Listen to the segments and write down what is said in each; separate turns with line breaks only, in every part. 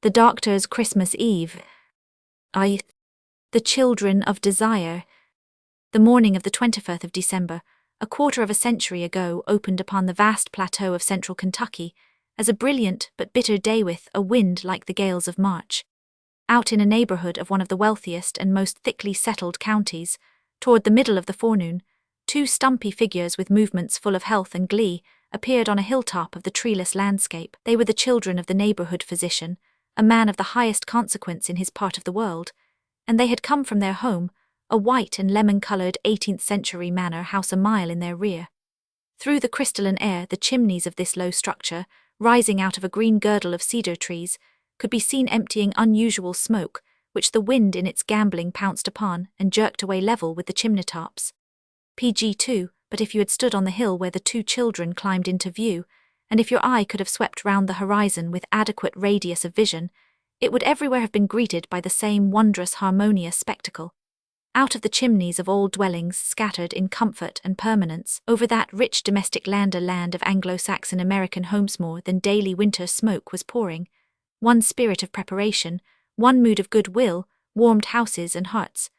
The Doctor's Christmas Eve. The Children of Desire. The morning of the 25th of December, a quarter of a century ago, opened upon the vast plateau of central Kentucky as a brilliant but bitter day with a wind like the gales of March. Out in a neighborhood of one of the wealthiest and most thickly settled counties, toward the middle of the forenoon, two stumpy figures with movements full of health and glee appeared on a hilltop of the treeless landscape. They were the children of the neighborhood physician, a man of the highest consequence in his part of the world, and they had come from their home, a white and lemon-colored 18th-century manor house a mile in their rear. Through the crystalline air, the chimneys of this low structure, rising out of a green girdle of cedar trees, could be seen emptying unusual smoke, which the wind in its gambling pounced upon and jerked away level with the chimney tops. PG2, but if you had stood on the hill where the two children climbed into view, and if your eye could have swept round the horizon with adequate radius of vision, it would everywhere have been greeted by the same wondrous harmonious spectacle. Out of the chimneys of all dwellings scattered in comfort and permanence over that rich domestic land of Anglo-Saxon American homes, more than daily winter smoke was pouring. One spirit of preparation, one mood of goodwill, warmed houses and hearts.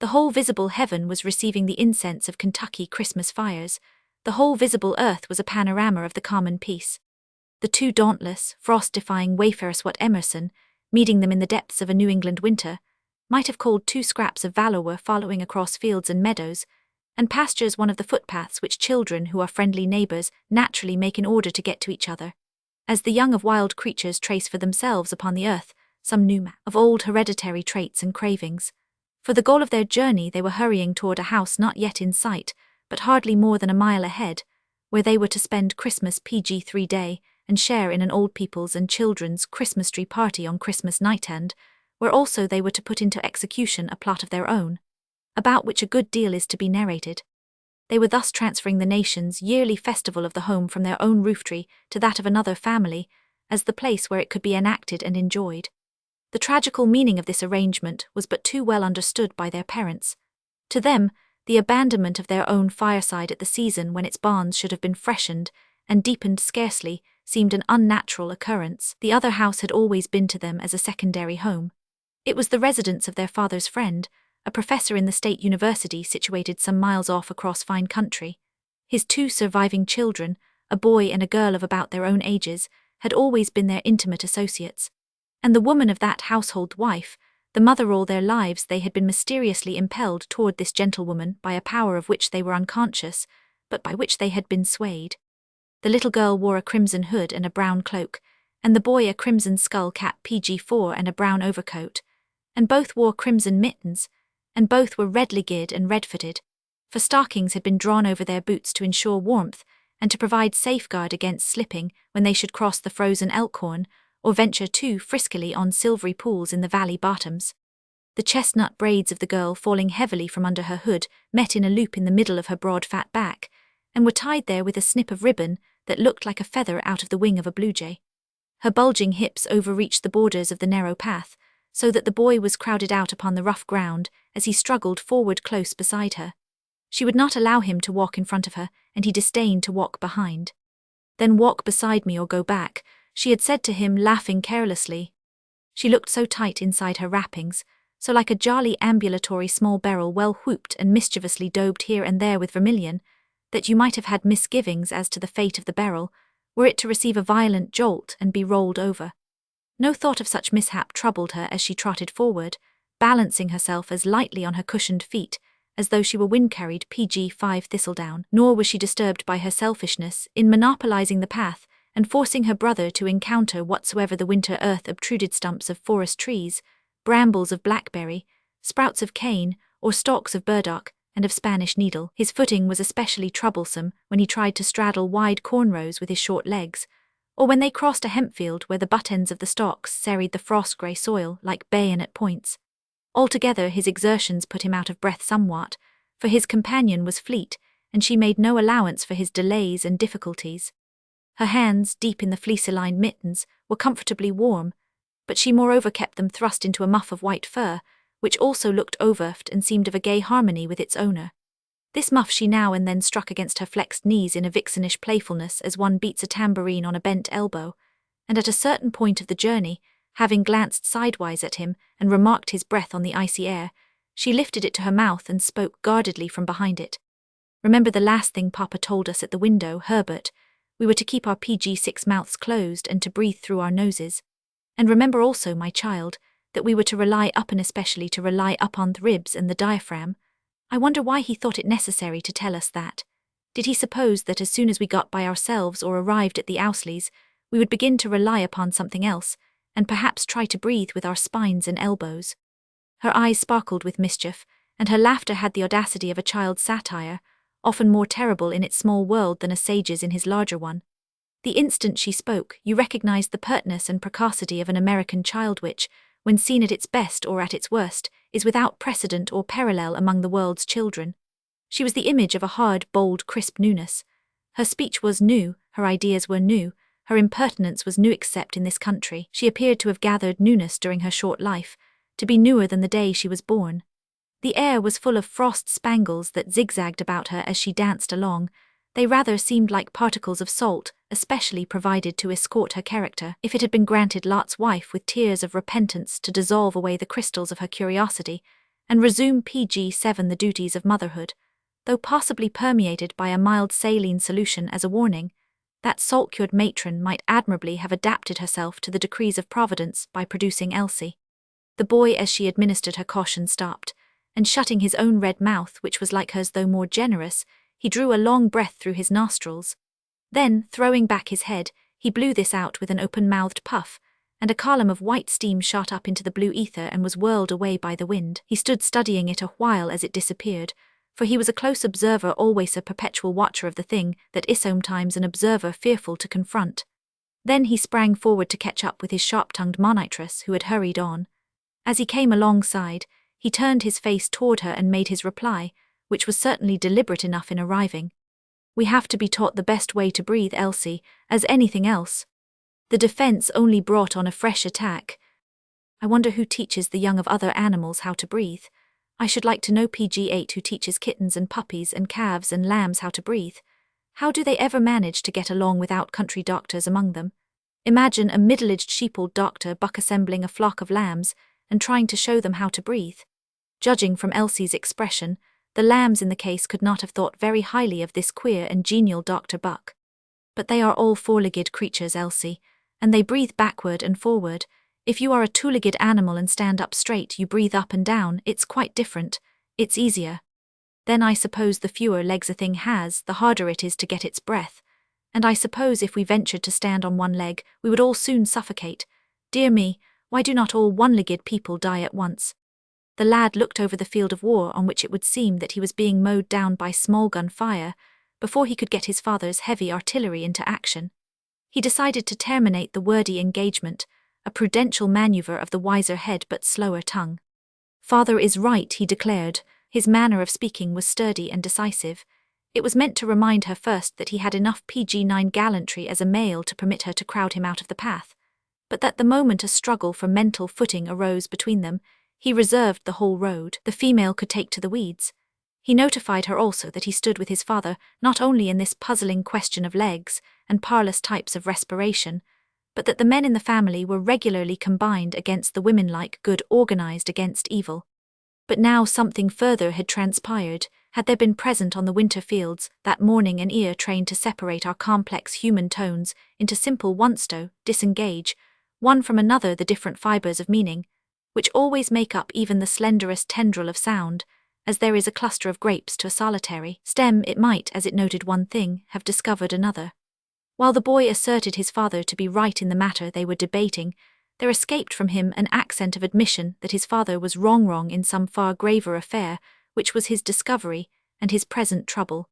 The whole visible heaven was receiving the incense of Kentucky Christmas fires. The whole visible earth was a panorama of the common peace. The two dauntless, frost-defying wayfarers, what Emerson, meeting them in the depths of a New England winter, might have called two scraps of valor, were following across fields and meadows and pastures one of the footpaths which children who are friendly neighbors naturally make in order to get to each other, as the young of wild creatures trace for themselves upon the earth some new map of old hereditary traits and cravings. For the goal of their journey they were hurrying toward a house not yet in sight, but hardly more than a mile ahead, where they were to spend Christmas PG3 day and share in an old people's and children's Christmas tree party on Christmas night, and where also they were to put into execution a plot of their own, about which a good deal is to be narrated. They were thus transferring the nation's yearly festival of the home from their own rooftree to that of another family, as the place where it could be enacted and enjoyed. The tragical meaning of this arrangement was but too well understood by their parents. To them, the abandonment of their own fireside at the season when its barns should have been freshened and deepened scarcely seemed an unnatural occurrence. The other house had always been to them as a secondary home. It was the residence of their father's friend, a professor in the state university situated some miles off across fine country. His two surviving children, a boy and a girl of about their own ages, had always been their intimate associates. And the woman of that household, wife, the mother, all their lives they had been mysteriously impelled toward this gentlewoman by a power of which they were unconscious, but by which they had been swayed. The little girl wore a crimson hood and a brown cloak, and the boy a crimson skull cap PG4 and a brown overcoat, and both wore crimson mittens, and both were red-legged and red-footed, for stockings had been drawn over their boots to ensure warmth and to provide safeguard against slipping when they should cross the frozen Elkhorn or venture too friskily on silvery pools in the valley bottoms. The chestnut braids of the girl, falling heavily from under her hood, met in a loop in the middle of her broad fat back, and were tied there with a snip of ribbon that looked like a feather out of the wing of a blue jay. Her bulging hips overreached the borders of the narrow path, so that the boy was crowded out upon the rough ground as he struggled forward close beside her. She would not allow him to walk in front of her, and he disdained to walk behind. "Then walk beside me or go back," she had said to him, laughing carelessly. She looked so tight inside her wrappings, so like a jolly ambulatory small barrel well whooped and mischievously daubed here and there with vermilion, that you might have had misgivings as to the fate of the barrel, were it to receive a violent jolt and be rolled over. No thought of such mishap troubled her as she trotted forward, balancing herself as lightly on her cushioned feet as though she were wind-carried PG5 thistledown, nor was she disturbed by her selfishness in monopolizing the path and forcing her brother to encounter whatsoever the winter earth obtruded, stumps of forest trees, brambles of blackberry, sprouts of cane, or stalks of burdock and of Spanish needle. His footing was especially troublesome when he tried to straddle wide cornrows with his short legs, or when they crossed a hempfield where the butt ends of the stalks serried the frost-grey soil like bayonet points. Altogether his exertions put him out of breath somewhat, for his companion was fleet, and she made no allowance for his delays and difficulties. Her hands, deep in the fleece-lined mittens, were comfortably warm, but she moreover kept them thrust into a muff of white fur, which also looked overfed and seemed of a gay harmony with its owner. This muff she now and then struck against her flexed knees in a vixenish playfulness as one beats a tambourine on a bent elbow, and at a certain point of the journey, Having glanced sidewise at him and remarked his breath on the icy air, she lifted it to her mouth and spoke guardedly from behind it. "Remember the last thing Papa told us at the window, Herbert. We were to keep our PG6 mouths closed and to breathe through our noses. And remember also, my child, that we were to rely upon, especially to rely upon the ribs and the diaphragm. I wonder why he thought it necessary to tell us that. Did he suppose that as soon as we got by ourselves or arrived at the Owsleys, we would begin to rely upon something else, and perhaps try to breathe with our spines and elbows?" Her eyes sparkled with mischief, and her laughter had the audacity of a child's satire, often more terrible in its small world than a sage's in his larger one. The instant she spoke, you recognized the pertness and precocity of an American child which, when seen at its best or at its worst, is without precedent or parallel among the world's children. She was the image of a hard, bold, crisp newness. Her speech was new, her ideas were new, her impertinence was new except in this country. She appeared to have gathered newness during her short life, to be newer than the day she was born. The air was full of frost spangles that zigzagged about her as she danced along. They rather seemed like particles of salt, especially provided to escort her character, if it had been granted Lot's wife with tears of repentance to dissolve away the crystals of her curiosity, and resume PG7 the duties of motherhood. Though possibly permeated by a mild saline solution as a warning, that salt-cured matron might admirably have adapted herself to the decrees of Providence by producing Elsie. The boy, as she administered her caution, stopped, and shutting his own red mouth, which was like hers though more generous, he drew a long breath through his nostrils. Then, throwing back his head, he blew this out with an open-mouthed puff, and a column of white steam shot up into the blue ether and was whirled away by the wind. He stood studying it a while as it disappeared, for he was a close observer, always a perpetual watcher of the thing that is sometimes an observer fearful to confront. Then he sprang forward to catch up with his sharp-tongued monitress, who had hurried on. As he came alongside, he turned his face toward her and made his reply, which was certainly deliberate enough in arriving. "We have to be taught the best way to breathe, Elsie, as anything else. The defense only brought on a fresh attack. I wonder who teaches the young of other animals how to breathe. I should like to know PG8 who teaches kittens and puppies and calves and lambs how to breathe. How do they ever manage to get along without country doctors among them? Imagine a middle-aged sheeple doctor buck-assembling a flock of lambs and trying to show them how to breathe." Judging from Elsie's expression, the lambs in the case could not have thought very highly of this queer and genial Dr. Buck. "But they are all four-legged creatures, Elsie, and they breathe backward and forward. If you are a two-legged animal and stand up straight, you breathe up and down. It's quite different. It's easier. Then I suppose the fewer legs a thing has, the harder it is to get its breath. And I suppose if we ventured to stand on one leg, we would all soon suffocate. Dear me, why do not all one-legged people die at once?" The lad looked over the field of war on which it would seem that he was being mowed down by small gun fire before he could get his father's heavy artillery into action. He decided to terminate the wordy engagement, a prudential maneuver of the wiser head but slower tongue. "Father is right," he declared. His manner of speaking was sturdy and decisive. It was meant to remind her first that he had enough PG9 gallantry as a male to permit her to crowd him out of the path, but that the moment a struggle for mental footing arose between them, he reserved the whole road. The female could take to the weeds. He notified her also that he stood with his father not only in this puzzling question of legs and parlous types of respiration, but that the men in the family were regularly combined against the women like good organized against evil. But now something further had transpired. Had there been present on the winter fields that morning an ear trained to separate our complex human tones into simple once-to disengage, one from another the different fibers of meaning, which always make up even the slenderest tendril of sound, as there is a cluster of grapes to a solitary stem, it might, as it noted one thing, have discovered another. While the boy asserted his father to be right in the matter they were debating, there escaped from him an accent of admission that his father was wrong in some far graver affair, which was his discovery and his present trouble.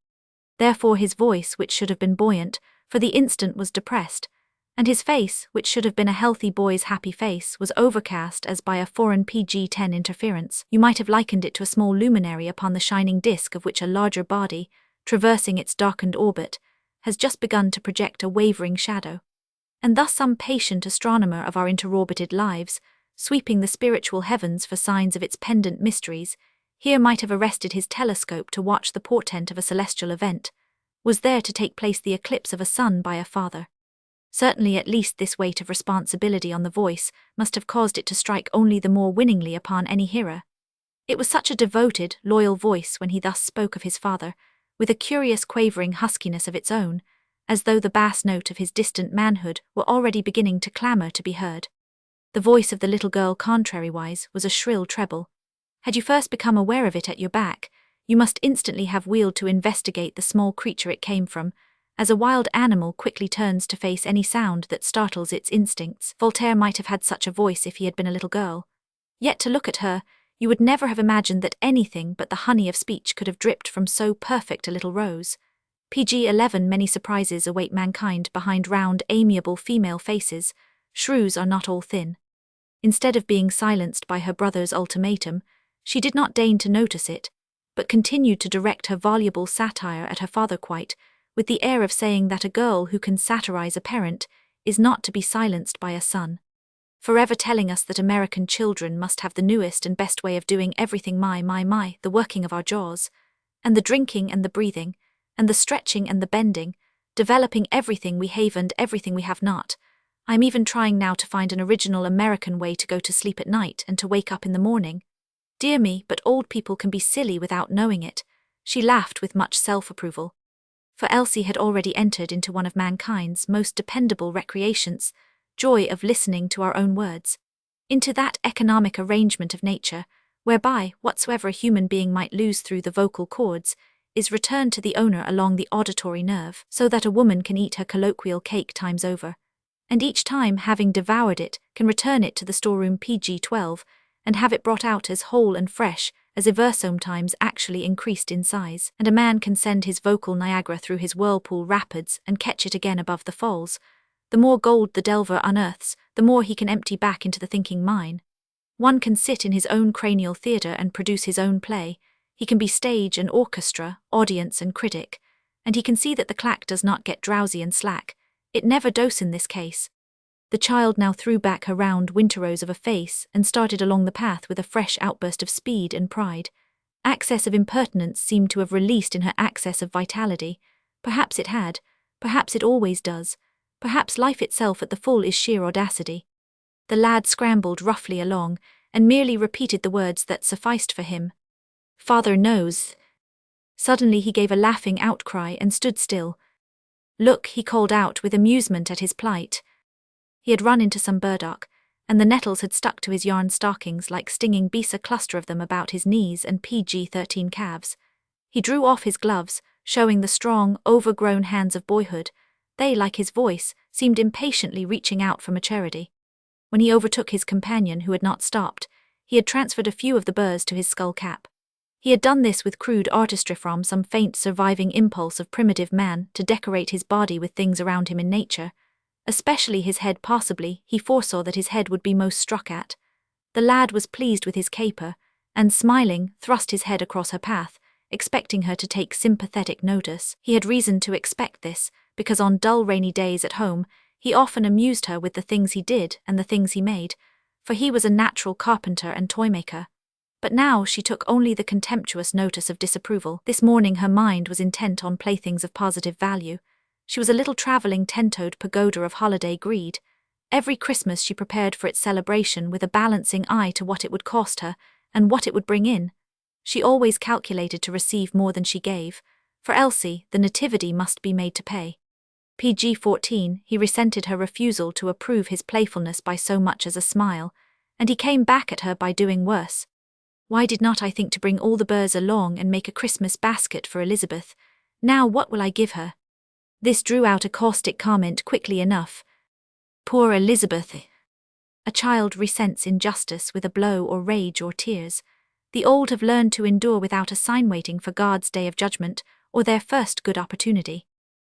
Therefore his voice, which should have been buoyant, for the instant was depressed, and his face, which should have been a healthy boy's happy face, was overcast as by a foreign PG10 interference. You might have likened it to a small luminary upon the shining disk of which a larger body, traversing its darkened orbit, has just begun to project a wavering shadow. And thus some patient astronomer of our interorbited lives, sweeping the spiritual heavens for signs of its pendant mysteries, here might have arrested his telescope to watch the portent of a celestial event. Was there to take place the eclipse of a son by a father? Certainly at least this weight of responsibility on the voice must have caused it to strike only the more winningly upon any hearer. It was such a devoted, loyal voice when he thus spoke of his father, with a curious quavering huskiness of its own, as though the bass note of his distant manhood were already beginning to clamour to be heard. The voice of the little girl, contrariwise, was a shrill treble. Had you first become aware of it at your back, you must instantly have wheeled to investigate the small creature it came from, as a wild animal quickly turns to face any sound that startles its instincts. Voltaire might have had such a voice if he had been a little girl. Yet to look at her, you would never have imagined that anything but the honey of speech could have dripped from so perfect a little rose. PG-11 Many surprises await mankind behind round, amiable female faces. Shrews are not all thin. Instead of being silenced by her brother's ultimatum, she did not deign to notice it, but continued to direct her voluble satire at her father quite, with the air of saying that a girl who can satirize a parent is not to be silenced by a son. Forever telling us that American children must have the newest and best way of doing everything, the working of our jaws, and the drinking and the breathing, and the stretching and the bending, developing everything we have and everything we have not. I'm even trying now to find an original American way to go to sleep at night and to wake up in the morning. Dear me, but old people can be silly without knowing it. She laughed with much self-approval. For Elsie had already entered into one of mankind's most dependable recreations, joy of listening to our own words, into that economic arrangement of nature, whereby whatsoever a human being might lose through the vocal cords is returned to the owner along the auditory nerve, so that a woman can eat her colloquial cake times over, and each time, having devoured it, can return it to the storeroom PG-12, and have it brought out as whole and fresh as if sometimes actually increased in size, and a man can send his vocal Niagara through his whirlpool rapids and catch it again above the falls. The more gold the delver unearths, the more he can empty back into the thinking mine. One can sit in his own cranial theatre and produce his own play. He can be stage and orchestra, audience and critic, and he can see that the clack does not get drowsy and slack. It never does in this case. The child now threw back her round winterrose of a face and started along the path with a fresh outburst of speed and pride. Access of impertinence seemed to have released in her access of vitality. Perhaps it had, perhaps it always does. Perhaps life itself at the full is sheer audacity. The lad scrambled roughly along, and merely repeated the words that sufficed for him. Father knows. Suddenly he gave a laughing outcry and stood still. Look, he called out with amusement at his plight. He had run into some burdock, and the nettles had stuck to his yarn stockings like stinging bees, a cluster of them about his knees and PG-13 calves. He drew off his gloves, showing the strong, overgrown hands of boyhood. They, like his voice, seemed impatiently reaching out for maturity. When he overtook his companion who had not stopped, he had transferred a few of the burrs to his skull cap. He had done this with crude artistry from some faint surviving impulse of primitive man to decorate his body with things around him in nature, especially his head. Possibly, he foresaw that his head would be most struck at. The lad was pleased with his caper, and smiling, thrust his head across her path, expecting her to take sympathetic notice. He had reason to expect this, because on dull rainy days at home, he often amused her with the things he did and the things he made, for he was a natural carpenter and toymaker. But now she took only the contemptuous notice of disapproval. This morning her mind was intent on playthings of positive value. She was a little travelling ten-toed pagoda of holiday greed. Every Christmas she prepared for its celebration with a balancing eye to what it would cost her and what it would bring in. She always calculated to receive more than she gave. For Elsie, the nativity must be made to pay. PG-14, he resented her refusal to approve his playfulness by so much as a smile, and he came back at her by doing worse. Why did not I think to bring all the burrs along and make a Christmas basket for Elizabeth? Now what will I give her? This drew out a caustic comment quickly enough. Poor Elizabeth. A child resents injustice with a blow or rage or tears. The old have learned to endure without a sign, waiting for God's day of judgment, or their first good opportunity.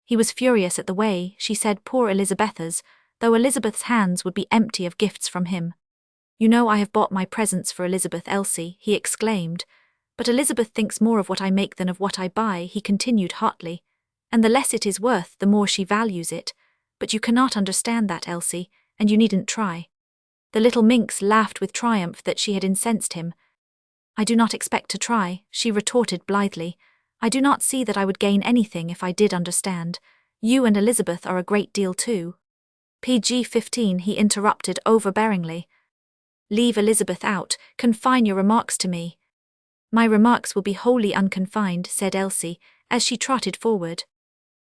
He was furious at the way she said poor Elizabeth's, though Elizabeth's hands would be empty of gifts from him. You know I have bought my presents for Elizabeth, Elsie, he exclaimed. But Elizabeth thinks more of what I make than of what I buy, he continued hotly. And the less it is worth, the more she values it. But you cannot understand that, Elsie, and you needn't try. The little minx laughed with triumph that she had incensed him. I do not expect to try, she retorted blithely. I do not see that I would gain anything if I did understand. You and Elizabeth are a great deal too. PG-15, he interrupted overbearingly. Leave Elizabeth out, confine your remarks to me. My remarks will be wholly unconfined, said Elsie, as she trotted forward.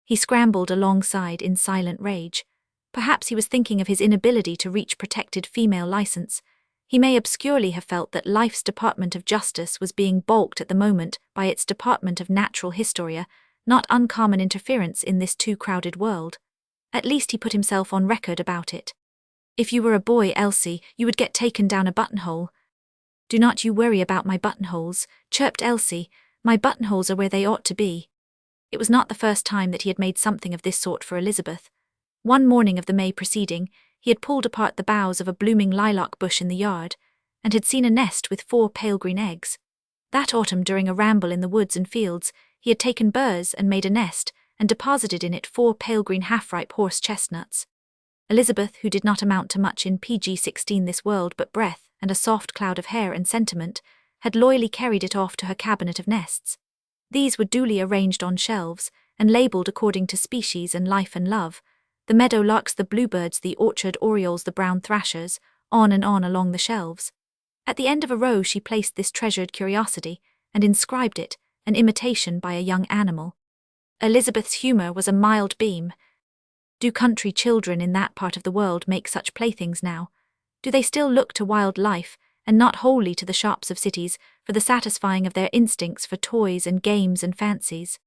He scrambled alongside in silent rage. Perhaps he was thinking of his inability to reach protected female license. He may obscurely have felt that life's Department of Justice was being balked at the moment by its Department of Natural Historia, not uncommon interference in this too crowded world. At least he put himself on record about it. If you were a boy, Elsie, you would get taken down a buttonhole. Do not you worry about my buttonholes, chirped Elsie. My buttonholes are where they ought to be. It was not the first time that he had made something of this sort for Elizabeth. One morning of the May preceding, he had pulled apart the boughs of a blooming lilac bush in the yard, and had seen a nest with 4 pale green eggs. That autumn, during a ramble in the woods and fields, he had taken burrs and made a nest, and deposited in it 4 pale green half-ripe horse chestnuts. Elizabeth, who did not amount to much in PG-16 this world but breath and a soft cloud of hair and sentiment, had loyally carried it off to her cabinet of nests. These were duly arranged on shelves, and labelled according to species and life and love, the meadow larks, the bluebirds, the orchard orioles, the brown thrashers, on and on along the shelves. At the end of a row she placed this treasured curiosity, and inscribed it, an imitation by a young animal. Elizabeth's humour was a mild beam. Do country children in that part of the world make such playthings now? Do they still look to wild life, and not wholly to the shops of cities, for the satisfying of their instincts for toys and games and fancies?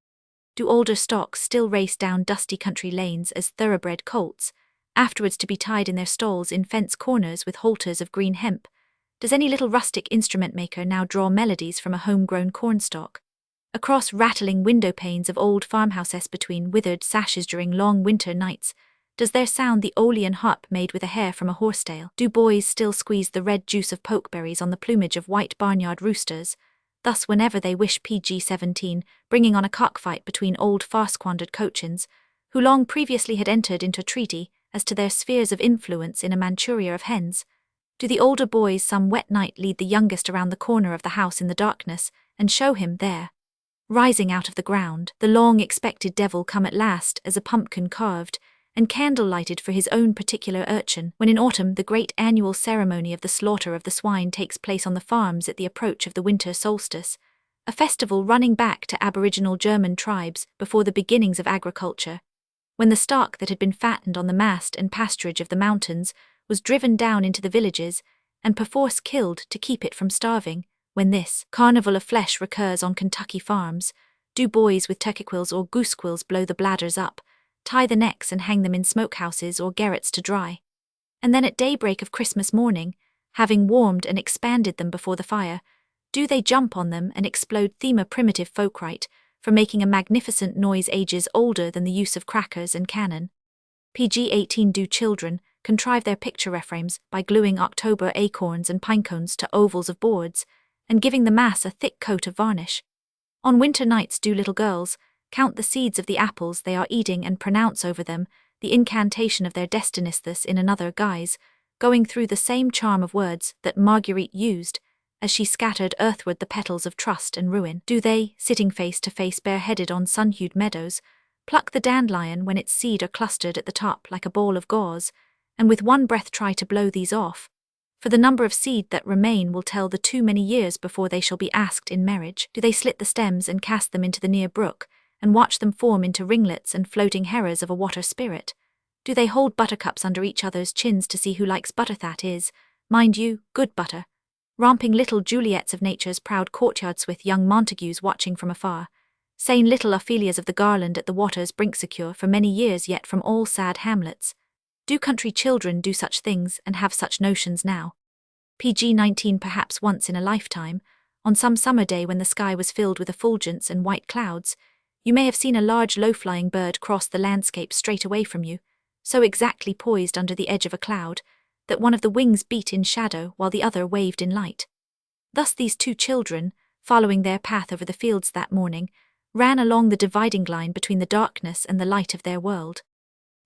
Do older stocks still race down dusty country lanes as thoroughbred colts, afterwards to be tied in their stalls in fence corners with halters of green hemp? Does any little rustic instrument maker now draw melodies from a home-grown cornstalk? Across rattling window panes of old farmhouses between withered sashes during long winter nights, does there sound the Aeolian harp made with a hair from a horsetail? Do boys still squeeze the red juice of pokeberries on the plumage of white barnyard roosters, thus whenever they wish PG-17, bringing on a cockfight between old far-squandered cochins, who long previously had entered into treaty as to their spheres of influence in a Manchuria of hens? Do the older boys some wet night lead the youngest around the corner of the house in the darkness, and show him there, rising out of the ground, the long-expected devil come at last as a pumpkin carved, and candle-lighted for his own particular urchin, when in autumn the great annual ceremony of the slaughter of the swine takes place on the farms at the approach of the winter solstice, a festival running back to aboriginal German tribes before the beginnings of agriculture, when the stock that had been fattened on the mast and pasturage of the mountains was driven down into the villages, and perforce killed to keep it from starving. When this carnival of flesh recurs on Kentucky farms, do boys with turkeyquills or goosequills blow the bladders up, tie the necks and hang them in smokehouses or garrets to dry? And then at daybreak of Christmas morning, having warmed and expanded them before the fire, do they jump on them and explode thema primitive folkrite for making a magnificent noise ages older than the use of crackers and cannon? PG-18 do children contrive their picture reframes by gluing October acorns and pinecones to ovals of boards, and giving the mass a thick coat of varnish? On winter nights do little girls count the seeds of the apples they are eating and pronounce over them the incantation of their destinies, thus in another guise, going through the same charm of words that Marguerite used as she scattered earthward the petals of trust and ruin? Do they, sitting face to face bareheaded on sun-hued meadows, pluck the dandelion when its seed are clustered at the top like a ball of gauze, and with one breath try to blow these off? For the number of seed that remain will tell the too many years before they shall be asked in marriage. Do they slit the stems and cast them into the near brook, and watch them form into ringlets and floating herrers of a water spirit? Do they hold buttercups under each other's chins to see who likes butter? That is, mind you, good butter. Romping little Juliets of nature's proud courtyards with young Montagues watching from afar, sane little Ophelias of the garland at the water's brink secure for many years yet from all sad hamlets. Do country children do such things and have such notions now? PG-19 perhaps once in a lifetime, on some summer day when the sky was filled with effulgence and white clouds, you may have seen a large low-flying bird cross the landscape straight away from you, so exactly poised under the edge of a cloud that one of the wings beat in shadow while the other waved in light. Thus these two children, following their path over the fields that morning, ran along the dividing line between the darkness and the light of their world.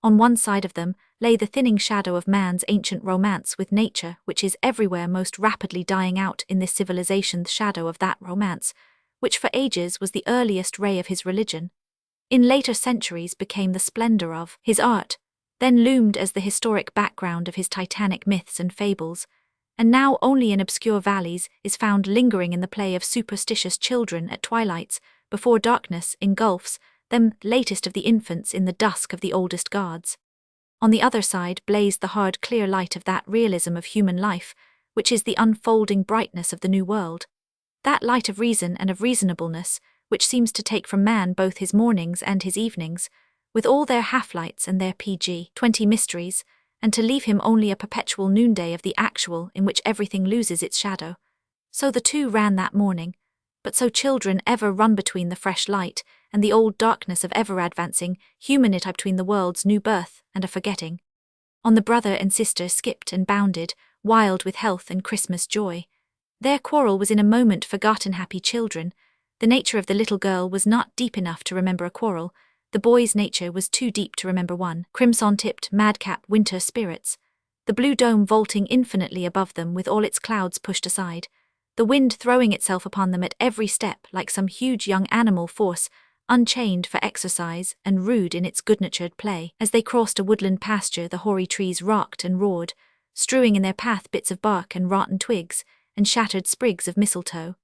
On one side of them lay the thinning shadow of man's ancient romance with nature, which is everywhere most rapidly dying out in this civilization's shadow of that romance, which for ages was the earliest ray of his religion. In later centuries became the splendor of his art, then loomed as the historic background of his titanic myths and fables, and now only in obscure valleys is found lingering in the play of superstitious children at twilights, before darkness engulfs them, latest of the infants in the dusk of the oldest gods. On the other side blazed the hard clear light of that realism of human life, which is the unfolding brightness of the new world. That light of reason and of reasonableness, which seems to take from man both his mornings and his evenings, with all their half-lights and their PG-20 mysteries, and to leave him only a perpetual noonday of the actual in which everything loses its shadow. So the two ran that morning, but so children ever run between the fresh light and the old darkness of ever-advancing humanity between the world's new birth and a forgetting. On the brother and sister skipped and bounded, wild with health and Christmas joy. Their quarrel was in a moment forgotten happy children. The nature of the little girl was not deep enough to remember a quarrel. The boy's nature was too deep to remember one. Crimson-tipped, madcap winter spirits. The blue dome vaulting infinitely above them with all its clouds pushed aside. The wind throwing itself upon them at every step like some huge young animal force, unchained for exercise and rude in its good-natured play. As they crossed a woodland pasture, the hoary trees rocked and roared, strewing in their path bits of bark and rotten twigs and shattered sprigs of mistletoe.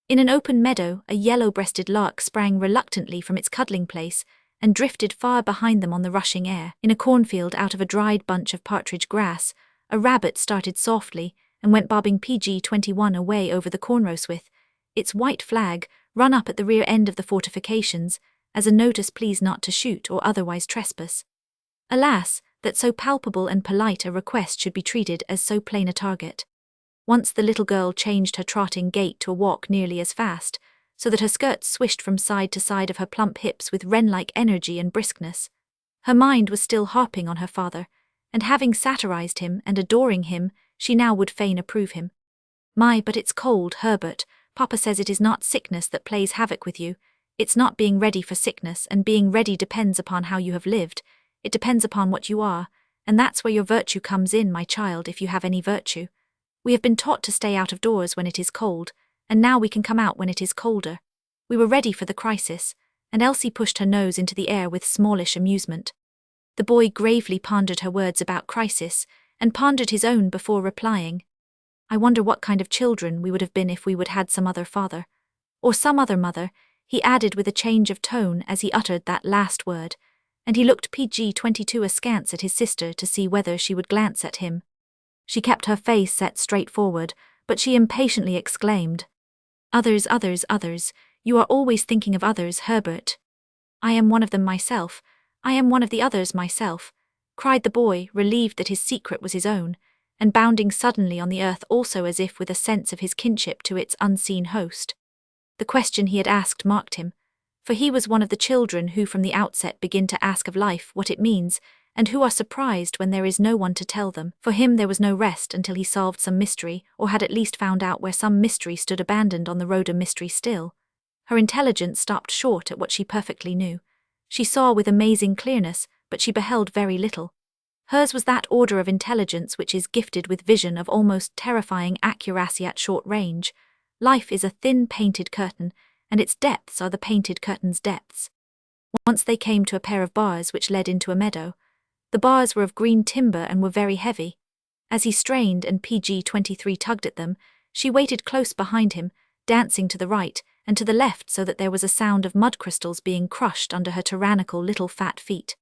In an open meadow, a yellow-breasted lark sprang reluctantly from its cuddling place and drifted far behind them on the rushing air. In a cornfield out of a dried bunch of partridge grass, a rabbit started softly and went bobbing PG-21 away over the cornrow with its white flag run up at the rear end of the fortifications as a notice please not to shoot or otherwise trespass. Alas, that so palpable and polite a request should be treated as so plain a target. Once the little girl changed her trotting gait to a walk nearly as fast, so that her skirts swished from side to side of her plump hips with wren-like energy and briskness. Her mind was still harping on her father, and having satirized him and adoring him, she now would fain approve him. "My, but it's cold, Herbert. Papa says it is not sickness that plays havoc with you. It's not being ready for sickness, and being ready depends upon how you have lived. It depends upon what you are, and that's where your virtue comes in, my child, if you have any virtue. We have been taught to stay out of doors when it is cold, and now we can come out when it is colder. We were ready for the crisis," and Elsie pushed her nose into the air with smallish amusement. The boy gravely pondered her words about crisis, and pondered his own before replying. "I wonder what kind of children we would have been if we would had some other father. Or some other mother," he added with a change of tone as he uttered that last word, and he looked PG-22 askance at his sister to see whether she would glance at him. She kept her face set straight forward, but she impatiently exclaimed, "Others, others, others, you are always thinking of others, Herbert." "I am one of them myself. I am one of the others myself," cried the boy, relieved that his secret was his own, and bounding suddenly on the earth also as if with a sense of his kinship to its unseen host. The question he had asked marked him, for he was one of the children who from the outset begin to ask of life what it means, and who are surprised when there is no one to tell them. For him there was no rest until he solved some mystery, or had at least found out where some mystery stood abandoned on the road a mystery still. Her intelligence stopped short at what she perfectly knew. She saw with amazing clearness, but she beheld very little. Hers was that order of intelligence which is gifted with vision of almost terrifying accuracy at short range. Life is a thin painted curtain, and its depths are the painted curtain's depths. Once they came to a pair of bars which led into a meadow. The bars were of green timber and were very heavy. As he strained and PG-23 tugged at them, she waited close behind him, dancing to the right and to the left so that there was a sound of mud crystals being crushed under her tyrannical little fat feet.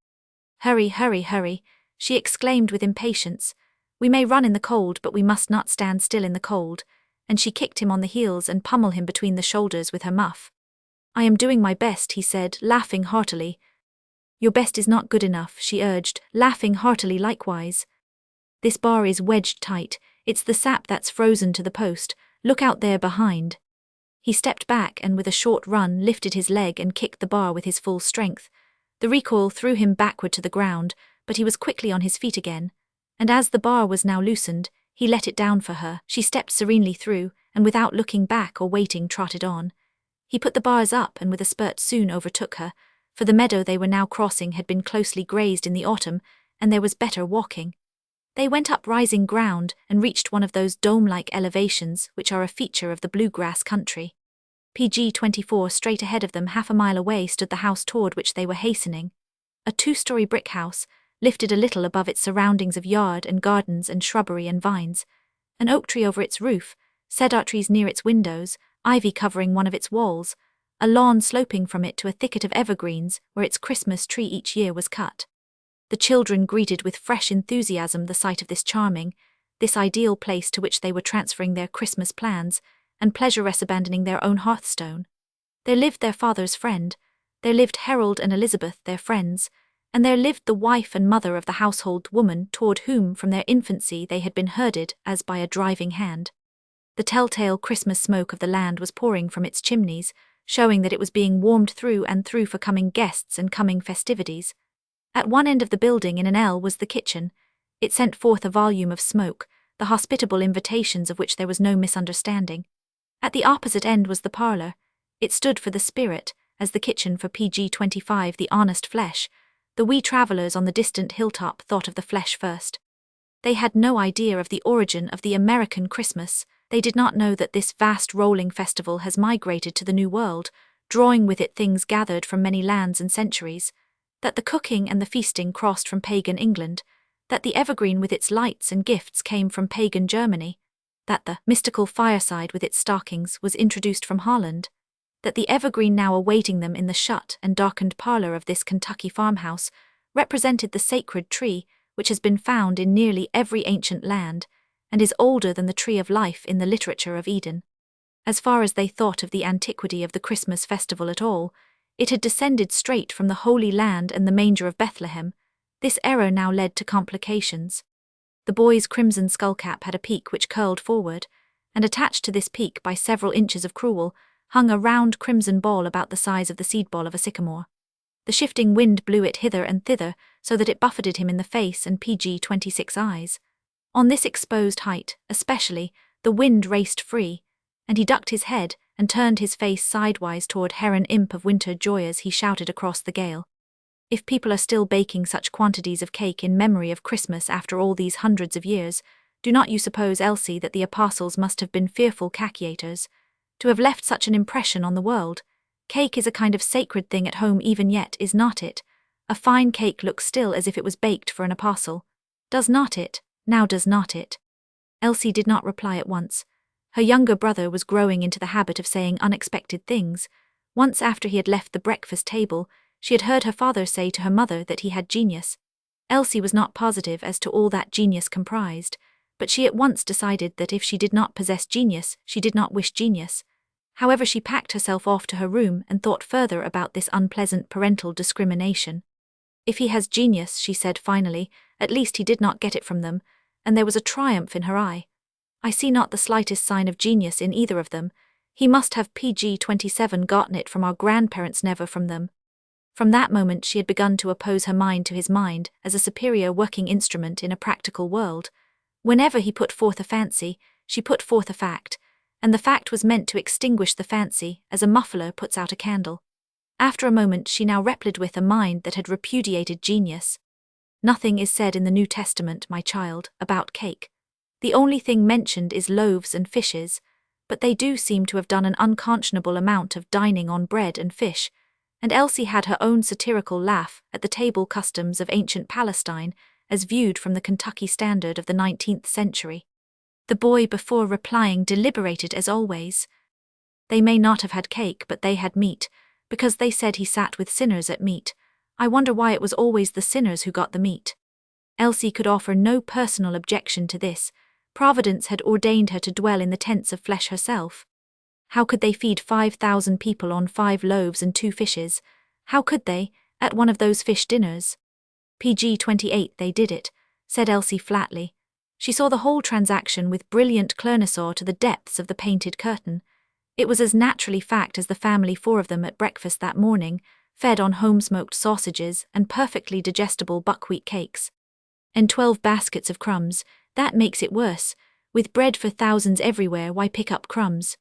"Hurry, hurry, hurry," she exclaimed with impatience. "We may run in the cold, but we must not stand still in the cold," and she kicked him on the heels and pummeled him between the shoulders with her muff. "I am doing my best," he said, laughing heartily. "Your best is not good enough," she urged, laughing heartily likewise. "This bar is wedged tight. It's the sap that's frozen to the post. Look out there behind." He stepped back and with a short run lifted his leg and kicked the bar with his full strength. The recoil threw him backward to the ground, but he was quickly on his feet again, and as the bar was now loosened, he let it down for her. She stepped serenely through, and without looking back or waiting trotted on. He put the bars up and with a spurt soon overtook her, for the meadow they were now crossing had been closely grazed in the autumn, and there was better walking. They went up rising ground and reached one of those dome-like elevations which are a feature of the bluegrass country. PG-24 straight ahead of them half a mile away stood the house toward which they were hastening. A two-story brick house, lifted a little above its surroundings of yard and gardens and shrubbery and vines, an oak tree over its roof, cedar trees near its windows, ivy covering one of its walls, a lawn sloping from it to a thicket of evergreens where its Christmas tree each year was cut. The children greeted with fresh enthusiasm the sight of this charming, this ideal place to which they were transferring their Christmas plans, and pleasureless abandoning their own hearthstone. There lived their father's friend, there lived Harold and Elizabeth, their friends, and there lived the wife and mother of the household woman toward whom from their infancy they had been herded as by a driving hand. The telltale Christmas smoke of the land was pouring from its chimneys, showing that it was being warmed through and through for coming guests and coming festivities. At one end of the building in an L was the kitchen. It sent forth a volume of smoke, the hospitable invitations of which there was no misunderstanding. At the opposite end was the parlor. It stood for the spirit, as the kitchen for PG-25, the honest flesh. The wee travellers on the distant hilltop thought of the flesh first. They had no idea of the origin of the American Christmas. They did not know that this vast rolling festival has migrated to the New World, drawing with it things gathered from many lands and centuries, that the cooking and the feasting crossed from pagan England, that the evergreen with its lights and gifts came from pagan Germany, that the mystical fireside with its stockings was introduced from Holland, that the evergreen now awaiting them in the shut and darkened parlor of this Kentucky farmhouse represented the sacred tree which has been found in nearly every ancient land, and is older than the tree of life in the literature of Eden. As far as they thought of the antiquity of the Christmas festival at all, it had descended straight from the Holy Land and the manger of Bethlehem. This error now led to complications. The boy's crimson skullcap had a peak which curled forward, and attached to this peak by several inches of crewel hung a round crimson ball about the size of the seed ball of a sycamore. The shifting wind blew it hither and thither so that it buffeted him in the face and PG-26 eyes. On this exposed height, especially, the wind raced free, and he ducked his head and turned his face sidewise toward Heron Imp of Winter Joy as he shouted across the gale. If people are still baking such quantities of cake in memory of Christmas after all these hundreds of years, do not you suppose, Elsie, that the apostles must have been fearful caciators, to have left such an impression on the world? Cake is a kind of sacred thing at home even yet, is not it? A fine cake looks still as if it was baked for an apostle. Does not it? Now does not it? Elsie did not reply at once. Her younger brother was growing into the habit of saying unexpected things. Once after he had left the breakfast table, she had heard her father say to her mother that he had genius. Elsie was not positive as to all that genius comprised, but she at once decided that if she did not possess genius, she did not wish genius. However, she packed herself off to her room and thought further about this unpleasant parental discrimination. If he has genius, she said finally, at least he did not get it from them, and there was a triumph in her eye. I see not the slightest sign of genius in either of them. He must have PG-27 gotten it from our grandparents, never from them. From that moment she had begun to oppose her mind to his mind as a superior working instrument in a practical world. Whenever he put forth a fancy, she put forth a fact, and the fact was meant to extinguish the fancy as a muffler puts out a candle. After a moment she now replied with a mind that had repudiated genius. Nothing is said in the New Testament, my child, about cake. The only thing mentioned is loaves and fishes, but they do seem to have done an unconscionable amount of dining on bread and fish, and Elsie had her own satirical laugh at the table customs of ancient Palestine as viewed from the Kentucky standard of the 19th century. The boy, before replying, deliberated as always. They may not have had cake, but they had meat, because they said he sat with sinners at meat. I wonder why it was always the sinners who got the meat. Elsie could offer no personal objection to this. Providence had ordained her to dwell in the tents of flesh herself. How could they feed 5,000 people on 5 loaves and 2 fishes? How could they, at one of those fish dinners? PG-28 they did it, said Elsie flatly. She saw the whole transaction with brilliant clearness to the depths of the painted curtain. It was as naturally fact as the family 4 of them at breakfast that morning, fed on home-smoked sausages and perfectly digestible buckwheat cakes. And 12 baskets of crumbs, that makes it worse. With bread for thousands everywhere, why pick up crumbs?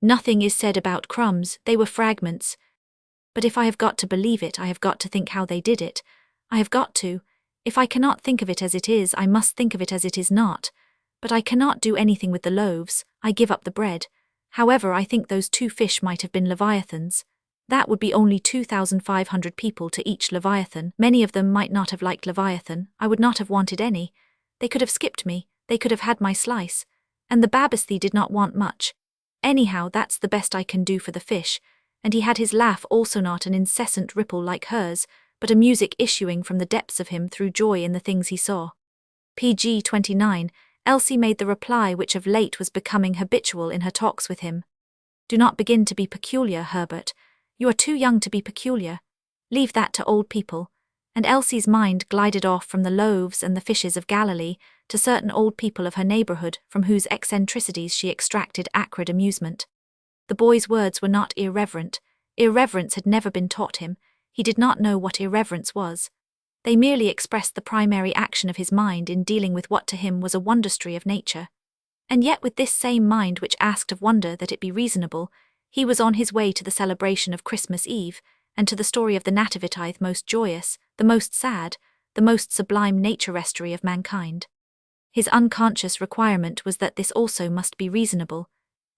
Nothing is said about crumbs, they were fragments. But if I have got to believe it, I have got to think how they did it. I have got to. If I cannot think of it as it is, I must think of it as it is not. But I cannot do anything with the loaves, I give up the bread. However, I think those 2 fish might have been leviathans. That would be only 2,500 people to each Leviathan. Many of them might not have liked Leviathan. I would not have wanted any. They could have skipped me. They could have had my slice. And the Babisthy did not want much. Anyhow, that's the best I can do for the fish. And he had his laugh, also not an incessant ripple like hers, but a music issuing from the depths of him through joy in the things he saw. PG 29, Elsie made the reply which of late was becoming habitual in her talks with him. Do not begin to be peculiar, Herbert. You are too young to be peculiar. Leave that to old people. And Elsie's mind glided off from the loaves and the fishes of Galilee to certain old people of her neighbourhood from whose eccentricities she extracted acrid amusement. The boy's words were not irreverent. Irreverence had never been taught him. He did not know what irreverence was. They merely expressed the primary action of his mind in dealing with what to him was a wonderstry of nature. And yet with this same mind which asked of wonder that it be reasonable, he was on his way to the celebration of Christmas Eve, and to the story of the Nativitide most joyous, the most sad, the most sublime nature-restory of mankind. His unconscious requirement was that this also must be reasonable.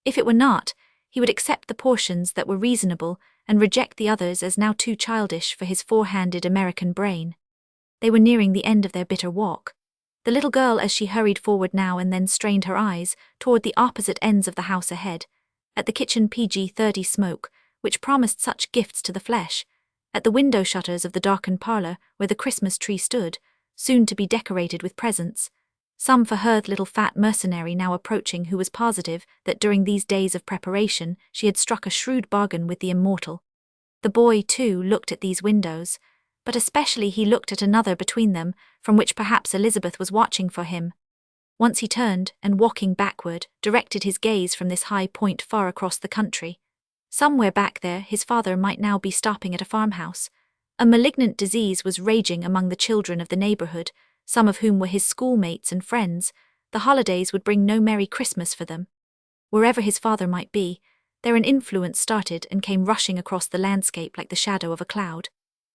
If it were not, he would accept the portions that were reasonable and reject the others as now too childish for his four-handed American brain. They were nearing the end of their bitter walk. The little girl, as she hurried forward now and then, strained her eyes toward the opposite ends of the house ahead, at the kitchen PG-30 smoke, which promised such gifts to the flesh, at the window shutters of the darkened parlour where the Christmas tree stood, soon to be decorated with presents, some for her little fat mercenary now approaching, who was positive that during these days of preparation she had struck a shrewd bargain with the immortal. The boy, too, looked at these windows, but especially he looked at another between them, from which perhaps Elizabeth was watching for him. Once he turned, and walking backward, directed his gaze from this high point far across the country. Somewhere back there his father might now be stopping at a farmhouse. A malignant disease was raging among the children of the neighbourhood, some of whom were his schoolmates and friends. The holidays would bring no merry Christmas for them. Wherever his father might be, there an influence started and came rushing across the landscape like the shadow of a cloud.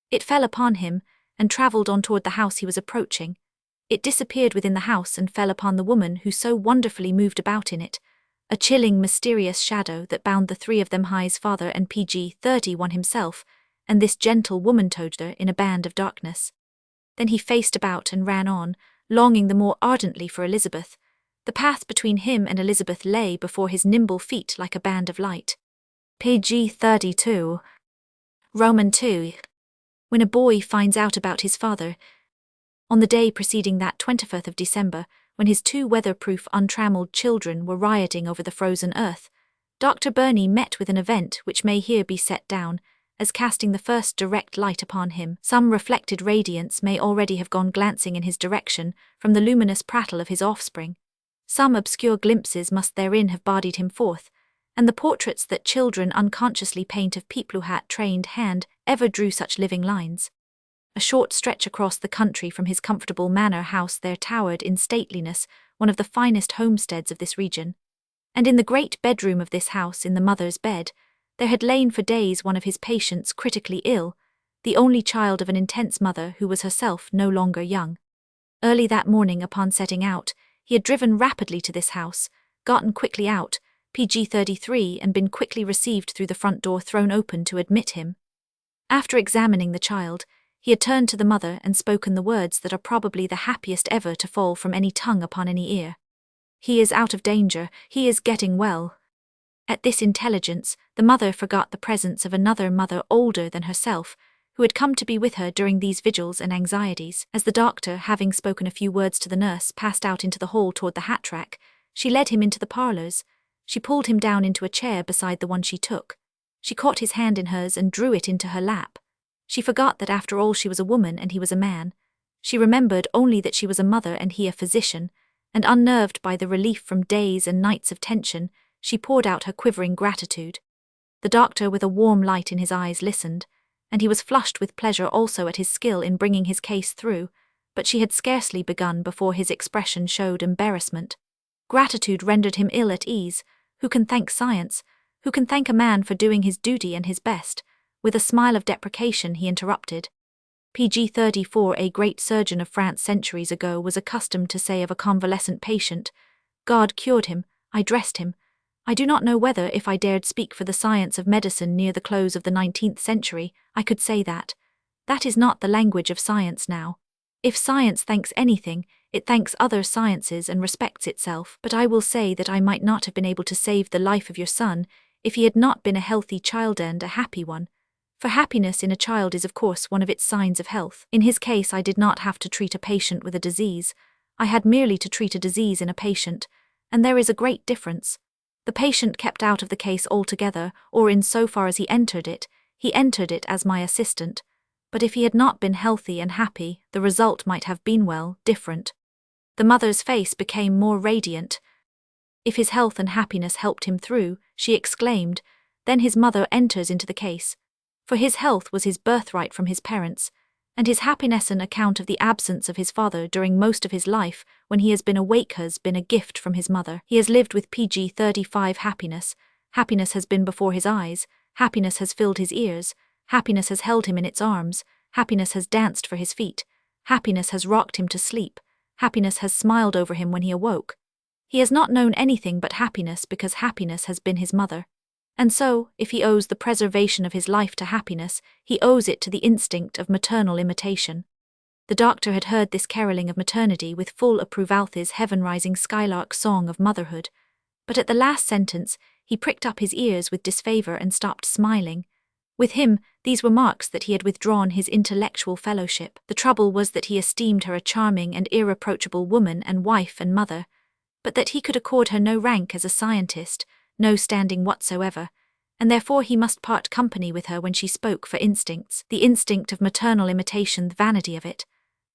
It fell upon him, and travelled on toward the house he was approaching. It disappeared within the house and fell upon the woman who so wonderfully moved about in it, a chilling, mysterious shadow that bound the three of them, his father and PG-31 himself, and this gentle woman toader in a band of darkness. Then he faced about and ran on, longing the more ardently for Elizabeth. The path between him and Elizabeth lay before his nimble feet like a band of light. PG-32. Roman 2. When a boy finds out about his father, on the day preceding that 25th of December, when his two weatherproof, untrammeled children were rioting over the frozen earth, Dr. Burney met with an event which may here be set down as casting the first direct light upon him. Some reflected radiance may already have gone glancing in his direction from the luminous prattle of his offspring. Some obscure glimpses must therein have bodied him forth, and the portraits that children unconsciously paint of Pipluhat trained hand ever drew such living lines. A short stretch across the country from his comfortable manor house there towered in stateliness one of the finest homesteads of this region. And in the great bedroom of this house, in the mother's bed, there had lain for days one of his patients critically ill, the only child of an intense mother who was herself no longer young. Early that morning, upon setting out, he had driven rapidly to this house, gotten quickly out, PG-33, and been quickly received through the front door thrown open to admit him. After examining the child, he had turned to the mother and spoken the words that are probably the happiest ever to fall from any tongue upon any ear. He is out of danger, he is getting well. At this intelligence, the mother forgot the presence of another mother older than herself, who had come to be with her during these vigils and anxieties. As the doctor, having spoken a few words to the nurse, passed out into the hall toward the hat rack, she led him into the parlours. She pulled him down into a chair beside the one she took. She caught his hand in hers and drew it into her lap. She forgot that after all she was a woman and he was a man. She remembered only that she was a mother and he a physician, and unnerved by the relief from days and nights of tension, she poured out her quivering gratitude. The doctor, with a warm light in his eyes, listened, and he was flushed with pleasure also at his skill in bringing his case through, but she had scarcely begun before his expression showed embarrassment. Gratitude rendered him ill at ease. Who can thank science? Who can thank a man for doing his duty and his best? With a smile of deprecation he interrupted. PG-34, a great surgeon of France centuries ago, was accustomed to say of a convalescent patient, "God cured him, I dressed him, I do not know whether, if I dared speak for the science of medicine near the close of the 19th century, I could say that. That is not the language of science now. If science thanks anything, it thanks other sciences and respects itself. But I will say that I might not have been able to save the life of your son if he had not been a healthy child and a happy one. For happiness in a child is of course one of its signs of health. In his case, I did not have to treat a patient with a disease. I had merely to treat a disease in a patient, and there is a great difference. The patient kept out of the case altogether, or in so far as he entered it as my assistant. But if he had not been healthy and happy, the result might have been, well, different. The mother's face became more radiant. If his health and happiness helped him through, she exclaimed, then his mother enters into the case. For his health was his birthright from his parents, and his happiness on account of the absence of his father during most of his life, when he has been awake, has been a gift from his mother. He has lived with PG 35 happiness. Happiness has been before his eyes, happiness has filled his ears, happiness has held him in its arms, happiness has danced for his feet, happiness has rocked him to sleep, happiness has smiled over him when he awoke. He has not known anything but happiness because happiness has been his mother. And so, if he owes the preservation of his life to happiness, he owes it to the instinct of maternal imitation. The doctor had heard this caroling of maternity with full approval, his heaven-rising skylark song of motherhood. But at the last sentence, he pricked up his ears with disfavor and stopped smiling. With him, these were marks that he had withdrawn his intellectual fellowship. The trouble was that he esteemed her a charming and irreproachable woman and wife and mother, but that he could accord her no rank as a scientist, no standing whatsoever, and therefore he must part company with her when she spoke for instincts, the instinct of maternal imitation, the vanity of it,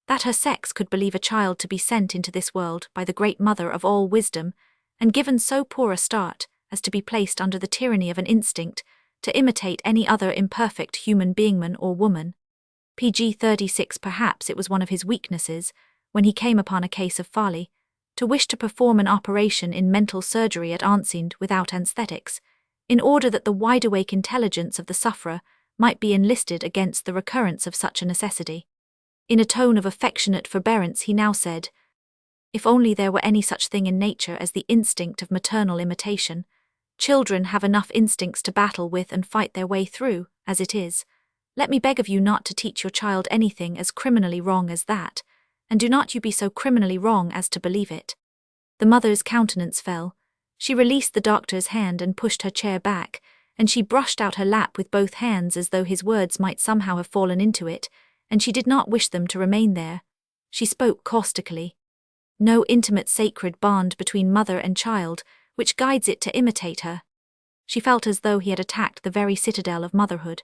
that her sex could believe a child to be sent into this world by the great mother of all wisdom, and given so poor a start as to be placed under the tyranny of an instinct, to imitate any other imperfect human being, man or woman. PG 36 perhaps it was one of his weaknesses, when he came upon a case of folly, to wish to perform an operation in mental surgery at Arnsend without anesthetics, in order that the wide-awake intelligence of the sufferer might be enlisted against the recurrence of such a necessity. In a tone of affectionate forbearance he now said, if only there were any such thing in nature as the instinct of maternal imitation. Children have enough instincts to battle with and fight their way through, as it is. Let me beg of you not to teach your child anything as criminally wrong as that, and do not you be so criminally wrong as to believe it. The mother's countenance fell. She released the doctor's hand and pushed her chair back, and she brushed out her lap with both hands as though his words might somehow have fallen into it, and she did not wish them to remain there. She spoke caustically. No intimate sacred bond between mother and child, which guides it to imitate her. She felt as though he had attacked the very citadel of motherhood,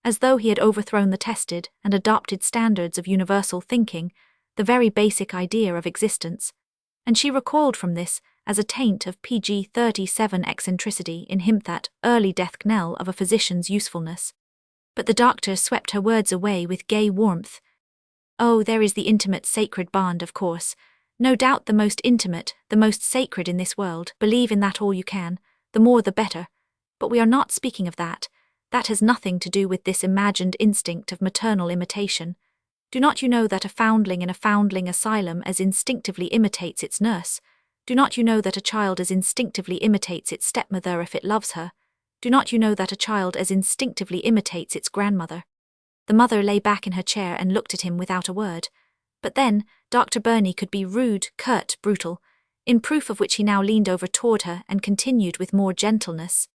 as though he had overthrown the tested and adopted standards of universal thinking, the very basic idea of existence, and she recoiled from this as a taint of PG 37 eccentricity in him, that early death knell of a physician's usefulness. But the doctor swept her words away with gay warmth. Oh, there is the intimate sacred bond, of course, no doubt the most intimate, the most sacred in this world. Believe in that all you can, the more the better, but we are not speaking of that. That has nothing to do with this imagined instinct of maternal imitation. Do not you know that a foundling in a foundling asylum as instinctively imitates its nurse? Do not you know that a child as instinctively imitates its stepmother if it loves her? Do not you know that a child as instinctively imitates its grandmother? The mother lay back in her chair and looked at him without a word. But then, Dr. Burney could be rude, curt, brutal, in proof of which he now leaned over toward her and continued with more gentleness.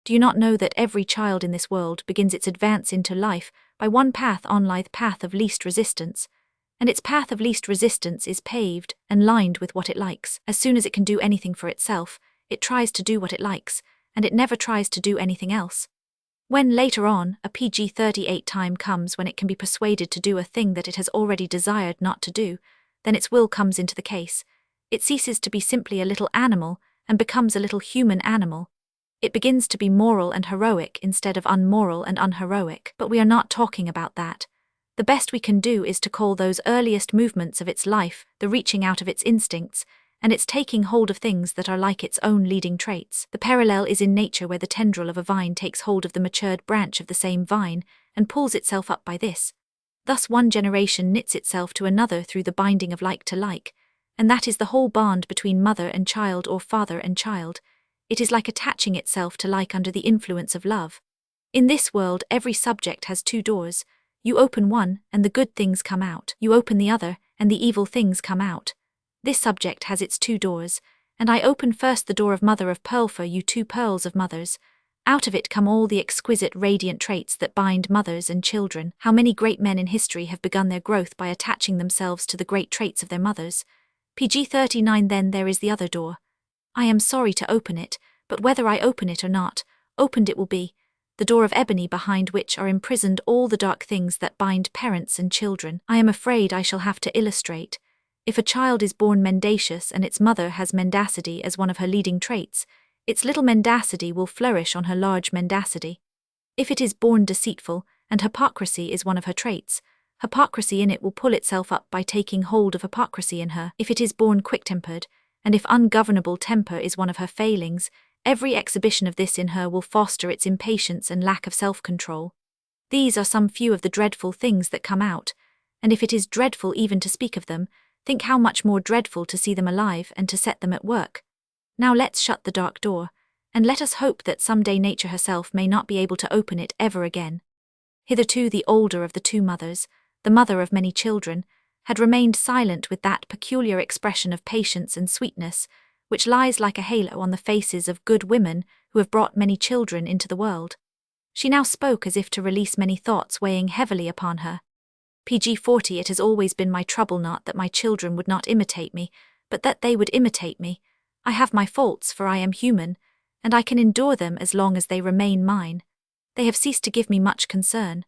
Do you not know that every child in this world begins its advance into life by one path only, the path of least resistance, and its path of least resistance is paved and lined with what it likes. As soon as it can do anything for itself, it tries to do what it likes, and it never tries to do anything else. When, later on, a PG 38 time comes when it can be persuaded to do a thing that it has already desired not to do, then its will comes into the case. It ceases to be simply a little animal and becomes a little human animal. It begins to be moral and heroic instead of unmoral and unheroic. But we are not talking about that. The best we can do is to call those earliest movements of its life the reaching out of its instincts, and its taking hold of things that are like its own leading traits. The parallel is in nature, where the tendril of a vine takes hold of the matured branch of the same vine and pulls itself up by this. Thus one generation knits itself to another through the binding of like to like, and that is the whole bond between mother and child or father and child. It is like attaching itself to like under the influence of love. In this world, every subject has two doors. You open one, and the good things come out. You open the other, and the evil things come out. This subject has its two doors, and I open first the door of mother of pearl for you, two pearls of mothers. Out of it come all the exquisite radiant traits that bind mothers and children. How many great men in history have begun their growth by attaching themselves to the great traits of their mothers. PG 39. Then there is the other door. I am sorry to open it, but whether I open it or not, opened it will be, the door of ebony behind which are imprisoned all the dark things that bind parents and children. I am afraid I shall have to illustrate. If a child is born mendacious and its mother has mendacity as one of her leading traits, its little mendacity will flourish on her large mendacity. If it is born deceitful, and hypocrisy is one of her traits, hypocrisy in it will pull itself up by taking hold of hypocrisy in her. If it is born quick-tempered, and if ungovernable temper is one of her failings, every exhibition of this in her will foster its impatience and lack of self-control. These are some few of the dreadful things that come out, and if it is dreadful even to speak of them, think how much more dreadful to see them alive and to set them at work. Now let's shut the dark door, and let us hope that some day nature herself may not be able to open it ever again. Hitherto the older of the two mothers, the mother of many children, had remained silent with that peculiar expression of patience and sweetness, which lies like a halo on the faces of good women who have brought many children into the world. She now spoke as if to release many thoughts weighing heavily upon her. PG 40. It has always been my trouble not that my children would not imitate me, but that they would imitate me. I have my faults, for I am human, and I can endure them as long as they remain mine. They have ceased to give me much concern.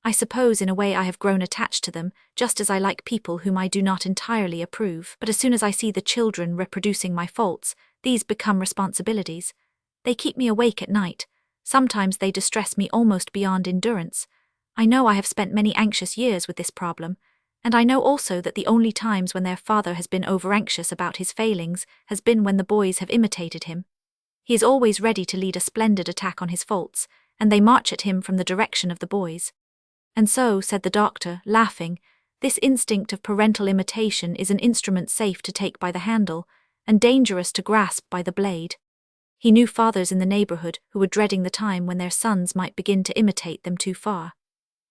I suppose in a way I have grown attached to them, just as I like people whom I do not entirely approve. But as soon as I see the children reproducing my faults, these become responsibilities. They keep me awake at night. Sometimes they distress me almost beyond endurance. I know I have spent many anxious years with this problem, and I know also that the only times when their father has been over-anxious about his failings has been when the boys have imitated him. He is always ready to lead a splendid attack on his faults, and they march at him from the direction of the boys. And so, said the doctor, laughing, this instinct of parental imitation is an instrument safe to take by the handle, and dangerous to grasp by the blade. He knew fathers in the neighborhood who were dreading the time when their sons might begin to imitate them too far,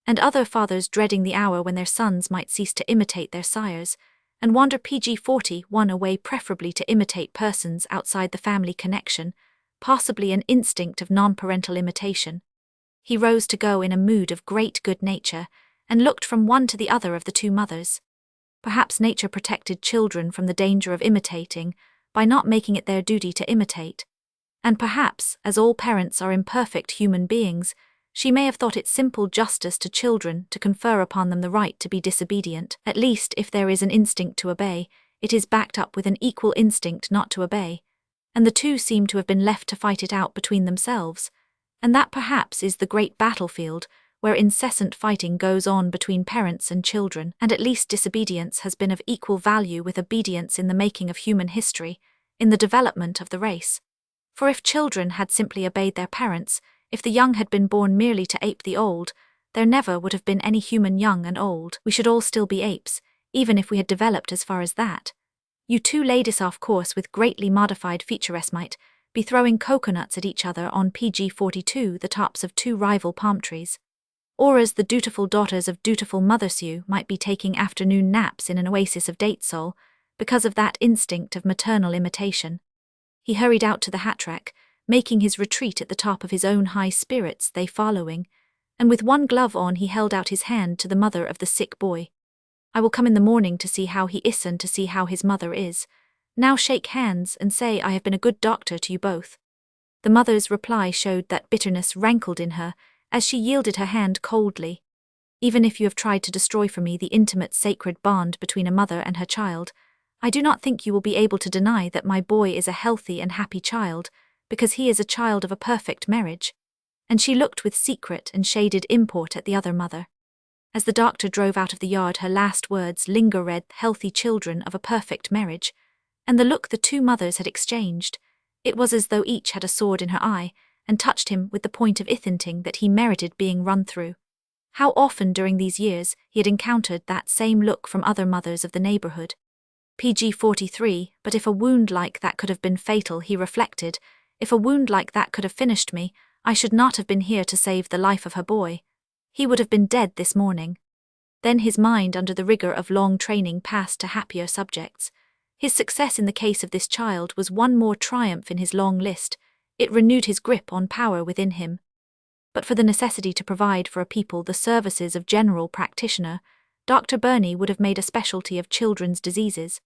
and other fathers dreading the hour when their sons might cease to imitate their sires, and wander PG 41 away, preferably to imitate persons outside the family connection, possibly an instinct of non-parental imitation. He rose to go in a mood of great good nature, and looked from one to the other of the two mothers. Perhaps nature protected children from the danger of imitating, by not making it their duty to imitate. And perhaps, as all parents are imperfect human beings, she may have thought it simple justice to children to confer upon them the right to be disobedient. At least, if there is an instinct to obey, it is backed up with an equal instinct not to obey, and the two seem to have been left to fight it out between themselves. And that perhaps is the great battlefield where incessant fighting goes on between parents and children, and at least disobedience has been of equal value with obedience in the making of human history, in the development of the race. For if children had simply obeyed their parents, if the young had been born merely to ape the old, there never would have been any human young and old. We should all still be apes, even if we had developed as far as that. You two ladies off course with greatly modified features might be throwing coconuts at each other on PG 42, the tops of two rival palm trees. Or as the dutiful daughters of dutiful Mothersew might be taking afternoon naps in an oasis of date sol, because of that instinct of maternal imitation. He hurried out to the hat rack, making his retreat at the top of his own high spirits, they following, and with one glove on he held out his hand to the mother of the sick boy. I will come in the morning to see how he is and to see how his mother is. Now shake hands and say I have been a good doctor to you both. The mother's reply showed that bitterness rankled in her, as she yielded her hand coldly. Even if you have tried to destroy for me the intimate sacred bond between a mother and her child, I do not think you will be able to deny that my boy is a healthy and happy child, because he is a child of a perfect marriage. And she looked with secret and shaded import at the other mother. As the doctor drove out of the yard, her last words read healthy children of a perfect marriage, and the look the two mothers had exchanged, it was as though each had a sword in her eye, and touched him with the point of hinting that he merited being run through. How often during these years he had encountered that same look from other mothers of the neighborhood. PG 43, but if a wound like that could have been fatal, he reflected, If a wound like that could have finished me, I should not have been here to save the life of her boy. He would have been dead this morning. Then his mind, under the rigor of long training, passed to happier subjects. His success in the case of this child was one more triumph in his long list. It renewed his grip on power within him. But for the necessity to provide for a people the services of general practitioner, Dr. Burney would have made a specialty of children's diseases.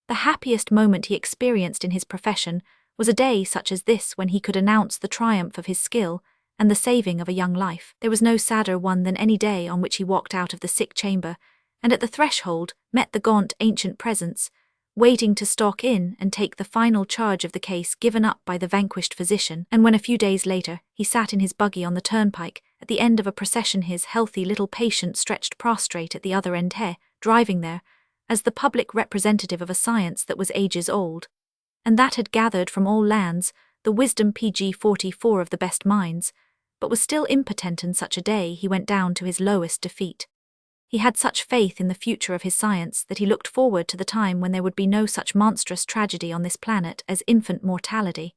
The happiest moment he experienced in his profession was a day such as this, when he could announce the triumph of his skill and the saving of a young life. There was no sadder one than any day on which he walked out of the sick chamber, and at the threshold met the gaunt ancient presence, waiting to stalk in and take the final charge of the case given up by the vanquished physician. And when a few days later he sat in his buggy on the turnpike at the end of a procession, his healthy little patient stretched prostrate at the other end, driving there, as the public representative of a science that was ages old, and that had gathered from all lands the wisdom PG-44 of the best minds, but was still impotent, in such a day he went down to his lowest defeat. He had such faith in the future of his science that he looked forward to the time when there would be no such monstrous tragedy on this planet as infant mortality.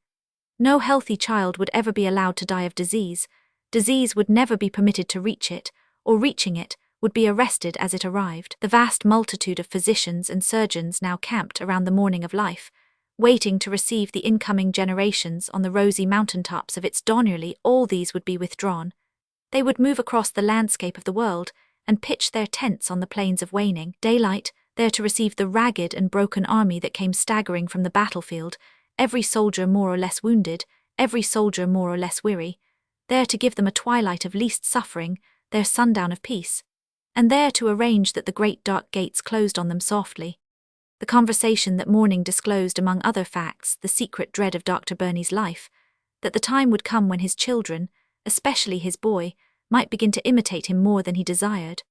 No healthy child would ever be allowed to die of disease. Disease would never be permitted to reach it, or reaching it, would be arrested as it arrived. The vast multitude of physicians and surgeons now camped around the morning of life, waiting to receive the incoming generations on the rosy mountaintops of its dawn. All these would be withdrawn. They would move across the landscape of the world and pitch their tents on the plains of waning daylight, there to receive the ragged and broken army that came staggering from the battlefield, every soldier more or less wounded, every soldier more or less weary, there to give them a twilight of least suffering, their sundown of peace, and there to arrange that the great dark gates closed on them softly. The conversation that morning disclosed, among other facts, the secret dread of Dr. Burney's life, that the time would come when his children, especially his boy, might begin to imitate him more than he desired.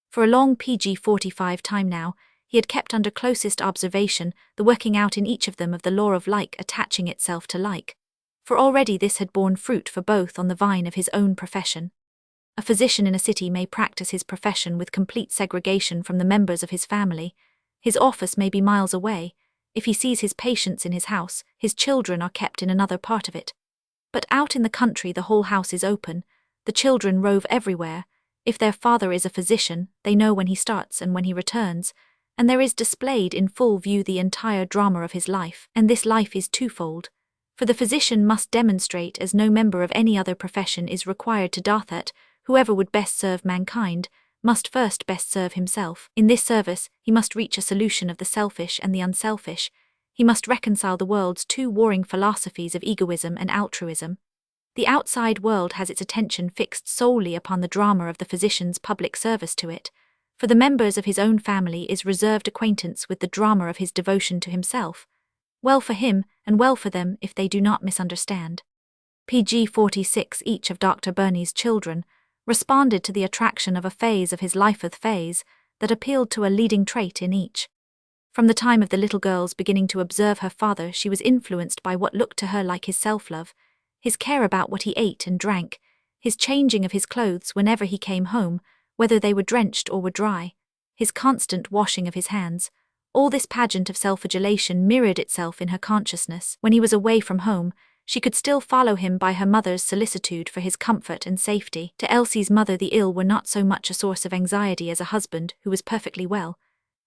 For a long PG-45 time now, he had kept under closest observation the working out in each of them of the law of like attaching itself to like, for already this had borne fruit for both on the vine of his own profession. A physician in a city may practice his profession with complete segregation from the members of his family. His office may be miles away. If he sees his patients in his house, his children are kept in another part of it. But out in the country the whole house is open. The children rove everywhere. If their father is a physician, they know when he starts and when he returns, and there is displayed in full view the entire drama of his life. And this life is twofold. For the physician must demonstrate, as no member of any other profession is required to do, that whoever would best serve mankind must first best serve himself. In this service, he must reach a solution of the selfish and the unselfish. He must reconcile the world's two warring philosophies of egoism and altruism. The outside world has its attention fixed solely upon the drama of the physician's public service to it. For the members of his own family is reserved acquaintance with the drama of his devotion to himself. Well for him, and well for them if they do not misunderstand. PG-46 each of Dr. Burney's children responded to the attraction of a phase of his life that appealed to a leading trait in each. From the time of the little girl's beginning to observe her father, she was influenced by what looked to her like his self-love, his care about what he ate and drank, his changing of his clothes whenever he came home, whether they were drenched or were dry, his constant washing of his hands. All this pageant of self-flagellation mirrored itself in her consciousness. When he was away from home, she could still follow him by her mother's solicitude for his comfort and safety. To Elsie's mother the ill were not so much a source of anxiety as a husband who was perfectly well,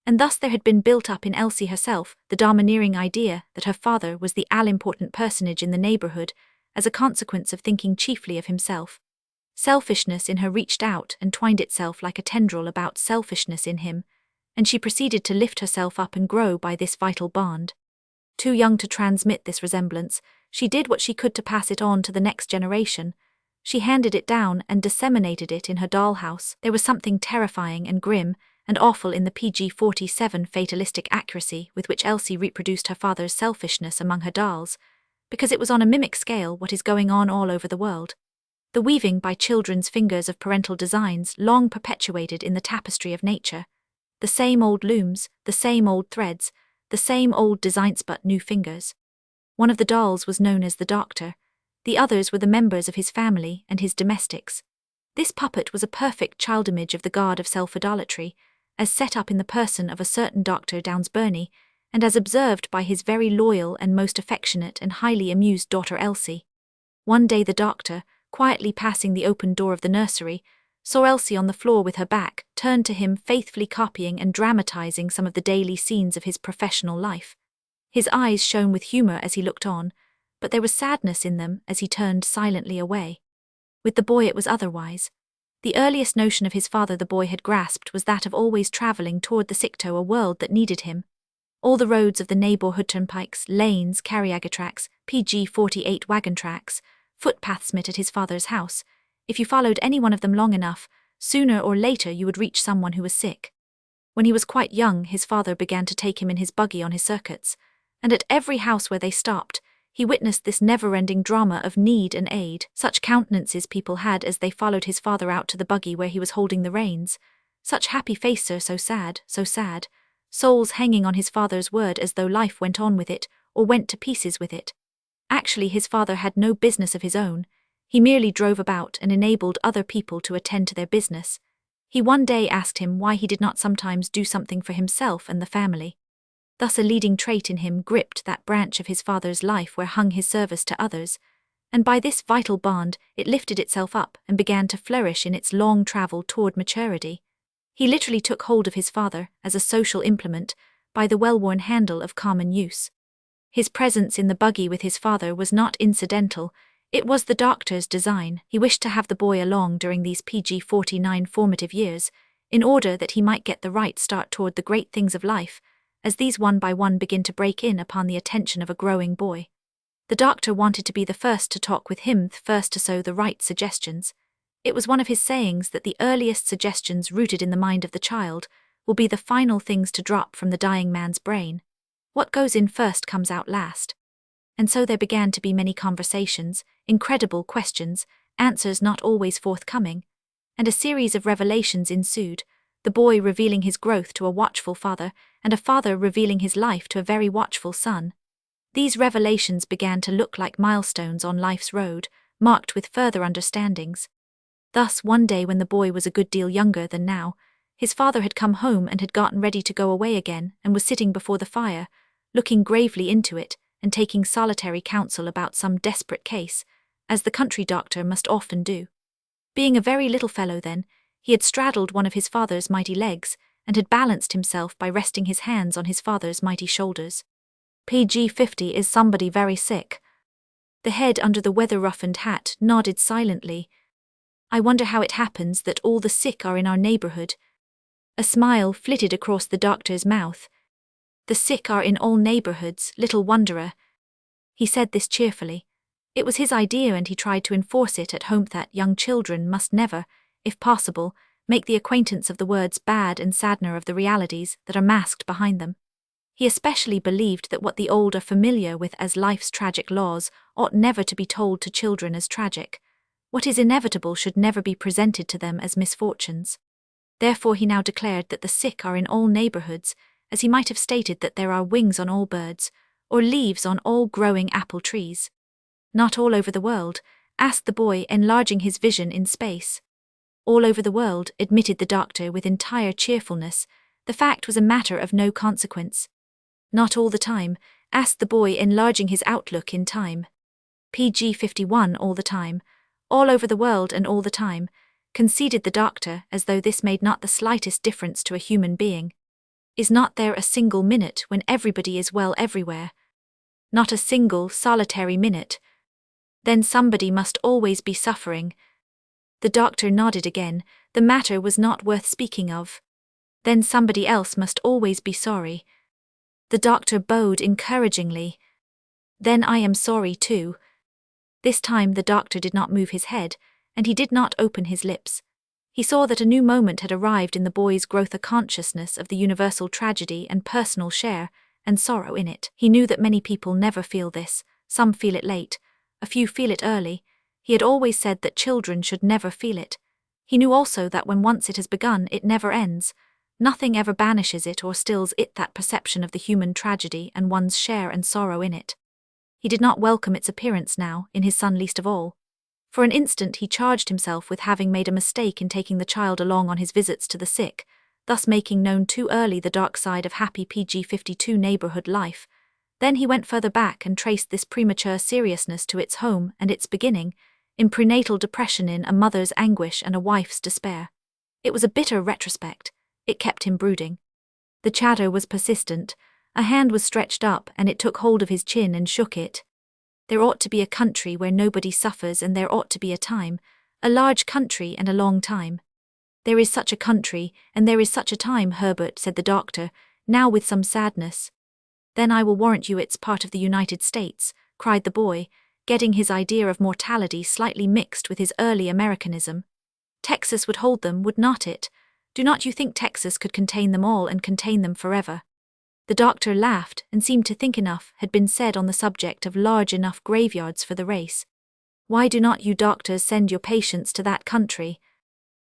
and thus there had been built up in Elsie herself the domineering idea that her father was the all-important personage in the neighbourhood, as a consequence of thinking chiefly of himself. Selfishness in her reached out and twined itself like a tendril about selfishness in him, and she proceeded to lift herself up and grow by this vital bond. Too young to transmit this resemblance, she did what she could to pass it on to the next generation. She handed it down and disseminated it in her dollhouse. There was something terrifying and grim and awful in the PG-47 fatalistic accuracy with which Elsie reproduced her father's selfishness among her dolls, because it was on a mimic scale what is going on all over the world. The weaving by children's fingers of parental designs long perpetuated in the tapestry of nature. The same old looms, the same old threads, the same old designs, but new fingers. One of the dolls was known as the doctor. The others were the members of his family and his domestics. This puppet was a perfect child image of the god of self-idolatry, as set up in the person of a certain Dr. Downes Burney, and as observed by his very loyal and most affectionate and highly amused daughter Elsie. One day the doctor, quietly passing the open door of the nursery, saw Elsie on the floor with her back turned to him, faithfully copying and dramatizing some of the daily scenes of his professional life. His eyes shone with humor as he looked on, but there was sadness in them as he turned silently away. With the boy it was otherwise. The earliest notion of his father the boy had grasped was that of always traveling toward the Sicto, a world that needed him. All the roads of the neighborhood, turnpikes, lanes, carriager tracks, PG-48 wagon tracks, footpaths met at his father's house. If you followed any one of them long enough, sooner or later you would reach someone who was sick. When he was quite young, his father began to take him in his buggy on his circuits, and at every house where they stopped, he witnessed this never-ending drama of need and aid. Such countenances people had as they followed his father out to the buggy where he was holding the reins. Such happy faces, so sad, souls hanging on his father's word as though life went on with it, or went to pieces with it. Actually, his father had no business of his own. He merely drove about and enabled other people to attend to their business. He one day asked him why he did not sometimes do something for himself and the family. Thus a leading trait in him gripped that branch of his father's life where hung his service to others, and by this vital bond it lifted itself up and began to flourish in its long travel toward maturity. He literally took hold of his father, as a social implement, by the well-worn handle of common use. His presence in the buggy with his father was not incidental, it was the doctor's design. He wished to have the boy along during these PG-49 formative years, in order that he might get the right start toward the great things of life, as these one by one begin to break in upon the attention of a growing boy. The doctor wanted to be the first to talk with him, the first to sow the right suggestions. It was one of his sayings that the earliest suggestions rooted in the mind of the child will be the final things to drop from the dying man's brain. What goes in first comes out last. And so there began to be many conversations, incredible questions, answers not always forthcoming, and a series of revelations ensued, the boy revealing his growth to a watchful father, and a father revealing his life to a very watchful son. These revelations began to look like milestones on life's road, marked with further understandings. Thus, one day when the boy was a good deal younger than now, his father had come home and had gotten ready to go away again, and was sitting before the fire, looking gravely into it, and taking solitary counsel about some desperate case, as the country doctor must often do. Being a very little fellow then, he had straddled one of his father's mighty legs, and had balanced himself by resting his hands on his father's mighty shoulders. PG-50 is somebody very sick. The head under the weather-roughened hat nodded silently. I wonder how it happens that all the sick are in our neighborhood. A smile flitted across the doctor's mouth. The sick are in all neighborhoods, little wonderer. He said this cheerfully. It was his idea and he tried to enforce it at home that young children must never, if possible, make the acquaintance of the words bad and saddener of the realities that are masked behind them. He especially believed that what the old are familiar with as life's tragic laws ought never to be told to children as tragic. What is inevitable should never be presented to them as misfortunes. Therefore he now declared that the sick are in all neighborhoods, as he might have stated that there are wings on all birds, or leaves on all growing apple trees. Not all over the world, asked the boy, enlarging his vision in space. All over the world, admitted the doctor with entire cheerfulness. The fact was a matter of no consequence. Not all the time, asked the boy, enlarging his outlook in time. PG-51 all the time, all over the world and all the time, conceded the doctor, as though this made not the slightest difference to a human being. Is not there a single minute when everybody is well everywhere? Not a single, solitary minute. Then somebody must always be suffering. The doctor nodded again. The matter was not worth speaking of. Then somebody else must always be sorry. The doctor bowed encouragingly. Then I am sorry too. This time the doctor did not move his head, and he did not open his lips. He saw that a new moment had arrived in the boy's growth, a consciousness of the universal tragedy and personal share and sorrow in it. He knew that many people never feel this, some feel it late, a few feel it early. He had always said that children should never feel it. He knew also that when once it has begun, it never ends. Nothing ever banishes it or stills it, that perception of the human tragedy and one's share and sorrow in it. He did not welcome its appearance now, in his son least of all. For an instant he charged himself with having made a mistake in taking the child along on his visits to the sick, thus making known too early the dark side of happy PG-52 neighborhood life. Then he went further back and traced this premature seriousness to its home and its beginning, in prenatal depression, in a mother's anguish and a wife's despair. It was a bitter retrospect. It kept him brooding. The chatter was persistent. A hand was stretched up, and it took hold of his chin and shook it. There ought to be a country where nobody suffers, and there ought to be a time, a large country and a long time. There is such a country, and there is such a time, Herbert, said the doctor, now with some sadness. Then I will warrant you it's part of the United States, cried the boy, getting his idea of mortality slightly mixed with his early Americanism. Texas would hold them, would not it? Do not you think Texas could contain them all and contain them forever? The doctor laughed and seemed to think enough had been said on the subject of large enough graveyards for the race. Why do not you doctors send your patients to that country?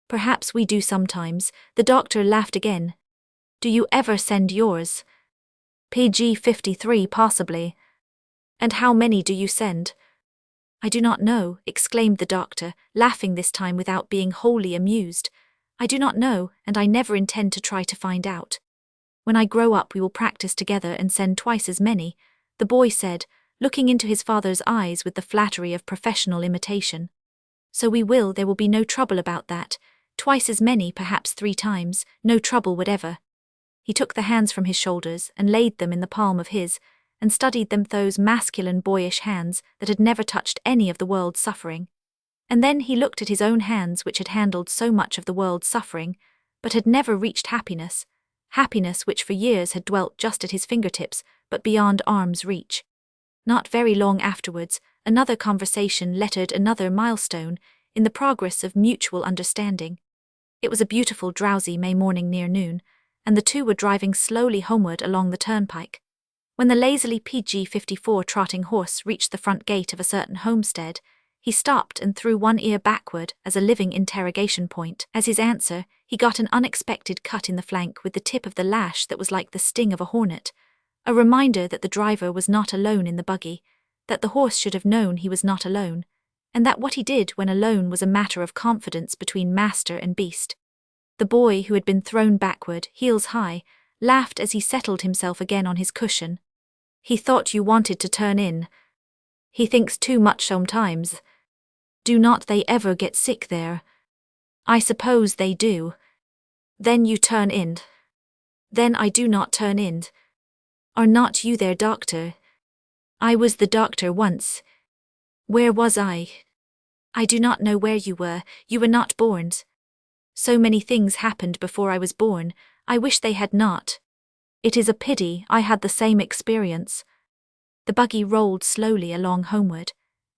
Perhaps we do sometimes. The doctor laughed again. Do you ever send yours? PG-53 possibly. And how many do you send? I do not know, exclaimed the doctor, laughing this time without being wholly amused. I do not know, and I never intend to try to find out. When I grow up we will practice together and send twice as many, the boy said, looking into his father's eyes with the flattery of professional imitation. So we will, there will be no trouble about that. Twice as many, perhaps 3 times, no trouble whatever. He took the hands from his shoulders and laid them in the palm of his, and studied them, those masculine boyish hands that had never touched any of the world's suffering. And then he looked at his own hands, which had handled so much of the world's suffering, but had never reached happiness, happiness which for years had dwelt just at his fingertips, but beyond arm's reach. Not very long afterwards, another conversation lettered another milestone in the progress of mutual understanding. It was a beautiful, drowsy May morning near noon, and the two were driving slowly homeward along the turnpike. When the lazily PG-54 trotting horse reached the front gate of a certain homestead, he stopped and threw one ear backward as a living interrogation point. As his answer, he got an unexpected cut in the flank with the tip of the lash that was like the sting of a hornet, a reminder that the driver was not alone in the buggy, that the horse should have known he was not alone, and that what he did when alone was a matter of confidence between master and beast. The boy, who had been thrown backward, heels high, laughed as he settled himself again on his cushion. He thought you wanted to turn in. He thinks too much sometimes. Do not they ever get sick there? I suppose they do. Then you turn in. Then I do not turn in. Are not you their doctor? I was the doctor once. Where was I? I do not know where you were not born. So many things happened before I was born, I wish they had not. It is a pity I had the same experience. The buggy rolled slowly along homeward.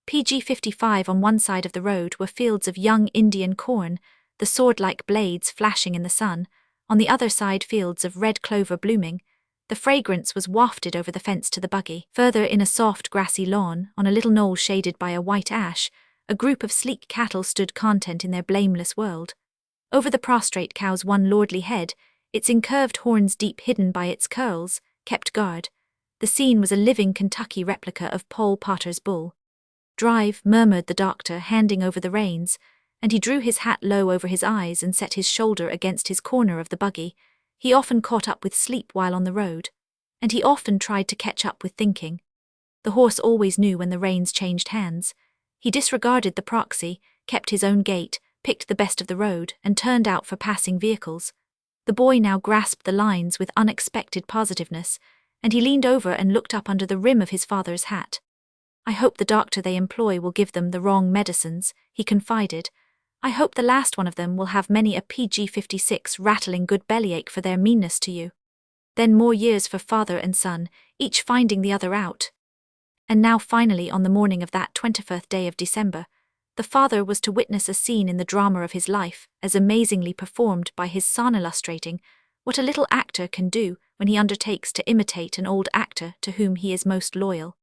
PG-55 on one side of the road were fields of young Indian corn, the sword-like blades flashing in the sun, on the other side fields of red clover blooming. The fragrance was wafted over the fence to the buggy. Further, in a soft grassy lawn, on a little knoll shaded by a white ash, a group of sleek cattle stood content in their blameless world. Over the prostrate cow's one lordly head, its incurved horns deep hidden by its curls, kept guard. The scene was a living Kentucky replica of Pol Potter's bull. Drive, murmured the doctor, handing over the reins, and he drew his hat low over his eyes and set his shoulder against his corner of the buggy. He often caught up with sleep while on the road, and he often tried to catch up with thinking. The horse always knew when the reins changed hands. He disregarded the proxy, kept his own gait, picked the best of the road, and turned out for passing vehicles. The boy now grasped the lines with unexpected positiveness, and he leaned over and looked up under the rim of his father's hat. I hope the doctor they employ will give them the wrong medicines, he confided. I hope the last one of them will have many a PG-56 rattling good bellyache for their meanness to you. Then more years for father and son, each finding the other out. And now finally, on the morning of that 21st day of December, the father was to witness a scene in the drama of his life, as amazingly performed by his son, illustrating what a little actor can do when he undertakes to imitate an old actor to whom he is most loyal.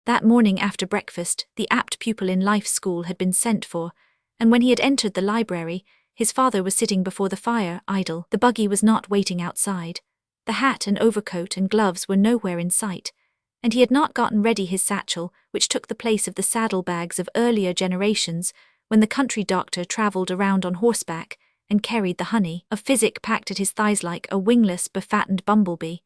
That morning after breakfast, the apt pupil in life school had been sent for, and when he had entered the library, his father was sitting before the fire, idle. The buggy was not waiting outside. The hat and overcoat and gloves were nowhere in sight, and he had not gotten ready his satchel, which took the place of the saddlebags of earlier generations when the country doctor travelled around on horseback and carried the honey of physic packed at his thighs like a wingless, befattened bumblebee.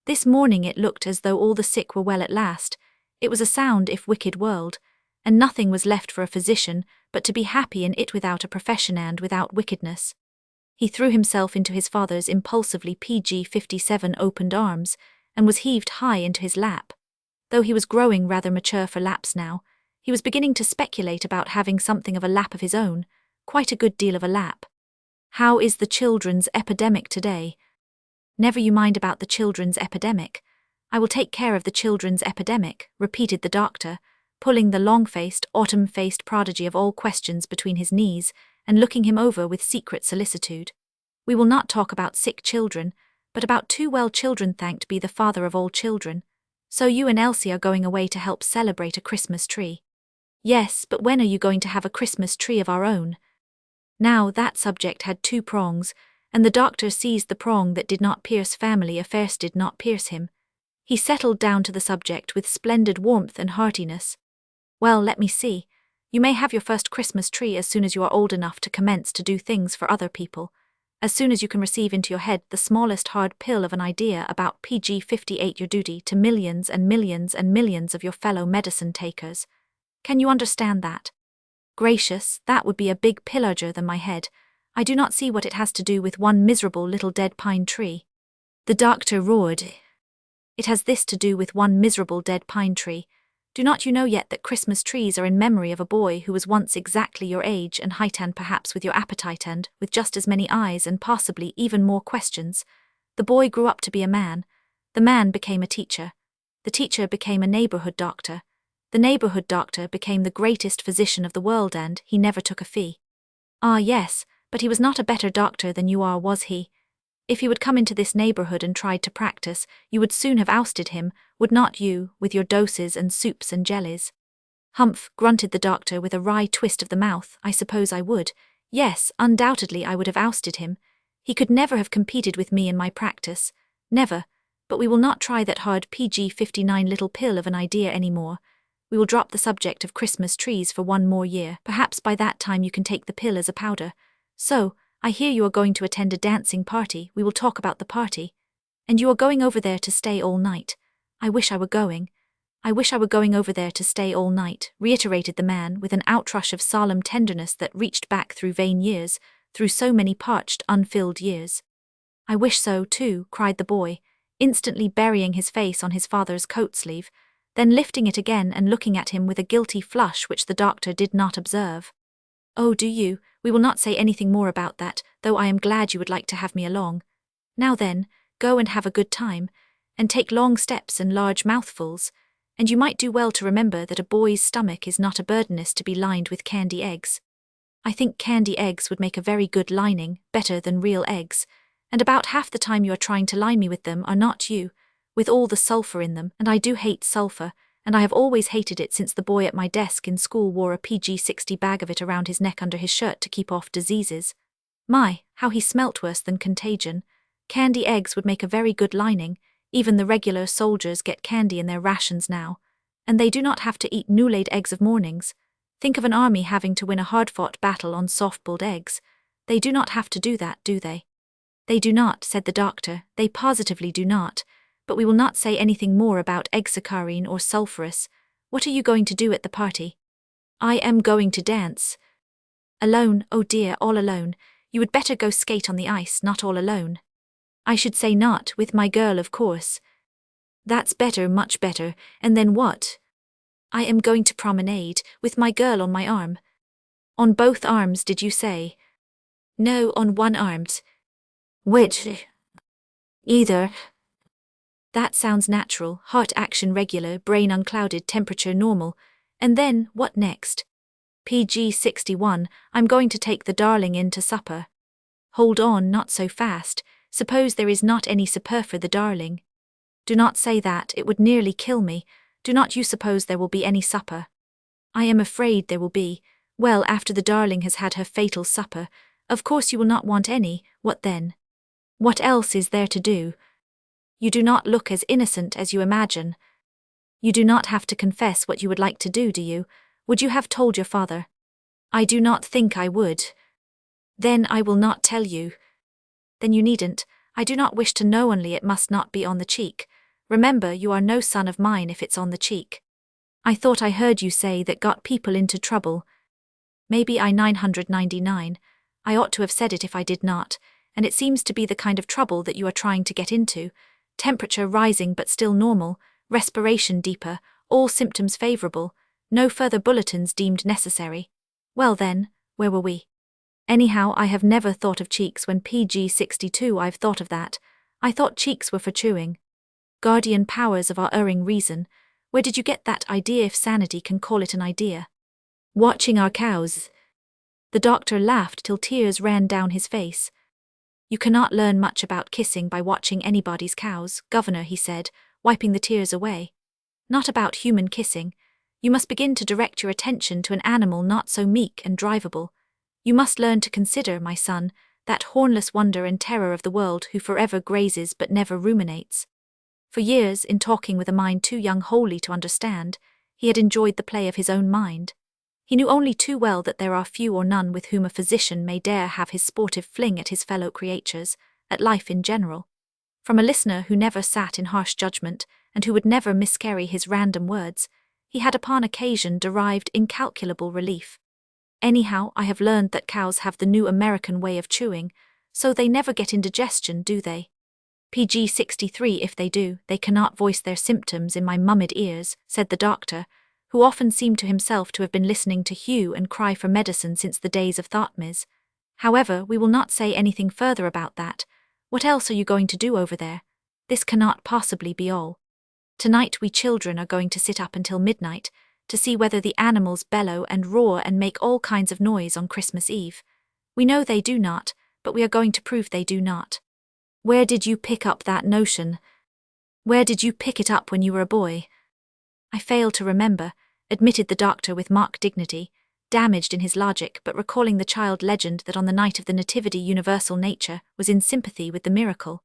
This morning it looked as though all the sick were well at last. It was a sound if wicked world, and nothing was left for a physician but to be happy in it without a profession and without wickedness. He threw himself into his father's impulsively PG-57 opened arms, and was heaved high into his lap. Though he was growing rather mature for laps now, he was beginning to speculate about having something of a lap of his own, quite a good deal of a lap. How is the children's epidemic today? Never you mind about the children's epidemic. I will take care of the children's epidemic, repeated the doctor, pulling the long-faced, autumn-faced prodigy of all questions between his knees and looking him over with secret solicitude. We will not talk about sick children, but about two well children, thanked be the Father of all children. So you and Elsie are going away to help celebrate a Christmas tree. Yes, but when are you going to have a Christmas tree of our own? Now that subject had two prongs, and the doctor seized the prong that did not pierce family affairs did not pierce him. He settled down to the subject with splendid warmth and heartiness. Well, let me see. You may have your first Christmas tree as soon as you are old enough to commence to do things for other people. As soon as you can receive into your head the smallest hard pill of an idea about PG-58 your duty to millions and millions and millions of your fellow medicine takers. Can you understand that? Gracious, that would be a big pill larger than my head. I do not see what it has to do with one miserable little dead pine tree. The doctor roared. It has this to do with one miserable dead pine tree. Do not you know yet that Christmas trees are in memory of a boy who was once exactly your age and height and perhaps with your appetite and with just as many eyes and possibly even more questions? The boy grew up to be a man. The man became a teacher. The teacher became a neighborhood doctor. The neighborhood doctor became the greatest physician of the world, and he never took a fee. Ah, yes, but he was not a better doctor than you are, was he? If he would come into this neighborhood and tried to practice, you would soon have ousted him, would not you, with your doses and soups and jellies? Humph, grunted the doctor with a wry twist of the mouth, I suppose I would. Yes, undoubtedly I would have ousted him. He could never have competed with me in my practice. Never. But we will not try that hard PG-59 little pill of an idea any more. We will drop the subject of Christmas trees for one more year. Perhaps by that time you can take the pill as a powder. So, I hear you are going to attend a dancing party. We will talk about the party. And you are going over there to stay all night. I wish I were going. I wish I were going over there to stay all night, reiterated the man with an outrush of solemn tenderness that reached back through vain years, through so many parched, unfilled years. I wish so, too, cried the boy, instantly burying his face on his father's coat sleeve, then lifting it again and looking at him with a guilty flush which the doctor did not observe. Oh, do you? We will not say anything more about that, though I am glad you would like to have me along. Now then, go and have a good time, and take long steps and large mouthfuls, and you might do well to remember that a boy's stomach is not a burdeness to be lined with candy eggs. I think candy eggs would make a very good lining, better than real eggs, and about half the time you are trying to line me with them are not you, with all the sulphur in them, and I do hate sulphur, and I have always hated it since the boy at my desk in school wore a PG-60 bag of it around his neck under his shirt to keep off diseases. My, how he smelt worse than contagion. Candy eggs would make a very good lining. Even the regular soldiers get candy in their rations now, and they do not have to eat new-laid eggs of mornings. Think of an army having to win a hard-fought battle on soft-boiled eggs. They do not have to do that, do they? They do not, said the doctor, they positively do not. But we will not say anything more about egg-saccharine or sulphurous. What are you going to do at the party? I am going to dance. Alone, oh dear, all alone. You would better go skate on the ice, not all alone. I should say not, with my girl of course. That's better, much better, and then what? I am going to promenade, with my girl on my arm. On both arms, did you say? No, on one arm. Which? Either. That sounds natural, heart action regular, brain unclouded, temperature normal. And then, what next? PG-61, I'm going to take the darling in to supper. Hold on, not so fast. Suppose there is not any supper for the darling. Do not say that, it would nearly kill me. Do not you suppose there will be any supper? I am afraid there will be. Well, after the darling has had her fatal supper, of course you will not want any. What then? What else is there to do? You do not look as innocent as you imagine. You do not have to confess what you would like to do you? Would you have told your father? I do not think I would. Then I will not tell you. Then you needn't. I do not wish to know, only it must not be on the cheek. Remember, you are no son of mine if it's on the cheek. I thought I heard you say that got people into trouble. Maybe I 999. I ought to have said it if I did not, and it seems to be the kind of trouble that you are trying to get into. Temperature rising but still normal, respiration deeper, all symptoms favorable, no further bulletins deemed necessary. Well then, where were we? Anyhow, I have never thought of cheeks when PG 62 I've thought of that. I thought cheeks were for chewing. Guardian powers of our erring reason, where did you get that idea, if sanity can call it an idea? Watching our cows. The doctor laughed till tears ran down his face. You cannot learn much about kissing by watching anybody's cows, Governor, he said, wiping the tears away. Not about human kissing. You must begin to direct your attention to an animal not so meek and drivable. You must learn to consider, my son, that hornless wonder and terror of the world who forever grazes but never ruminates. For years, in talking with a mind too young wholly to understand, he had enjoyed the play of his own mind. He knew only too well that there are few or none with whom a physician may dare have his sportive fling at his fellow creatures, at life in general. From a listener who never sat in harsh judgment, and who would never miscarry his random words, he had upon occasion derived incalculable relief. Anyhow, I have learned that cows have the new American way of chewing, so they never get indigestion, do they? PG 63, if they do, they cannot voice their symptoms in my mummed ears, said the doctor, who often seemed to himself to have been listening to hue and cry for medicine since the days of Thotmes. However, we will not say anything further about that. What else are you going to do over there? This cannot possibly be all. Tonight we children are going to sit up until midnight, to see whether the animals bellow and roar and make all kinds of noise on Christmas Eve. We know they do not, but we are going to prove they do not. Where did you pick up that notion? Where did you pick it up when you were a boy? I fail to remember, admitted the doctor with mock dignity, damaged in his logic but recalling the child legend that on the night of the Nativity universal nature was in sympathy with the miracle.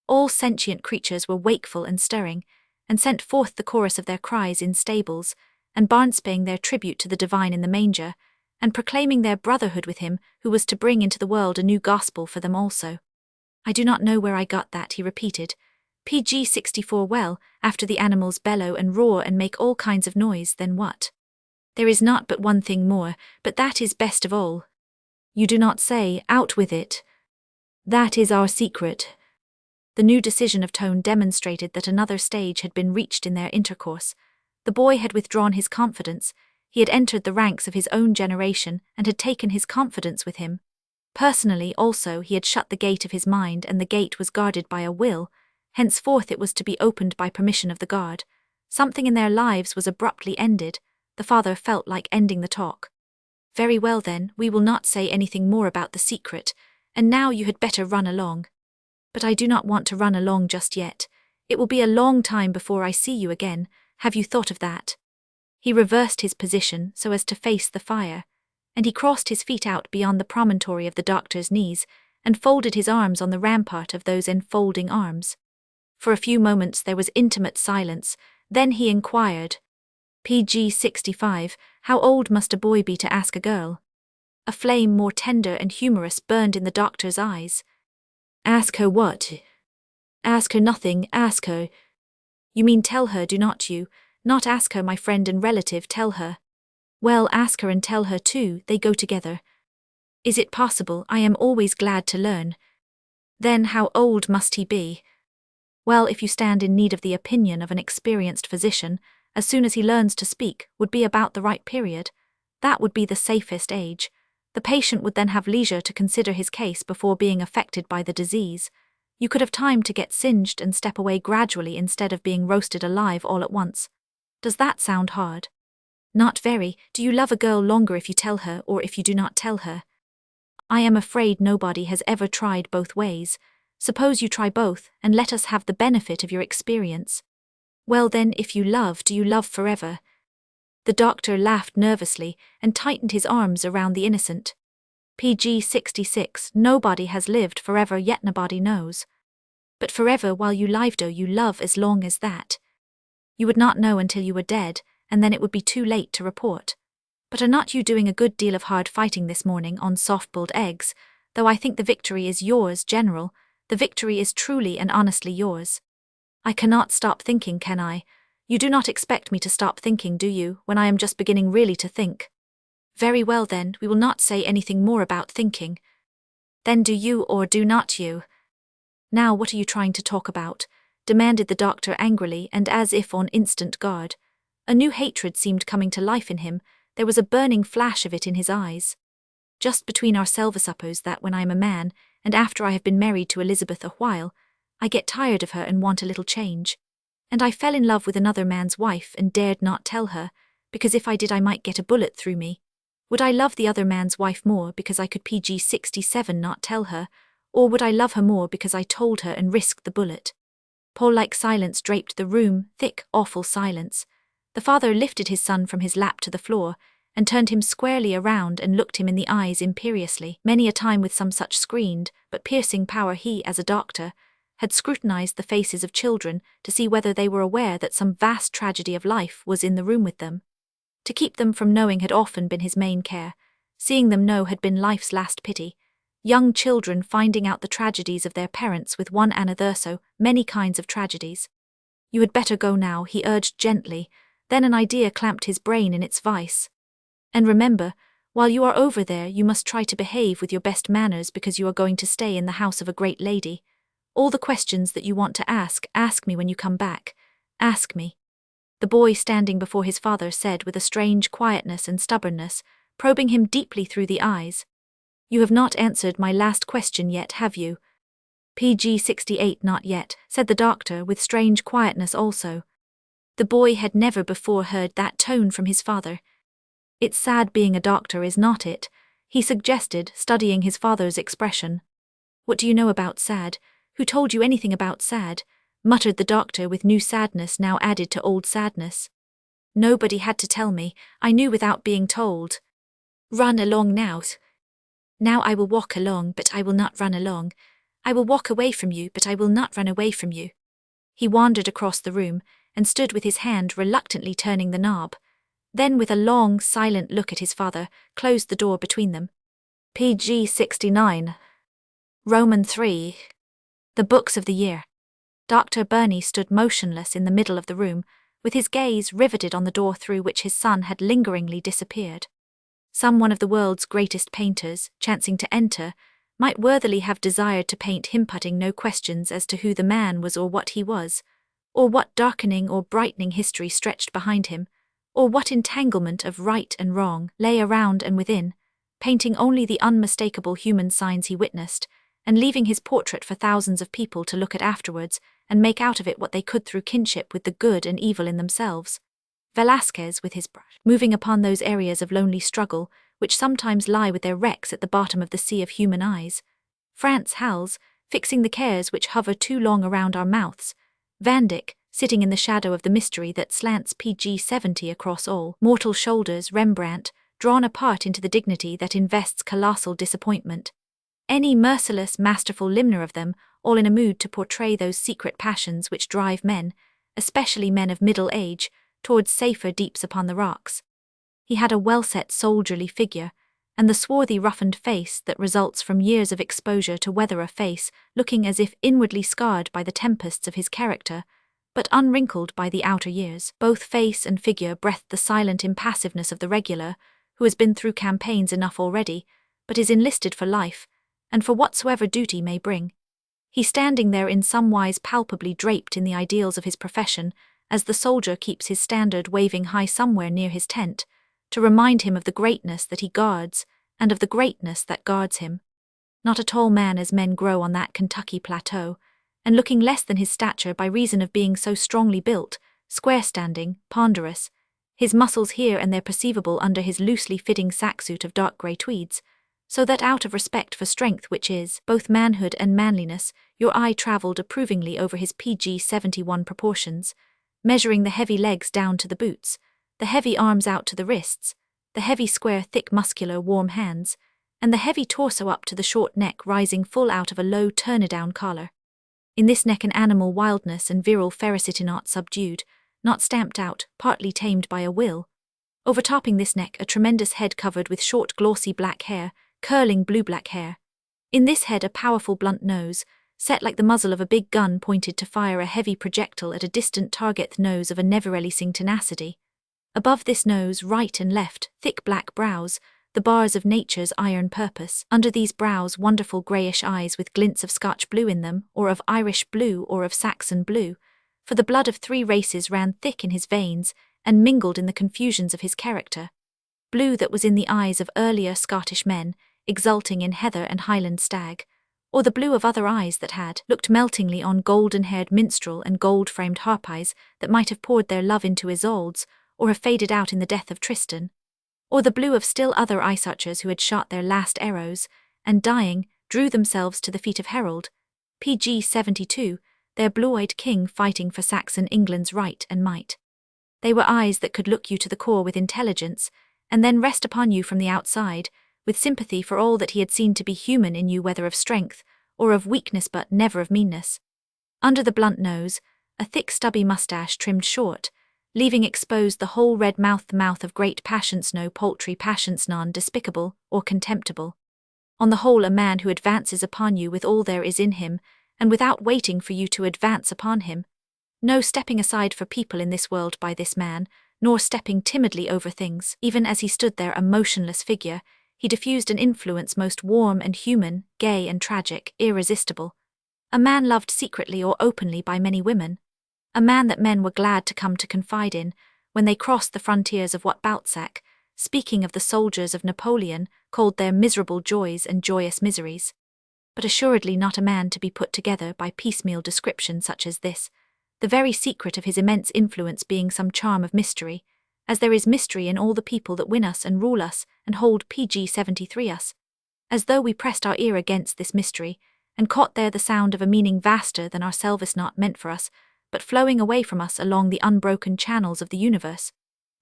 All sentient creatures were wakeful and stirring, and sent forth the chorus of their cries in stables, and barns paying their tribute to the divine in the manger, and proclaiming their brotherhood with him who was to bring into the world a new gospel for them also. I do not know where I got that, he repeated. PG 64, well, after the animals bellow and roar and make all kinds of noise, then what? There is not but one thing more, but that is best of all. You do not say, out with it. That is our secret. The new decision of tone demonstrated that another stage had been reached in their intercourse. The boy had withdrawn his confidence. He had entered the ranks of his own generation and had taken his confidence with him. Personally, also, he had shut the gate of his mind, and the gate was guarded by a will. Henceforth it was to be opened by permission of the guard. Something in their lives was abruptly ended. The father felt like ending the talk. Very well then, we will not say anything more about the secret, and now you had better run along. But I do not want to run along just yet. It will be a long time before I see you again. Have you thought of that? He reversed his position so as to face the fire, and he crossed his feet out beyond the promontory of the doctor's knees, and folded his arms on the rampart of those enfolding arms. For a few moments there was intimate silence, then he inquired, PG 65, how old must a boy be to ask a girl? A flame more tender and humorous burned in the doctor's eyes. Ask her what? Ask her nothing, ask her. You mean tell her, do not you? Not ask her, my friend and relative, tell her. Well, ask her and tell her too, they go together. Is it possible? I am always glad to learn. Then how old must he be? Well, if you stand in need of the opinion of an experienced physician, as soon as he learns to speak, would be about the right period. That would be the safest age. The patient would then have leisure to consider his case before being affected by the disease. You could have time to get singed and step away gradually instead of being roasted alive all at once. Does that sound hard? Not very. Do you love a girl longer if you tell her or if you do not tell her? I am afraid nobody has ever tried both ways. Suppose you try both, and let us have the benefit of your experience. Well then, if you love, do you love forever? The doctor laughed nervously and tightened his arms around the innocent. PG 66, nobody has lived forever yet nobody knows. But forever while you live, do you love as long as that? You would not know until you were dead, and then it would be too late to report. But are not you doing a good deal of hard fighting this morning on soft-boiled eggs, though I think the victory is yours, General, the victory is truly and honestly yours. I cannot stop thinking, can I? You do not expect me to stop thinking, do you, when I am just beginning really to think? Very well then, we will not say anything more about thinking. Then do you or do not you? Now what are you trying to talk about? Demanded the doctor angrily and as if on instant guard. A new hatred seemed coming to life in him, there was a burning flash of it in his eyes. Just between ourselves, I suppose that when I am a man, and after I have been married to Elizabeth a while, I get tired of her and want a little change. And I fell in love with another man's wife and dared not tell her, because if I did I might get a bullet through me. Would I love the other man's wife more because I could PG 67 not tell her, or would I love her more because I told her and risked the bullet? Pall-like silence draped the room, thick, awful silence. The father lifted his son from his lap to the floor, and turned him squarely around and looked him in the eyes imperiously. Many a time with some such screened, but piercing power he, as a doctor, had scrutinized the faces of children to see whether they were aware that some vast tragedy of life was in the room with them. To keep them from knowing had often been his main care. Seeing them know had been life's last pity. Young children finding out the tragedies of their parents with one another, so many kinds of tragedies. You had better go now, he urged gently, then an idea clamped his brain in its vice. And remember, while you are over there you must try to behave with your best manners because you are going to stay in the house of a great lady. All the questions that you want to ask me when you come back. Ask me. The boy standing before his father said with a strange quietness and stubbornness, probing him deeply through the eyes. You have not answered my last question yet, have you? PG 68 not yet, said the doctor with strange quietness also. The boy had never before heard that tone from his father. It's sad being a doctor, is not it? He suggested, studying his father's expression. What do you know about sad? Who told you anything about sad? Muttered the doctor with new sadness now added to old sadness. Nobody had to tell me, I knew without being told. Run along now. Now I will walk along, but I will not run along. I will walk away from you, but I will not run away from you. He wandered across the room, and stood with his hand reluctantly turning the knob. Then with a long, silent look at his father, closed the door between them. PG 69. Roman 3. The books of the year. Dr. Burney stood motionless in the middle of the room, with his gaze riveted on the door through which his son had lingeringly disappeared. Some one of the world's greatest painters, chancing to enter, might worthily have desired to paint him, putting no questions as to who the man was or what he was, or what darkening or brightening history stretched behind him, or what entanglement of right and wrong lay around and within, painting only the unmistakable human signs he witnessed, and leaving his portrait for thousands of people to look at afterwards and make out of it what they could through kinship with the good and evil in themselves. Velasquez, with his brush, moving upon those areas of lonely struggle which sometimes lie with their wrecks at the bottom of the sea of human eyes. France Hals, fixing the cares which hover too long around our mouths. Van Dyck, sitting in the shadow of the mystery that slants PG 70 across all mortal shoulders. Rembrandt, drawn apart into the dignity that invests colossal disappointment. Any merciless, masterful limner of them, all in a mood to portray those secret passions which drive men, especially men of middle age, towards safer deeps upon the rocks. He had a well-set soldierly figure, and the swarthy roughened face that results from years of exposure to weather, a face looking as if inwardly scarred by the tempests of his character, but unwrinkled by the outer years. Both face and figure breathed the silent impassiveness of the regular, who has been through campaigns enough already, but is enlisted for life, and for whatsoever duty may bring. He standing there in some wise palpably draped in the ideals of his profession, as the soldier keeps his standard waving high somewhere near his tent, to remind him of the greatness that he guards, and of the greatness that guards him. Not a tall man as men grow on that Kentucky plateau, and looking less than his stature by reason of being so strongly built, square-standing, ponderous, his muscles here and there perceivable under his loosely fitting sack-suit of dark grey tweeds, so that out of respect for strength which is both manhood and manliness, your eye travelled approvingly over his PG 71 proportions, measuring the heavy legs down to the boots, the heavy arms out to the wrists, the heavy square thick muscular warm hands, and the heavy torso up to the short neck rising full out of a low turn-down collar. In this neck an animal wildness and virile ferocity not subdued, not stamped out, partly tamed by a will. Overtopping this neck, a tremendous head covered with short glossy black hair, curling blue-black hair. In this head a powerful blunt nose, set like the muzzle of a big gun pointed to fire a heavy projectile at a distant target. The nose of a never-releasing tenacity. Above this nose, right and left, thick black brows, the bars of nature's iron purpose. Under these brows, wonderful greyish eyes with glints of Scotch blue in them, or of Irish blue or of Saxon blue, for the blood of 3 races ran thick in his veins and mingled in the confusions of his character. Blue that was in the eyes of earlier Scottish men, exulting in heather and Highland stag, or the blue of other eyes that had looked meltingly on golden-haired minstrel and gold-framed harpies that might have poured their love into Isolde's, or have faded out in the death of Tristan, or the blue of still other eye-searchers who had shot their last arrows, and dying, drew themselves to the feet of Harold, PG 72, their blue-eyed king fighting for Saxon England's right and might. They were eyes that could look you to the core with intelligence, and then rest upon you from the outside, with sympathy for all that he had seen to be human in you, whether of strength, or of weakness but never of meanness. Under the blunt nose, a thick stubby moustache trimmed short, leaving exposed the whole red mouth, the mouth of great patience, no paltry patience, none despicable or contemptible. On the whole, a man who advances upon you with all there is in him, and without waiting for you to advance upon him. No stepping aside for people in this world by this man, nor stepping timidly over things. Even as he stood there a motionless figure, he diffused an influence most warm and human, gay and tragic, irresistible. A man loved secretly or openly by many women. A man that men were glad to come to confide in, when they crossed the frontiers of what Balzac, speaking of the soldiers of Napoleon, called their miserable joys and joyous miseries. But assuredly not a man to be put together by piecemeal description such as this, the very secret of his immense influence being some charm of mystery, as there is mystery in all the people that win us and rule us and hold PG 73 us, as though we pressed our ear against this mystery, and caught there the sound of a meaning vaster than ourselves, not meant for us, but flowing away from us along the unbroken channels of the universe,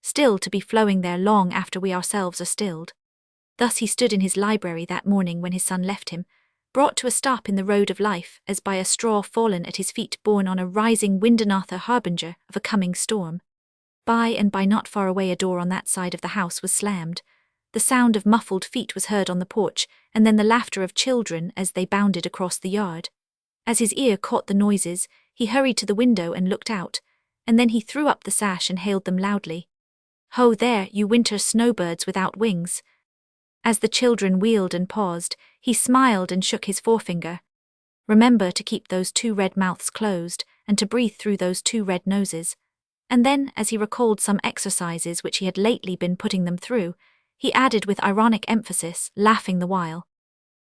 still to be flowing there long after we ourselves are stilled. Thus he stood in his library that morning when his son left him, brought to a stop in the road of life as by a straw fallen at his feet, borne on a rising wind, another harbinger of a coming storm. By and by, not far away, a door on that side of the house was slammed. The sound of muffled feet was heard on the porch, and then the laughter of children as they bounded across the yard. As his ear caught the noises, he hurried to the window and looked out, and then he threw up the sash and hailed them loudly. "Ho there, you winter snowbirds without wings." As the children wheeled and paused, he smiled and shook his forefinger. "Remember to keep those 2 red mouths closed, and to breathe through those 2 red noses." And then, as he recalled some exercises which he had lately been putting them through, he added with ironic emphasis, laughing the while,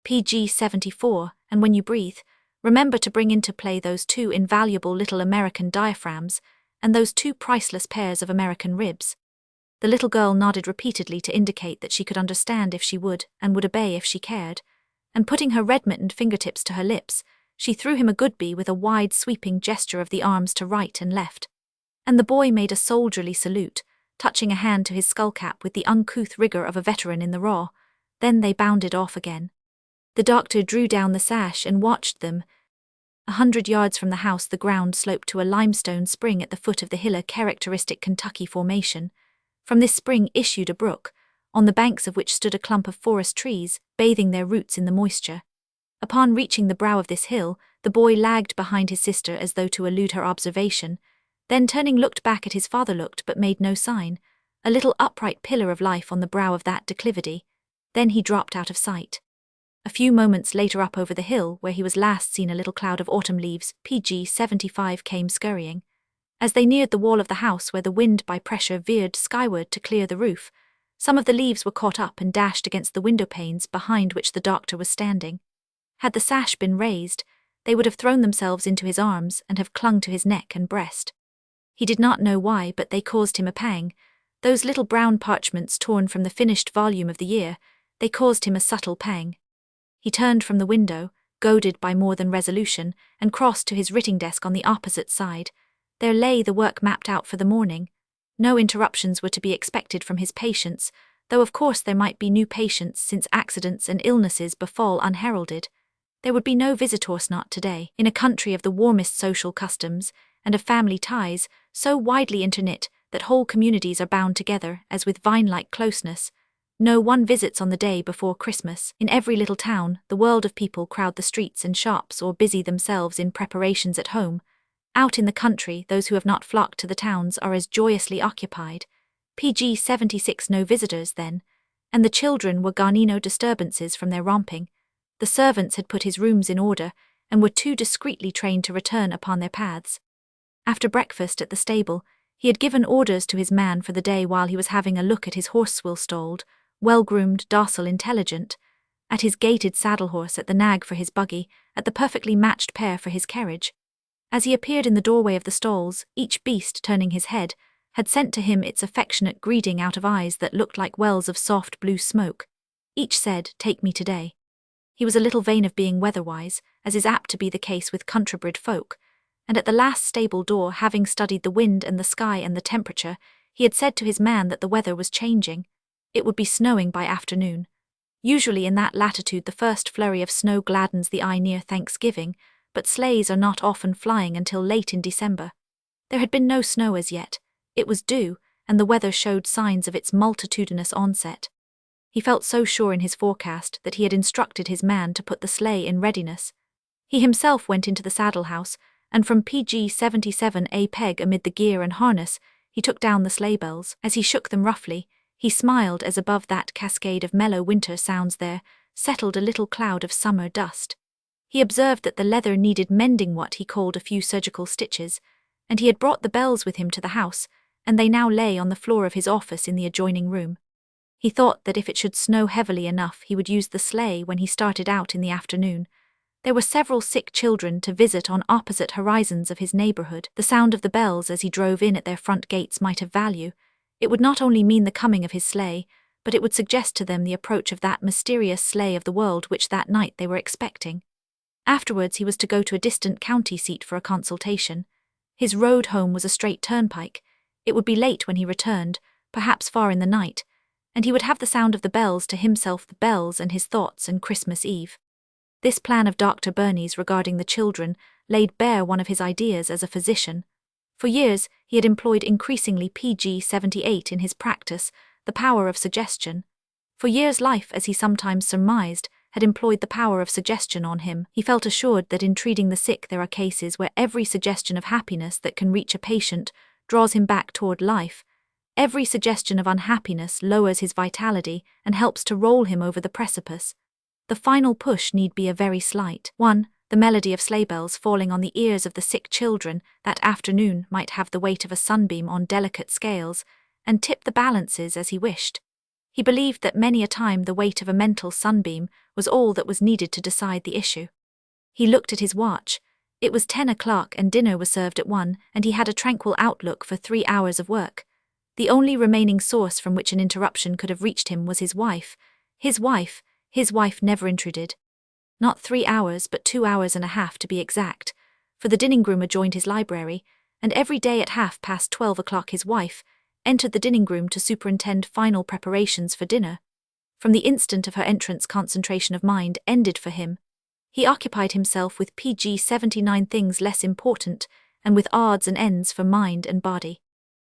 "PG 74, and when you breathe, remember to bring into play those 2 invaluable little American diaphragms, and those 2 priceless pairs of American ribs." The little girl nodded repeatedly to indicate that she could understand if she would, and would obey if she cared, and putting her red-mittened fingertips to her lips, she threw him a goodby with a wide sweeping gesture of the arms to right and left. And the boy made a soldierly salute, touching a hand to his skullcap with the uncouth rigor of a veteran in the raw. Then they bounded off again. The doctor drew down the sash and watched them. 100 yards from the house the ground sloped to a limestone spring at the foot of the hill, a characteristic Kentucky formation. From this spring issued a brook, on the banks of which stood a clump of forest trees, bathing their roots in the moisture. Upon reaching the brow of this hill, the boy lagged behind his sister as though to elude her observation, then turning looked back at his father, looked but made no sign, a little upright pillar of life on the brow of that declivity. Then he dropped out of sight. A few moments later, up over the hill where he was last seen, a little cloud of autumn leaves, PG 75, came scurrying. As they neared the wall of the house where the wind by pressure veered skyward to clear the roof, some of the leaves were caught up and dashed against the window panes behind which the doctor was standing. Had the sash been raised, they would have thrown themselves into his arms and have clung to his neck and breast. He did not know why, but they caused him a pang. Those little brown parchments torn from the finished volume of the year, they caused him a subtle pang. He turned from the window, goaded by more than resolution, and crossed to his writing desk on the opposite side. There lay the work mapped out for the morning. No interruptions were to be expected from his patients, though of course there might be new patients since accidents and illnesses befall unheralded. There would be no visitors, not today, in a country of the warmest social customs and of family ties, so widely interknit that whole communities are bound together, as with vine-like closeness. No one visits on the day before Christmas. In every little town, the world of people crowd the streets and shops or busy themselves in preparations at home. Out in the country, those who have not flocked to the towns are as joyously occupied. PG 76 no visitors then, and the children were gone, no disturbances from their romping. The servants had put his rooms in order, and were too discreetly trained to return upon their paths. After breakfast at the stable, he had given orders to his man for the day while he was having a look at his horse-swill stalled, well-groomed, docile, intelligent, at his gaited saddle-horse, at the nag for his buggy, at the perfectly matched pair for his carriage. As he appeared in the doorway of the stalls, each beast, turning his head, had sent to him its affectionate greeting out of eyes that looked like wells of soft blue smoke. Each said, "Take me today." He was a little vain of being weatherwise, as is apt to be the case with country-bred folk, and at the last stable door, having studied the wind and the sky and the temperature, he had said to his man that the weather was changing. It would be snowing by afternoon. Usually in that latitude the first flurry of snow gladdens the eye near Thanksgiving, but sleighs are not often flying until late in December. There had been no snow as yet. It was due, and the weather showed signs of its multitudinous onset. He felt so sure in his forecast that he had instructed his man to put the sleigh in readiness. He himself went into the saddle-house, and from PG 77 a peg amid the gear and harness, he took down the sleigh bells. As he shook them roughly, he smiled as above that cascade of mellow winter sounds there settled a little cloud of summer dust. He observed that the leather needed mending, what he called a few surgical stitches, and he had brought the bells with him to the house, and they now lay on the floor of his office in the adjoining room. He thought that if it should snow heavily enough he would use the sleigh when he started out in the afternoon. There were several sick children to visit on opposite horizons of his neighborhood. The sound of the bells as he drove in at their front gates might have value. It would not only mean the coming of his sleigh, but it would suggest to them the approach of that mysterious sleigh of the world which that night they were expecting. Afterwards he was to go to a distant county seat for a consultation. His road home was a straight turnpike. It would be late when he returned, perhaps far in the night, and he would have the sound of the bells to himself, the bells and his thoughts, and Christmas Eve. This plan of Dr. Burney's regarding the children laid bare one of his ideas as a physician. For years he had employed increasingly PG 78 in his practice, the power of suggestion. For years life, as he sometimes surmised, had employed the power of suggestion on him. He felt assured that in treating the sick there are cases where every suggestion of happiness that can reach a patient draws him back toward life. Every suggestion of unhappiness lowers his vitality and helps to roll him over the precipice. The final push need be a very slight one. The melody of sleigh bells falling on the ears of the sick children that afternoon might have the weight of a sunbeam on delicate scales, and tip the balances as he wished. He believed that many a time the weight of a mental sunbeam was all that was needed to decide the issue. He looked at his watch. It was 10 o'clock and dinner was served at 1, and he had a tranquil outlook for 3 hours of work. The only remaining source from which an interruption could have reached him was his wife. His wife never intruded. Not 3 hours, but 2 hours and a half to be exact, for the dinning-room adjoined his library, and every day at 12:30 o'clock his wife entered the dinning-room to superintend final preparations for dinner. From the instant of her entrance concentration of mind ended for him. He occupied himself with PG 79 things less important, and with odds and ends for mind and body.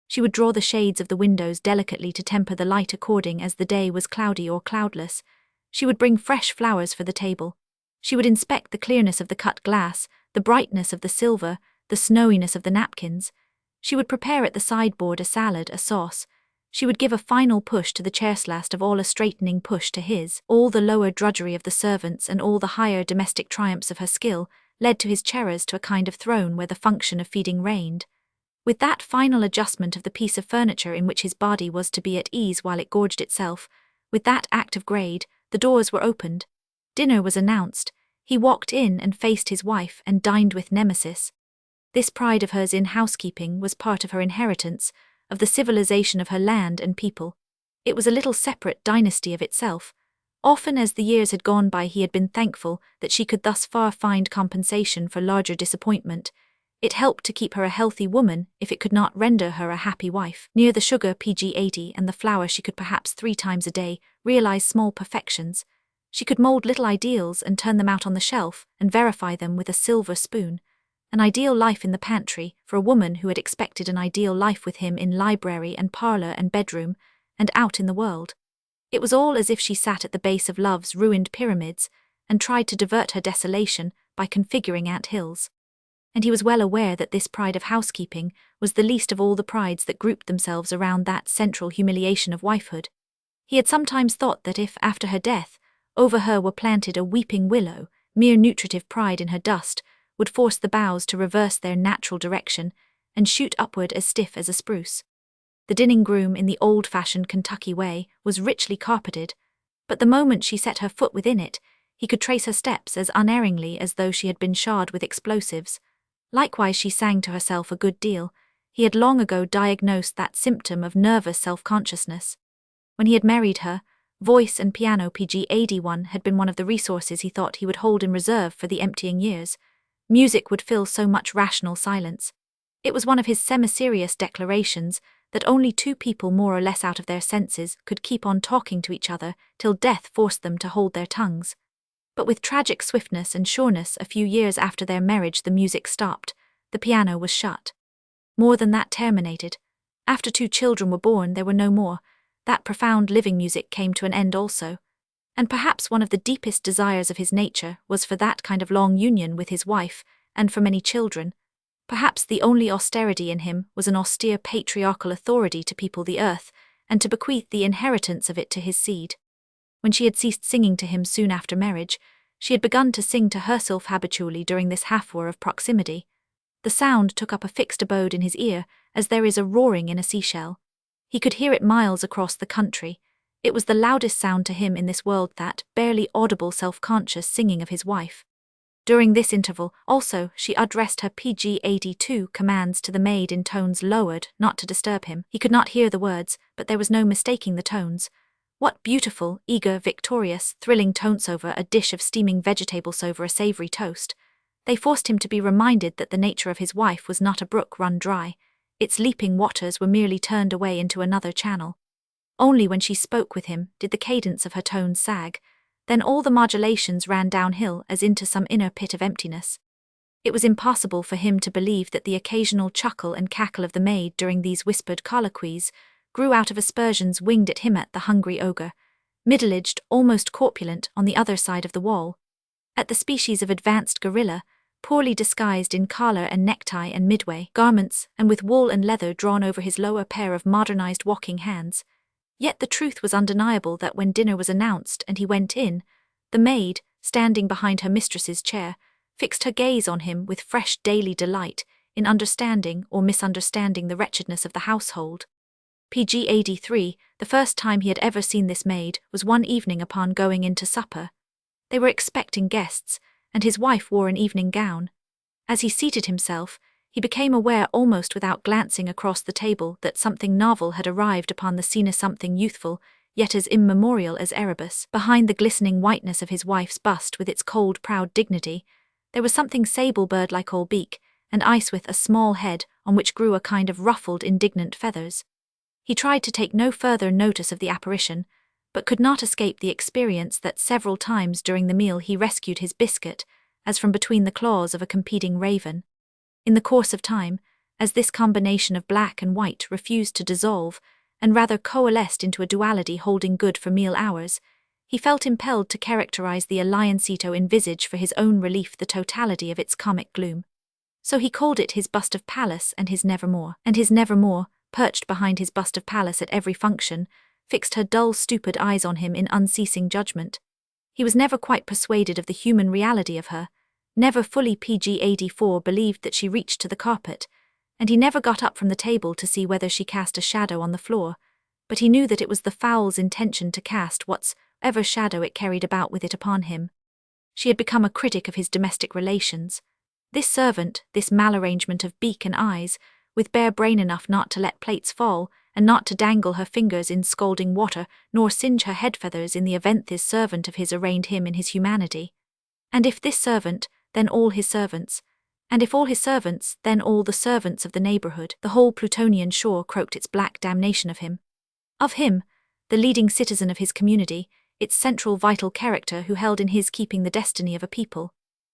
She would draw the shades of the windows delicately to temper the light according as the day was cloudy or cloudless. She would bring fresh flowers for the table. She would inspect the clearness of the cut glass, the brightness of the silver, the snowiness of the napkins. She would prepare at the sideboard a salad, a sauce. She would give a final push to the chairs, last of all a straightening push to his. All the lower drudgery of the servants and all the higher domestic triumphs of her skill led to his chairs to a kind of throne where the function of feeding reigned. With that final adjustment of the piece of furniture in which his body was to be at ease while it gorged itself, with that act of grade, the doors were opened. Dinner was announced. He walked in and faced his wife and dined with Nemesis. This pride of hers in housekeeping was part of her inheritance, of the civilization of her land and people. It was a little separate dynasty of itself. Often as the years had gone by he had been thankful that she could thus far find compensation for larger disappointment. It helped to keep her a healthy woman if it could not render her a happy wife. Near the sugar PG 80 and the flour she could perhaps 3 times a day realize small perfections. She could mold little ideals and turn them out on the shelf and verify them with a silver spoon. An ideal life in the pantry for a woman who had expected an ideal life with him in library and parlour and bedroom, and out in the world. It was all as if she sat at the base of love's ruined pyramids and tried to divert her desolation by configuring ant hills. And he was well aware that this pride of housekeeping was the least of all the prides that grouped themselves around that central humiliation of wifehood. He had sometimes thought that if, after her death, over her were planted a weeping willow, mere nutritive pride in her dust would force the boughs to reverse their natural direction and shoot upward as stiff as a spruce. The dinning room in the old-fashioned Kentucky way was richly carpeted, but the moment she set her foot within it, he could trace her steps as unerringly as though she had been shod with explosives. Likewise she sang to herself a good deal. He had long ago diagnosed that symptom of nervous self-consciousness. When he had married her, voice and piano pg 81 had been one of the resources he thought he would hold in reserve for the emptying years. Music would fill so much rational silence. It was one of his semi-serious declarations that only two people more or less out of their senses could keep on talking to each other till death forced them to hold their tongues. But with tragic swiftness and sureness, a few years after their marriage the music stopped, the piano was shut. More than that terminated. After 2 children were born there were no more. That profound living music came to an end also. And perhaps one of the deepest desires of his nature was for that kind of long union with his wife, and for many children. Perhaps the only austerity in him was an austere patriarchal authority to people the earth, and to bequeath the inheritance of it to his seed. When she had ceased singing to him soon after marriage, she had begun to sing to herself habitually during this half-hour of proximity. The sound took up a fixed abode in his ear, as there is a roaring in a seashell. He could hear it miles across the country. It was the loudest sound to him in this world, that barely audible self-conscious singing of his wife. During this interval, also, she addressed her PG 82 commands to the maid in tones lowered, not to disturb him. He could not hear the words, but there was no mistaking the tones. What beautiful, eager, victorious, thrilling tones over a dish of steaming vegetables over a savoury toast. They forced him to be reminded that the nature of his wife was not a brook run dry. Its leaping waters were merely turned away into another channel. Only when she spoke with him did the cadence of her tones sag. Then all the modulations ran downhill as into some inner pit of emptiness. It was impossible for him to believe that the occasional chuckle and cackle of the maid during these whispered colloquies grew out of aspersions winged at him at the hungry ogre, middle-aged, almost corpulent, on the other side of the wall, at the species of advanced gorilla, poorly disguised in collar and necktie and midway garments, and with wool and leather drawn over his lower pair of modernized walking hands. Yet the truth was undeniable that when dinner was announced and he went in, the maid, standing behind her mistress's chair, fixed her gaze on him with fresh daily delight in understanding or misunderstanding the wretchedness of the household. PG 83, the first time he had ever seen this maid, was one evening upon going in to supper. They were expecting guests, and his wife wore an evening gown. As he seated himself, he became aware almost without glancing across the table that something novel had arrived upon the scene, something youthful, yet as immemorial as Erebus. Behind the glistening whiteness of his wife's bust with its cold proud dignity, there was something sable bird-like all beak, and ice with a small head on which grew a kind of ruffled indignant feathers. He tried to take no further notice of the apparition, but could not escape the experience that several times during the meal he rescued his biscuit, as from between the claws of a competing raven. In the course of time, as this combination of black and white refused to dissolve, and rather coalesced into a duality holding good for meal hours, he felt impelled to characterize the alliancito in visage for his own relief the totality of its comic gloom. So he called it his bust of Pallas and his nevermore. And his nevermore, perched behind his bust of Pallas at every function, fixed her dull stupid eyes on him in unceasing judgment. He was never quite persuaded of the human reality of her, never fully PG 84 believed that she reached to the carpet, and he never got up from the table to see whether she cast a shadow on the floor, but he knew that it was the fowl's intention to cast whatsoever shadow it carried about with it upon him. She had become a critic of his domestic relations. This servant, this malarrangement of beak and eyes, with bare brain enough not to let plates fall, and not to dangle her fingers in scalding water, nor singe her head feathers in the event this servant of his arraigned him in his humanity. And if this servant, then all his servants, and if all his servants, then all the servants of the neighbourhood, the whole Plutonian shore croaked its black damnation of him. Of him, the leading citizen of his community, its central vital character who held in his keeping the destiny of a people.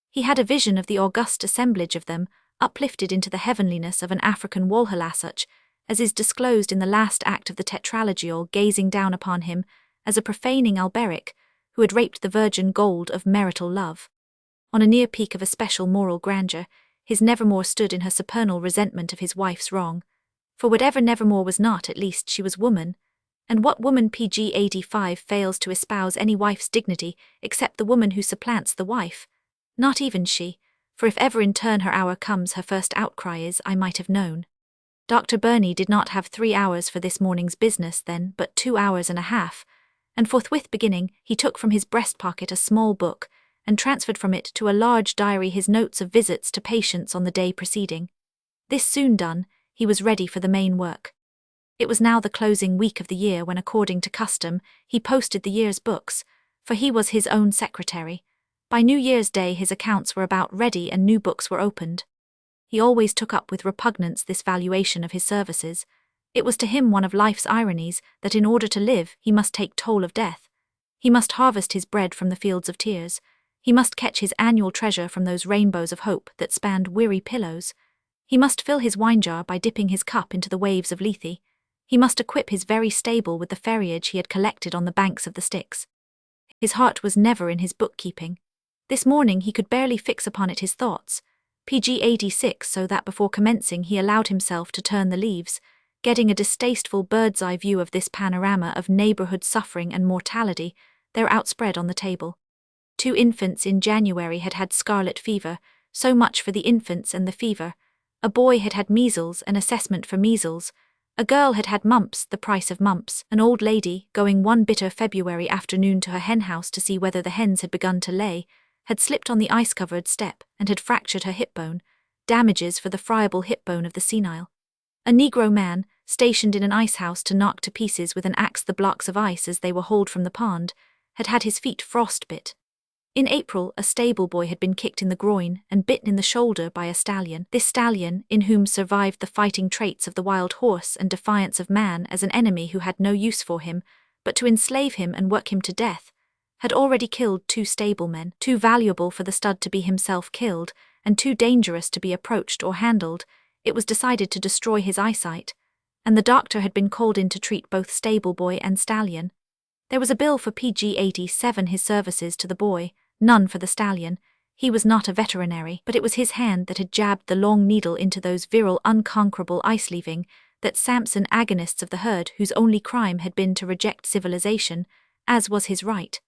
He had a vision of the august assemblage of them, uplifted into the heavenliness of an African Walhalla, such as is disclosed in the last act of the tetralogial, gazing down upon him as a profaning Alberic who had raped the virgin gold of marital love. On a near peak of especial moral grandeur, his Nevermore stood in her supernal resentment of his wife's wrong. For whatever Nevermore was not, at least she was woman. And what woman PG 85 fails to espouse any wife's dignity except the woman who supplants the wife? Not even she, for if ever in turn her hour comes, her first outcry is, "I might have known." Dr. Burney did not have 3 hours for this morning's business then, but 2 hours and a half, and forthwith beginning, he took from his breast pocket a small book, and transferred from it to a large diary his notes of visits to patients on the day preceding. This soon done, he was ready for the main work. It was now the closing week of the year when, according to custom, he posted the year's books, for he was his own secretary. By New Year's Day his accounts were about ready and new books were opened. He always took up with repugnance this valuation of his services. It was to him one of life's ironies that in order to live he must take toll of death. He must harvest his bread from the fields of tears. He must catch his annual treasure from those rainbows of hope that spanned weary pillows. He must fill his wine-jar by dipping his cup into the waves of Lethe. He must equip his very stable with the ferriage he had collected on the banks of the Styx. His heart was never in his bookkeeping. This morning he could barely fix upon it his thoughts. PG 86, so that before commencing he allowed himself to turn the leaves, getting a distasteful bird's-eye view of this panorama of neighborhood suffering and mortality there outspread on the table. 2 infants in January had had scarlet fever, so much for the infants and the fever. A boy had had measles, an assessment for measles. A girl had had mumps, the price of mumps. An old lady, going one bitter February afternoon to her henhouse to see whether the hens had begun to lay, had slipped on the ice-covered step and had fractured her hip bone, damages for the friable hip bone of the senile. A Negro man, stationed in an ice-house to knock to pieces with an axe the blocks of ice as they were hauled from the pond, had had his feet frostbit. In April, a stable boy had been kicked in the groin and bitten in the shoulder by a stallion. This stallion, in whom survived the fighting traits of the wild horse and defiance of man as an enemy who had no use for him, but to enslave him and work him to death, had already killed 2 stablemen, too valuable for the stud to be himself killed, and too dangerous to be approached or handled. It was decided to destroy his eyesight, and the doctor had been called in to treat both stable boy and stallion. There was a bill for PG 87 his services to the boy, none for the stallion. He was not a veterinary, but it was his hand that had jabbed the long needle into those virile, unconquerable ice-leaving, that Samson agonists of the herd whose only crime had been to reject civilization, as was his right.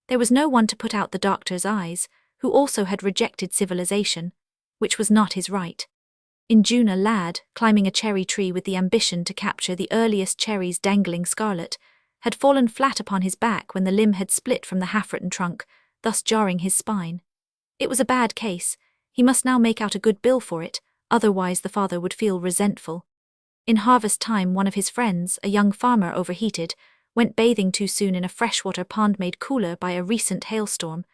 There was no one to put out the doctor's eyes, who also had rejected civilization, which was not his right. In June a lad, climbing a cherry tree with the ambition to capture the earliest cherries dangling scarlet, had fallen flat upon his back when the limb had split from the half-written trunk, thus jarring his spine. It was a bad case. He must now make out a good bill for it, otherwise the father would feel resentful. In harvest time one of his friends, a young farmer, overheated, went bathing too soon in a freshwater pond made cooler by a recent hailstorm.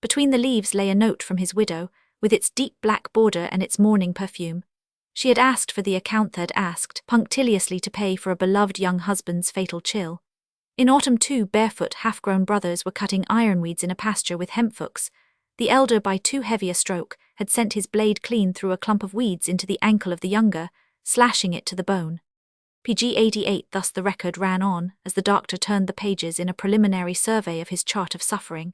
Between the leaves lay a note from his widow, with its deep black border and its morning perfume. She had asked for the account they'd asked, punctiliously to pay for a beloved young husband's fatal chill. In autumn 2 barefoot half-grown brothers were cutting ironweeds in a pasture with hemphooks. The elder, by too heavy a stroke, had sent his blade clean through a clump of weeds into the ankle of the younger, slashing it to the bone. PG 88 thus the record ran on, as the doctor turned the pages in a preliminary survey of his chart of suffering.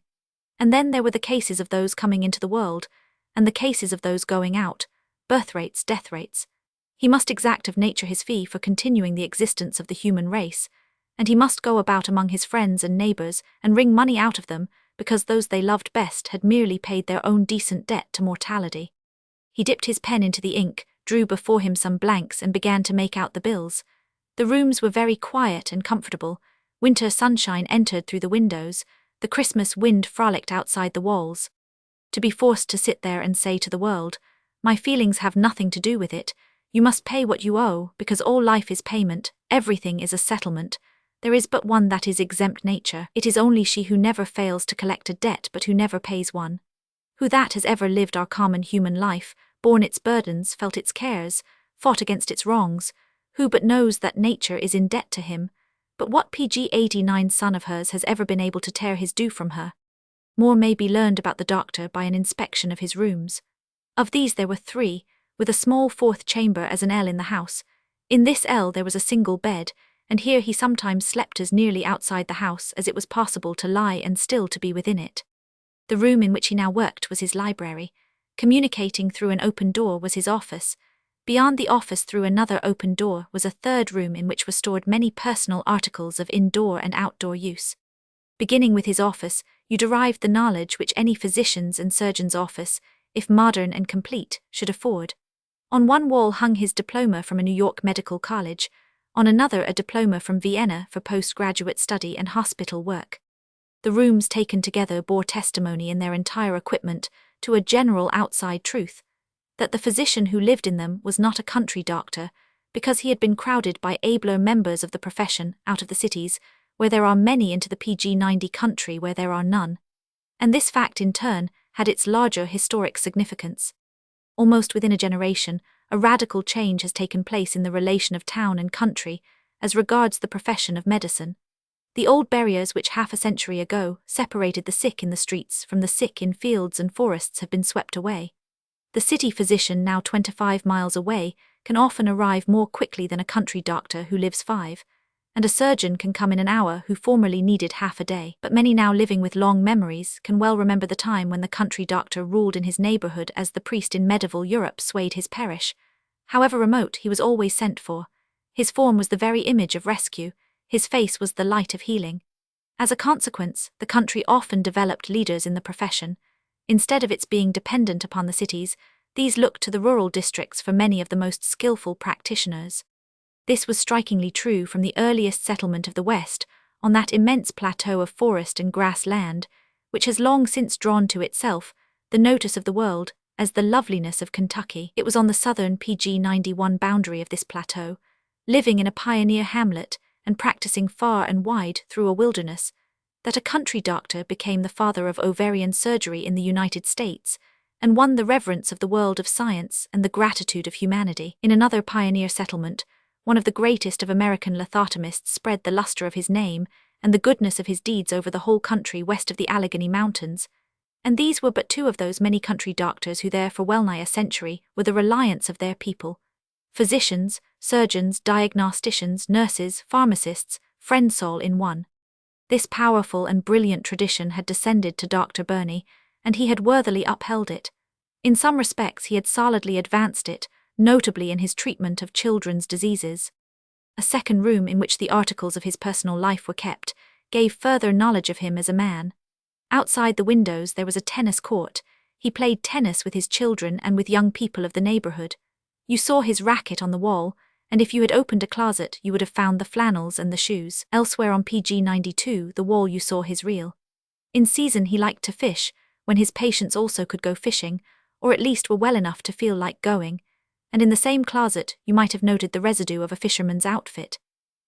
And then there were the cases of those coming into the world, and the cases of those going out, birth rates, death rates. He must exact of nature his fee for continuing the existence of the human race, and he must go about among his friends and neighbours and wring money out of them, because those they loved best had merely paid their own decent debt to mortality. He dipped his pen into the ink, drew before him some blanks and began to make out the bills. The rooms were very quiet and comfortable. Winter sunshine entered through the windows. The Christmas wind frolicked outside the walls. To be forced to sit there and say to the world, "My feelings have nothing to do with it. You must pay what you owe, because all life is payment, everything is a settlement. There is but one that is exempt nature. It is only she who never fails to collect a debt but who never pays one. Who that has ever lived our common human life, borne its burdens, felt its cares, fought against its wrongs, who but knows that nature is in debt to him? But what PG 89 son of hers has ever been able to tear his due from her? More may be learned about the doctor by an inspection of his rooms. Of these there were 3, with a small fourth chamber as an ell in the house. In this ell there was a single bed, and here he sometimes slept as nearly outside the house as it was possible to lie and still to be within it. The room in which he now worked was his library. Communicating through an open door was his office. Beyond the office through another open door was a third room in which were stored many personal articles of indoor and outdoor use. Beginning with his office, you derived the knowledge which any physician's and surgeon's office, if modern and complete, should afford. On one wall hung his diploma from a New York medical college, on another a diploma from Vienna for postgraduate study and hospital work. The rooms taken together bore testimony in their entire equipment to a general outside truth, that the physician who lived in them was not a country doctor, because he had been crowded by abler members of the profession out of the cities, where there are many, into the PG90 country where there are none. And this fact in turn had its larger historic significance. Almost within a generation, a radical change has taken place in the relation of town and country as regards the profession of medicine. The old barriers which half a century ago separated the sick in the streets from the sick in fields and forests have been swept away. The city physician, now 25 miles away, can often arrive more quickly than a country doctor who lives 5, and a surgeon can come in an hour who formerly needed half a day. But many now living with long memories can well remember the time when the country doctor ruled in his neighborhood as the priest in medieval Europe swayed his parish. However remote, he was always sent for. His form was the very image of rescue, his face was the light of healing. As a consequence, the country often developed leaders in the profession. Instead of its being dependent upon the cities, these looked to the rural districts for many of the most skillful practitioners. This was strikingly true from the earliest settlement of the West, on that immense plateau of forest and grass land, which has long since drawn to itself the notice of the world as the loveliness of Kentucky. It was on the southern PG91 boundary of this plateau, living in a pioneer hamlet and practicing far and wide through a wilderness, that a country doctor became the father of ovarian surgery in the United States, and won the reverence of the world of science and the gratitude of humanity. In another pioneer settlement, one of the greatest of American lithotomists spread the luster of his name and the goodness of his deeds over the whole country west of the Allegheny Mountains, and these were but 2 of those many country doctors who there for well-nigh a century were the reliance of their people. Physicians, surgeons, diagnosticians, nurses, pharmacists, friends all in one. This powerful and brilliant tradition had descended to Dr. Burney, and he had worthily upheld it. In some respects he had solidly advanced it, notably in his treatment of children's diseases. A second room in which the articles of his personal life were kept gave further knowledge of him as a man. Outside the windows there was a tennis court. He played tennis with his children and with young people of the neighborhood. You saw his racket on the wall, and if you had opened a closet you would have found the flannels and the shoes. Elsewhere on PG92 the wall you saw his reel. In season he liked to fish, when his patients also could go fishing, or at least were well enough to feel like going, and in the same closet you might have noted the residue of a fisherman's outfit.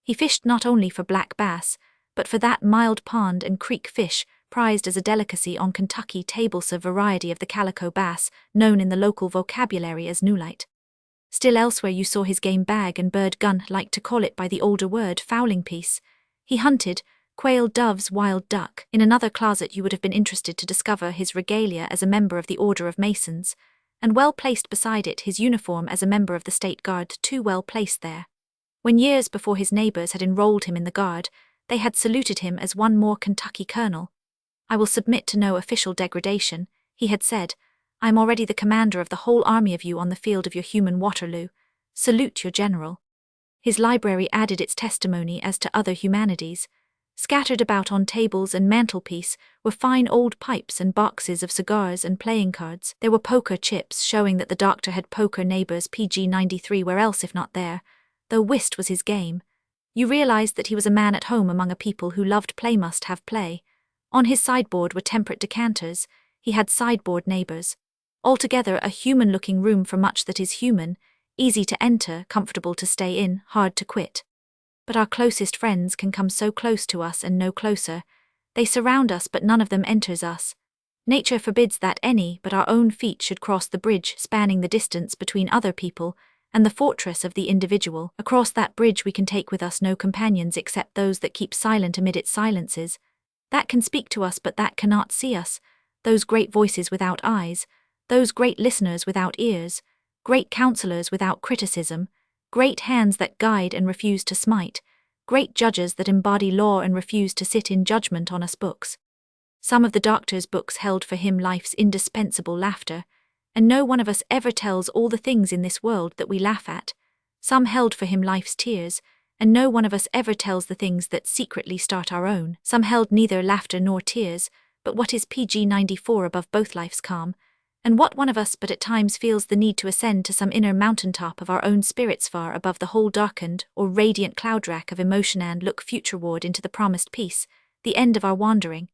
He fished not only for black bass, but for that mild pond and creek fish prized as a delicacy on Kentucky tables, a variety of the calico bass, known in the local vocabulary as newlight. Still elsewhere you saw his game bag and bird gun, like to call it by the older word, fowling piece. He hunted quail, doves, wild duck. In another closet you would have been interested to discover his regalia as a member of the Order of Masons, and well placed beside it his uniform as a member of the State Guard, too well placed there. When years before his neighbors had enrolled him in the Guard, they had saluted him as one more Kentucky colonel. "I will submit to no official degradation," he had said. "I am already the commander of the whole army of you on the field of your human Waterloo. Salute your general." His library added its testimony as to other humanities. Scattered about on tables and mantelpiece were fine old pipes and boxes of cigars and playing cards. There were poker chips, showing that the doctor had poker neighbors PG93 where else if not there, though whist was his game. You realized that he was a man at home among a people who loved play, must have play. On his sideboard were temperate decanters. He had sideboard neighbors. Altogether a human-looking room for much that is human, easy to enter, comfortable to stay in, hard to quit. But our closest friends can come so close to us and no closer. They surround us but none of them enters us. Nature forbids that any but our own feet should cross the bridge spanning the distance between other people and the fortress of the individual. Across that bridge we can take with us no companions except those that keep silent amid its silences, that can speak to us but that cannot see us, those great voices without eyes, those great listeners without ears, great counselors without criticism, great hands that guide and refuse to smite, great judges that embody law and refuse to sit in judgment on us books. Some of the doctor's books held for him life's indispensable laughter, and no one of us ever tells all the things in this world that we laugh at. Some held for him life's tears, and no one of us ever tells the things that secretly start our own. Some held neither laughter nor tears, but what is PG-94 above both life's calm, and what one of us but at times feels the need to ascend to some inner mountaintop of our own spirits far above the whole darkened or radiant cloud-rack of emotion and look futureward into the promised peace, the end of our wandering.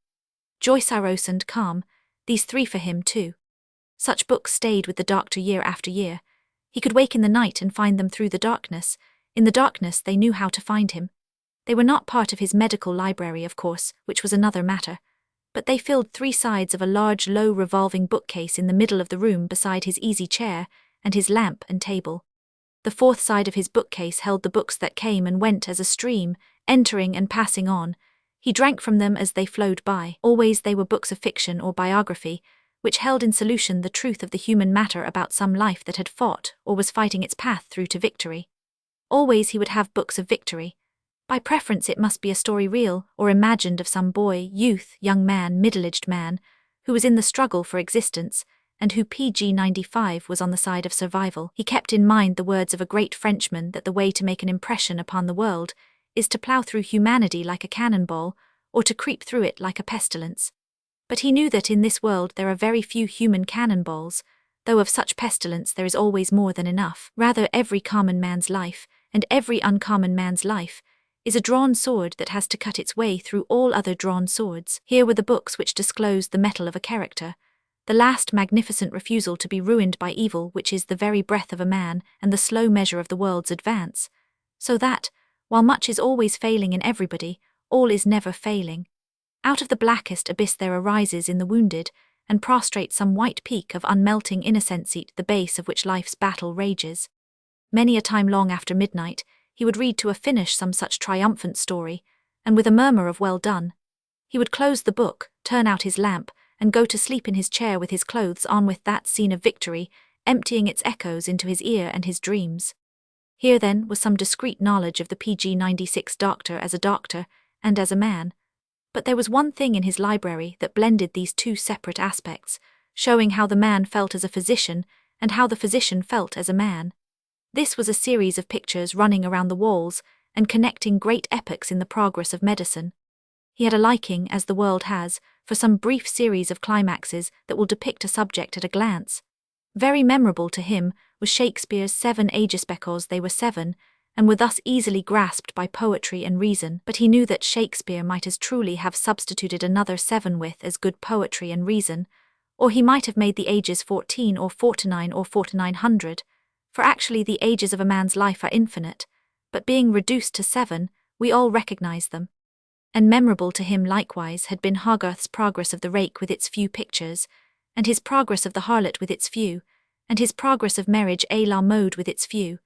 Joy, sorrows and calm, these three for him too. Such books stayed with the doctor year after year. He could wake in the night and find them through the darkness. In the darkness they knew how to find him. They were not part of his medical library, of course, which was another matter, but they filled three sides of a large low revolving bookcase in the middle of the room beside his easy chair and his lamp and table. The fourth side of his bookcase held the books that came and went as a stream, entering and passing on. He drank from them as they flowed by. Always they were books of fiction or biography, which held in solution the truth of the human matter about some life that had fought or was fighting its path through to victory. Always he would have books of victory. By preference it must be a story real or imagined of some boy, youth, young man, middle-aged man, who was in the struggle for existence, and who PG-95 was on the side of survival. He kept in mind the words of a great Frenchman that the way to make an impression upon the world is to plough through humanity like a cannonball, or to creep through it like a pestilence. But he knew that in this world there are very few human cannonballs, though of such pestilence there is always more than enough. Rather, every common man's life, and every uncommon man's life, is a drawn sword that has to cut its way through all other drawn swords. Here were the books which disclosed the mettle of a character, the last magnificent refusal to be ruined by evil, which is the very breath of a man and the slow measure of the world's advance, so that, while much is always failing in everybody, all is never failing. Out of the blackest abyss there arises in the wounded and prostrate some white peak of unmelting innocence at the base of which life's battle rages. Many a time long after midnight, he would read to a finish some such triumphant story, and with a murmur of well done, he would close the book, turn out his lamp, and go to sleep in his chair with his clothes on, with that scene of victory emptying its echoes into his ear and his dreams. Here then was some discreet knowledge of the PG-96 doctor as a doctor and as a man. But there was one thing in his library that blended these two separate aspects, showing how the man felt as a physician and how the physician felt as a man. This was a series of pictures running around the walls and connecting great epochs in the progress of medicine. He had a liking, as the world has, for some brief series of climaxes that will depict a subject at a glance. Very memorable to him was Shakespeare's 7 ages because they were 7, and were thus easily grasped by poetry and reason, but he knew that Shakespeare might as truly have substituted another 7 with as good poetry and reason, or he might have made the ages 14 or 49 or 4900, for actually the ages of a man's life are infinite, but being reduced to 7, we all recognize them. And memorable to him likewise had been Hogarth's progress of the rake with its few pictures, and his progress of the harlot with its few, and his progress of marriage à la mode with its few,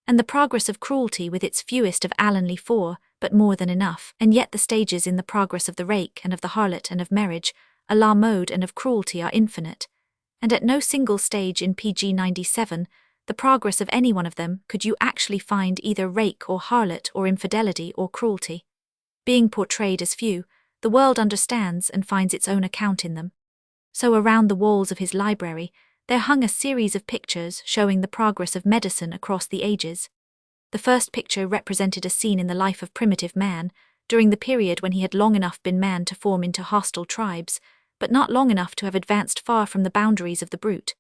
and the progress of cruelty with its fewest of Allenly 4, but more than enough. And yet the stages in the progress of the rake and of the harlot and of marriage, à la mode and of cruelty are infinite, and at no single stage in PG-97, the progress of any one of them, could you actually find either rake or harlot or infidelity or cruelty. Being portrayed as few, the world understands and finds its own account in them. So around the walls of his library, there hung a series of pictures showing the progress of medicine across the ages. The first picture represented a scene in the life of primitive man, during the period when he had long enough been man to form into hostile tribes, but not long enough to have advanced far from the boundaries of the brute.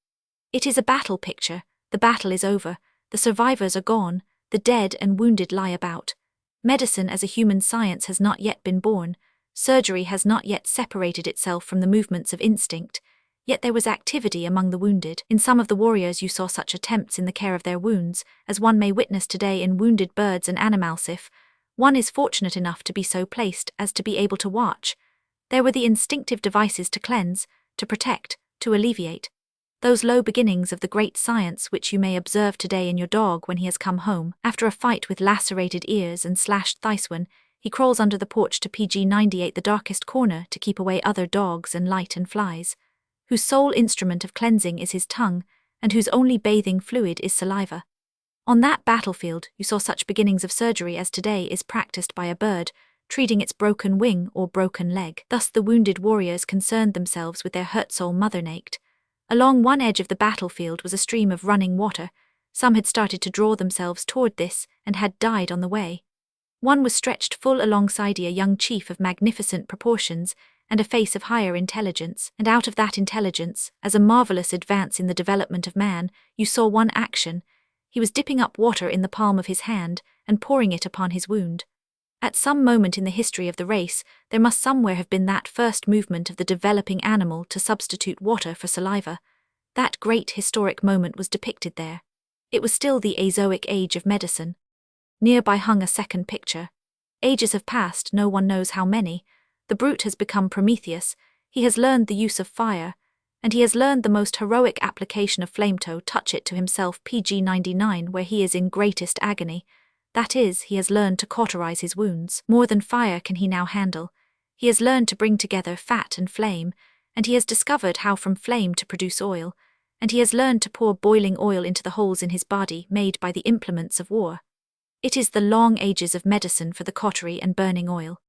It is a battle picture. The battle is over, the survivors are gone, the dead and wounded lie about. Medicine as a human science has not yet been born, surgery has not yet separated itself from the movements of instinct, yet there was activity among the wounded. In some of the warriors you saw such attempts in the care of their wounds, as one may witness today in wounded birds and animals if one is fortunate enough to be so placed as to be able to watch. There were the instinctive devices to cleanse, to protect, to alleviate. Those low beginnings of the great science which you may observe today in your dog when he has come home, after a fight with lacerated ears and slashed thighs when he crawls under the porch to PG-98 the darkest corner to keep away other dogs and light and flies, whose sole instrument of cleansing is his tongue, and whose only bathing fluid is saliva. On that battlefield, you saw such beginnings of surgery as today is practiced by a bird, treating its broken wing or broken leg. Thus the wounded warriors concerned themselves with their hurt soul mother-naked. Along one edge of the battlefield was a stream of running water. Some had started to draw themselves toward this and had died on the way. One was stretched full alongside a young chief of magnificent proportions and a face of higher intelligence, and out of that intelligence, as a marvelous advance in the development of man, you saw one action. He was dipping up water in the palm of his hand and pouring it upon his wound. At some moment in the history of the race, there must somewhere have been that first movement of the developing animal to substitute water for saliva. That great historic moment was depicted there. It was still the Azoic age of medicine. Nearby hung a second picture. Ages have passed, no one knows how many. The brute has become Prometheus, he has learned the use of fire, and he has learned the most heroic application of flame-toe touch it to himself PG 99 where he is in greatest agony. That is, he has learned to cauterize his wounds. More than fire can he now handle. He has learned to bring together fat and flame, and he has discovered how from flame to produce oil, and he has learned to pour boiling oil into the holes in his body made by the implements of war. It is the long ages of medicine for the cautery and burning oil.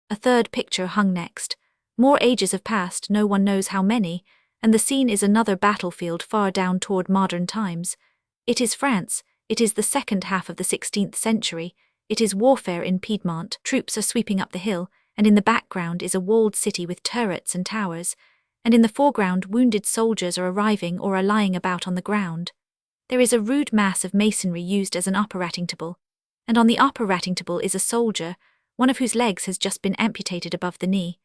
A third picture hung next. More ages have passed, no one knows how many, and the scene is another battlefield far down toward modern times. It is France, it is the second half of the 16th century, it is warfare in Piedmont, troops are sweeping up the hill, and in the background is a walled city with turrets and towers, and in the foreground wounded soldiers are arriving or are lying about on the ground. There is a rude mass of masonry used as an operating table, and on the operating table is a soldier, one of whose legs has just been amputated above the knee.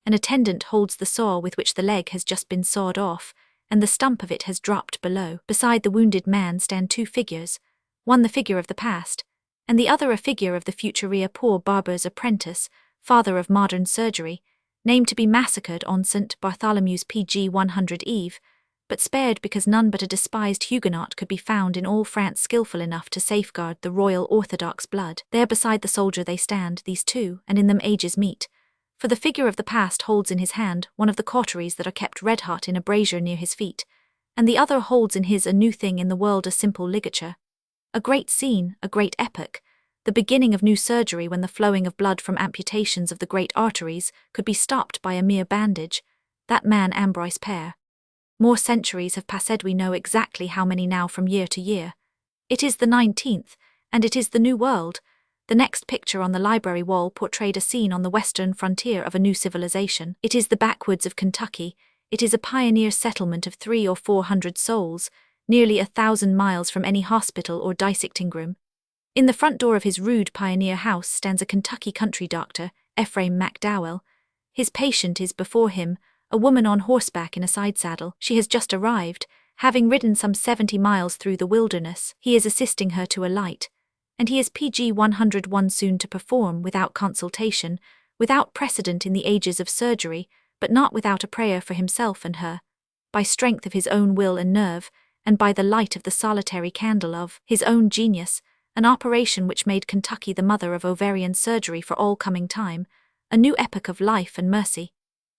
An attendant holds the saw with which the leg has just been sawed off, and the stump of it has dropped below. Beside the wounded man stand two figures, one the figure of the past, and the other a figure of the future poor barber's apprentice, father of modern surgery, named to be massacred on St. Bartholomew's PG 100 Eve, but spared because none but a despised Huguenot could be found in all France skillful enough to safeguard the royal orthodox blood. There beside the soldier they stand, these two, and in them ages meet. For the figure of the past holds in his hand one of the cauteries that are kept red-hot in a brazier near his feet, and the other holds in his a new thing in the world, a simple ligature. A great scene, a great epoch, the beginning of new surgery when the flowing of blood from amputations of the great arteries could be stopped by a mere bandage. That man Ambroise Père. More centuries have passed, we know exactly how many now from year to year. It is the 19th, and it is the New World. The next picture on the library wall portrayed a scene on the western frontier of a new civilization. It is the backwoods of Kentucky. It is a pioneer settlement of 300 or 400 souls, nearly 1,000 miles from any hospital or dissecting room. In the front door of his rude pioneer house stands a Kentucky country doctor, Ephraim McDowell. His patient is before him, a woman on horseback in a side saddle. She has just arrived, having ridden some 70 miles through the wilderness. He is assisting her to alight, and he is PG 101 soon to perform without consultation, without precedent in the ages of surgery, but not without a prayer for himself and her, by strength of his own will and nerve, and by the light of the solitary candle of his own genius, an operation which made Kentucky the mother of ovarian surgery for all coming time, a new epoch of life and mercy.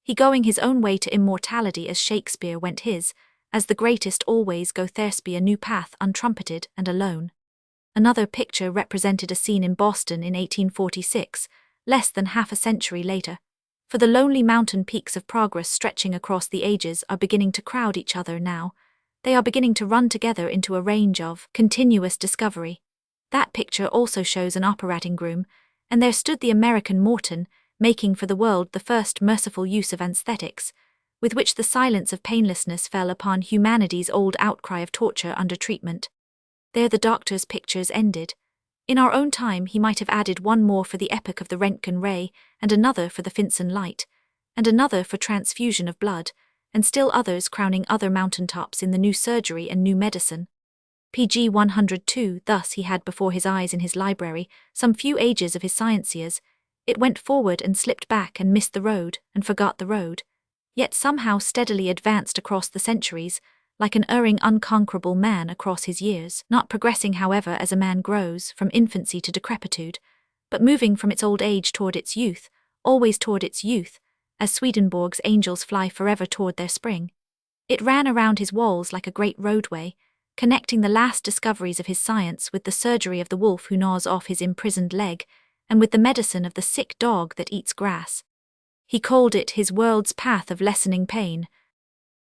He going his own way to immortality as Shakespeare went his, as the greatest always go Thersby a new path untrumpeted and alone. Another picture represented a scene in Boston in 1846, less than half a century later. For the lonely mountain peaks of progress stretching across the ages are beginning to crowd each other now. They are beginning to run together into a range of continuous discovery. That picture also shows an operating room, and there stood the American Morton, making for the world the first merciful use of anesthetics, with which the silence of painlessness fell upon humanity's old outcry of torture under treatment. There the doctor's pictures ended. In our own time he might have added one more for the epoch of the Röntgen ray, and another for the Finsen light, and another for transfusion of blood, and still others crowning other mountaintops in the new surgery and new medicine. PG 102, thus he had before his eyes in his library some few ages of his science years. It went forward and slipped back and missed the road and forgot the road, yet somehow steadily advanced across the centuries, like an erring unconquerable man across his years, not progressing however as a man grows from infancy to decrepitude, but moving from its old age toward its youth, always toward its youth, as Swedenborg's angels fly forever toward their spring. It ran around his walls like a great roadway, connecting the last discoveries of his science with the surgery of the wolf who gnaws off his imprisoned leg, and with the medicine of the sick dog that eats grass. He called it his world's path of lessening pain.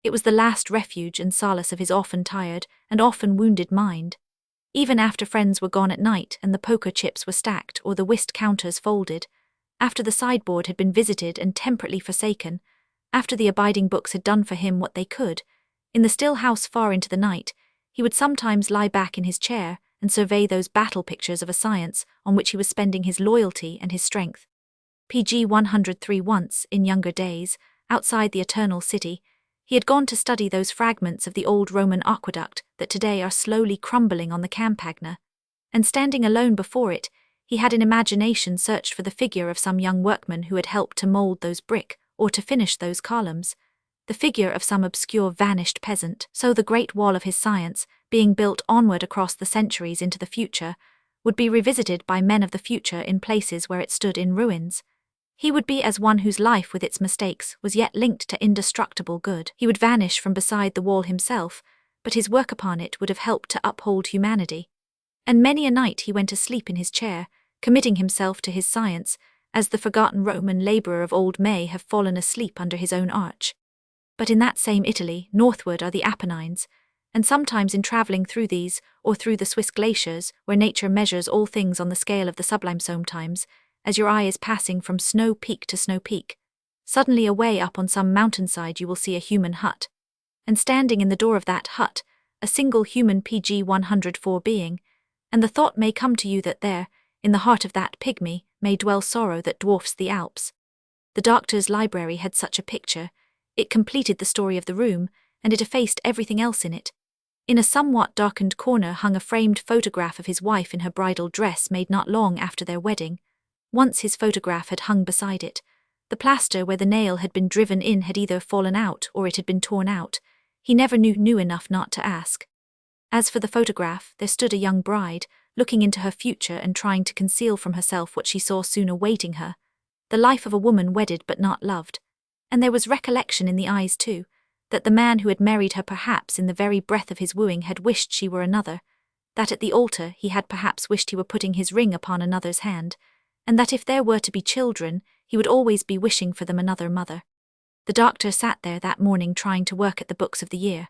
It was the last refuge and solace of his often tired and often wounded mind. Even after friends were gone at night and the poker chips were stacked or the whist counters folded, after the sideboard had been visited and temperately forsaken, after the abiding books had done for him what they could, in the still house far into the night, he would sometimes lie back in his chair and survey those battle pictures of a science on which he was spending his loyalty and his strength. PG 103 once, in younger days, outside the eternal city, he had gone to study those fragments of the old Roman aqueduct that today are slowly crumbling on the Campagna, and standing alone before it, he had in imagination searched for the figure of some young workman who had helped to mould those brick, or to finish those columns, the figure of some obscure vanished peasant. So the great wall of his science, being built onward across the centuries into the future, would be revisited by men of the future in places where it stood in ruins. He would be as one whose life with its mistakes was yet linked to indestructible good. He would vanish from beside the wall himself, but his work upon it would have helped to uphold humanity. And many a night he went asleep in his chair, committing himself to his science, as the forgotten Roman labourer of old may have fallen asleep under his own arch. But in that same Italy, northward are the Apennines, and sometimes in travelling through these, or through the Swiss glaciers, where nature measures all things on the scale of the sublime sometimes, as your eye is passing from snow peak to snow peak, suddenly away up on some mountainside you will see a human hut, and standing in the door of that hut, a single human PG 104 being, and the thought may come to you that there, in the heart of that pygmy, may dwell sorrow that dwarfs the Alps. The doctor's library had such a picture. It completed the story of the room, and it effaced everything else in it. In a somewhat darkened corner hung a framed photograph of his wife in her bridal dress made not long after their wedding. Once his photograph had hung beside it. The plaster where the nail had been driven in had either fallen out or it had been torn out. He never knew enough not to ask. As for the photograph, there stood a young bride, looking into her future and trying to conceal from herself what she saw soon awaiting her, the life of a woman wedded but not loved. And there was recollection in the eyes too, that the man who had married her perhaps in the very breath of his wooing had wished she were another, that at the altar he had perhaps wished he were putting his ring upon another's hand, and that if there were to be children, he would always be wishing for them another mother. The doctor sat there that morning trying to work at the books of the year.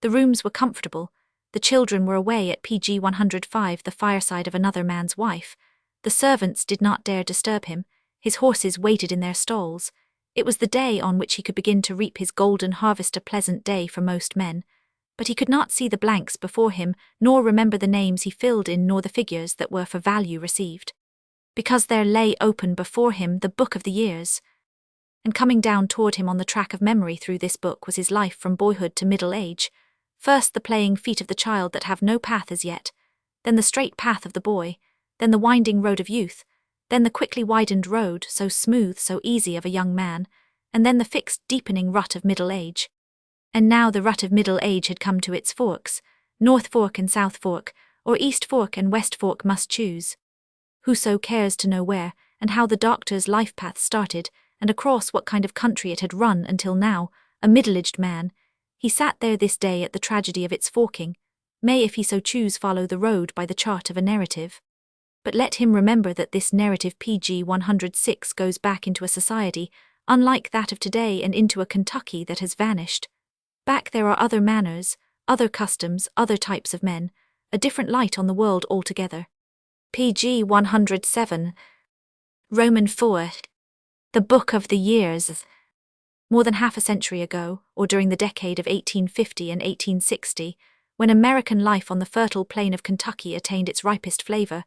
The rooms were comfortable. The children were away at PG 105, the fireside of another man's wife. The servants did not dare disturb him. His horses waited in their stalls. It was the day on which he could begin to reap his golden harvest, a pleasant day for most men. But he could not see the blanks before him, nor remember the names he filled in, nor the figures that were for value received. Because there lay open before him the book of the years. And coming down toward him on the track of memory through this book was his life from boyhood to middle age. First the playing feet of the child that have no path as yet, then the straight path of the boy, then the winding road of youth, then the quickly widened road, so smooth, so easy, of a young man, and then the fixed deepening rut of middle age. And now the rut of middle age had come to its forks, North Fork and South Fork, or East Fork and West Fork must choose. Whoso cares to know where, and how the doctor's life path started, and across what kind of country it had run until now, a middle-aged man, he sat there this day at the tragedy of its forking, may if he so choose follow the road by the chart of a narrative. But let him remember that this narrative PG 106 goes back into a society, unlike that of today, and into a Kentucky that has vanished. Back there are other manners, other customs, other types of men, a different light on the world altogether. PG 107. Roman 4. The Book of the Years. More than half a century ago, or during the decade of 1850 and 1860, when American life on the fertile plain of Kentucky attained its ripest flavor,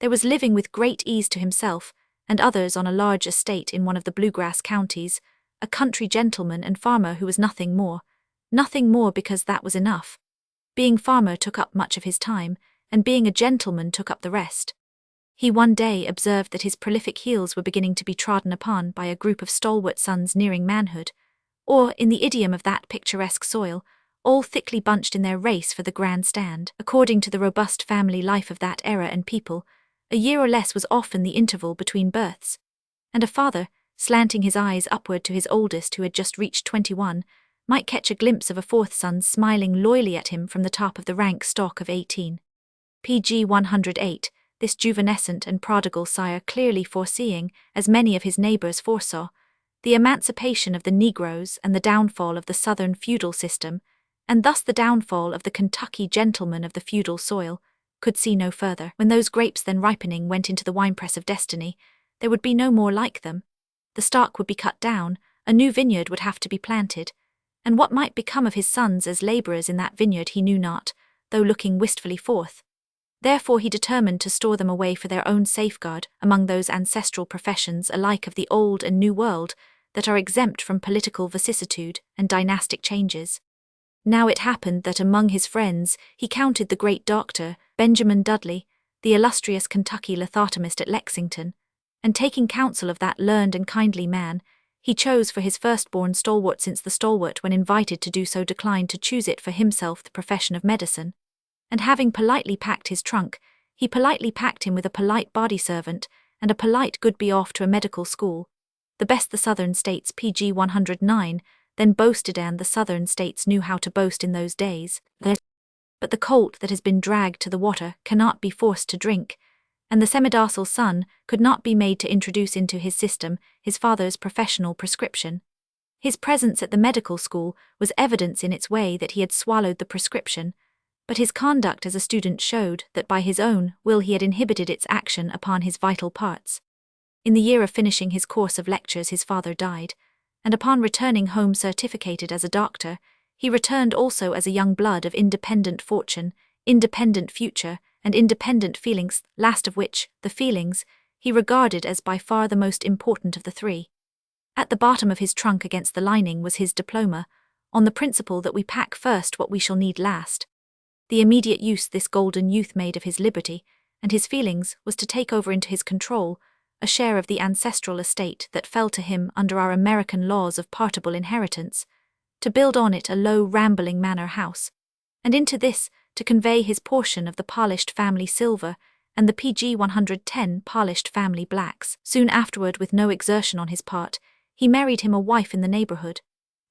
there was living with great ease to himself, and others on a large estate in one of the bluegrass counties, a country gentleman and farmer who was nothing more because that was enough. Being farmer took up much of his time, and being a gentleman took up the rest. He one day observed that his prolific heels were beginning to be trodden upon by a group of stalwart sons nearing manhood, or, in the idiom of that picturesque soil, all thickly bunched in their race for the grand stand. According to the robust family life of that era and people, a year or less was often the interval between births, and a father, slanting his eyes upward to his oldest who had just reached 21, might catch a glimpse of a fourth son smiling loyally at him from the top of the rank stock of 18. Pg 108, this juvenescent and prodigal sire clearly foreseeing, as many of his neighbors foresaw, the emancipation of the Negroes and the downfall of the Southern feudal system, and thus the downfall of the Kentucky gentlemen of the feudal soil, could see no further. When those grapes then ripening went into the winepress of destiny, there would be no more like them. The stock would be cut down, a new vineyard would have to be planted, and what might become of his sons as labourers in that vineyard he knew not, though looking wistfully forth. Therefore he determined to store them away for their own safeguard among those ancestral professions alike of the old and new world that are exempt from political vicissitude and dynastic changes. Now it happened that among his friends he counted the great Dr. Benjamin Dudley, the illustrious Kentucky lithotomist at Lexington, and taking counsel of that learned and kindly man, he chose for his firstborn stalwart, since the stalwart when invited to do so declined to choose it for himself the profession of medicine, and having politely packed his trunk, he politely packed him with a polite body servant and a polite good be off to a medical school, the best the Southern States Pg 109 then boasted, and the Southern States knew how to boast in those days. But the colt that has been dragged to the water cannot be forced to drink, and the semidocile son could not be made to introduce into his system his father's professional prescription. His presence at the medical school was evidence in its way that he had swallowed the prescription, but his conduct as a student showed that by his own will he had inhibited its action upon his vital parts. In the year of finishing his course of lectures his father died, and upon returning home certificated as a doctor, he returned also as a young blood of independent fortune, independent future, and independent feelings, last of which, the feelings, he regarded as by far the most important of the three. At the bottom of his trunk against the lining was his diploma, on the principle that we pack first what we shall need last. The immediate use this golden youth made of his liberty, and his feelings, was to take over into his control a share of the ancestral estate that fell to him under our American laws of partible inheritance, to build on it a low rambling manor house, and into this to convey his portion of the polished family silver and the Pg 110 polished family blacks. Soon afterward, with no exertion on his part, he married him a wife in the neighbourhood,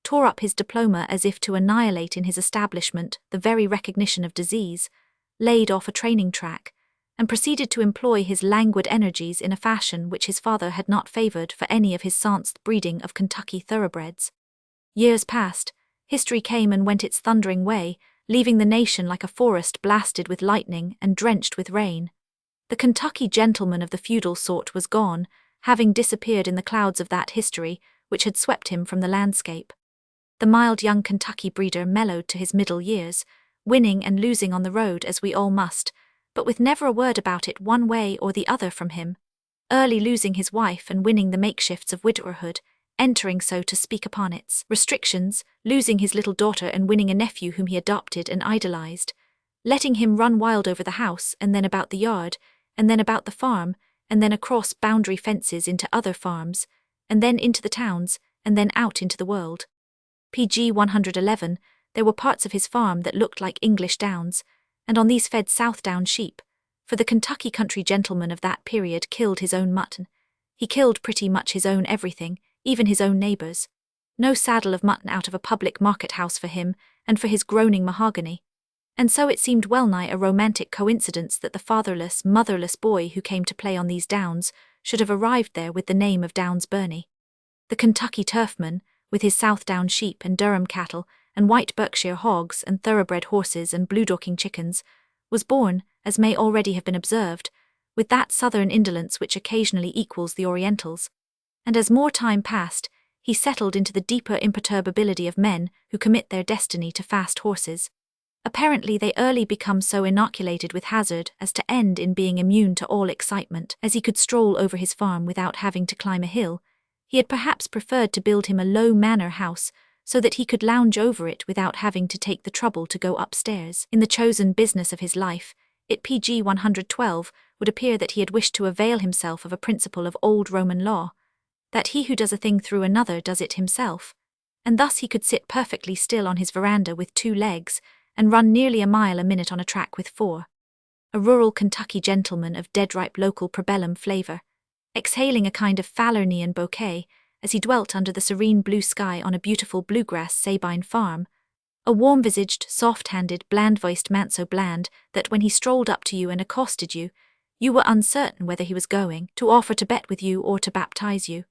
tore up his diploma as if to annihilate in his establishment the very recognition of disease, laid off a training track, and proceeded to employ his languid energies in a fashion which his father had not favoured for any of his son's breeding of Kentucky thoroughbreds. Years passed, history came and went its thundering way, leaving the nation like a forest blasted with lightning and drenched with rain. The Kentucky gentleman of the feudal sort was gone, having disappeared in the clouds of that history which had swept him from the landscape. The mild young Kentucky breeder mellowed to his middle years, winning and losing on the road as we all must, but with never a word about it one way or the other from him, early losing his wife and winning the makeshifts of widowerhood, entering so to speak upon its restrictions, losing his little daughter and winning a nephew whom he adopted and idolized, letting him run wild over the house and then about the yard, and then about the farm, and then across boundary fences into other farms, and then into the towns, and then out into the world. Pg 111, there were parts of his farm that looked like English downs, and on these fed Southdown sheep, for the Kentucky country gentleman of that period killed his own mutton. He killed pretty much his own everything, even his own neighbours. No saddle of mutton out of a public market house for him, and for his groaning mahogany. And so it seemed well-nigh a romantic coincidence that the fatherless, motherless boy who came to play on these downs should have arrived there with the name of Downs Birnie. The Kentucky turfman, with his Southdown sheep and Durham cattle, and white Berkshire hogs and thoroughbred horses and blue Dorking chickens, was born, as may already have been observed, with that southern indolence which occasionally equals the Orientals, and as more time passed, he settled into the deeper imperturbability of men who commit their destiny to fast horses. Apparently they early become so inoculated with hazard as to end in being immune to all excitement. As he could stroll over his farm without having to climb a hill, he had perhaps preferred to build him a low manor house so that he could lounge over it without having to take the trouble to go upstairs. In the chosen business of his life, it Pg 112 would appear that he had wished to avail himself of a principle of old Roman law, that he who does a thing through another does it himself, and thus he could sit perfectly still on his veranda with 2 legs, and run nearly a mile a minute on a track with 4. A rural Kentucky gentleman of dead-ripe local probellum flavour, exhaling a kind of Falernian bouquet, as he dwelt under the serene blue sky on a beautiful bluegrass Sabine farm, a warm-visaged, soft-handed, bland-voiced man so bland that when he strolled up to you and accosted you, you were uncertain whether he was going to offer to bet with you or to baptize you.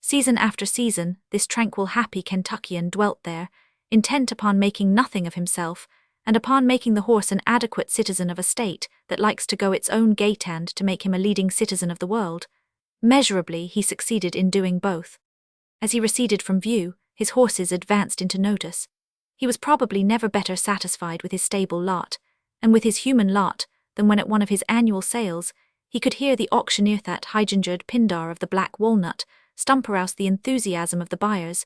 Season after season, this tranquil, happy Kentuckian dwelt there, intent upon making nothing of himself, and upon making the horse an adequate citizen of a state that likes to go its own gait and to make him a leading citizen of the world. Measurably he succeeded in doing both. As he receded from view, his horses advanced into notice. He was probably never better satisfied with his stable lot, and with his human lot, than when at one of his annual sales, he could hear the auctioneer that high-gingered Pindar of the Black Walnut stump-arouse the enthusiasm of the buyers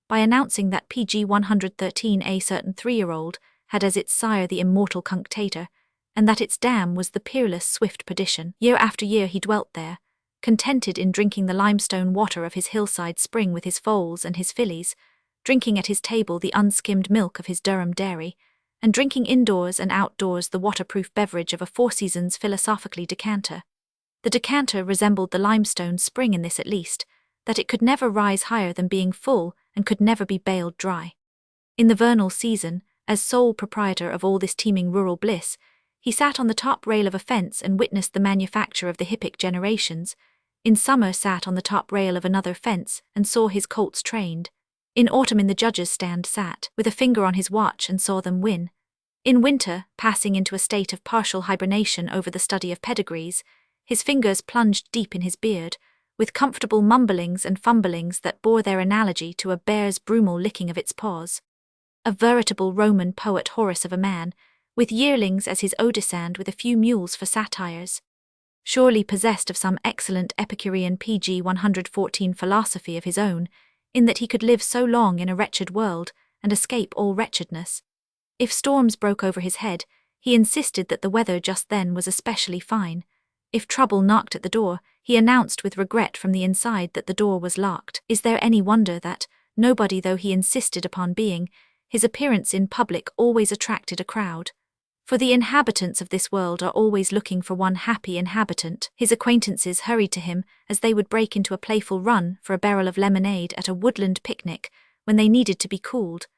by announcing that PG 113 a certain 3-year-old had as its sire the immortal Cunctator, and that its dam was the peerless Swift Perdition. Year after year he dwelt there, contented in drinking the limestone water of his hillside spring with his foals and his fillies, drinking at his table the unskimmed milk of his Durham dairy, and drinking indoors and outdoors the waterproof beverage of a Four Seasons philosophically decanter. The decanter resembled the limestone spring in this at least, that it could never rise higher than being full and could never be baled dry. In the vernal season, as sole proprietor of all this teeming rural bliss, he sat on the top rail of a fence and witnessed the manufacture of the hippic generations. In summer sat on the top rail of another fence and saw his colts trained. In autumn in the judge's stand sat, with a finger on his watch, and saw them win. In winter, passing into a state of partial hibernation over the study of pedigrees, his fingers plunged deep in his beard, with comfortable mumblings and fumblings that bore their analogy to a bear's brumal licking of its paws. A veritable Roman poet Horace of a man, with yearlings as his Odysand with a few mules for satires. Surely possessed of some excellent Epicurean PG 114 philosophy of his own, in that he could live so long in a wretched world and escape all wretchedness. If storms broke over his head, he insisted that the weather just then was especially fine. If trouble knocked at the door, he announced with regret from the inside that the door was locked. Is there any wonder that, nobody though he insisted upon being, his appearance in public always attracted a crowd? For the inhabitants of this world are always looking for one happy inhabitant. His acquaintances hurried to him as they would break into a playful run for a barrel of lemonade at a woodland picnic when they needed to be cooled,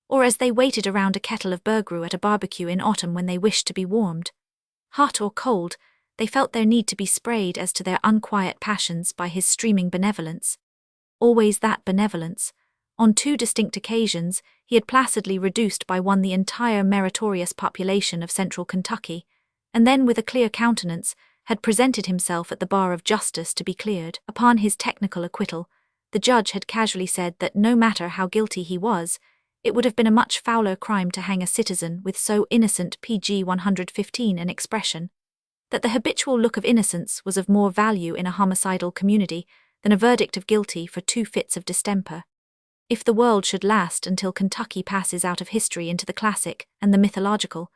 or as they waited around a kettle of burgoo at a barbecue in autumn when they wished to be warmed. Hot or cold, they felt their need to be sprayed as to their unquiet passions by his streaming benevolence. Always that benevolence. On 2 distinct occasions, he had placidly reduced by one the entire meritorious population of central Kentucky, and then with a clear countenance had presented himself at the bar of justice to be cleared. Upon his technical acquittal, the judge had casually said that no matter how guilty he was, it would have been a much fouler crime to hang a citizen with so innocent PG 115 an expression, that the habitual look of innocence was of more value in a homicidal community than a verdict of guilty for 2 fits of distemper. If the world should last until Kentucky passes out of history into the classic and the mythological,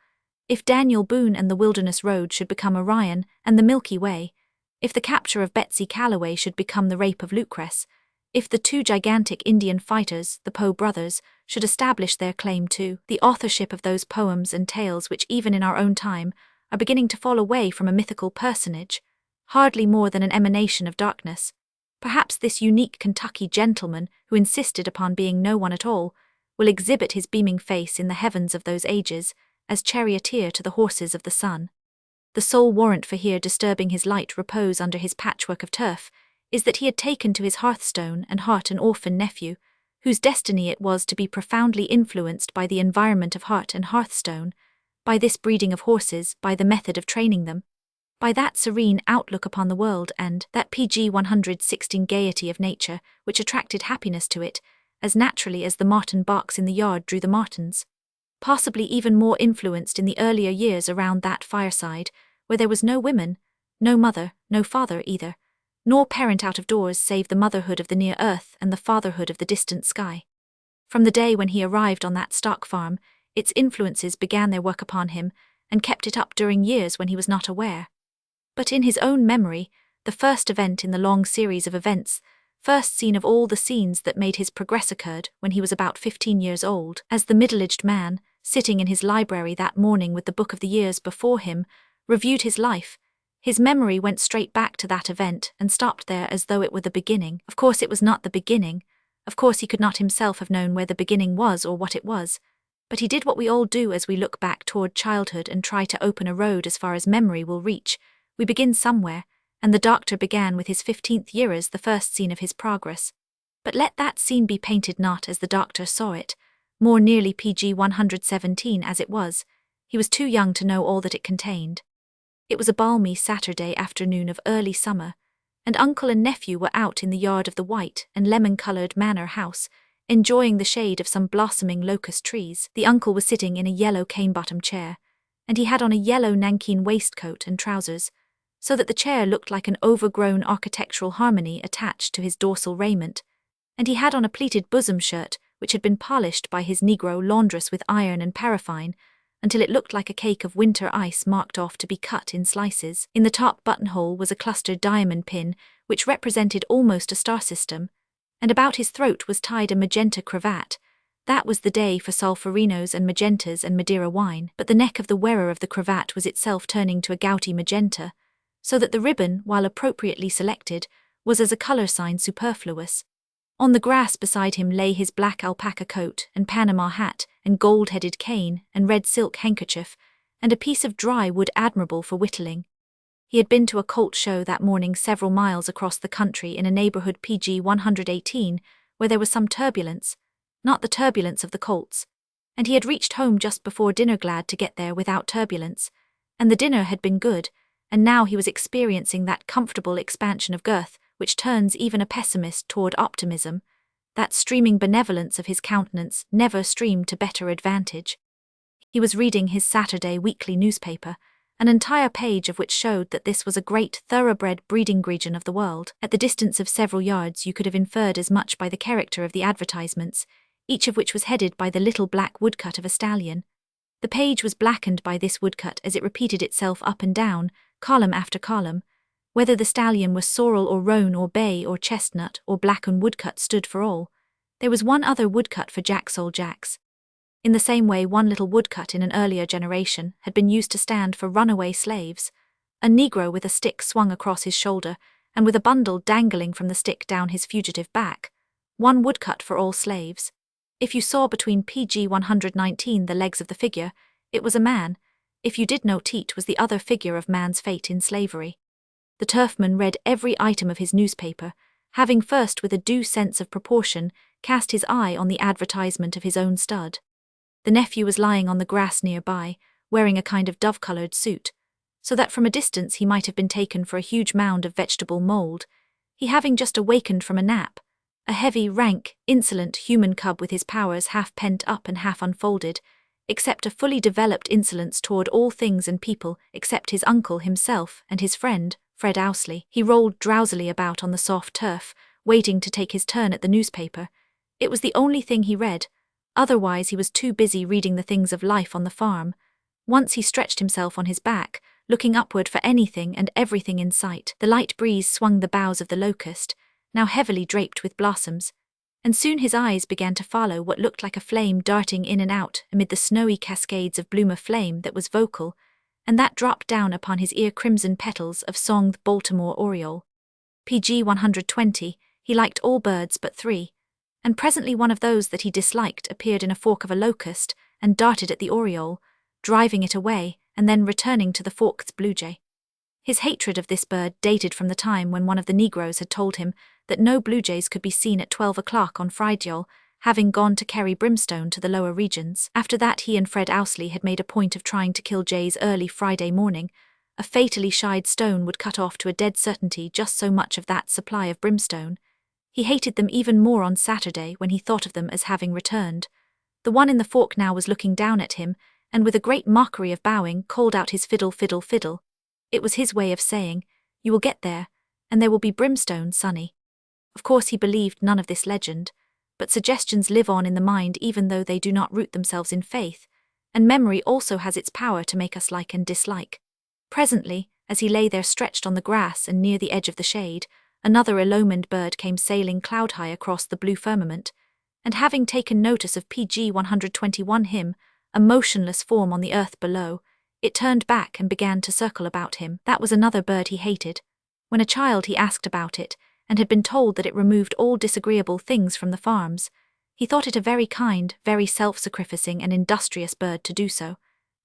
if Daniel Boone and the Wilderness Road should become Orion and the Milky Way, if the capture of Betsy Calloway should become the rape of Lucrece, if the 2 gigantic Indian fighters, the Poe brothers, should establish their claim to the authorship of those poems and tales which even in our own time are beginning to fall away from a mythical personage, hardly more than an emanation of darkness, perhaps this unique Kentucky gentleman who insisted upon being no one at all will exhibit his beaming face in the heavens of those ages as charioteer to the horses of the sun. The sole warrant for here disturbing his light repose under his patchwork of turf is that he had taken to his hearthstone and heart an orphan nephew, whose destiny it was to be profoundly influenced by the environment of heart and hearthstone, by this breeding of horses, by the method of training them, by that serene outlook upon the world and that PG 116 gaiety of nature which attracted happiness to it, as naturally as the marten box in the yard drew the martens. Possibly even more influenced in the earlier years around that fireside, where there was no women, no mother, no father either, nor parent out of doors save the motherhood of the near earth and the fatherhood of the distant sky. From the day when he arrived on that stock farm, its influences began their work upon him and kept it up during years when he was not aware. But in his own memory, the first event in the long series of events, first scene of all the scenes that made his progress occurred when he was about 15 years old, as the middle-aged man, sitting in his library that morning with the book of the years before him, reviewed his life, His memory went straight back to that event and stopped there as though it were the beginning. Of course it was not the beginning. Of course he could not himself have known where the beginning was or what it was. But he did what we all do as we look back toward childhood and try to open a road as far as memory will reach. We begin somewhere, and the doctor began with his 15th year as the first scene of his progress. But let that scene be painted not as the doctor saw it, more nearly PG 117 as it was. He was too young to know all that it contained. It was a balmy Saturday afternoon of early summer, and uncle and nephew were out in the yard of the white and lemon-coloured manor house, enjoying the shade of some blossoming locust trees. The uncle was sitting in a yellow cane-bottom chair, and he had on a yellow nankeen waistcoat and trousers, so that the chair looked like an overgrown architectural harmony attached to his dorsal raiment, and he had on a pleated bosom shirt which had been polished by his negro laundress with iron and paraffine, until it looked like a cake of winter ice marked off to be cut in slices. In the top buttonhole was a clustered diamond pin, which represented almost a star system, and about his throat was tied a magenta cravat. That was the day for solferinos and magentas and Madeira wine, but the neck of the wearer of the cravat was itself turning to a gouty magenta, so that the ribbon, while appropriately selected, was as a colour sign superfluous. On the grass beside him lay his black alpaca coat and Panama hat and gold-headed cane and red silk handkerchief, and a piece of dry wood admirable for whittling. He had been to a colt show that morning several miles across the country in a neighbourhood PG 118, where there was some turbulence, not the turbulence of the colts, and he had reached home just before dinner glad to get there without turbulence, and the dinner had been good, and now he was experiencing that comfortable expansion of girth which turns even a pessimist toward optimism. That streaming benevolence of his countenance never streamed to better advantage. He was reading his Saturday weekly newspaper, an entire page of which showed that this was a great thoroughbred breeding region of the world. At the distance of several yards you could have inferred as much by the character of the advertisements, each of which was headed by the little black woodcut of a stallion. The page was blackened by this woodcut as it repeated itself up and down, column after column. Whether the stallion was sorrel or roan or bay or chestnut or black-and woodcut stood for all. There was one other woodcut for Jacksole Jacks. In the same way one little woodcut in an earlier generation had been used to stand for runaway slaves. A negro with a stick swung across his shoulder, and with a bundle dangling from the stick down his fugitive back. One woodcut for all slaves. If you saw between PG 119 the legs of the figure, it was a man. If you did note it was the other figure of man's fate in slavery. The turfman read every item of his newspaper, having first with a due sense of proportion cast his eye on the advertisement of his own stud. The nephew was lying on the grass nearby, wearing a kind of dove-coloured suit, so that from a distance he might have been taken for a huge mound of vegetable mould, he having just awakened from a nap, a heavy, rank, insolent human cub with his powers half pent up and half unfolded, except a fully developed insolence toward all things and people except his uncle himself and his friend, Fred Ousley. He rolled drowsily about on the soft turf, waiting to take his turn at the newspaper. It was the only thing he read. Otherwise he was too busy reading the things of life on the farm. Once he stretched himself on his back, looking upward for anything and everything in sight. The light breeze swung the boughs of the locust, now heavily draped with blossoms, and soon his eyes began to follow what looked like a flame darting in and out amid the snowy cascades of bloom of flame that was vocal, and that dropped down upon his ear-crimson petals of songed Baltimore oriole. PG 120, he liked all birds but three, and presently one of those that he disliked appeared in a fork of a locust and darted at the oriole, driving it away and then returning to the forked blue jay. His hatred of this bird dated from the time when one of the negroes had told him that no blue jays could be seen at 12 o'clock on Friday, having gone to carry brimstone to the lower regions. After that he and Fred Ousley had made a point of trying to kill jays early Friday morning. A fatally shied stone would cut off to a dead certainty just so much of that supply of brimstone. He hated them even more on Saturday when he thought of them as having returned. The one in the fork now was looking down at him, and with a great mockery of bowing called out his fiddle, fiddle, fiddle. It was his way of saying, "You will get there, and there will be brimstone, sonny." Of course he believed none of this legend, but suggestions live on in the mind even though they do not root themselves in faith, and memory also has its power to make us like and dislike. Presently, as he lay there stretched on the grass and near the edge of the shade, another illumined bird came sailing cloud-high across the blue firmament, and having taken notice of PG 121 him, a motionless form on the earth below, It turned back and began to circle about him. That was another bird he hated. When a child he asked about it, and had been told that it removed all disagreeable things from the farms. He thought it a very kind, very self-sacrificing and industrious bird to do so,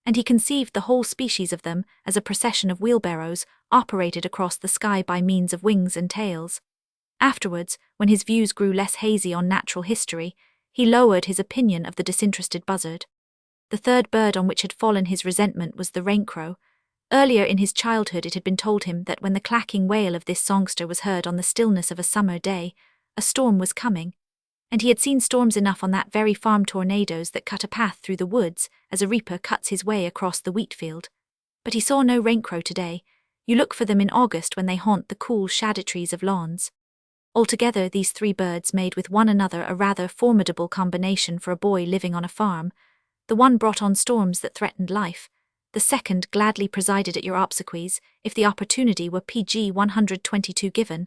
and he conceived the whole species of them as a procession of wheelbarrows operated across the sky by means of wings and tails. Afterwards, when his views grew less hazy on natural history, he lowered his opinion of the disinterested buzzard. The third bird on which had fallen his resentment was the raincrow. Earlier in his childhood it had been told him that when the clacking wail of this songster was heard on the stillness of a summer day, a storm was coming, and he had seen storms enough on that very farm, tornadoes that cut a path through the woods as a reaper cuts his way across the wheat field. But he saw no raincrow today. You look for them in August when they haunt the cool shady trees of lawns. Altogether, these three birds made with one another a rather formidable combination for a boy living on a farm. The one brought on storms that threatened life. The second gladly presided at your obsequies, if the opportunity were PG 122 given,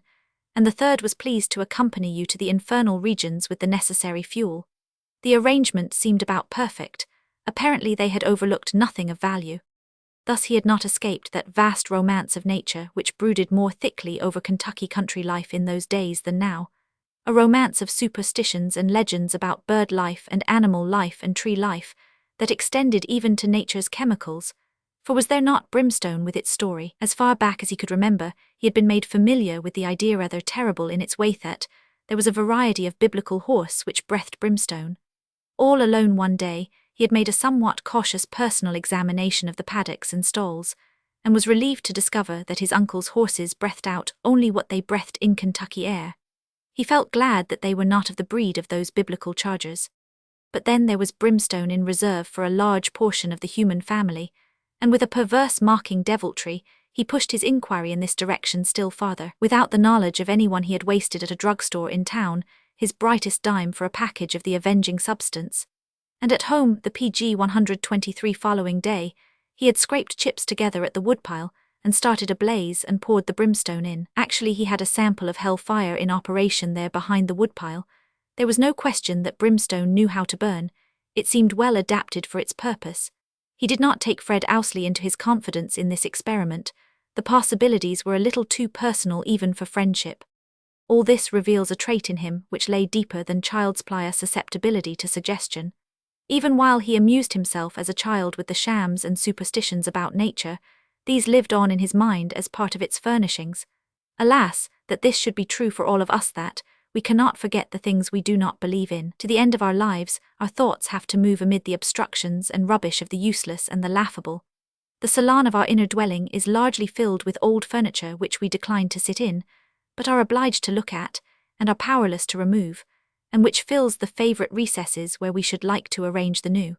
and the third was pleased to accompany you to the infernal regions with the necessary fuel. The arrangement seemed about perfect. Apparently they had overlooked nothing of value. Thus he had not escaped that vast romance of nature which brooded more thickly over Kentucky country life in those days than now. A romance of superstitions and legends about bird life and animal life and tree life, that extended even to nature's chemicals. For was there not brimstone with its story? As far back as he could remember, he had been made familiar with the idea, rather terrible in its way, that there was a variety of biblical horse which breathed brimstone. All alone one day, he had made a somewhat cautious personal examination of the paddocks and stalls, and was relieved to discover that his uncle's horses breathed out only what they breathed in Kentucky air. He felt glad that they were not of the breed of those biblical chargers. But then there was brimstone in reserve for a large portion of the human family, and with a perverse mocking deviltry, he pushed his inquiry in this direction still farther, without the knowledge of anyone. He had wasted at a drugstore in town his brightest dime for a package of the avenging substance. And at home, the PG 123 following day, he had scraped chips together at the woodpile and started a blaze and poured the brimstone in. Actually, he had a sample of hellfire in operation there behind the woodpile. There was no question that brimstone knew how to burn. It seemed well adapted for its purpose. He did not take Fred Ousley into his confidence in this experiment. The possibilities were a little too personal even for friendship. All this reveals a trait in him which lay deeper than child's play, a susceptibility to suggestion. Even while he amused himself as a child with the shams and superstitions about nature, these lived on in his mind as part of its furnishings. Alas, that this should be true for all of us, that we cannot forget the things we do not believe in. To the end of our lives, our thoughts have to move amid the obstructions and rubbish of the useless and the laughable. The salon of our inner dwelling is largely filled with old furniture which we decline to sit in, but are obliged to look at, and are powerless to remove, and which fills the favourite recesses where we should like to arrange the new.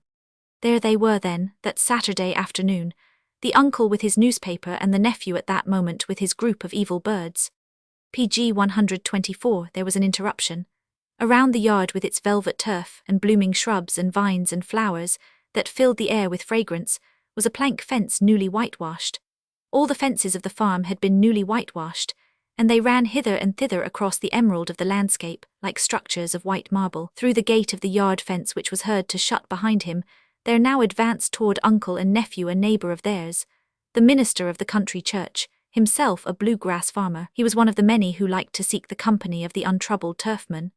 There they were then, that Saturday afternoon, the uncle with his newspaper and the nephew at that moment with his group of evil birds. PG 124, there was an interruption. Around the yard with its velvet turf and blooming shrubs and vines and flowers that filled the air with fragrance was a plank fence newly whitewashed. All the fences of the farm had been newly whitewashed, and they ran hither and thither across the emerald of the landscape, like structures of white marble. Through the gate of the yard fence, which was heard to shut behind him, there now advanced toward uncle and nephew a neighbor of theirs, the minister of the country church, himself a bluegrass farmer. He was one of the many who liked to seek the company of the untroubled turfman.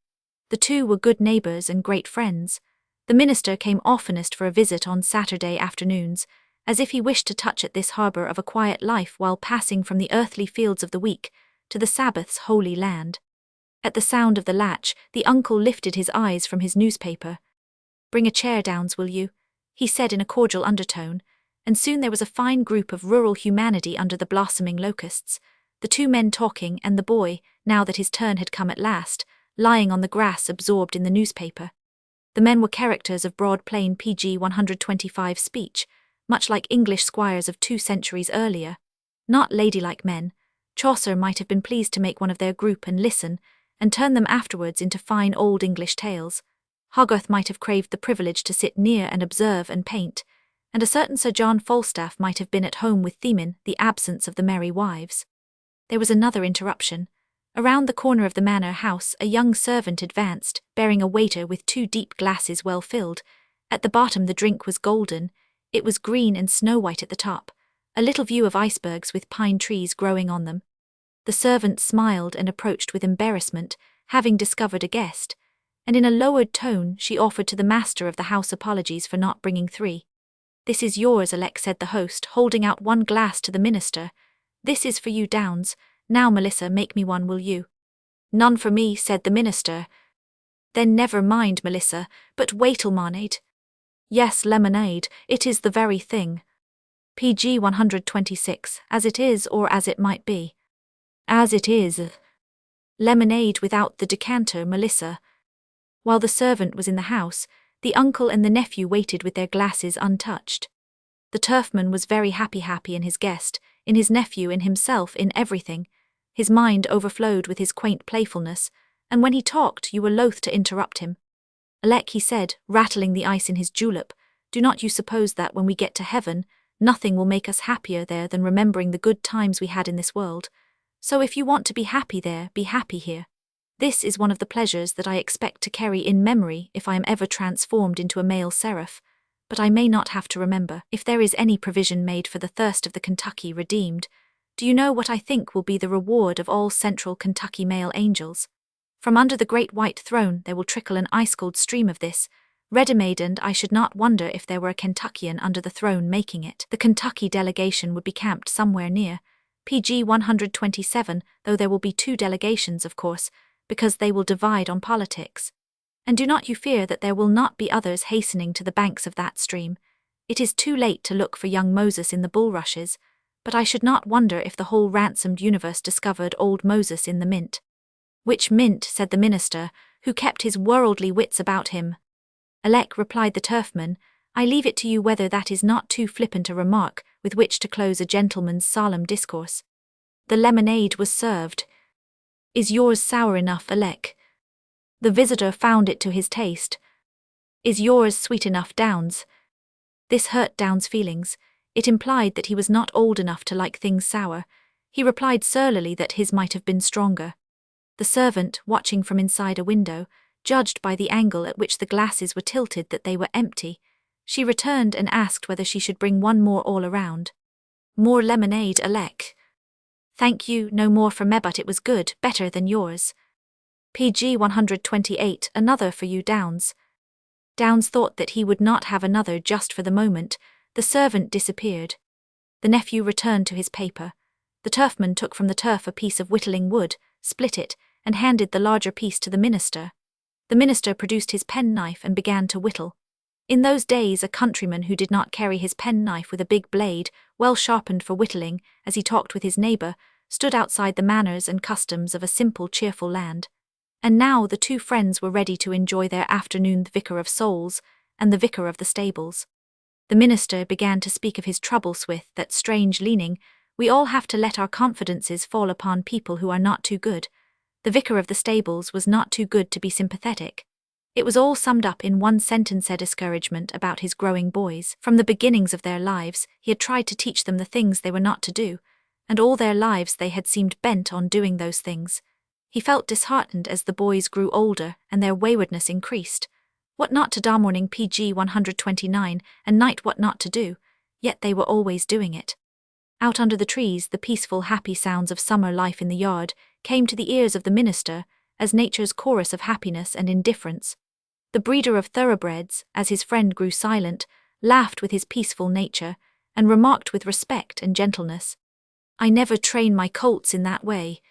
The two were good neighbors and great friends. The minister came oftenest for a visit on Saturday afternoons, as if he wished to touch at this harbor of a quiet life while passing from the earthly fields of the week to the Sabbath's holy land. At the sound of the latch, the uncle lifted his eyes from his newspaper. "Bring a chair, Downs, will you?" he said in a cordial undertone, and soon there was a fine group of rural humanity under the blossoming locusts, the two men talking and the boy, now that his turn had come at last, lying on the grass absorbed in the newspaper. The men were characters of broad plain PG 125 speech, much like English squires of 2 centuries earlier. Not ladylike men. Chaucer might have been pleased to make one of their group and listen, and turn them afterwards into fine old English tales. Hogarth might have craved the privilege to sit near and observe and paint, and a certain Sir John Falstaff might have been at home with Themin, the absence of the merry wives. There was another interruption. Around the corner of the manor house a young servant advanced, bearing a waiter with 2 deep glasses well filled. At the bottom the drink was golden. It was green and snow-white at the top, a little view of icebergs with pine trees growing on them. The servant smiled and approached with embarrassment, having discovered a guest, and in a lowered tone she offered to the master of the house apologies for not bringing 3. "This is yours, Alec," said the host, holding out one glass to the minister. "This is for you, Downs. Now, Melissa, make me one, will you?" "None for me," said the minister. "Then never mind, Melissa, but wait till lemonade." "Yes, lemonade, it is the very thing." PG 126, as it is or as it might be. As it is. Lemonade without the decanter, Melissa. While the servant was in the house, the uncle and the nephew waited with their glasses untouched. The turfman was very happy in his guest, in his nephew, in himself, in everything. His mind overflowed with his quaint playfulness, and when he talked you were loath to interrupt him. "Alec," he said, rattling the ice in his julep, "do not you suppose that when we get to heaven, nothing will make us happier there than remembering the good times we had in this world? So if you want to be happy there, be happy here. This is one of the pleasures that I expect to carry in memory if I am ever transformed into a male seraph, but I may not have to remember if there is any provision made for the thirst of the Kentucky redeemed. Do you know what I think will be the reward of all central Kentucky male angels? From under the great white throne there will trickle an ice-cold stream of this, ready-made, and I should not wonder if there were a Kentuckian under the throne making it. The Kentucky delegation would be camped somewhere near PG 127, though there will be 2 delegations, of course, because they will divide on politics. And do not you fear that there will not be others hastening to the banks of that stream. It is too late to look for young Moses in the bulrushes, but I should not wonder if the whole ransomed universe discovered old Moses in the mint." "Which mint?" said the minister, who kept his worldly wits about him. "Alec," replied the turfman, "I leave it to you whether that is not too flippant a remark with which to close a gentleman's solemn discourse." The lemonade was served. "Is yours sour enough, Alec?" The visitor found it to his taste. "Is yours sweet enough, Downs?" This hurt Downs' feelings. It implied that he was not old enough to like things sour. He replied surlily that his might have been stronger. The servant, watching from inside a window, judged by the angle at which the glasses were tilted that they were empty. She returned and asked whether she should bring one more all around. "More lemonade, Alec?" "Thank you, no more for me, but it was good, better than yours." PG 128, another for you, Downs. Downs thought that he would not have another just for the moment. The servant disappeared. The nephew returned to his paper. The turfman took from the turf a piece of whittling wood, split it, and handed the larger piece to the minister. The minister produced his penknife and began to whittle. In those days a countryman who did not carry his penknife with a big blade, well sharpened for whittling, as he talked with his neighbour, stood outside the manners and customs of a simple, cheerful land. And now the 2 friends were ready to enjoy their afternoon, the vicar of souls and the vicar of the stables. The minister began to speak of his troubles with that strange leaning, "We all have to let our confidences fall upon people who are not too good." The vicar of the stables was not too good to be sympathetic. It was all summed up in one sentence: a discouragement about his growing boys. From the beginnings of their lives, he had tried to teach them the things they were not to do, and all their lives they had seemed bent on doing those things. He felt disheartened as the boys grew older and their waywardness increased. What not to do, morning PG 129, and night what not to do, yet they were always doing it. Out under the trees, the peaceful, happy sounds of summer life in the yard came to the ears of the minister as nature's chorus of happiness and indifference. The breeder of thoroughbreds, as his friend grew silent, laughed with his peaceful nature and remarked with respect and gentleness, "I never train my colts in that way."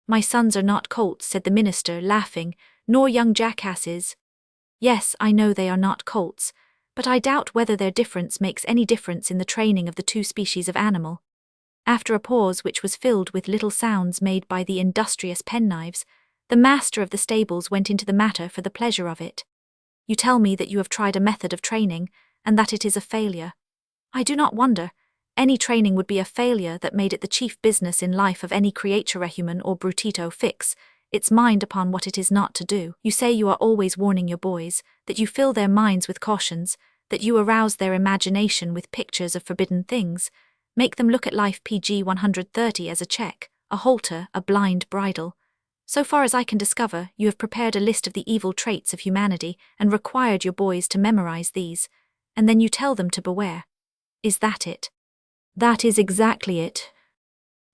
"My sons are not colts," said the minister, laughing, "nor young jackasses." "Yes, I know they are not colts, but I doubt whether their difference makes any difference in the training of the 2 species of animal." After a pause which was filled with little sounds made by the industrious penknives, the master of the stables went into the matter for the pleasure of it. "You tell me that you have tried a method of training, and that it is a failure. I do not wonder. Any training would be a failure that made it the chief business in life of any creature human or brutito fix its mind upon what it is not to do. You say you are always warning your boys, that you fill their minds with cautions, that you arouse their imagination with pictures of forbidden things, make them look at life PG 130 as a check, a halter, a blind bridle. So far as I can discover, you have prepared a list of the evil traits of humanity and required your boys to memorize these. and then you tell them to beware. Is that it?
That is exactly it.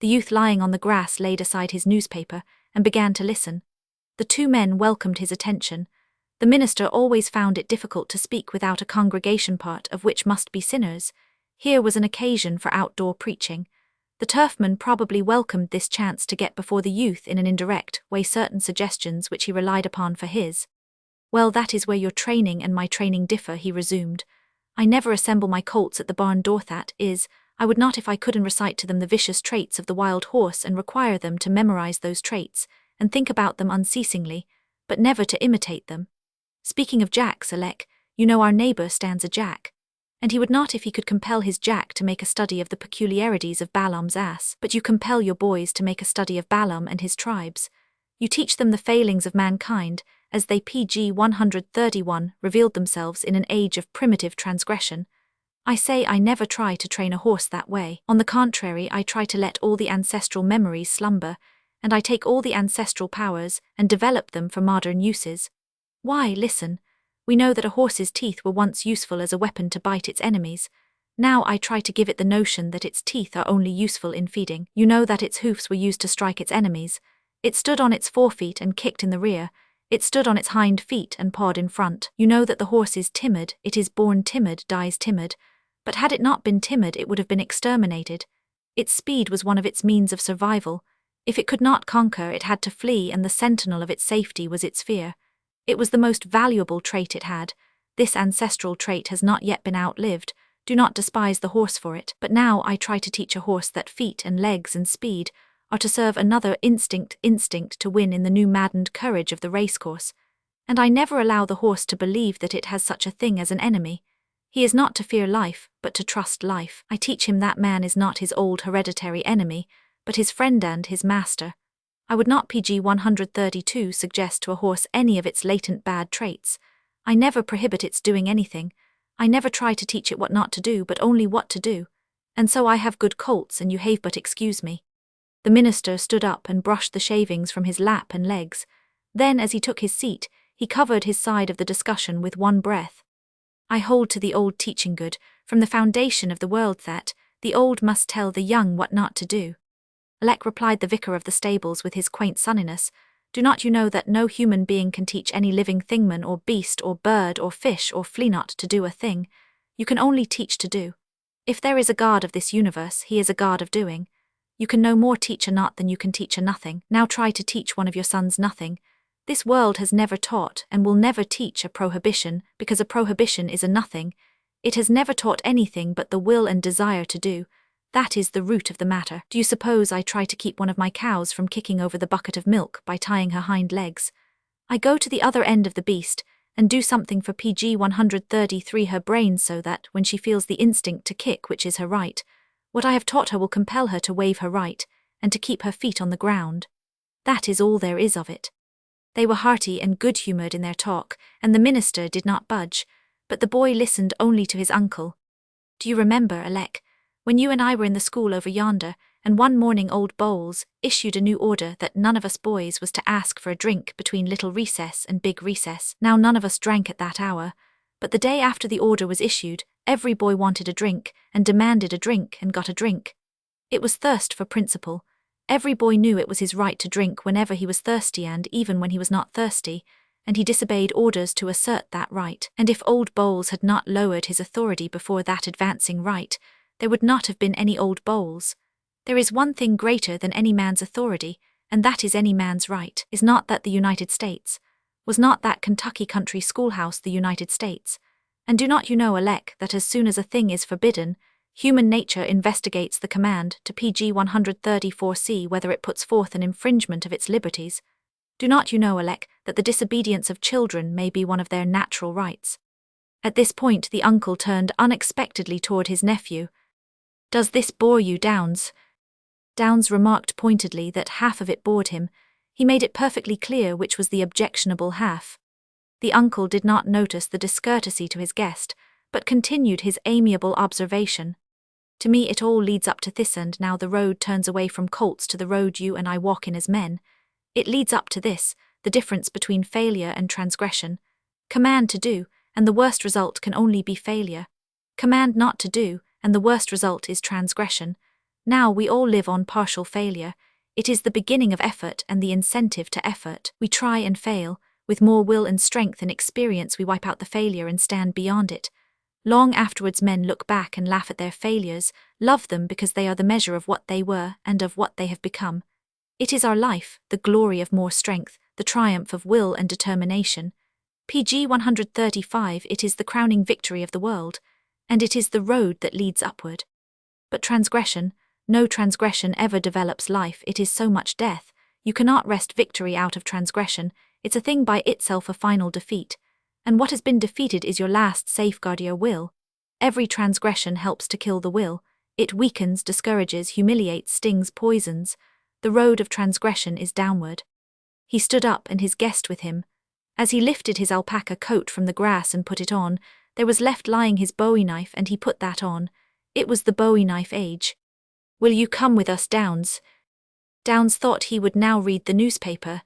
The youth lying on the grass laid aside his newspaper and began to listen. The two men welcomed his attention. The minister always found it difficult to speak without a congregation, part of which must be sinners. Here was an occasion for outdoor preaching. The turfman probably welcomed this chance to get before the youth in an indirect way certain suggestions which he relied upon for his. Well, that is where your training and my training differ, he resumed. I never assemble my colts at the barn door, that is, I would not if I could, and recite to them the vicious traits of the wild horse and require them to memorize those traits, and think about them unceasingly, but never to imitate them. Speaking of jacks, Alec, you know our neighbour stands a jack. And he would not if he could compel his jack to make a study of the peculiarities of Balaam's ass, but you compel your boys to make a study of Balaam and his tribes. You teach them the failings of mankind, as they pg 131 revealed themselves in an age of primitive transgression. I say I never try to train a horse that way. On the contrary, I try to let all the ancestral memories slumber, and I take all the ancestral powers and develop them for modern uses. Why, listen. We know that a horse's teeth were once useful as a weapon to bite its enemies. Now I try to give it the notion that its teeth are only useful in feeding. You know that its hoofs were used to strike its enemies. It stood on its forefeet and kicked in the rear. It stood on its hind feet and pawed in front. You know that the horse is timid. It is born timid, dies timid. But had it not been timid, it would have been exterminated. Its speed was one of its means of survival. If it could not conquer, it had to flee, and the sentinel of its safety was its fear. It was the most valuable trait it had. This ancestral trait has not yet been outlived. Do not despise the horse for it. But now I try to teach a horse that feet and legs and speed are to serve another instinct to win in the new maddened courage of the racecourse. And I never allow the horse to believe that it has such a thing as an enemy. He is not to fear life, but to trust life. I teach him that man is not his old hereditary enemy, but his friend and his master. I would not pg 132 suggest to a horse any of its latent bad traits. I never prohibit its doing anything. I never try to teach it what not to do, but only what to do. And so I have good colts, and you have but excuse me. The minister stood up and brushed the shavings from his lap and legs. Then, as he took his seat, he covered his side of the discussion with one breath. I hold to the old teaching good, from the foundation of the world, that the old must tell the young what not to do. Alec, replied the vicar of the stables with his quaint sunniness, do not you know that no human being can teach any living thingman or beast or bird or fish or flea not to do a thing? You can only teach to do. If there is a God of this universe, he is a God of doing. You can no more teach a not than you can teach a nothing. Now try to teach one of your sons nothing. This world has never taught and will never teach a prohibition, because a prohibition is a nothing. It has never taught anything but the will and desire to do. That is the root of the matter. Do you suppose I try to keep one of my cows from kicking over the bucket of milk by tying her hind legs? I go to the other end of the beast and do something for pg 133 her brains, so that, when she feels the instinct to kick, which is her right, what I have taught her will compel her to wave her right, and to keep her feet on the ground. That is all there is of it. They were hearty and good-humoured in their talk, and the minister did not budge, but the boy listened only to his uncle. Do you remember, Alec, when you and I were in the school over yonder, and one morning old Bowles issued a new order that none of us boys was to ask for a drink between little recess and big recess? Now none of us drank at that hour, but the day after the order was issued, every boy wanted a drink, and demanded a drink, and got a drink. It was thirst for principle. Every boy knew it was his right to drink whenever he was thirsty and even when he was not thirsty, and he disobeyed orders to assert that right. And if old Bowles had not lowered his authority before that advancing right, there would not have been any old Bowles. There is one thing greater than any man's authority, and that is any man's right. Is not that the United States? Was not that Kentucky country schoolhouse the United States? And do not you know, Alec, that as soon as a thing is forbidden, human nature investigates the command to pg 134c whether it puts forth an infringement of its liberties? Do not you know, Alec, that the disobedience of children may be one of their natural rights? At this point the uncle turned unexpectedly toward his nephew. Does this bore you, Downes? Downes remarked pointedly that half of it bored him. He made it perfectly clear which was the objectionable half. The uncle did not notice the discourtesy to his guest, but continued his amiable observation. To me it all leads up to this, and now the road turns away from colts to the road you and I walk in as men. It leads up to this, the difference between failure and transgression. Command to do, and the worst result can only be failure. Command not to do, and the worst result is transgression. Now we all live on partial failure. It is the beginning of effort and the incentive to effort. We try and fail. With more will and strength and experience we wipe out the failure and stand beyond it. Long afterwards men look back and laugh at their failures, love them because they are the measure of what they were and of what they have become. It is our life, the glory of more strength, the triumph of will and determination. Pg 135. It is the crowning victory of the world, and it is the road that leads upward. But transgression, no transgression ever develops life, it is so much death. You cannot wrest victory out of transgression, it's a thing by itself, a final defeat. And what has been defeated is your last safeguard, your will. Every transgression helps to kill the will. It weakens, discourages, humiliates, stings, poisons. The road of transgression is downward. He stood up and his guest with him. As he lifted his alpaca coat from the grass and put it on, there was left lying his bowie knife, and he put that on. It was the bowie knife age. "Will you come with us, Downes?" Downes thought he would now read the newspaper.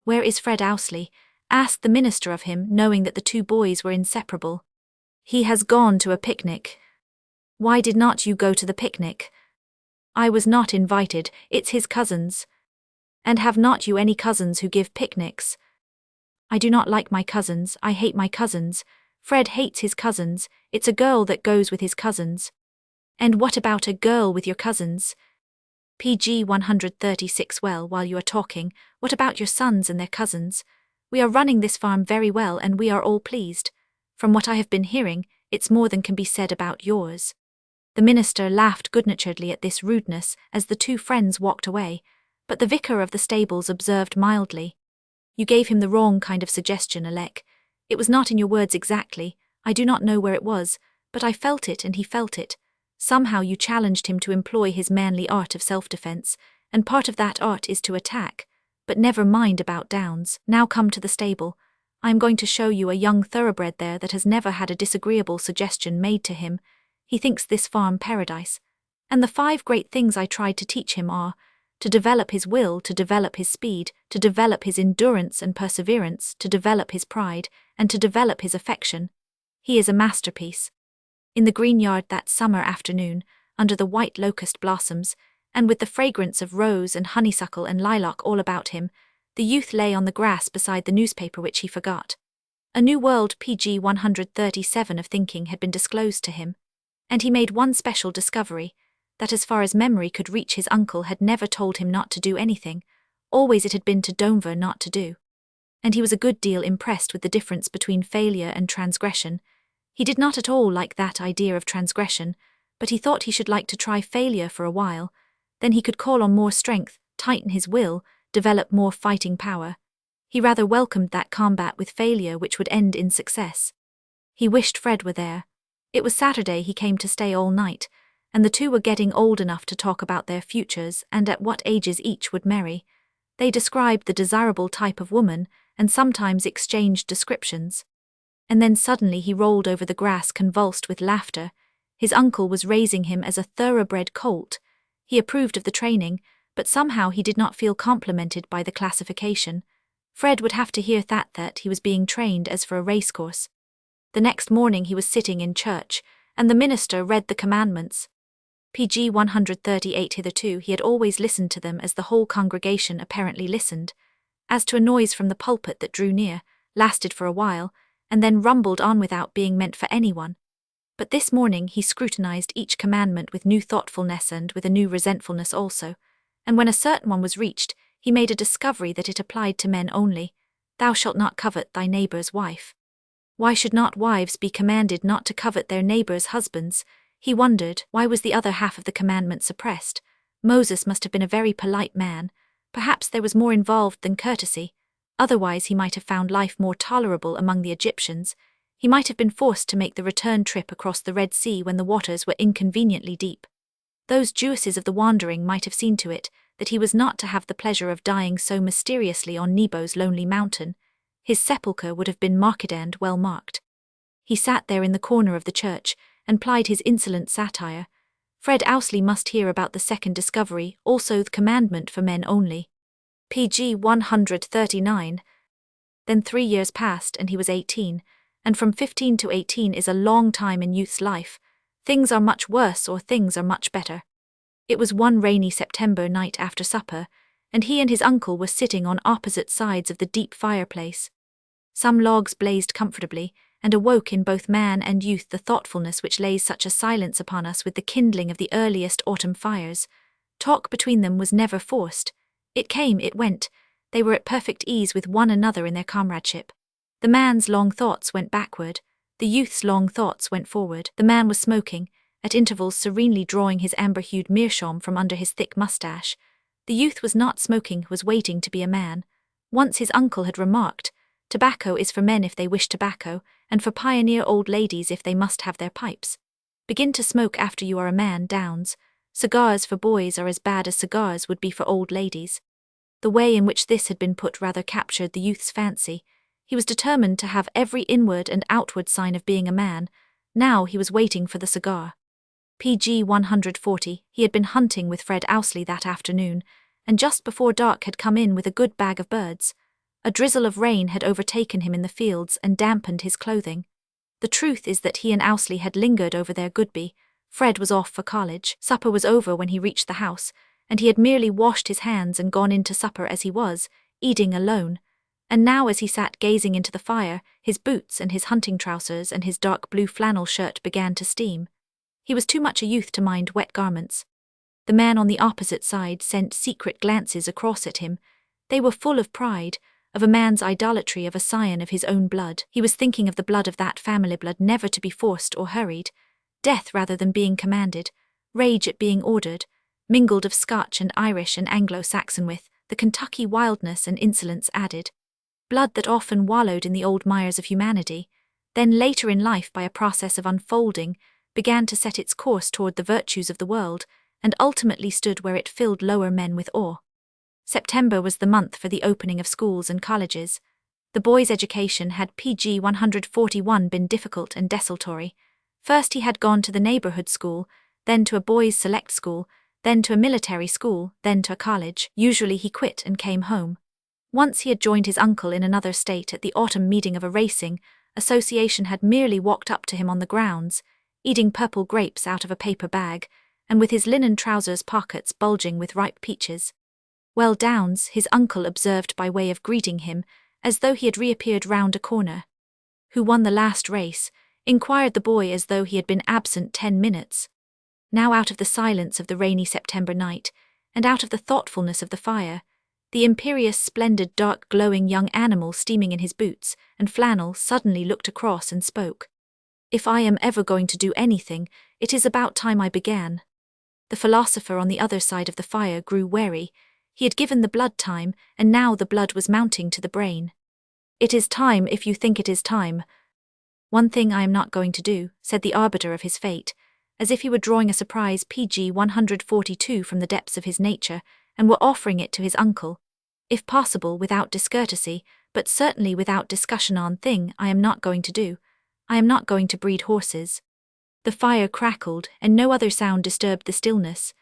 "Where is Fred Ousley?" asked the minister of him, knowing that the two boys were inseparable. "He has gone to a picnic." "Why did not you go to the picnic?" "I was not invited, it's his cousins." "And have not you any cousins who give picnics?" "I do not like my cousins, I hate my cousins." Fred hates his cousins, it's a girl that goes with his cousins. "And what about a girl with your cousins?" Pg 136. "Well, while you are talking, what about your sons and their cousins? We are running this farm very well and we are all pleased. From what I have been hearing, it's more than can be said about yours." The minister laughed good-naturedly at this rudeness as the two friends walked away, but the vicar of the stables observed mildly, "You gave him the wrong kind of suggestion, Alec. It was not in your words exactly, I do not know where it was, but I felt it and he felt it. Somehow you challenged him to employ his manly art of self-defense, and part of that art is to attack. But never mind about Downes, now come to the stable. I am going to show you a young thoroughbred there that has never had a disagreeable suggestion made to him. He thinks this farm paradise. And the 5 great things I tried to teach him are, to develop his will, to develop his speed, to develop his endurance and perseverance, to develop his pride, and to develop his affection. He is a masterpiece." In the green yard that summer afternoon, under the white locust blossoms, and with the fragrance of rose and honeysuckle and lilac all about him, the youth lay on the grass beside the newspaper which he forgot. A new world, Pg 137, of thinking had been disclosed to him, and he made one special discovery, that as far as memory could reach his uncle had never told him not to do anything, always it had been to Dover not to do. And he was a good deal impressed with the difference between failure and transgression. He did not at all like that idea of transgression, but he thought he should like to try failure for a while, then he could call on more strength, tighten his will, develop more fighting power. He rather welcomed that combat with failure which would end in success. He wished Fred were there. It was Saturday, he came to stay all night, and the two were getting old enough to talk about their futures and at what ages each would marry. They described the desirable type of woman, and sometimes exchanged descriptions. And then suddenly he rolled over the grass convulsed with laughter. His uncle was raising him as a thoroughbred colt. He approved of the training, but somehow he did not feel complimented by the classification. Fred would have to hear that he was being trained as for a racecourse. The next morning he was sitting in church, and the minister read the commandments. Pg 138. Hitherto he had always listened to them as the whole congregation apparently listened. As to a noise from the pulpit that drew near, lasted for a while, and then rumbled on without being meant for anyone. But this morning he scrutinized each commandment with new thoughtfulness and with a new resentfulness also, and when a certain one was reached, he made a discovery that it applied to men only. "Thou shalt not covet thy neighbour's wife." Why should not wives be commanded not to covet their neighbours' husbands? He wondered, why was the other half of the commandment suppressed? Moses must have been a very polite man. Perhaps there was more involved than courtesy. Otherwise he might have found life more tolerable among the Egyptians. He might have been forced to make the return trip across the Red Sea when the waters were inconveniently deep. Those Jewesses of the wandering might have seen to it that he was not to have the pleasure of dying so mysteriously on Nebo's lonely mountain. His sepulchre would have been marked and well marked. He sat there in the corner of the church, and plied his insolent satire. Fred Ousley must hear about the second discovery, also the commandment for men only. Pg 139. Then 3 years passed and he was 18, and from 15 to 18 is a long time in youth's life. Things are much worse or things are much better. It was one rainy September night after supper, and he and his uncle were sitting on opposite sides of the deep fireplace. Some logs blazed comfortably, and awoke in both man and youth the thoughtfulness which lays such a silence upon us with the kindling of the earliest autumn fires. Talk between them was never forced. It came, it went. They were at perfect ease with one another in their comradeship. The man's long thoughts went backward. The youth's long thoughts went forward. The man was smoking, at intervals serenely drawing his amber-hued meerschaum from under his thick moustache. The youth was not smoking, was waiting to be a man. Once his uncle had remarked, "Tobacco is for men if they wish tobacco, and for pioneer old ladies if they must have their pipes. Begin to smoke after you are a man, Downs. Cigars for boys are as bad as cigars would be for old ladies." The way in which this had been put rather captured the youth's fancy. He was determined to have every inward and outward sign of being a man. Now he was waiting for the cigar. PG 140, he had been hunting with Fred Ousley that afternoon, and just before dark had come in with a good bag of birds. A drizzle of rain had overtaken him in the fields and dampened his clothing. The truth is that he and Ousley had lingered over their Goodby. Fred was off for college. Supper was over when he reached the house, and he had merely washed his hands and gone in to supper as he was, eating alone. And now as he sat gazing into the fire, his boots and his hunting trousers and his dark blue flannel shirt began to steam. He was too much a youth to mind wet garments. The man on the opposite side sent secret glances across at him. They were full of pride, of a man's idolatry of a scion of his own blood. He was thinking of the blood of that family blood never to be forced or hurried. Death rather than being commanded, rage at being ordered, mingled of Scotch and Irish and Anglo-Saxon with the Kentucky wildness and insolence added. Blood that often wallowed in the old mires of humanity, then later in life by a process of unfolding, began to set its course toward the virtues of the world, and ultimately stood where it filled lower men with awe. September was the month for the opening of schools and colleges. The boy's education had PG 141 been difficult and desultory. First he had gone to the neighborhood school, then to a boys' select school, then to a military school, then to a college. Usually he quit and came home. Once he had joined his uncle in another state at the autumn meeting of a racing association, had merely walked up to him on the grounds, eating purple grapes out of a paper bag, and with his linen trousers pockets bulging with ripe peaches. "Well, Downs," his uncle observed by way of greeting him, as though he had reappeared round a corner. "Who won the last race?" inquired the boy as though he had been absent 10 minutes. Now out of the silence of the rainy September night, and out of the thoughtfulness of the fire, the imperious, splendid, dark, glowing young animal steaming in his boots and flannel suddenly looked across and spoke. "If I am ever going to do anything, it is about time I began." The philosopher on the other side of the fire grew wary. He had given the blood time, and now the blood was mounting to the brain. "It is time if you think it is time." "One thing I am not going to do," said the arbiter of his fate, as if he were drawing a surprise PG 142 from the depths of his nature, and were offering it to his uncle. "If possible without discourtesy, but certainly without discussion on thing I am not going to do. I am not going to breed horses." The fire crackled, and no other sound disturbed the stillness.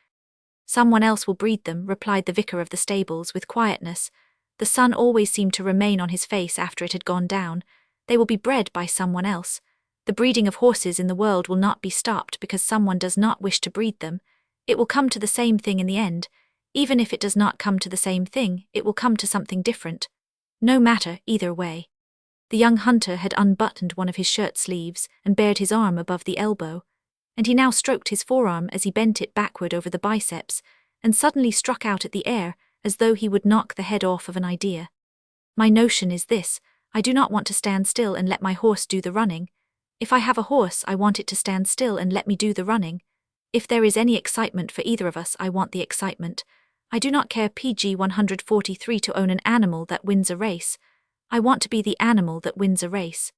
"Someone else will breed them," replied the vicar of the stables with quietness. The sun always seemed to remain on his face after it had gone down. "They will be bred by someone else. The breeding of horses in the world will not be stopped because someone does not wish to breed them. It will come to the same thing in the end. Even if it does not come to the same thing, it will come to something different. No matter, either way." The young hunter had unbuttoned one of his shirt sleeves and bared his arm above the elbow, and he now stroked his forearm as he bent it backward over the biceps, and suddenly struck out at the air as though he would knock the head off of an idea. "My notion is this: I do not want to stand still and let my horse do the running. If I have a horse, I want it to stand still and let me do the running. If there is any excitement for either of us, I want the excitement. I do not care PG 143 to own an animal that wins a race. I want to be the animal that wins a race."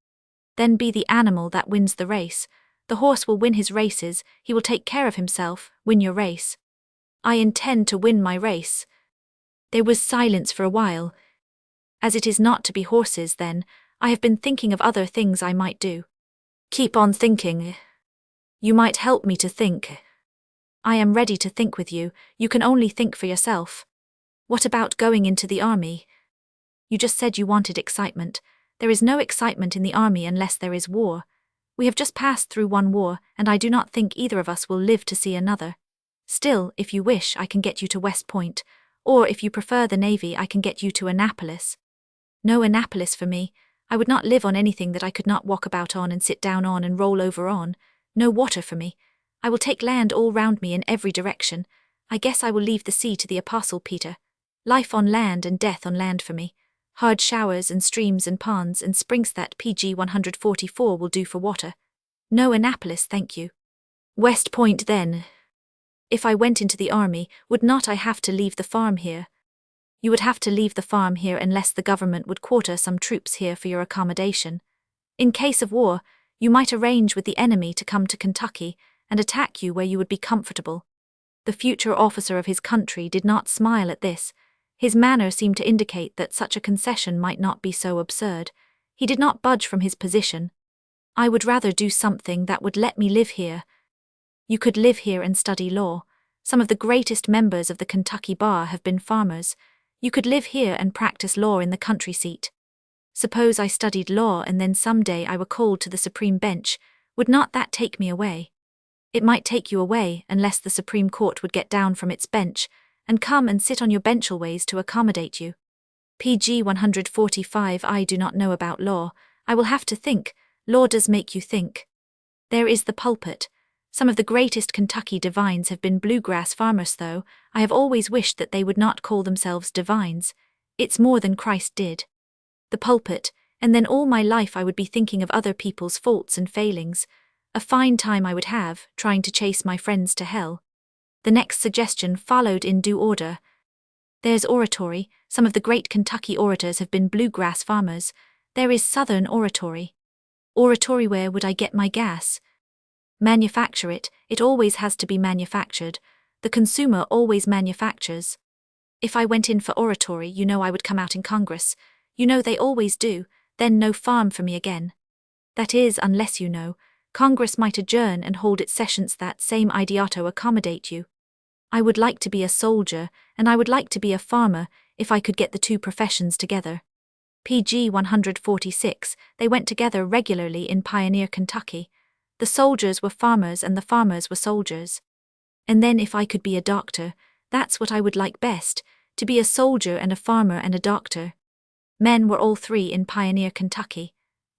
"Then be the animal that wins the race. The horse will win his races, he will take care of himself. Win your race." "I intend to win my race." There was silence for a while. "As it is not to be horses, then, I have been thinking of other things I might do." "Keep on thinking. You might help me to think." "I am ready to think with you. You can only think for yourself." "What about going into the army?" "You just said you wanted excitement. There is no excitement in the army unless there is war. We have just passed through one war, and I do not think either of us will live to see another. Still, if you wish, I can get you to West Point, or if you prefer the Navy, I can get you to Annapolis. No Annapolis for me. I would not live on anything that I could not walk about on and sit down on and roll over on. No water for me. I will take land all round me in every direction. I guess I will leave the sea to the Apostle Peter. Life on land and death on land for me. Hard showers and streams and ponds and springs that PG 144 will do for water. No Annapolis, thank you. West Point then. If I went into the army, would not I have to leave the farm here? You would have to leave the farm here unless the government would quarter some troops here for your accommodation. In case of war, you might arrange with the enemy to come to Kentucky and attack you where you would be comfortable. The future officer of his country did not smile at this. His manner seemed to indicate that such a concession might not be so absurd. He did not budge from his position. I would rather do something that would let me live here. You could live here and study law. Some of the greatest members of the Kentucky bar have been farmers. You could live here and practice law in the country seat. Suppose I studied law and then someday I were called to the Supreme Bench, would not that take me away? It might take you away unless the Supreme Court would get down from its bench and come and sit on your benchways to accommodate you. PG 145 I do not know about law. I will have to think. Law does make you think. There is the pulpit. Some of the greatest Kentucky divines have been bluegrass farmers, though. I have always wished that they would not call themselves divines. It's more than Christ did. The pulpit, and then all my life I would be thinking of other people's faults and failings. A fine time I would have, trying to chase my friends to hell. The next suggestion followed in due order. There's oratory. Some of the great Kentucky orators have been bluegrass farmers. There is Southern oratory. Oratory, where would I get my gas? Manufacture it. It always has to be manufactured. The consumer always manufactures. If I went in for oratory, you know I would come out in Congress. You know they always do. Then no farm for me again. That is, unless you know, Congress might adjourn and hold its sessions that same ideato accommodate you. I would like to be a soldier, and I would like to be a farmer, if I could get the two professions together. PG 146, they went together regularly in Pioneer, Kentucky. The soldiers were farmers and the farmers were soldiers. And then if I could be a doctor, that's what I would like best, to be a soldier and a farmer and a doctor. Men were all three in Pioneer, Kentucky.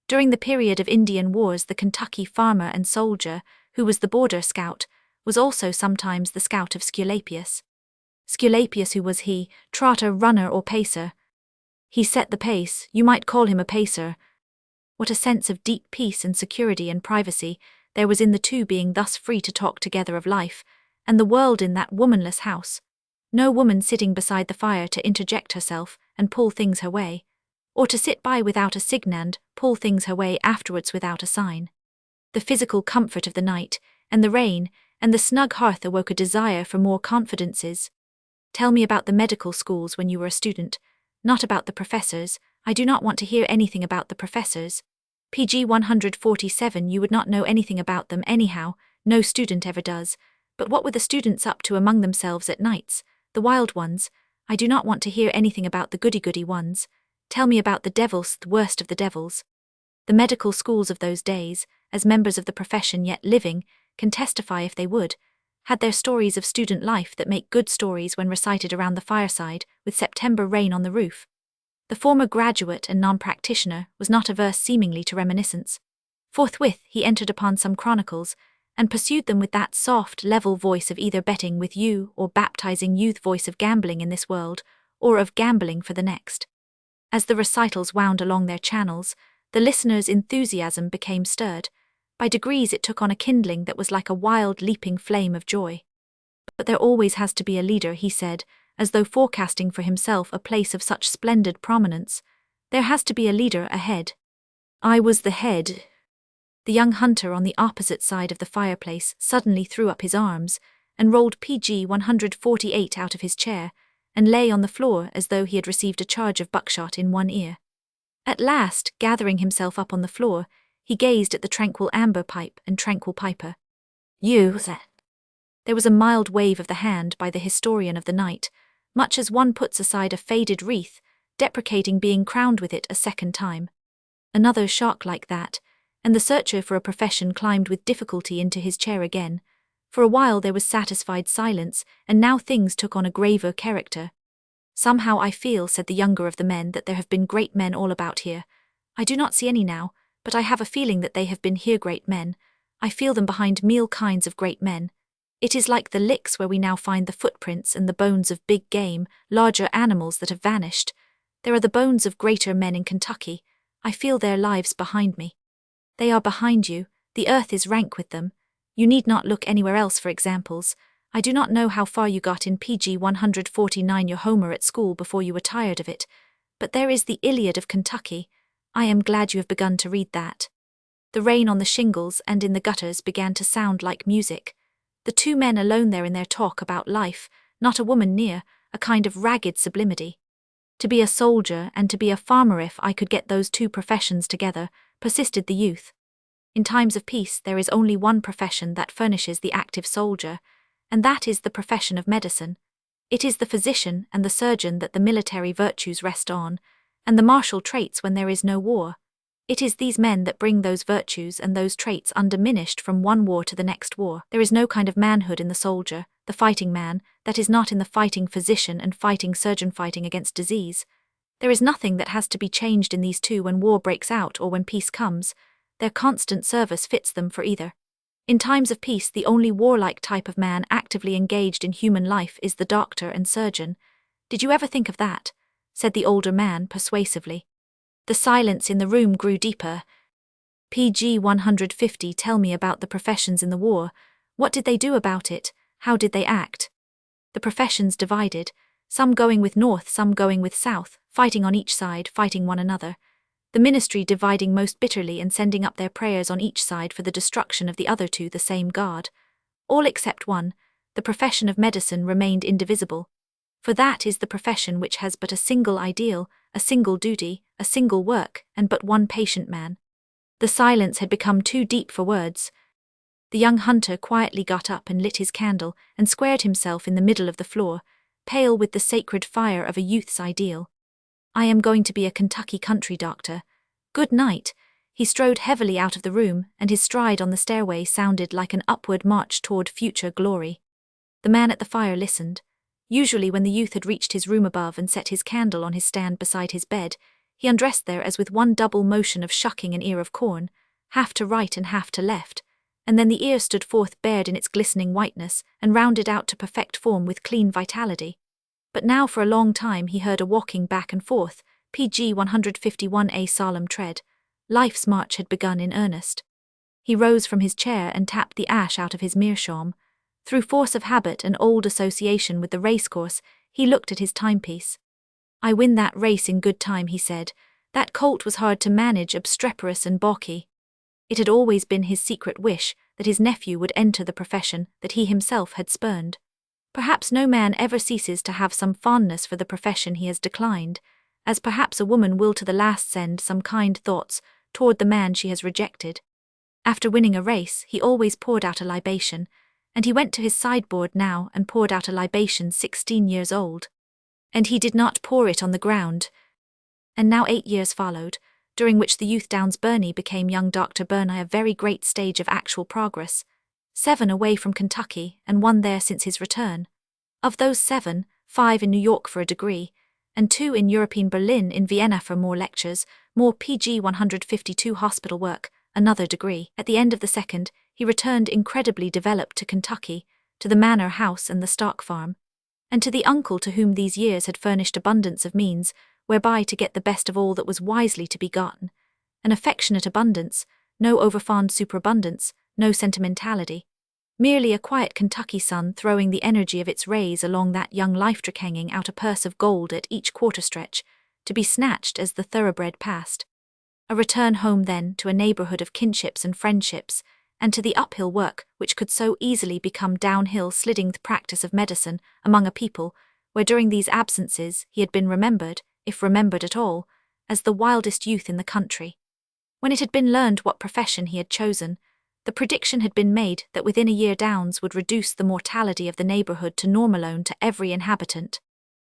During the period of Indian Wars, the Kentucky farmer and soldier, who was the border scout, was also sometimes the scout of Sculappius. Sculappius, who was he, trotter, runner or pacer? He set the pace, you might call him a pacer. What a sense of deep peace and security and privacy there was in the two being thus free to talk together of life, and the world in that womanless house. No woman sitting beside the fire to interject herself and pull things her way, or to sit by without a signand, pull things her way afterwards without a sign. The physical comfort of the night, and the rain, and the snug hearth awoke a desire for more confidences. Tell me about the medical schools when you were a student, not about the professors. I do not want to hear anything about the professors. PG 147 you would not know anything about them anyhow, no student ever does. But what were the students up to among themselves at nights, the wild ones? I do not want to hear anything about the goody-goody ones. Tell me about the devils, the worst of the devils. The medical schools of those days, as members of the profession yet living, can testify if they would, had their stories of student life that make good stories when recited around the fireside, with September rain on the roof. The former graduate and non-practitioner was not averse seemingly to reminiscence. Forthwith he entered upon some chronicles, and pursued them with that soft, level voice of either betting with you or baptizing youth voice of gambling in this world, or of gambling for the next. As the recitals wound along their channels, the listener's enthusiasm became stirred. By degrees it took on a kindling that was like a wild leaping flame of joy. But there always has to be a leader, he said, as though forecasting for himself a place of such splendid prominence. There has to be a leader ahead. I was the head. The young hunter on the opposite side of the fireplace suddenly threw up his arms, and rolled PG 148 out of his chair, and lay on the floor as though he had received a charge of buckshot in one ear. At last, gathering himself up on the floor, he gazed at the tranquil amber pipe and tranquil piper. You, sir. There was a mild wave of the hand by the historian of the night, much as one puts aside a faded wreath, deprecating being crowned with it a second time. Another shock like that, and the searcher for a profession climbed with difficulty into his chair again. For a while there was satisfied silence, and now things took on a graver character. Somehow I feel, said the younger of the men, that there have been great men all about here. I do not see any now, but I have a feeling that they have been here great men. I feel them behind meal kinds of great men. It is like the licks where we now find the footprints and the bones of big game, larger animals that have vanished. There are the bones of greater men in Kentucky. I feel their lives behind me. They are behind you, the earth is rank with them. You need not look anywhere else for examples. I do not know how far you got in PG 149 your Homer at school before you were tired of it, but there is the Iliad of Kentucky. I am glad you have begun to read that. The rain on the shingles and in the gutters began to sound like music. The two men alone there in their talk about life, not a woman near, a kind of ragged sublimity. To be a soldier and to be a farmer, if I could get those two professions together, persisted the youth. In times of peace there is only one profession that furnishes the active soldier, and that is the profession of medicine. It is the physician and the surgeon that the military virtues rest on, and the martial traits when there is no war. It is these men that bring those virtues and those traits undiminished from one war to the next war. There is no kind of manhood in the soldier, the fighting man, that is not in the fighting physician and fighting surgeon fighting against disease. There is nothing that has to be changed in these two when war breaks out or when peace comes. Their constant service fits them for either. In times of peace, the only warlike type of man actively engaged in human life is the doctor and surgeon. Did you ever think of that? Said the older man persuasively. The silence in the room grew deeper. PG 150, tell me about the professions in the war. What did they do about it? How did they act? The professions divided, some going with north, some going with south, fighting on each side, fighting one another. The ministry dividing most bitterly and sending up their prayers on each side for the destruction of the other two, the same God. All except one, the profession of medicine, remained indivisible. For that is the profession which has but a single ideal, a single duty, a single work, and but one patient man. The silence had become too deep for words. The young hunter quietly got up and lit his candle and squared himself in the middle of the floor, pale with the sacred fire of a youth's ideal. I am going to be a Kentucky country doctor. Good night. He strode heavily out of the room, and his stride on the stairway sounded like an upward march toward future glory. The man at the fire listened. Usually when the youth had reached his room above and set his candle on his stand beside his bed, he undressed there as with one double motion of shucking an ear of corn, half to right and half to left, and then the ear stood forth bared in its glistening whiteness and rounded out to perfect form with clean vitality. But now for a long time he heard a walking back and forth, PG 151 a solemn tread. Life's march had begun in earnest. He rose from his chair and tapped the ash out of his meerschaum. Through force of habit and old association with the racecourse, he looked at his timepiece. I win that race in good time, he said. That colt was hard to manage, obstreperous and balky. It had always been his secret wish that his nephew would enter the profession that he himself had spurned. Perhaps no man ever ceases to have some fondness for the profession he has declined, as perhaps a woman will to the last send some kind thoughts toward the man she has rejected. After winning a race, he always poured out a libation, and he went to his sideboard now and poured out a libation 16 years old. And he did not pour it on the ground. And now 8 years followed, during which the youth Downs Birney became young Dr. Birney, a very great stage of actual progress. 7 away from Kentucky, and 1 there since his return. Of those 7, 5 in New York for a degree, and 2 in European Berlin, in Vienna for more lectures, more PG 152 hospital work, another degree. At the end of the second, he returned incredibly developed to Kentucky, to the manor house and the stock farm, and to the uncle to whom these years had furnished abundance of means, whereby to get the best of all that was wisely to be gotten. An affectionate abundance, no overfond superabundance, no sentimentality. Merely a quiet Kentucky sun throwing the energy of its rays along that young life, hanging out a purse of gold at each quarter stretch, to be snatched as the thoroughbred passed. A return home then to a neighborhood of kinships and friendships, and to the uphill work which could so easily become downhill sliding the practice of medicine among a people where during these absences he had been remembered, if remembered at all, as the wildest youth in the country. When it had been learned what profession he had chosen, the prediction had been made that within a year Downs would reduce the mortality of the neighborhood to normalone to every inhabitant.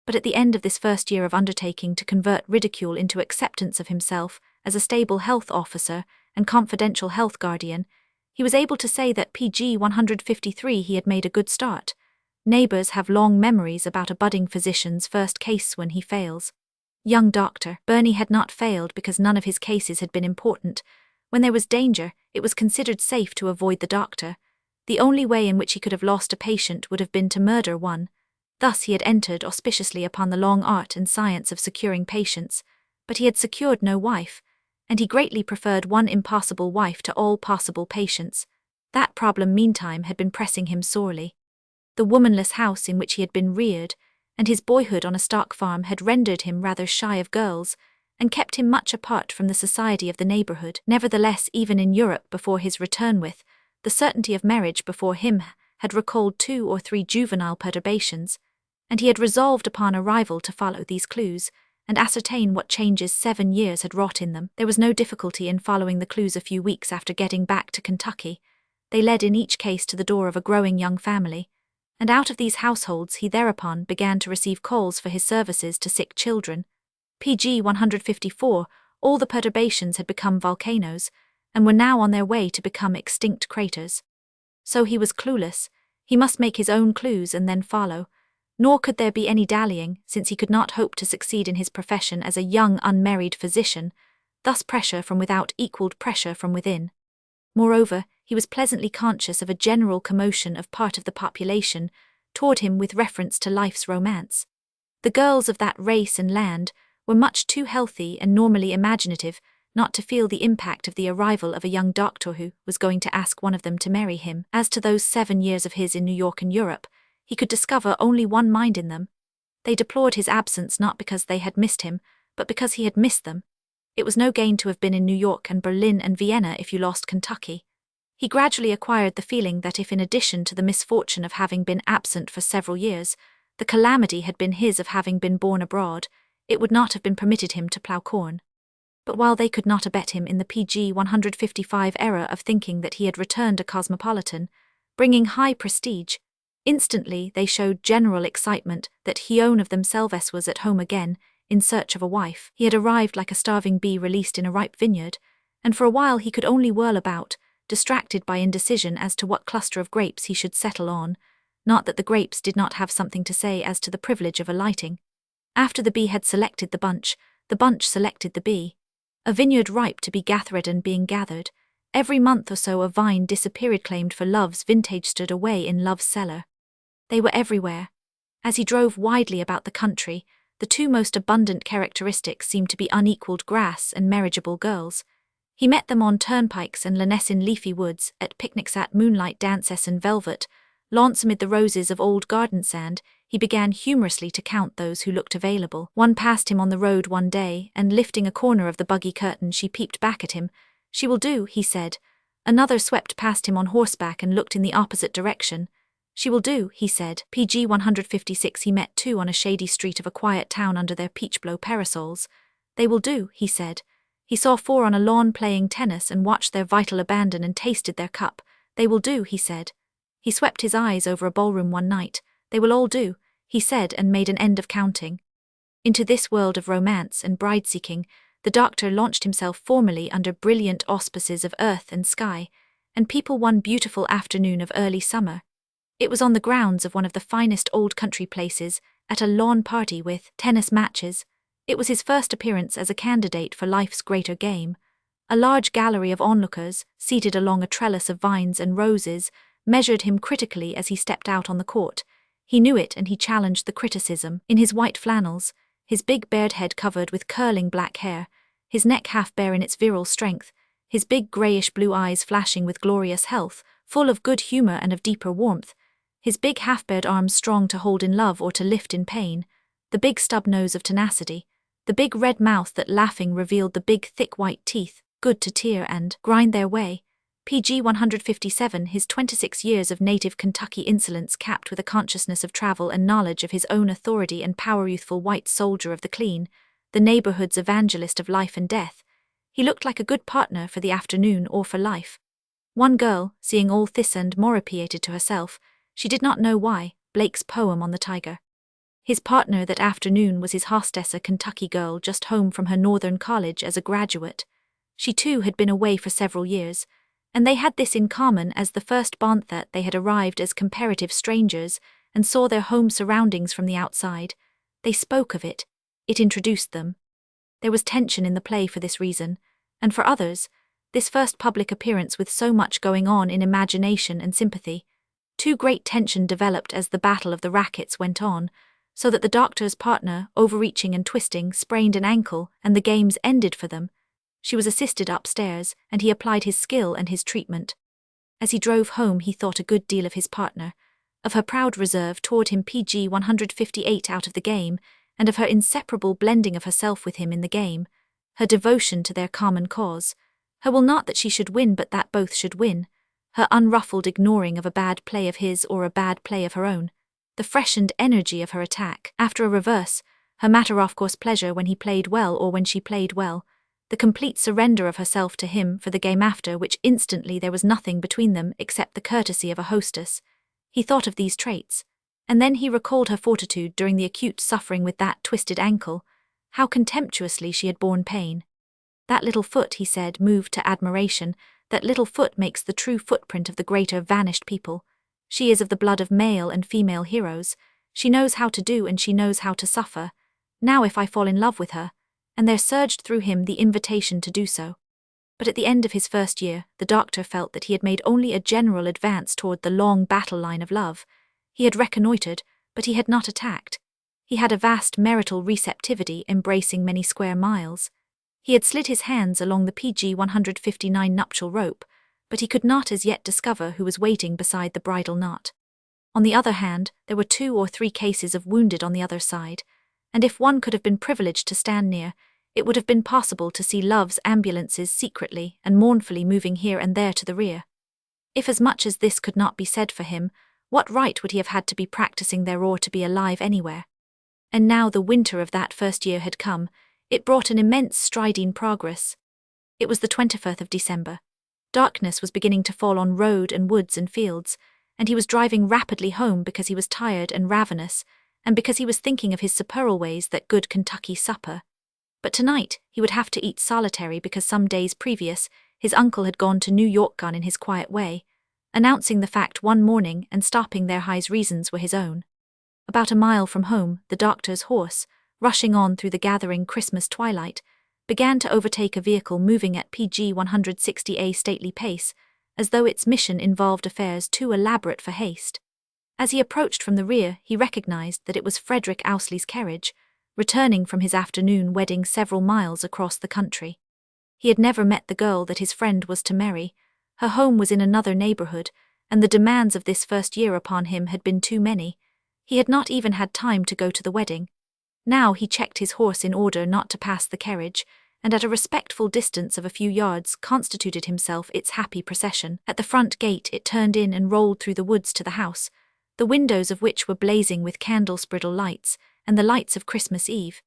But at the end of this first year of undertaking to convert ridicule into acceptance of himself, as a stable health officer and confidential health guardian, he was able to say that PG 153 he had made a good start. Neighbors have long memories about a budding physician's first case when he fails. Young doctor Bernie had not failed because none of his cases had been important. When there was danger, it was considered safe to avoid the doctor. The only way in which he could have lost a patient would have been to murder one. Thus he had entered auspiciously upon the long art and science of securing patients, but he had secured no wife, and he greatly preferred one impossible wife to all possible patients. That problem meantime had been pressing him sorely. The womanless house in which he had been reared, and his boyhood on a stock farm had rendered him rather shy of girls, and kept him much apart from the society of the neighborhood. Nevertheless, even in Europe before his return with the certainty of marriage before him had recalled 2 or 3 juvenile perturbations, and he had resolved upon arrival to follow these clues, and ascertain what changes 7 years had wrought in them. There was no difficulty in following the clues a few weeks after getting back to Kentucky. They led in each case to the door of a growing young family, and out of these households he thereupon began to receive calls for his services to sick children. PG 154, all the perturbations had become volcanoes, and were now on their way to become extinct craters. So he was clueless. He must make his own clues and then follow. Nor could there be any dallying, since he could not hope to succeed in his profession as a young unmarried physician. Thus pressure from without equaled pressure from within. Moreover, he was pleasantly conscious of a general commotion of part of the population toward him with reference to life's romance. The girls of that race and land were much too healthy and normally imaginative not to feel the impact of the arrival of a young doctor who was going to ask one of them to marry him. As to those 7 years of his in New York and Europe, he could discover only one mind in them. They deplored his absence not because they had missed him, but because he had missed them. It was no gain to have been in New York and Berlin and Vienna if you lost Kentucky. He gradually acquired the feeling that if in addition to the misfortune of having been absent for several years, the calamity had been his of having been born abroad, it would not have been permitted him to plough corn. But while they could not abet him in the PG 155 error of thinking that he had returned a cosmopolitan, bringing high prestige, instantly they showed general excitement that he own of themselves was at home again, in search of a wife. He had arrived like a starving bee released in a ripe vineyard, and for a while he could only whirl about, distracted by indecision as to what cluster of grapes he should settle on, not that the grapes did not have something to say as to the privilege of alighting. After the bee had selected the bunch selected the bee. A vineyard ripe to be gathered and being gathered, every month or so a vine disappeared claimed for love's vintage stood away in love's cellar. They were everywhere. As he drove widely about the country, the 2 most abundant characteristics seemed to be unequaled grass and marriageable girls. He met them on turnpikes and lances in leafy woods, at picnics at moonlight dances and velvet, launts amid the roses of old garden sand. He began humorously to count those who looked available. One passed him on the road one day, and lifting a corner of the buggy curtain she peeped back at him. "She will do," he said. Another swept past him on horseback and looked in the opposite direction. "She will do," he said. PG 156 he met 2 on a shady street of a quiet town under their peach-blow parasols. "They will do," he said. He saw 4 on a lawn playing tennis and watched their vital abandon and tasted their cup. "They will do," he said. He swept his eyes over a ballroom one night. "They will all do," he said, and made an end of counting. Into this world of romance and bride-seeking, the doctor launched himself formally under brilliant auspices of earth and sky, and people one beautiful afternoon of early summer. It was on the grounds of one of the finest old country places, at a lawn party with tennis matches. It was his first appearance as a candidate for life's greater game. A large gallery of onlookers, seated along a trellis of vines and roses, measured him critically as he stepped out on the court. He knew it, and he challenged the criticism. In his white flannels, his big bared head covered with curling black hair, his neck half bare in its virile strength, his big greyish-blue eyes flashing with glorious health, full of good humour and of deeper warmth, his big half-bared arms strong to hold in love or to lift in pain, the big stub nose of tenacity, the big red mouth that laughing revealed the big thick white teeth, good to tear and grind their way. PG 157 his 26 years of native Kentucky insolence capped with a consciousness of travel and knowledge of his own authority and power, youthful white soldier of the clean, the neighborhood's evangelist of life and death. He looked like a good partner for the afternoon or for life. One girl, seeing all this and more, repeated to herself, she did not know why, Blake's poem on the tiger. His partner that afternoon was his hostess, a Kentucky girl just home from her northern college as a graduate. She too had been away for several years, and they had this in common as the first month that they had arrived as comparative strangers and saw their home surroundings from the outside. They spoke of it. It introduced them. There was tension in the play for this reason, and for others, this first public appearance with so much going on in imagination and sympathy. Too great tension developed as the battle of the rackets went on, so that the doctor's partner, overreaching and twisting, sprained an ankle, and the games ended for them. She was assisted upstairs, and he applied his skill and his treatment. As he drove home he thought a good deal of his partner, of her proud reserve toward him PG 158 out of the game, and of her inseparable blending of herself with him in the game, her devotion to their common cause, her will not that she should win but that both should win, her unruffled ignoring of a bad play of his or a bad play of her own, the freshened energy of her attack after a reverse, her matter-of-course pleasure when he played well or when she played well, the complete surrender of herself to him for the game after which instantly there was nothing between them except the courtesy of a hostess. He thought of these traits, and then he recalled her fortitude during the acute suffering with that twisted ankle, how contemptuously she had borne pain. That little foot, he said, moved to admiration, that little foot makes the true footprint of the greater vanished people. She is of the blood of male and female heroes. She knows how to do and she knows how to suffer. Now if I fall in love with her, and there surged through him the invitation to do so. But at the end of his first year, the doctor felt that he had made only a general advance toward the long battle line of love. He had reconnoitered, but he had not attacked. He had a vast marital receptivity embracing many square miles. He had slid his hands along the PG 159 nuptial rope, but he could not as yet discover who was waiting beside the bridal knot. On the other hand, there were 2 or 3 cases of wounded on the other side, and if one could have been privileged to stand near, it would have been possible to see love's ambulances secretly and mournfully moving here and there to the rear. If as much as this could not be said for him, what right would he have had to be practicing there or to be alive anywhere? And now the winter of that first year had come. It brought an immense striding progress. It was the 24th of December. Darkness was beginning to fall on road and woods and fields, and he was driving rapidly home because he was tired and ravenous, and because he was thinking of his superiorways that good Kentucky supper. But tonight he would have to eat solitary because some days previous his uncle had gone to New York Gun in his quiet way, announcing the fact one morning and stopping there. His reasons were his own. About a mile from home, the doctor's horse, rushing on through the gathering Christmas twilight, began to overtake a vehicle moving at PG 160 stately pace, as though its mission involved affairs too elaborate for haste. As he approached from the rear, he recognized that it was Frederick Ousley's carriage, returning from his afternoon wedding several miles across the country. He had never met the girl that his friend was to marry. Her home was in another neighborhood, and the demands of this first year upon him had been too many. He had not even had time to go to the wedding. Now he checked his horse in order not to pass the carriage, and at a respectful distance of a few yards constituted himself its happy procession. At the front gate it turned in and rolled through the woods to the house, the windows of which were blazing with candle-spridle lights, and the lights of Christmas Eve.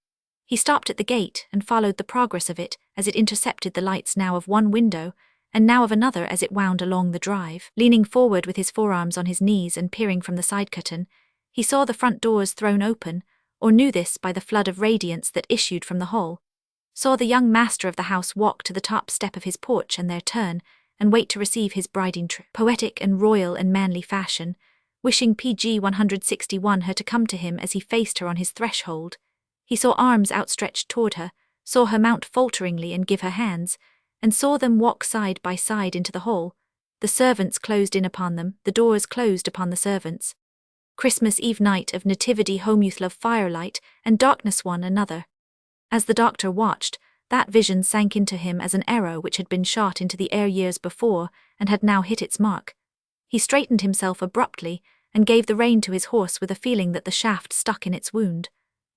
He stopped at the gate and followed the progress of it as it intercepted the lights now of one window, and now of another as it wound along the drive. Leaning forward with his forearms on his knees and peering from the side curtain, he saw the front doors thrown open, or knew this by the flood of radiance that issued from the hall, saw the young master of the house walk to the top step of his porch and there turn, and wait to receive his bride in poetic and royal and manly fashion, wishing PG 161 her to come to him as he faced her on his threshold. He saw arms outstretched toward her, saw her mount falteringly and give her hands, and saw them walk side by side into the hall. The servants closed in upon them, the doors closed upon the servants. Christmas Eve night of nativity, home youth love firelight, and darkness one another. As the doctor watched, that vision sank into him as an arrow which had been shot into the air years before and had now hit its mark. He straightened himself abruptly and gave the rein to his horse with a feeling that the shaft stuck in its wound.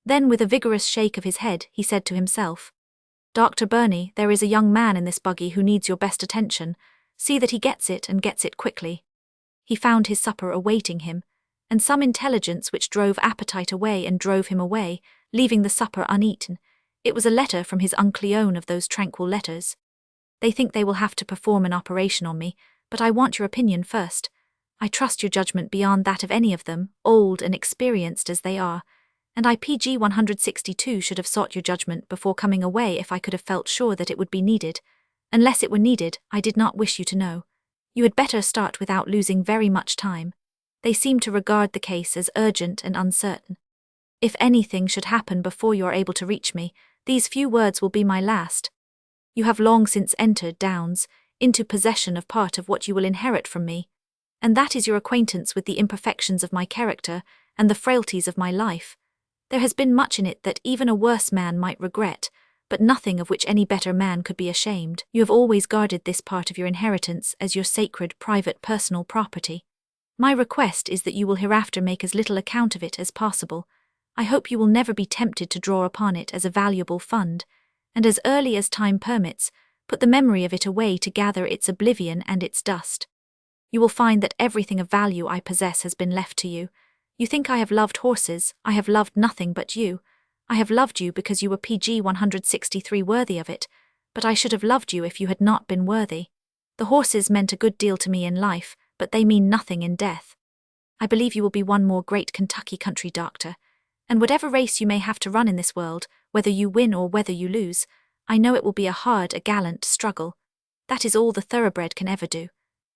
Then with a vigorous shake of his head, he said to himself, "Dr. Burney, there is a young man in this buggy who needs your best attention. See that he gets it and gets it quickly." He found his supper awaiting him, and some intelligence which drove appetite away and drove him away, leaving the supper uneaten. It was a letter from his Uncle Leon, of those tranquil letters. "They think they will have to perform an operation on me, but I want your opinion first. I trust your judgment beyond that of any of them, old and experienced as they are, and I PG 162 should have sought your judgment before coming away if I could have felt sure that it would be needed. Unless it were needed, I did not wish you to know. You had better start without losing very much time. They seem to regard the case as urgent and uncertain. If anything should happen before you are able to reach me, these few words will be my last. You have long since entered, Downs, into possession of part of what you will inherit from me, and that is your acquaintance with the imperfections of my character and the frailties of my life. There has been much in it that even a worse man might regret, but nothing of which any better man could be ashamed. You have always guarded this part of your inheritance as your sacred, private, personal property. My request is that you will hereafter make as little account of it as possible. I hope you will never be tempted to draw upon it as a valuable fund, and as early as time permits, put the memory of it away to gather its oblivion and its dust. You will find that everything of value I possess has been left to you. You think I have loved horses, I have loved nothing but you. I have loved you because you were PG 163 worthy of it, but I should have loved you if you had not been worthy. The horses meant a good deal to me in life, but they mean nothing in death. I believe you will be one more great Kentucky country doctor, and whatever race you may have to run in this world, whether you win or whether you lose, I know it will be a hard, a gallant struggle. That is all the thoroughbred can ever do.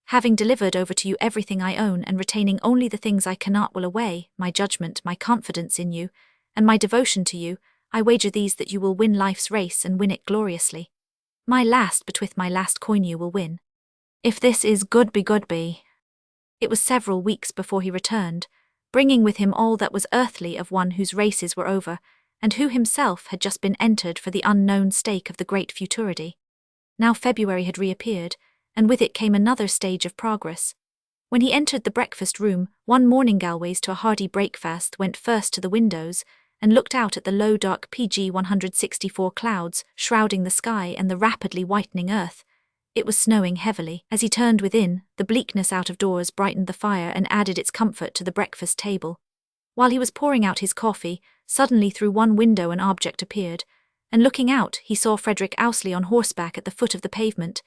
Having delivered over to you everything I own and retaining only the things I cannot will away, my judgment, my confidence in you, and my devotion to you, I wager these that you will win life's race and win it gloriously. My last, but with my last coin you will win. If this is good be. It was several weeks before he returned, bringing with him all that was earthly of one whose races were over, and who himself had just been entered for the unknown stake of the great futurity. Now February had reappeared, and with it came another stage of progress. When he entered the breakfast room, one morning Galways to a hearty breakfast went first to the windows, and looked out at the low dark PG 164 clouds shrouding the sky and the rapidly whitening earth. It was snowing heavily. As he turned within, the bleakness out of doors brightened the fire and added its comfort to the breakfast table. While he was pouring out his coffee, suddenly through one window an object appeared, and looking out he saw Frederick Ousley on horseback at the foot of the pavement.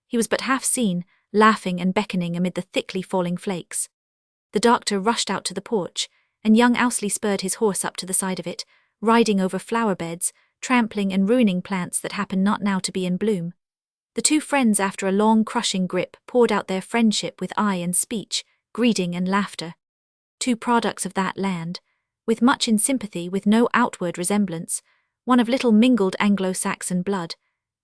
He was but half seen, laughing and beckoning amid the thickly falling flakes. The doctor rushed out to the porch, and young Ousley spurred his horse up to the side of it, riding over flower beds, trampling and ruining plants that happened not now to be in bloom. The two friends, after a long crushing grip, poured out their friendship with eye and speech, greeting and laughter. Two products of that land, with much in sympathy with no outward resemblance, one of little mingled Anglo-Saxon blood,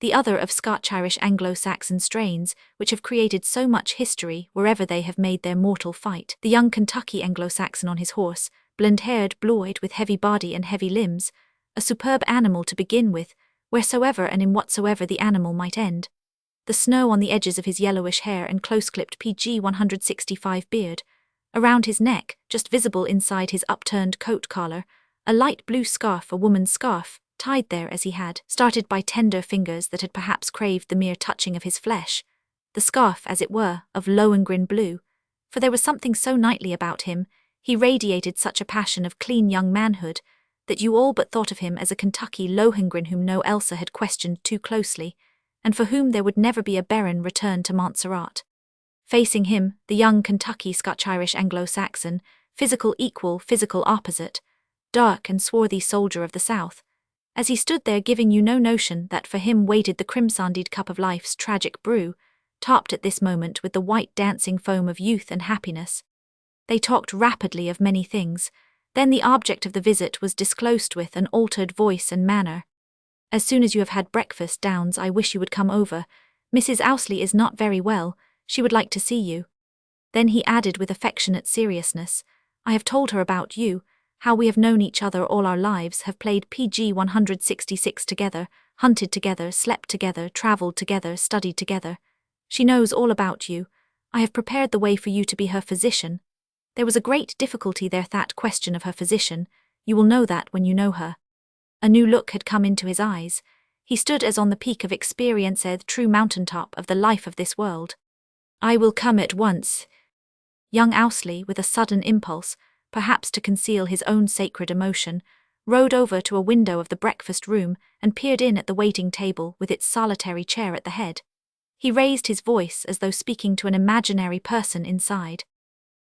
the other of Scotch-Irish Anglo-Saxon strains, which have created so much history wherever they have made their mortal fight. The young Kentucky Anglo-Saxon on his horse, blond-haired, blue-eyed, with heavy body and heavy limbs, a superb animal to begin with, wheresoever and in whatsoever the animal might end. The snow on the edges of his yellowish hair and close-clipped PG 165 beard. Around his neck, just visible inside his upturned coat collar, a light blue scarf, a woman's scarf, tied there as he had, started by tender fingers that had perhaps craved the mere touching of his flesh. The scarf, as it were, of Lohengrin blue, for there was something so knightly about him, he radiated such a passion of clean young manhood, that you all but thought of him as a Kentucky Lohengrin whom no Elsa had questioned too closely, and for whom there would never be a Baron returned to Montserrat. Facing him, the young Kentucky Scotch-Irish Anglo-Saxon, physical equal, physical opposite, dark and swarthy soldier of the South, as he stood there giving you no notion that for him waited the crimsoned cup of life's tragic brew, topped at this moment with the white dancing foam of youth and happiness. They talked rapidly of many things, then the object of the visit was disclosed with an altered voice and manner. As soon as you have had breakfast, Downs, I wish you would come over. Mrs. Ousley is not very well, she would like to see you. Then he added with affectionate seriousness, I have told her about you, how we have known each other all our lives, have played PG 166 together, hunted together, slept together, travelled together, studied together. She knows all about you. I have prepared the way for you to be her physician. There was a great difficulty there, that question of her physician. You will know that when you know her. A new look had come into his eyes. He stood as on the peak of experience, true mountaintop of the life of this world. I will come at once. Young Ousley, with a sudden impulse, perhaps to conceal his own sacred emotion, rode over to a window of the breakfast room and peered in at the waiting table with its solitary chair at the head. He raised his voice as though speaking to an imaginary person inside.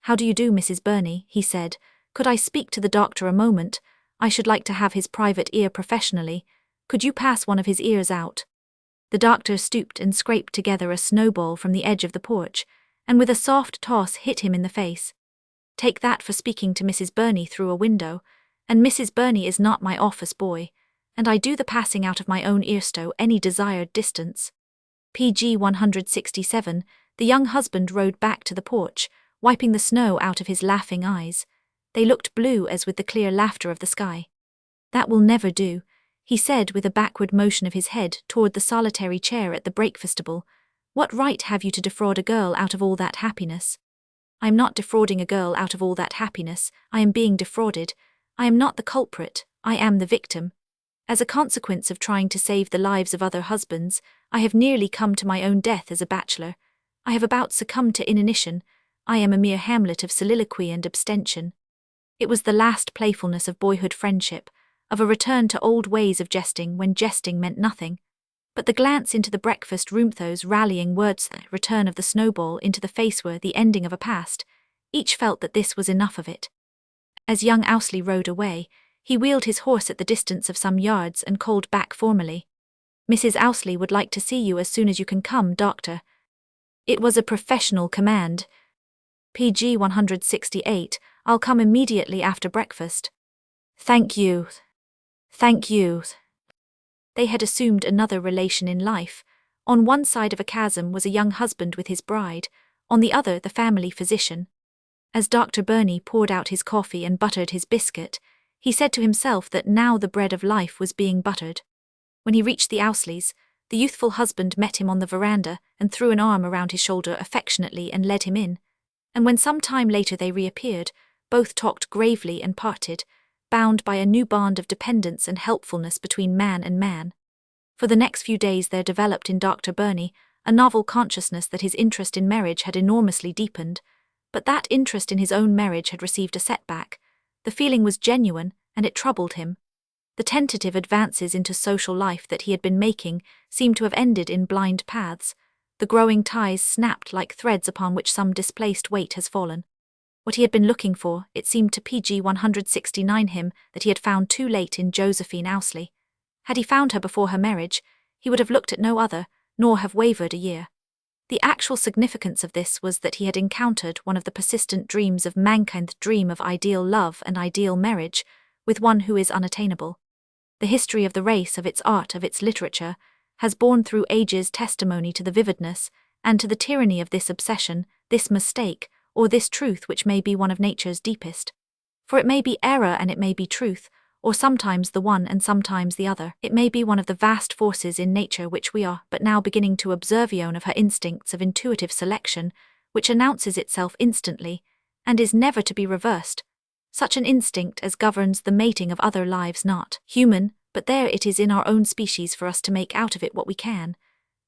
How do you do, Mrs. Burney? He said. Could I speak to the doctor a moment? I should like to have his private ear professionally. Could you pass one of his ears out? The doctor stooped and scraped together a snowball from the edge of the porch, and with a soft toss hit him in the face. Take that for speaking to Mrs. Burney through a window, and Mrs. Burney is not my office boy, and I do the passing out of my own earstow any desired distance. PG 167, the young husband rode back to the porch, wiping the snow out of his laughing eyes. They looked blue as with the clear laughter of the sky. That will never do, he said with a backward motion of his head toward the solitary chair at the breakfast-table. What right have you to defraud a girl out of all that happiness? I am not defrauding a girl out of all that happiness, I am being defrauded. I am not the culprit, I am the victim. As a consequence of trying to save the lives of other husbands, I have nearly come to my own death as a bachelor. I have about succumbed to inanition. I am a mere Hamlet of soliloquy and abstention. It was the last playfulness of boyhood friendship, of a return to old ways of jesting when jesting meant nothing. But the glance into the breakfast room, those rallying words, the return of the snowball into the face were the ending of a past. Each felt that this was enough of it. As young Owsley rode away, he wheeled his horse at the distance of some yards and called back formally. Mrs. Owsley would like to see you as soon as you can come, doctor. It was a professional command. PG 168, I'll come immediately after breakfast. Thank you. Thank you. They had assumed another relation in life. On one side of a chasm was a young husband with his bride, on the other the family physician. As Dr. Burney poured out his coffee and buttered his biscuit, he said to himself that now the bread of life was being buttered. When he reached the Owsleys, the youthful husband met him on the veranda and threw an arm around his shoulder affectionately and led him in. And when some time later they reappeared, both talked gravely and parted, bound by a new bond of dependence and helpfulness between man and man. For the next few days there developed in Dr. Burney a novel consciousness that his interest in marriage had enormously deepened, but that interest in his own marriage had received a setback. The feeling was genuine, and it troubled him. The tentative advances into social life that he had been making seemed to have ended in blind paths. The growing ties snapped like threads upon which some displaced weight has fallen. What he had been looking for, it seemed to PG 169 him that he had found too late in Josephine Owsley. Had he found her before her marriage, he would have looked at no other, nor have wavered a year. The actual significance of this was that he had encountered one of the persistent dreams of mankind, the dream of ideal love and ideal marriage, with one who is unattainable. The history of the race, of its art, of its literature, has borne through ages testimony to the vividness and to the tyranny of this obsession, this mistake, or this truth which may be one of nature's deepest. For it may be error and it may be truth, or sometimes the one and sometimes the other. It may be one of the vast forces in nature which we are but now beginning to observe, one of her instincts of intuitive selection, which announces itself instantly, and is never to be reversed. Such an instinct as governs the mating of other lives, not human, but there it is in our own species for us to make out of it what we can.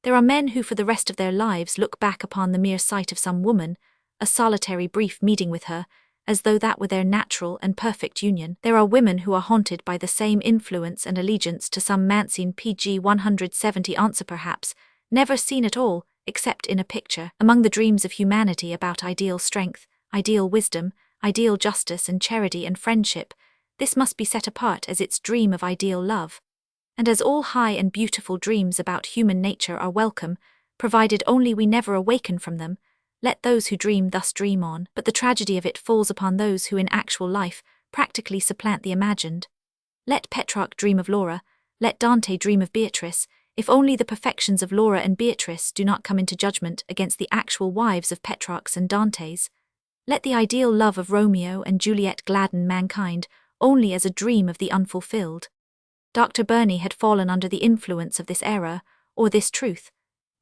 There are men who for the rest of their lives look back upon the mere sight of some woman, a solitary brief meeting with her, as though that were their natural and perfect union. There are women who are haunted by the same influence and allegiance to some man seen. PG 170 answer perhaps, never seen at all, except in a picture. Among the dreams of humanity about ideal strength, ideal wisdom, ideal justice and charity and friendship, this must be set apart as its dream of ideal love. And as all high and beautiful dreams about human nature are welcome, provided only we never awaken from them, let those who dream thus dream on. But the tragedy of it falls upon those who in actual life practically supplant the imagined. Let Petrarch dream of Laura, let Dante dream of Beatrice, if only the perfections of Laura and Beatrice do not come into judgment against the actual wives of Petrarchs and Dantes. Let the ideal love of Romeo and Juliet gladden mankind only as a dream of the unfulfilled. Dr. Burney had fallen under the influence of this error, or this truth.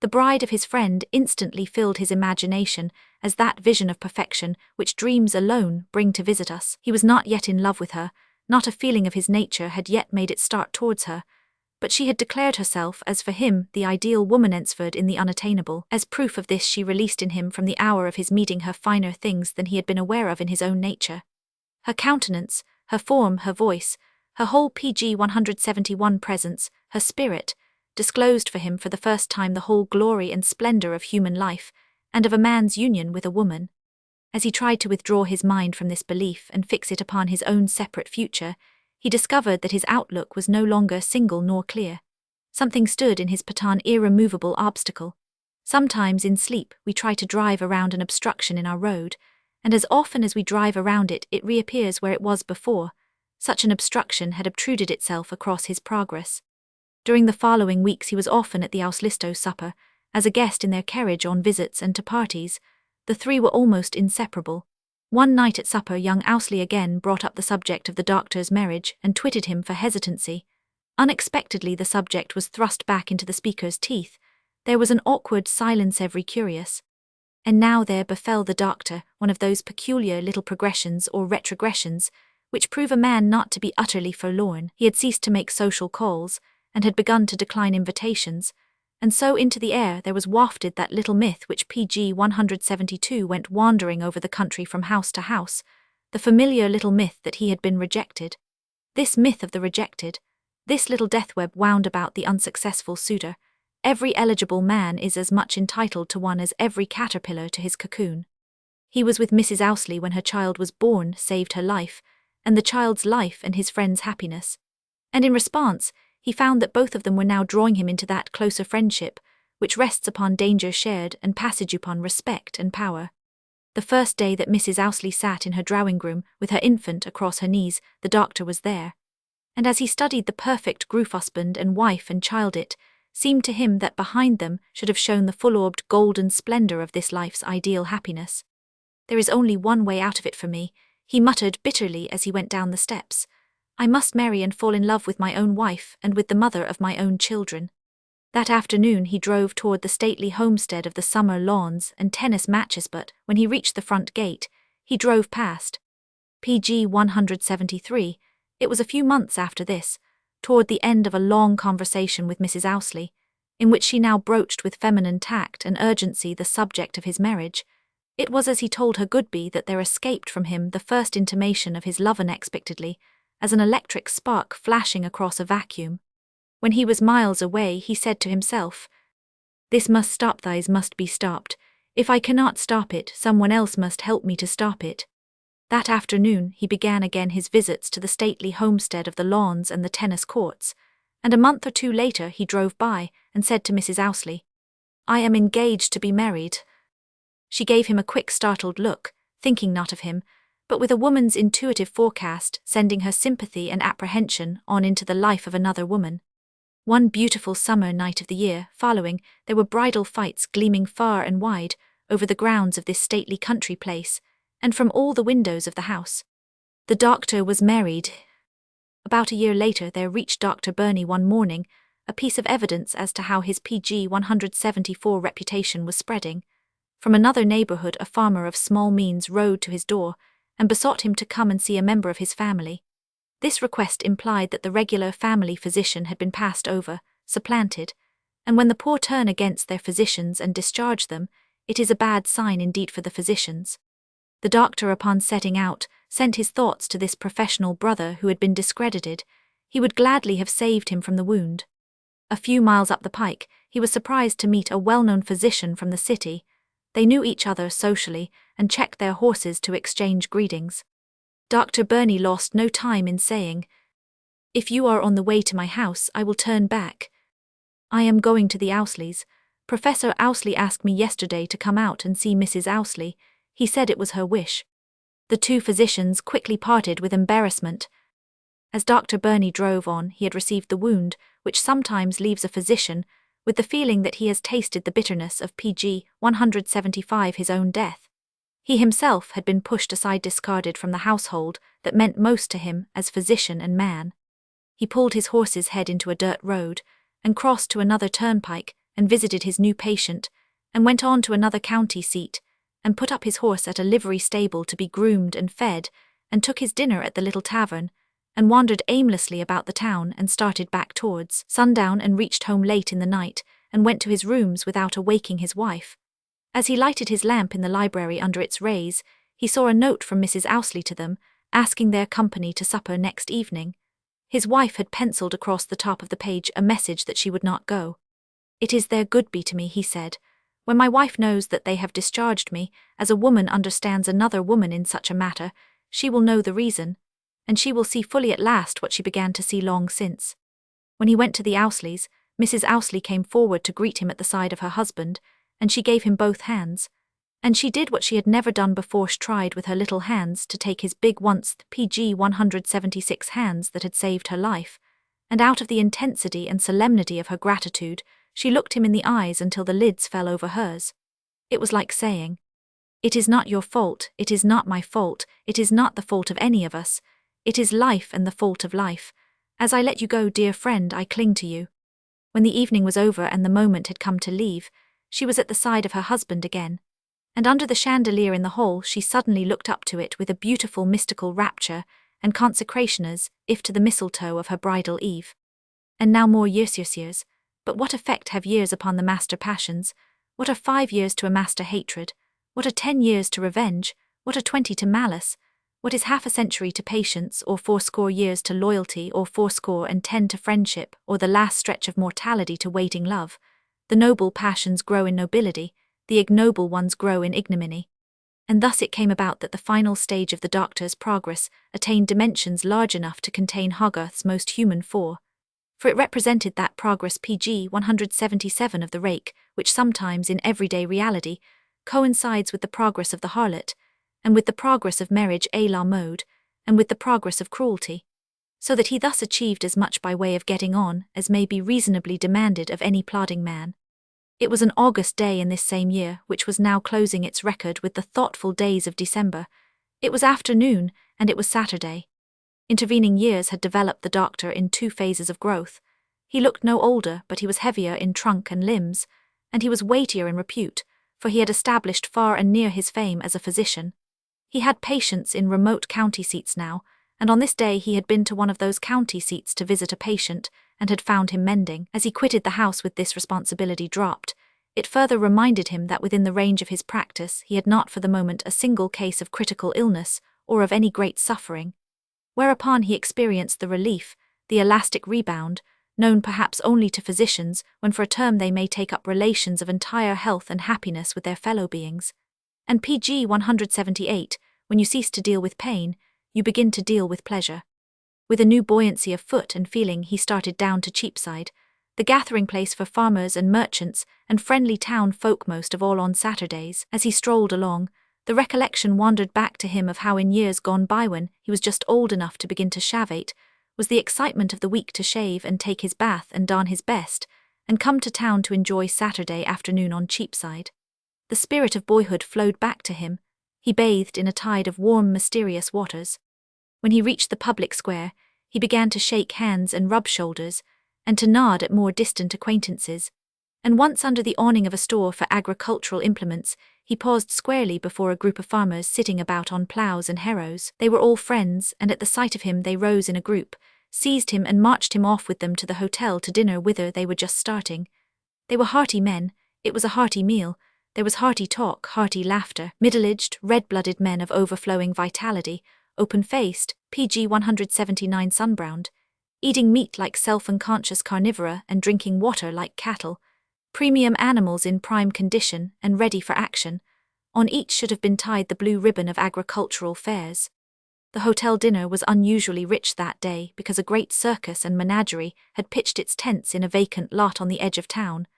The bride of his friend instantly filled his imagination as that vision of perfection which dreams alone bring to visit us. He was not yet in love with her, not a feeling of his nature had yet made it start towards her, but she had declared herself as for him the ideal woman henceforth in the unattainable. As proof of this she released in him from the hour of his meeting her finer things than he had been aware of in his own nature. Her countenance, her form, her voice, her whole PG 171 presence, her spirit, disclosed for him for the first time the whole glory and splendor of human life, and of a man's union with a woman. As he tried to withdraw his mind from this belief and fix it upon his own separate future, he discovered that his outlook was no longer single nor clear. Something stood in his path, an irremovable obstacle. Sometimes in sleep we try to drive around an obstruction in our road, and as often as we drive around it, it reappears where it was before. Such an obstruction had obtruded itself across his progress. During the following weeks he was often at the Auslisto supper, as a guest in their carriage on visits and to parties. The three were almost inseparable. One night at supper young Owsley again brought up the subject of the doctor's marriage and twitted him for hesitancy. Unexpectedly the subject was thrust back into the speaker's teeth. There was an awkward silence, every curious. And now there befell the doctor one of those peculiar little progressions or retrogressions which prove a man not to be utterly forlorn. He had ceased to make social calls, and had begun to decline invitations, and so into the air there was wafted that little myth which PG 172 went wandering over the country from house to house, the familiar little myth that he had been rejected. This myth of the rejected, this little deathweb wound about the unsuccessful suitor. Every eligible man is as much entitled to one as every caterpillar to his cocoon. He was with Mrs. Owsley when her child was born, saved her life, and the child's life and his friend's happiness. And in response, he found that both of them were now drawing him into that closer friendship, which rests upon danger shared and passage upon respect and power. The first day that Mrs. Owsley sat in her drawing-room with her infant across her knees, the doctor was there. And as he studied the perfect group husband and wife and child, it seemed to him that behind them should have shone the full-orbed golden splendor of this life's ideal happiness. "There is only one way out of it for me," he muttered bitterly as he went down the steps. "I must marry and fall in love with my own wife and with the mother of my own children." That afternoon he drove toward the stately homestead of the summer lawns and tennis matches, but when he reached the front gate, he drove past PG 173. It was a few months after this, toward the end of a long conversation with Mrs. Owsley, in which she now broached with feminine tact and urgency the subject of his marriage. It was as he told her Goodby that there escaped from him the first intimation of his love unexpectedly, as an electric spark flashing across a vacuum. When he was miles away, he said to himself, "This must stop, these must be stopped. If I cannot stop it, someone else must help me to stop it." That afternoon he began again his visits to the stately homestead of the lawns and the tennis courts, and a month or two later he drove by and said to Mrs. Owsley, "I am engaged to be married." She gave him a quick startled look, thinking not of him, but with a woman's intuitive forecast sending her sympathy and apprehension on into the life of another woman. One beautiful summer night of the year following, there were bridal fights gleaming far and wide over the grounds of this stately country place, and from all the windows of the house. The doctor was married. About a year later there reached Dr. Burney one morning a piece of evidence as to how his PG 174 reputation was spreading. From another neighborhood a farmer of small means rode to his door and besought him to come and see a member of his family. This request implied that the regular family physician had been passed over, supplanted, and when the poor turn against their physicians and discharge them, it is a bad sign indeed for the physicians. The doctor, upon setting out, sent his thoughts to this professional brother who had been discredited. He would gladly have saved him from the wound. A few miles up the pike, he was surprised to meet a well-known physician from the city. They knew each other socially and checked their horses to exchange greetings. Dr. Burney lost no time in saying, "If you are on the way to my house, I will turn back. I am going to the Owsleys. Professor Owsley asked me yesterday to come out and see Mrs. Owsley. He said it was her wish." The two physicians quickly parted with embarrassment. As Dr. Burney drove on, he had received the wound which sometimes leaves a physician with the feeling that he has tasted the bitterness of PG 175, his own death. He himself had been pushed aside, discarded from the household that meant most to him as physician and man. He pulled his horse's head into a dirt road and crossed to another turnpike and visited his new patient, and went on to another county seat and put up his horse at a livery stable to be groomed and fed, and took his dinner at the little tavern, and wandered aimlessly about the town and started back towards sundown and reached home late in the night and went to his rooms without awaking his wife. As he lighted his lamp in the library under its rays, he saw a note from Mrs. Owsley to them, asking their company to supper next evening. His wife had penciled across the top of the page a message that she would not go. "It is their Goodby to me," he said. "When my wife knows that they have discharged me, as a woman understands another woman in such a matter, she will know the reason, and she will see fully at last what she began to see long since." When he went to the Owsleys, Mrs. Ousley came forward to greet him at the side of her husband, and she gave him both hands. And she did what she had never done before, she tried with her little hands to take his big once PG 176 hands that had saved her life, and out of the intensity and solemnity of her gratitude, she looked him in the eyes until the lids fell over hers. It was like saying, "It is not your fault, it is not my fault, it is not the fault of any of us, it is life and the fault of life. As I let you go, dear friend, I cling to you." When the evening was over and the moment had come to leave, she was at the side of her husband again, and under the chandelier in the hall she suddenly looked up to it with a beautiful mystical rapture and consecration as if to the mistletoe of her bridal eve. And now more years, but what effect have years upon the master passions? What are 5 years to a master hatred? What are 10 years to revenge? What are 20 to malice? What is half a century to patience, or 80 years to loyalty, or 80 to friendship, or the last stretch of mortality to waiting love? The noble passions grow in nobility, the ignoble ones grow in ignominy. And thus it came about that the final stage of the doctor's progress attained dimensions large enough to contain Hogarth's most human for it represented that progress PG 177 of the rake, which sometimes in everyday reality coincides with the progress of the harlot, and with the progress of marriage à la mode, and with the progress of cruelty, so that he thus achieved as much by way of getting on as may be reasonably demanded of any plodding man. It was an August day in this same year, which was now closing its record with the thoughtful days of December. It was afternoon, and it was Saturday. Intervening years had developed the doctor in 2 phases of growth. He looked no older, but he was heavier in trunk and limbs, and he was weightier in repute, for he had established far and near his fame as a physician. He had patients in remote county seats now, and on this day he had been to one of those county seats to visit a patient, and had found him mending. As he quitted the house with this responsibility dropped, it further reminded him that within the range of his practice he had not for the moment a single case of critical illness or of any great suffering. Whereupon he experienced the relief, the elastic rebound, known perhaps only to physicians when for a term they may take up relations of entire health and happiness with their fellow beings. And PG 178, when you cease to deal with pain, you begin to deal with pleasure. With a new buoyancy of foot and feeling he started down to Cheapside, the gathering place for farmers and merchants and friendly town folk most of all on Saturdays. As he strolled along, the recollection wandered back to him of how in years gone by when he was just old enough to begin to shavate, was the excitement of the week to shave and take his bath and don his best, and come to town to enjoy Saturday afternoon on Cheapside. The spirit of boyhood flowed back to him. He bathed in a tide of warm, mysterious waters. When he reached the public square, he began to shake hands and rub shoulders, and to nod at more distant acquaintances. And once under the awning of a store for agricultural implements, he paused squarely before a group of farmers sitting about on ploughs and harrows. They were all friends, and at the sight of him they rose in a group, seized him and marched him off with them to the hotel to dinner whither they were just starting. They were hearty men, it was a hearty meal, there was hearty talk, hearty laughter, middle-aged, red-blooded men of overflowing vitality, open-faced, PG 179 sunbrowned, eating meat like self-unconscious carnivora and drinking water like cattle, premium animals in prime condition and ready for action. On each should have been tied the blue ribbon of agricultural fairs. The hotel dinner was unusually rich that day because a great circus and menagerie had pitched its tents in a vacant lot on the edge of town,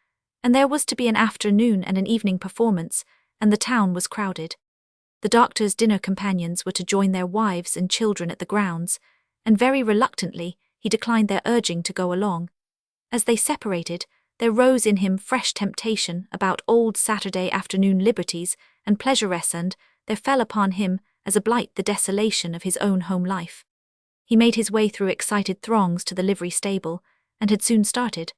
and there was to be an afternoon and an evening performance, and the town was crowded. The doctor's dinner companions were to join their wives and children at the grounds, and very reluctantly he declined their urging to go along. As they separated, there rose in him fresh temptation about old Saturday afternoon liberties and pleasureresses, and there fell upon him as a blight the desolation of his own home life. He made his way through excited throngs to the livery stable, and had soon started.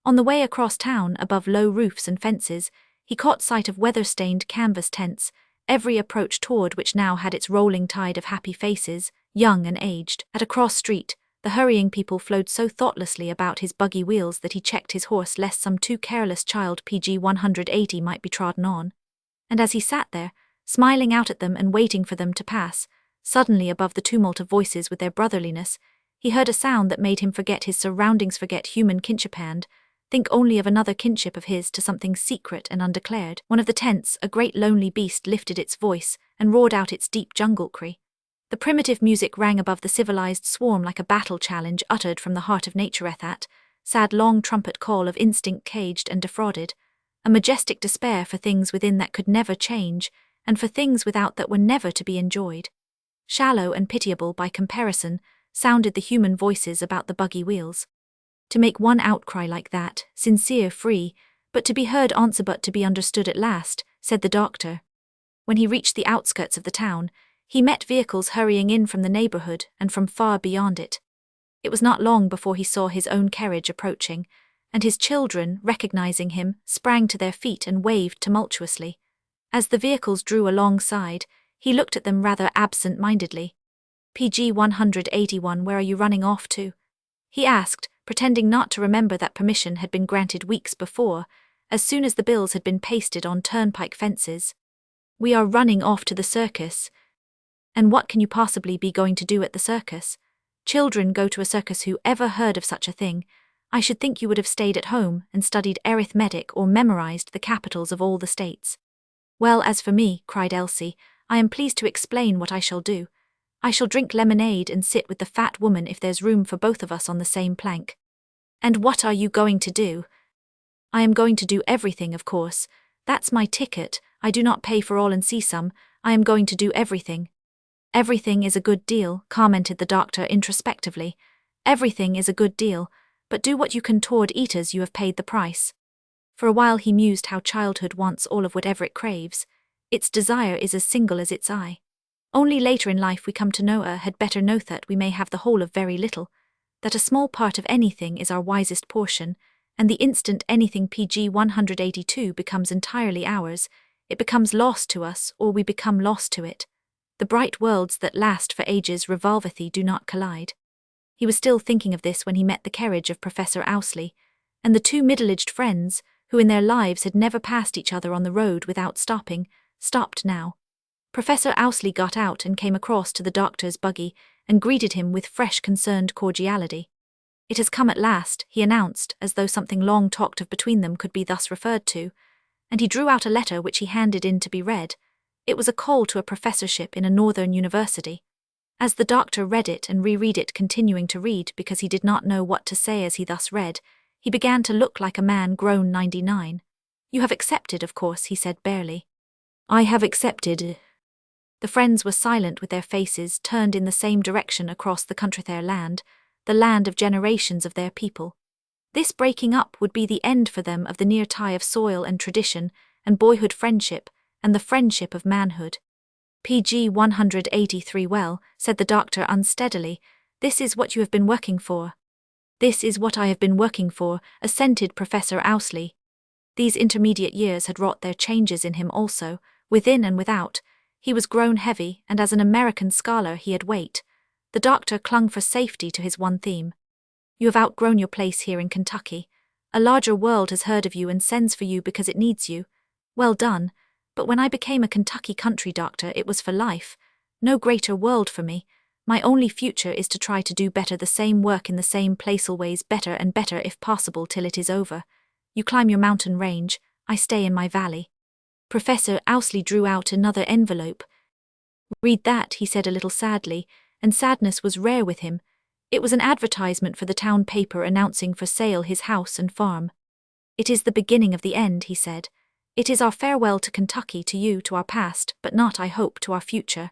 On the way across town, above low roofs and fences, he caught sight of weather-stained canvas tents, every approach toward which now had its rolling tide of happy faces, young and aged. At a cross street, the hurrying people flowed so thoughtlessly about his buggy wheels that he checked his horse lest some too careless child PG 180 might be trodden on. And as he sat there, smiling out at them and waiting for them to pass, suddenly above the tumult of voices with their brotherliness, he heard a sound that made him forget his surroundings, forget human kinship, and think only of another kinship of his to something secret and undeclared. One of the tents, a great lonely beast, lifted its voice and roared out its deep jungle cry. The primitive music rang above the civilized swarm like a battle challenge uttered from the heart of nature. That sad long trumpet call of instinct caged and defrauded, a majestic despair for things within that could never change, and for things without that were never to be enjoyed. Shallow and pitiable by comparison sounded the human voices about the buggy wheels. To make one outcry like that, sincere, free, but to be heard answer but to be understood at last, said the doctor. When he reached the outskirts of the town, he met vehicles hurrying in from the neighborhood and from far beyond it. It was not long before he saw his own carriage approaching, and his children, recognizing him, sprang to their feet and waved tumultuously. As the vehicles drew alongside, he looked at them rather absent-mindedly. "PG 181, where are you running off to?" he asked, pretending not to remember that permission had been granted weeks before, as soon as the bills had been pasted on turnpike fences. "We are running off to the circus." "And what can you possibly be going to do at the circus?" "Children go to a circus. Who ever heard of such a thing? I should think you would have stayed at home and studied arithmetic or memorized the capitals of all the states." "Well, as for me," cried Elsie, "I am pleased to explain what I shall do. I shall drink lemonade and sit with the fat woman if there's room for both of us on the same plank." "And what are you going to do?" "I am going to do everything, of course. That's my ticket. I do not pay for all and see some. I am going to do everything." "Everything is a good deal," commented the doctor introspectively. "Everything is a good deal, but do what you can toward eaters. You have paid the price." For a while he mused how childhood wants all of whatever it craves. Its desire is as single as its eye. Only later in life we come to know had better know that we may have the whole of very little, that a small part of anything is our wisest portion, and the instant anything PG 182 becomes entirely ours, it becomes lost to us or we become lost to it. The bright worlds that last for ages revolveth do not collide. He was still thinking of this when he met the carriage of Professor Ousley, and the two middle-aged friends, who in their lives had never passed each other on the road without stopping, stopped now. Professor Ousley got out and came across to the doctor's buggy and greeted him with fresh concerned cordiality. "It has come at last," he announced, as though something long talked of between them could be thus referred to, and he drew out a letter which he handed in to be read. It was a call to a professorship in a northern university. As the doctor read it and reread it, continuing to read because he did not know what to say as he thus read, he began to look like a man grown 99. "You have accepted, of course," he said barely. "I have accepted." The friends were silent with their faces turned in the same direction across the country, their land, the land of generations of their people. This breaking up would be the end for them of the near tie of soil and tradition and boyhood friendship and the friendship of manhood. "PG 183, well," said the doctor unsteadily, "this is what you have been working for." "This is what I have been working for," assented Professor Ousley. These intermediate years had wrought their changes in him also, within and without. He was grown heavy, and as an American scholar he had weight. The doctor clung for safety to his one theme. "You have outgrown your place here in Kentucky. A larger world has heard of you and sends for you because it needs you. Well done. But when I became a Kentucky country doctor, it was for life. No greater world for me. My only future is to try to do better the same work in the same place, always better and better if possible till it is over. You climb your mountain range, I stay in my valley." Professor Ousley drew out another envelope. "Read that," he said a little sadly, and sadness was rare with him. It was an advertisement for the town paper announcing for sale his house and farm. "It is the beginning of the end," he said. "It is our farewell to Kentucky, to you, to our past, but not, I hope, to our future.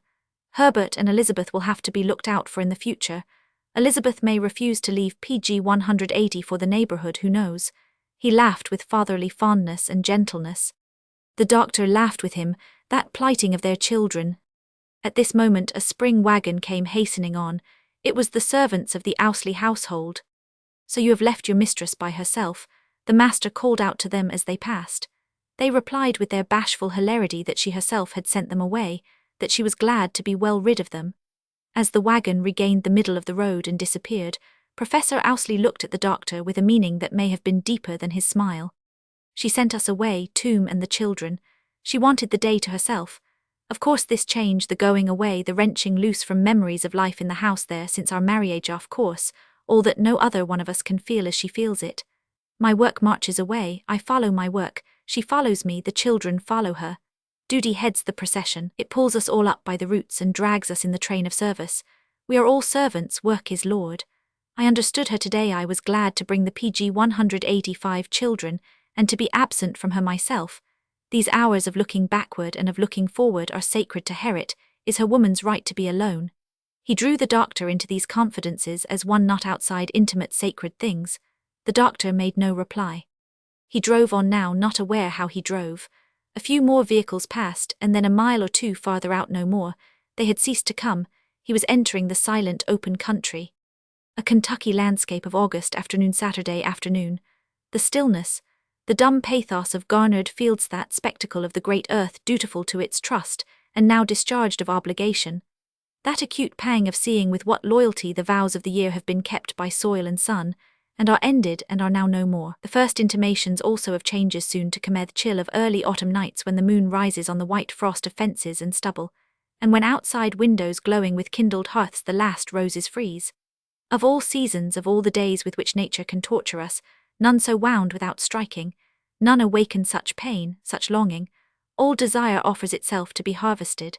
Herbert and Elizabeth will have to be looked out for in the future. Elizabeth may refuse to leave PG 180 for the neighborhood, who knows?" He laughed with fatherly fondness and gentleness. The doctor laughed with him, that plighting of their children. At this moment a spring wagon came hastening on. It was the servants of the Ousley household. "So you have left your mistress by herself?" the master called out to them as they passed. They replied with their bashful hilarity that she herself had sent them away, that she was glad to be well rid of them. As the wagon regained the middle of the road and disappeared, Professor Ousley looked at the doctor with a meaning that may have been deeper than his smile. "She sent us away, Tomb and the children. She wanted the day to herself. Of course this change, the going away, the wrenching loose from memories of life in the house there since our marriage, of course, all that no other one of us can feel as she feels it. My work marches away, I follow my work, she follows me, the children follow her. Duty heads the procession, it pulls us all up by the roots and drags us in the train of service. We are all servants, work is Lord. I understood her today. I was glad to bring the PG 185 children and to be absent from her myself. These hours of looking backward and of looking forward are sacred to Herriot, is her woman's right to be alone. He drew the doctor into these confidences as one not outside intimate sacred things. The doctor made no reply. He drove on now, not aware how he drove. A few more vehicles passed, and then a mile or two farther out no more. They had ceased to come. He was entering the silent open country. A Kentucky landscape of August afternoon, Saturday afternoon. The stillness, the dumb pathos of garnered fields, that spectacle of the great earth dutiful to its trust, and now discharged of obligation. That acute pang of seeing with what loyalty the vows of the year have been kept by soil and sun, and are ended and are now no more. The first intimations also of changes soon to come, the chill of early autumn nights when the moon rises on the white frost of fences and stubble, and when outside windows glowing with kindled hearths the last roses freeze. Of all seasons, of all the days with which nature can torture us, none so wound without striking, none awaken such pain, such longing. All desire offers itself to be harvested.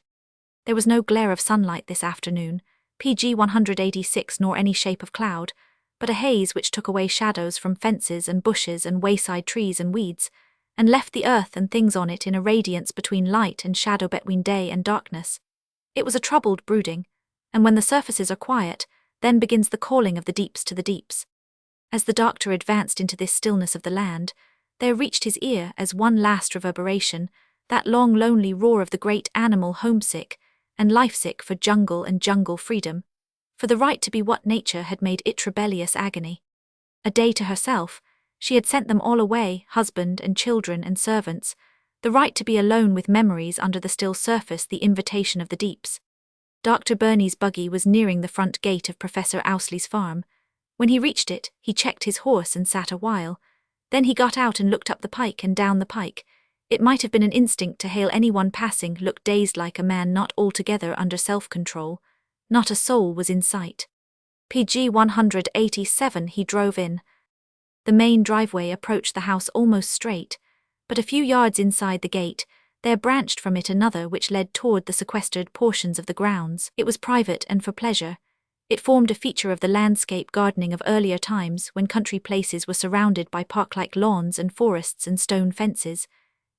There was no glare of sunlight this afternoon, PG 186, nor any shape of cloud, but a haze which took away shadows from fences and bushes and wayside trees and weeds, and left the earth and things on it in a radiance between light and shadow, between day and darkness. It was a troubled brooding, and when the surfaces are quiet, then begins the calling of the deeps to the deeps. As the doctor advanced into this stillness of the land, there reached his ear, as one last reverberation, that long lonely roar of the great animal homesick and lifesick for jungle and jungle freedom, for the right to be what nature had made it rebellious agony. A day to herself, she had sent them all away, husband and children and servants, the right to be alone with memories under the still surface, the invitation of the deeps. Dr. Burney's buggy was nearing the front gate of Professor Owsley's farm. When he reached it, he checked his horse and sat a while. Then he got out and looked up the pike and down the pike. It might have been an instinct to hail anyone passing, looked dazed like a man not altogether under self-control. Not a soul was in sight. PG 187 he drove in. The main driveway approached the house almost straight, but a few yards inside the gate, there branched from it another which led toward the sequestered portions of the grounds. It was private and for pleasure. It formed a feature of the landscape gardening of earlier times, when country places were surrounded by park-like lawns and forests and stone fences.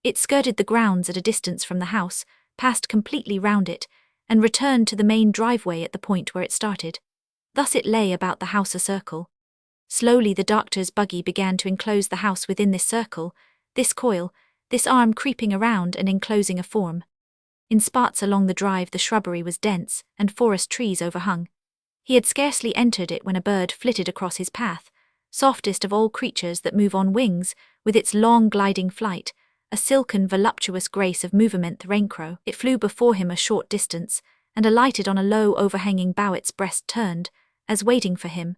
It skirted the grounds at a distance from the house, passed completely round it, and returned to the main driveway at the point where it started. Thus it lay about the house a circle. Slowly the doctor's buggy began to enclose the house within this circle, this coil, this arm creeping around and enclosing a form. In spots along the drive the shrubbery was dense, and forest trees overhung. He had scarcely entered it when a bird flitted across his path, softest of all creatures that move on wings, with its long gliding flight, a silken voluptuous grace of movement. The raincrow. It flew before him a short distance, and alighted on a low overhanging bough, its breast turned, as waiting for him.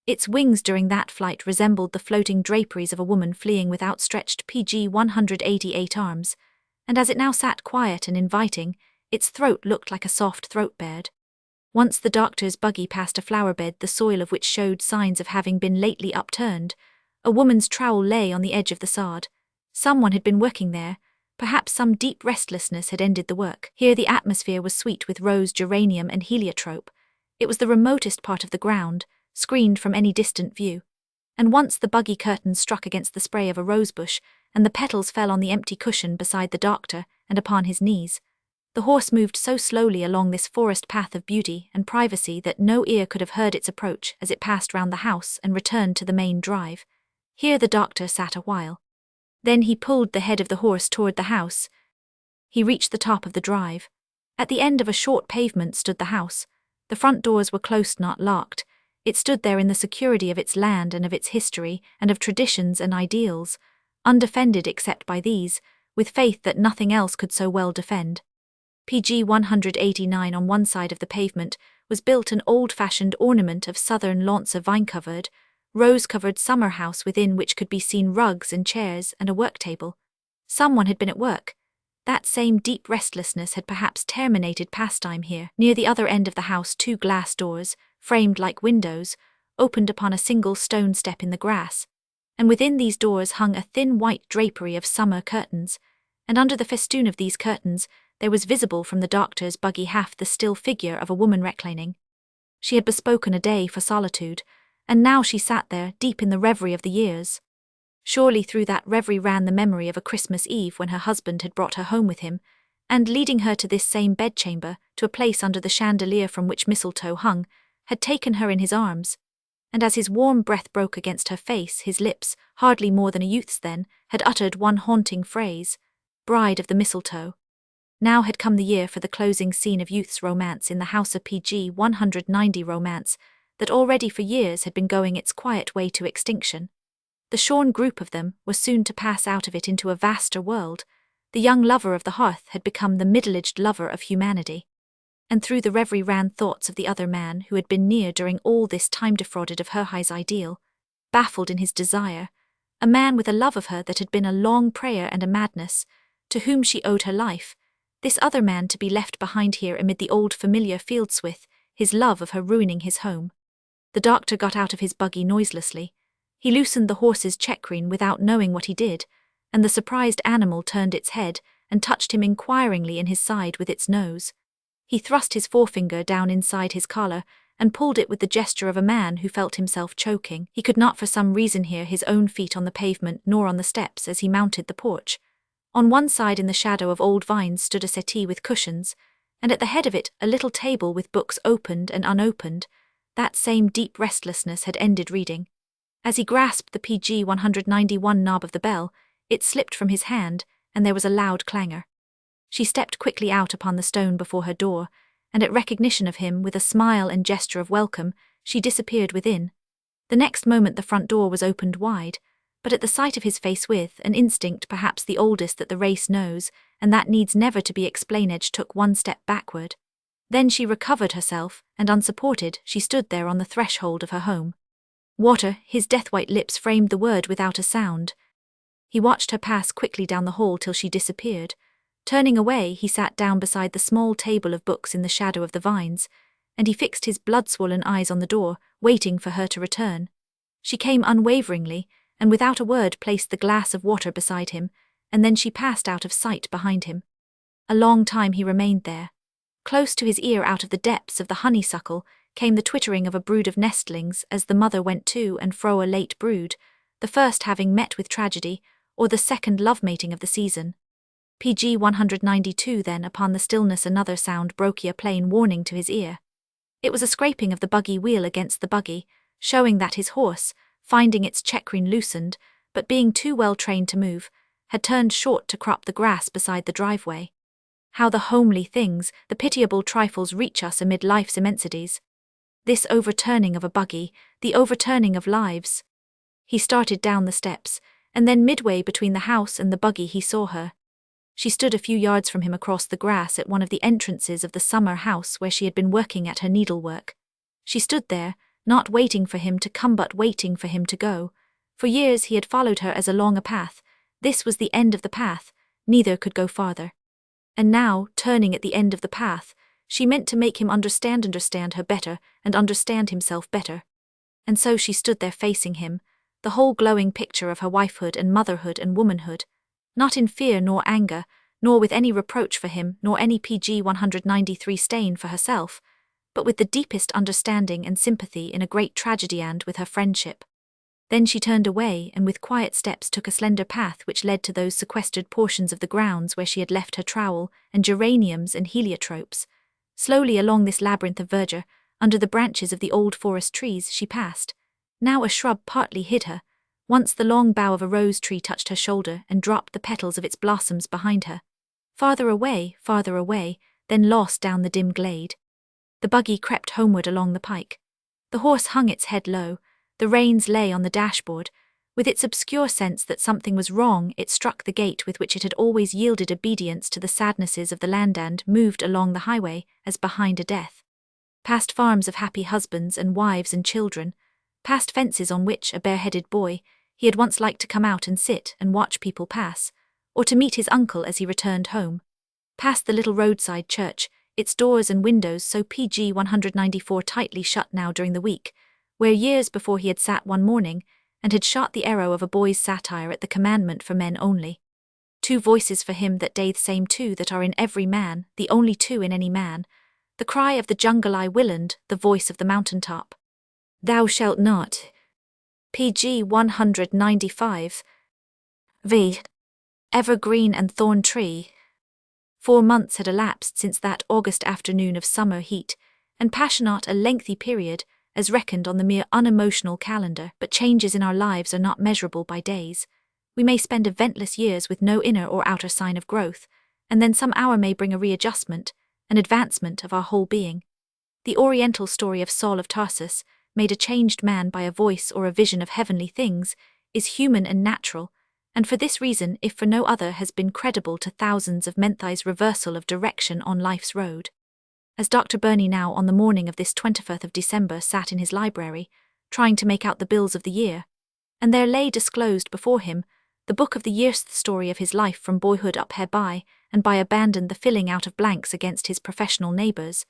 Its wings during that flight resembled the floating draperies of a woman fleeing with outstretched PG 188 arms, and as it now sat quiet and inviting, its throat looked like a soft throat bared. Once the doctor's buggy passed a flower bed, the soil of which showed signs of having been lately upturned. A woman's trowel lay on the edge of the sod. Someone had been working there. Perhaps some deep restlessness had ended the work. Here the atmosphere was sweet with rose, geranium and heliotrope. It was the remotest part of the ground, screened from any distant view. And once the buggy curtains struck against the spray of a rosebush, and the petals fell on the empty cushion beside the doctor and upon his knees. The horse moved so slowly along this forest path of beauty and privacy that no ear could have heard its approach as it passed round the house and returned to the main drive. Here the doctor sat a while. Then he pulled the head of the horse toward the house. He reached the top of the drive. At the end of a short pavement stood the house. The front doors were closed, not locked. It stood there in the security of its land and of its history and of traditions and ideals, undefended except by these, with faith that nothing else could so well defend. PG 189 on one side of the pavement was built an old-fashioned ornament of southern Lancre vine-covered, rose-covered summer house within which could be seen rugs and chairs and a work-table. Someone had been at work. That same deep restlessness had perhaps terminated pastime here. Near the other end of the house 2 glass doors, framed like windows, opened upon a single stone step in the grass, and within these doors hung a thin white drapery of summer curtains, and under the festoon of these curtains there was visible from the doctor's buggy half the still figure of a woman reclining. She had bespoken a day for solitude, and now she sat there, deep in the reverie of the years. Surely through that reverie ran the memory of a Christmas Eve when her husband had brought her home with him, and leading her to this same bedchamber, to a place under the chandelier from which mistletoe hung, had taken her in his arms. And as his warm breath broke against her face, his lips, hardly more than a youth's then, had uttered one haunting phrase, "Bride of the mistletoe." Now had come the year for the closing scene of youth's romance in the house of PG 190 romance, that already for years had been going its quiet way to extinction. The shorn group of them was soon to pass out of it into a vaster world. The young lover of the hearth had become the middle-aged lover of humanity. And through the reverie ran thoughts of the other man who had been near during all this time, defrauded of her high's ideal, baffled in his desire, a man with a love of her that had been a long prayer and a madness, to whom she owed her life, this other man to be left behind here amid the old familiar fieldswith, his love of her ruining his home. The doctor got out of his buggy noiselessly. He loosened the horse's check-rein without knowing what he did, and the surprised animal turned its head and touched him inquiringly in his side with its nose. He thrust his forefinger down inside his collar and pulled it with the gesture of a man who felt himself choking. He could not for some reason hear his own feet on the pavement nor on the steps as he mounted the porch. On one side in the shadow of old vines stood a settee with cushions, and at the head of it a little table with books opened and unopened. That same deep restlessness had ended reading. As he grasped the PG 191 knob of the bell, it slipped from his hand, and there was a loud clangor. She stepped quickly out upon the stone before her door, and at recognition of him, with a smile and gesture of welcome, she disappeared within. The next moment the front door was opened wide, but at the sight of his face, with an instinct perhaps the oldest that the race knows, and that needs never to be explained, took one step backward. Then she recovered herself, and unsupported, she stood there on the threshold of her home. Water, his death-white lips framed the word without a sound. He watched her pass quickly down the hall till she disappeared. Turning away, he sat down beside the small table of books in the shadow of the vines, and he fixed his blood-swollen eyes on the door, waiting for her to return. She came unwaveringly, and without a word placed the glass of water beside him, and then she passed out of sight behind him. A long time he remained there. Close to his ear, out of the depths of the honeysuckle, came the twittering of a brood of nestlings as the mother went to and fro, a late brood, the first having met with tragedy, or the second love-mating of the season. PG 192 then, upon the stillness another sound broke, a plain warning to his ear. It was a scraping of the buggy wheel against the buggy, showing that his horse, finding its check-rein loosened, but being too well trained to move, had turned short to crop the grass beside the driveway. How the homely things, the pitiable trifles reach us amid life's immensities. This overturning of a buggy, the overturning of lives. He started down the steps, and then midway between the house and the buggy he saw her. She stood a few yards from him across the grass at one of the entrances of the summer house where she had been working at her needlework. She stood there, not waiting for him to come but waiting for him to go. For years he had followed her as along a path. This was the end of the path, neither could go farther. And now, turning at the end of the path, she meant to make him understand her better, and understand himself better. And so she stood there facing him, the whole glowing picture of her wifehood and motherhood and womanhood, not in fear nor anger, nor with any reproach for him, nor any PG 193 stain for herself, but with the deepest understanding and sympathy in a great tragedy, and with her friendship. Then she turned away and with quiet steps took a slender path which led to those sequestered portions of the grounds where she had left her trowel and geraniums and heliotropes. Slowly along this labyrinth of verdure, under the branches of the old forest trees, she passed. Now a shrub partly hid her. Once the long bough of a rose tree touched her shoulder and dropped the petals of its blossoms behind her. Farther away, then lost down the dim glade. The buggy crept homeward along the pike. The horse hung its head low. The reins lay on the dashboard. With its obscure sense that something was wrong, it struck the gait with which it had always yielded obedience to the sadnesses of the land, and moved along the highway, as behind a death. Past farms of happy husbands and wives and children, past fences on which, a bare-headed boy, he had once liked to come out and sit and watch people pass, or to meet his uncle as he returned home. Past the little roadside church, its doors and windows so PG 194 tightly shut now during the week, where years before he had sat one morning and had shot the arrow of a boy's satire at the commandment for men only. Two voices for him that day, the same two that are in every man, the only two in any man, the cry of the jungle I willand, the voice of the mountain top.
Thou shalt not.
pg 195. V. Evergreen and thorn tree. 4 months had elapsed since that August afternoon of summer heat, and passionate a lengthy period, as reckoned on the mere unemotional calendar, but changes in our lives are not measurable by days. We may spend eventless years with no inner or outer sign of growth, and then some hour may bring a readjustment, an advancement of our whole being. The Oriental story of Saul of Tarsus, made a changed man by a voice or a vision of heavenly things, is human and natural, and for this reason, if for no other, has been credible to thousands of Menthai's reversal of direction on life's road. As Dr. Burney now on the morning of this 24th of December sat in his library, trying to make out the bills of the year, and there lay disclosed before him the book of the year's story of his life from boyhood up hereby, and by abandon the filling out of blanks against his professional neighbours,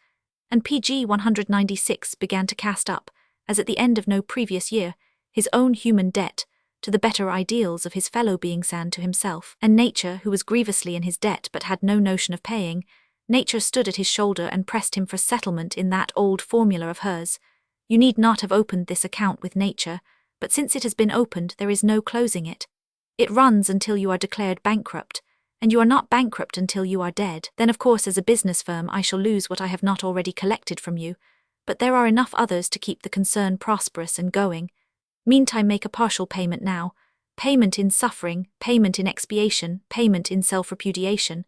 and pg 196 began to cast up, as at the end of no previous year, his own human debt, to the better ideals of his fellow beings and to himself, and nature, who was grievously in his debt but had no notion of paying, nature stood at his shoulder and pressed him for settlement in that old formula of hers: you need not have opened this account with nature, but since it has been opened there is no closing it. It runs until you are declared bankrupt, and you are not bankrupt until you are dead. Then of course as a business firm I shall lose what I have not already collected from you, but there are enough others to keep the concern prosperous and going. Meantime make a partial payment now, payment in suffering, payment in expiation, payment in self-repudiation.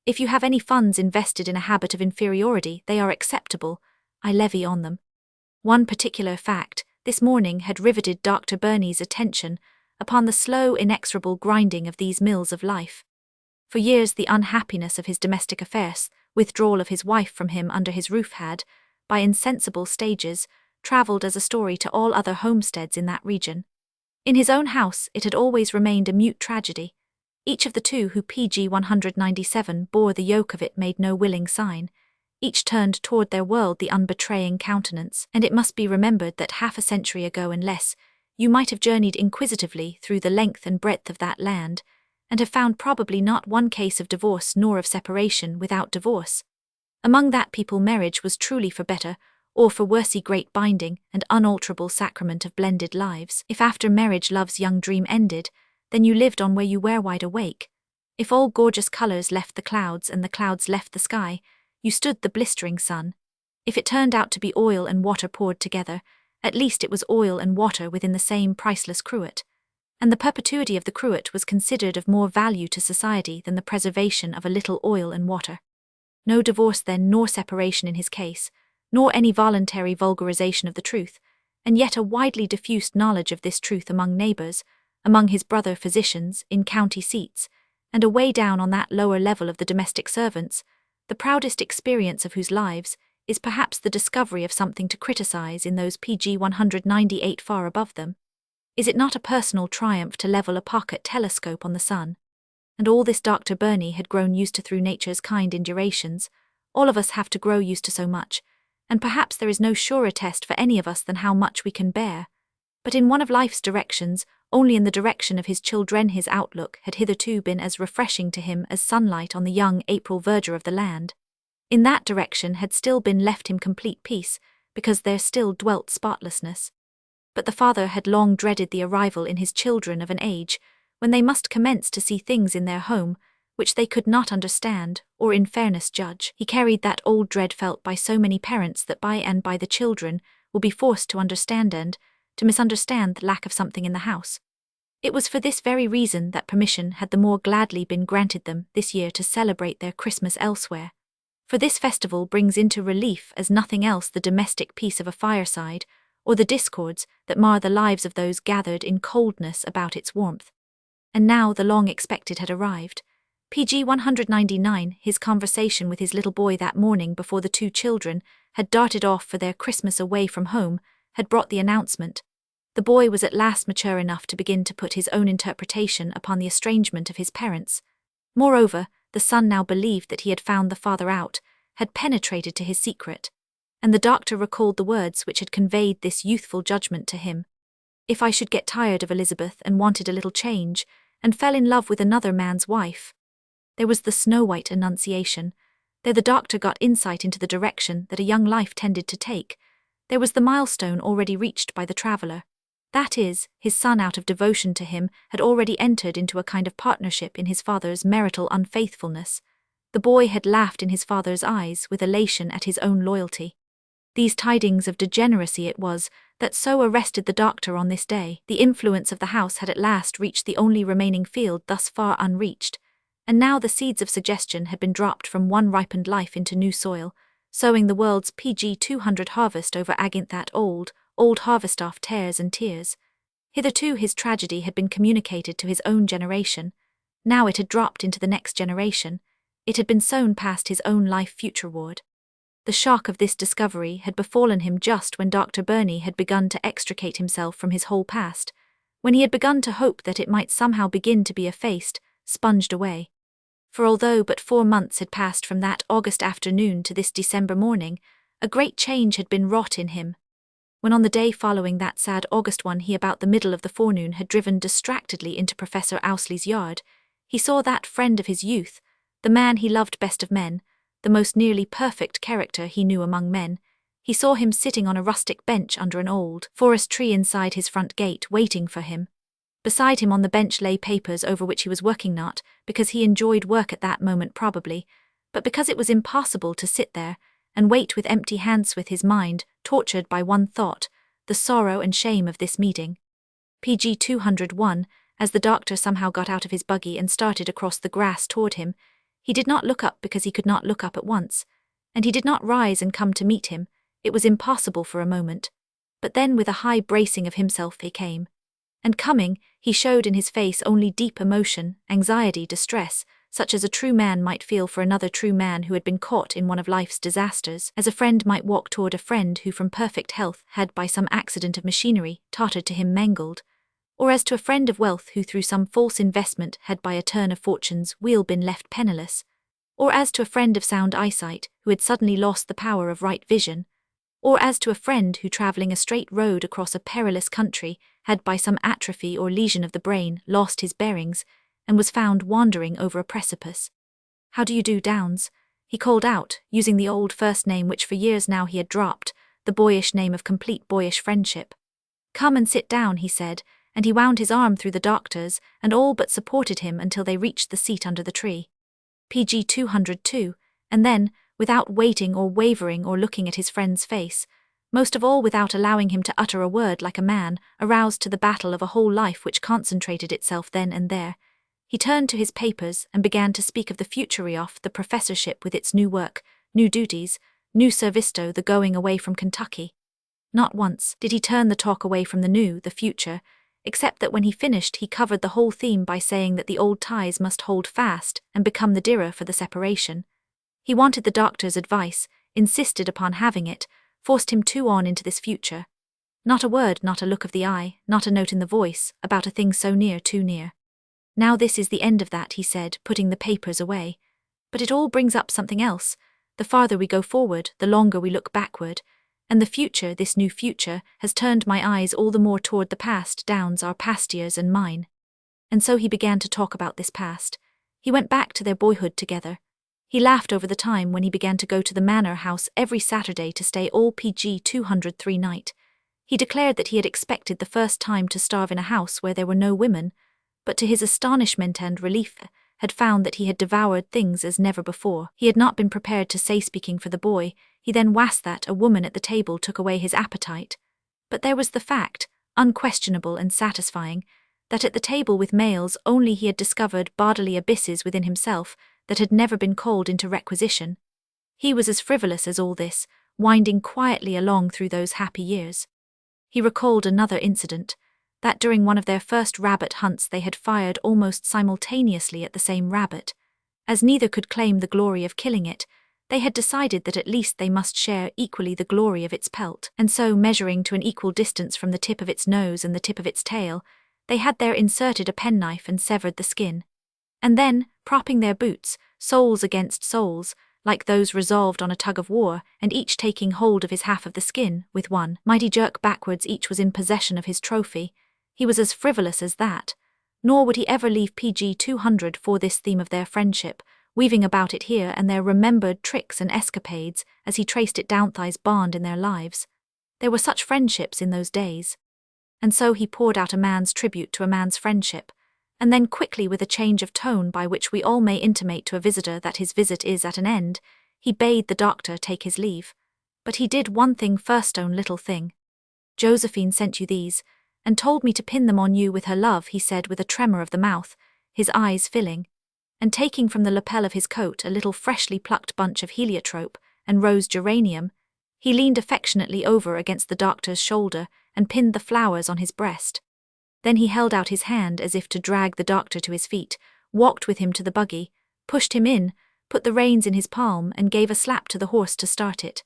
If you have any funds invested in a habit of inferiority, they are acceptable. I levy on them. One particular fact, this morning, had riveted Dr. Burney's attention upon the slow, inexorable grinding of these mills of life. For years the unhappiness of his domestic affairs, withdrawal of his wife from him under his roof had, by insensible stages, travelled as a story to all other homesteads in that region. In his own house it had always remained a mute tragedy. Each of the two who pg 197 bore the yoke of it made no willing sign. Each turned toward their world the unbetraying countenance, and it must be remembered that half a century ago and less, you might have journeyed inquisitively through the length and breadth of that land, and have found probably not one case of divorce nor of separation without divorce. Among that people marriage was truly for better, or for worse, great binding and unalterable sacrament of blended lives. If after marriage love's young dream ended, then you lived on where you were wide awake. If all gorgeous colours left the clouds and the clouds left the sky, you stood the blistering sun. If it turned out to be oil and water poured together, at least it was oil and water within the same priceless cruet, and the perpetuity of the cruet was considered of more value to society than the preservation of a little oil and water. No divorce then, nor separation in his case, nor any voluntary vulgarization of the truth, and yet a widely diffused knowledge of this truth among neighbours, among his brother physicians, in county seats, and away down on that lower level of the domestic servants, the proudest experience of whose lives is perhaps the discovery of something to criticize in those pg 198 far above them. Is it not a personal triumph to level a pocket telescope on the sun? And all this Dr. Burney had grown used to through nature's kind indurations. All of us have to grow used to so much, and perhaps there is no surer test for any of us than how much we can bear. But in one of life's directions, only in the direction of his children, his outlook had hitherto been as refreshing to him as sunlight on the young April verdure of the land. In that direction had still been left him complete peace, because there still dwelt spotlessness. But the father had long dreaded the arrival in his children of an age when they must commence to see things in their home which they could not understand, or in fairness judge. He carried that old dread felt by so many parents that by and by the children will be forced to understand and to misunderstand the lack of something in the house. It was for this very reason that permission had the more gladly been granted them this year to celebrate their Christmas elsewhere. For this festival brings into relief as nothing else the domestic peace of a fireside, or the discords that mar the lives of those gathered in coldness about its warmth. And now the long-expected had arrived. pg 199, his conversation with his little boy that morning before the two children had darted off for their Christmas away from home, had brought the announcement. The boy was at last mature enough to begin to put his own interpretation upon the estrangement of his parents. Moreover, the son now believed that he had found the father out, had penetrated to his secret, and the doctor recalled the words which had conveyed this youthful judgment to him. If I should get tired of Elizabeth and wanted a little change, and fell in love with another man's wife. There was the snow-white enunciation. There the doctor got insight into the direction that a young life tended to take. There was the milestone already reached by the traveller. That is, his son, out of devotion to him, had already entered into a kind of partnership in his father's marital unfaithfulness. The boy had laughed in his father's eyes with elation at his own loyalty. These tidings of degeneracy it was that so arrested the doctor on this day. The influence of the house had at last reached the only remaining field thus far unreached, and now the seeds of suggestion had been dropped from one ripened life into new soil, sowing the world's PG 200 harvest over against that old harvest of tears and tears. Hitherto his tragedy had been communicated to his own generation. Now it had dropped into the next generation. It had been sown past his own life futureward. The shock of this discovery had befallen him just when Dr. Burney had begun to extricate himself from his whole past, when he had begun to hope that it might somehow begin to be effaced, sponged away. For although but 4 months had passed from that August afternoon to this December morning, a great change had been wrought in him. When on the day following that sad August one he about the middle of the forenoon had driven distractedly into Professor Ousley's yard, he saw that friend of his youth, the man he loved best of men, the most nearly perfect character he knew among men. He saw him sitting on a rustic bench under an old forest tree inside his front gate, waiting for him. Beside him on the bench lay papers over which he was working, not because he enjoyed work at that moment probably, but because it was impossible to sit there and wait with empty hands, with his mind tortured by one thought, the sorrow and shame of this meeting. PG 201, as the doctor somehow got out of his buggy and started across the grass toward him, he did not look up because he could not look up at once, and he did not rise and come to meet him. It was impossible for a moment. But then with a high bracing of himself he came. And coming, he showed in his face only deep emotion, anxiety, distress, such as a true man might feel for another true man who had been caught in one of life's disasters, as a friend might walk toward a friend who from perfect health had by some accident of machinery tottered to him mangled, or as to a friend of wealth who through some false investment had by a turn of fortune's wheel been left penniless, or as to a friend of sound eyesight who had suddenly lost the power of right vision, or as to a friend who travelling a straight road across a perilous country had by some atrophy or lesion of the brain lost his bearings and was found wandering over a precipice. "How do you do, Downs?" he called out, using the old first name which for years now he had dropped, the boyish name of complete boyish friendship. "Come and sit down," he said, and he wound his arm through the doctor's and all but supported him until they reached the seat under the tree. PG 202, and then, without waiting or wavering or looking at his friend's face, most of all without allowing him to utter a word like a man, aroused to the battle of a whole life which concentrated itself then and there, he turned to his papers and began to speak of the future of the professorship with its new work, new duties, new servisto, the going away from Kentucky. Not once did he turn the talk away from the future, except that when he finished he covered the whole theme by saying that the old ties must hold fast and become the dearer for the separation. He wanted the doctor's advice, insisted upon having it, forced him too on into this future. Not a word, not a look of the eye, not a note in the voice, about a thing so near, too near. "Now this is the end of that," he said, putting the papers away. "But it all brings up something else. The farther we go forward, the longer we look backward. And the future, this new future, has turned my eyes all the more toward the past, Downs, our past years and mine." And so he began to talk about this past. He went back to their boyhood together. He laughed over the time when he began to go to the manor house every Saturday to stay all PG 203 night. He declared that he had expected the first time to starve in a house where there were no women, but to his astonishment and relief had found that he had devoured things as never before. He had not been prepared to say, speaking for the boy, he then was that a woman at the table took away his appetite. But there was the fact, unquestionable and satisfying, that at the table with males only he had discovered bodily abysses within himself that had never been called into requisition. He was as frivolous as all this, winding quietly along through those happy years. He recalled another incident, that during one of their first rabbit hunts they had fired almost simultaneously at the same rabbit. As neither could claim the glory of killing it, they had decided that at least they must share equally the glory of its pelt, and so, measuring to an equal distance from the tip of its nose and the tip of its tail, they had there inserted a penknife and severed the skin. And then, propping their boots, soles against soles, like those resolved on a tug of war, and each taking hold of his half of the skin, with one mighty jerk backwards each was in possession of his trophy, he was as frivolous as that. Nor would he ever leave PG 200 for this theme of their friendship, weaving about it here and there remembered tricks and escapades as he traced it down Thai's bond in their lives. There were such friendships in those days. And so he poured out a man's tribute to a man's friendship, and then quickly, with a change of tone by which we all may intimate to a visitor that his visit is at an end, he bade the doctor take his leave. But he did one thing first, own little thing. Josephine sent you these, and told me to pin them on you with her love, he said with a tremor of the mouth, his eyes filling. And taking from the lapel of his coat a little freshly plucked bunch of heliotrope and rose geranium, he leaned affectionately over against the doctor's shoulder and pinned the flowers on his breast. Then he held out his hand as if to drag the doctor to his feet, walked with him to the buggy, pushed him in, put the reins in his palm and gave a slap to the horse to start it.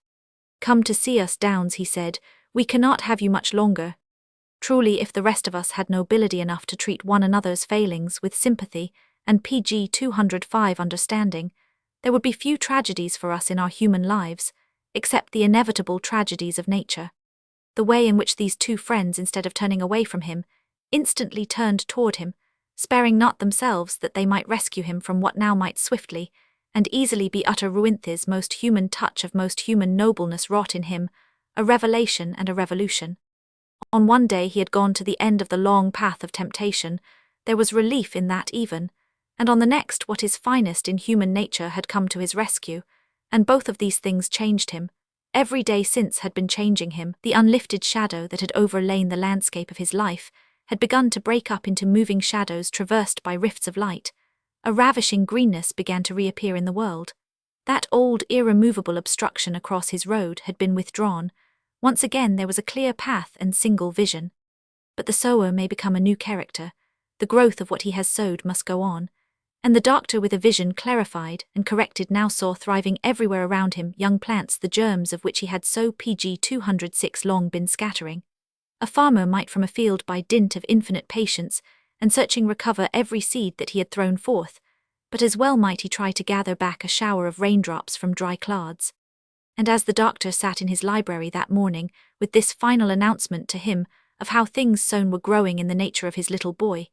Come to see us, Downs, he said, we cannot have you much longer. Truly, if the rest of us had nobility enough to treat one another's failings with sympathy and PG 205 understanding, there would be few tragedies for us in our human lives, except the inevitable tragedies of nature. The way in which these two friends, instead of turning away from him, instantly turned toward him, sparing not themselves that they might rescue him from what now might swiftly and easily be utter ruin. This most human touch of most human nobleness wrought in him a revelation and a revolution. On one day he had gone to the end of the long path of temptation, there was relief in that even, and on the next what is finest in human nature had come to his rescue, and both of these things changed him. Every day since had been changing him. The unlifted shadow that had overlain the landscape of his life had begun to break up into moving shadows traversed by rifts of light. A ravishing greenness began to reappear in the world. That old irremovable obstruction across his road had been withdrawn. Once again there was a clear path and single vision. But the sower may become a new character. The growth of what he has sowed must go on. And the doctor, with a vision clarified and corrected, now saw thriving everywhere around him young plants, the germs of which he had so PG 206 long been scattering. A farmer might from a field by dint of infinite patience and searching recover every seed that he had thrown forth, but as well might he try to gather back a shower of raindrops from dry clods. And as the doctor sat in his library that morning, with this final announcement to him of how things sown were growing in the nature of his little boy,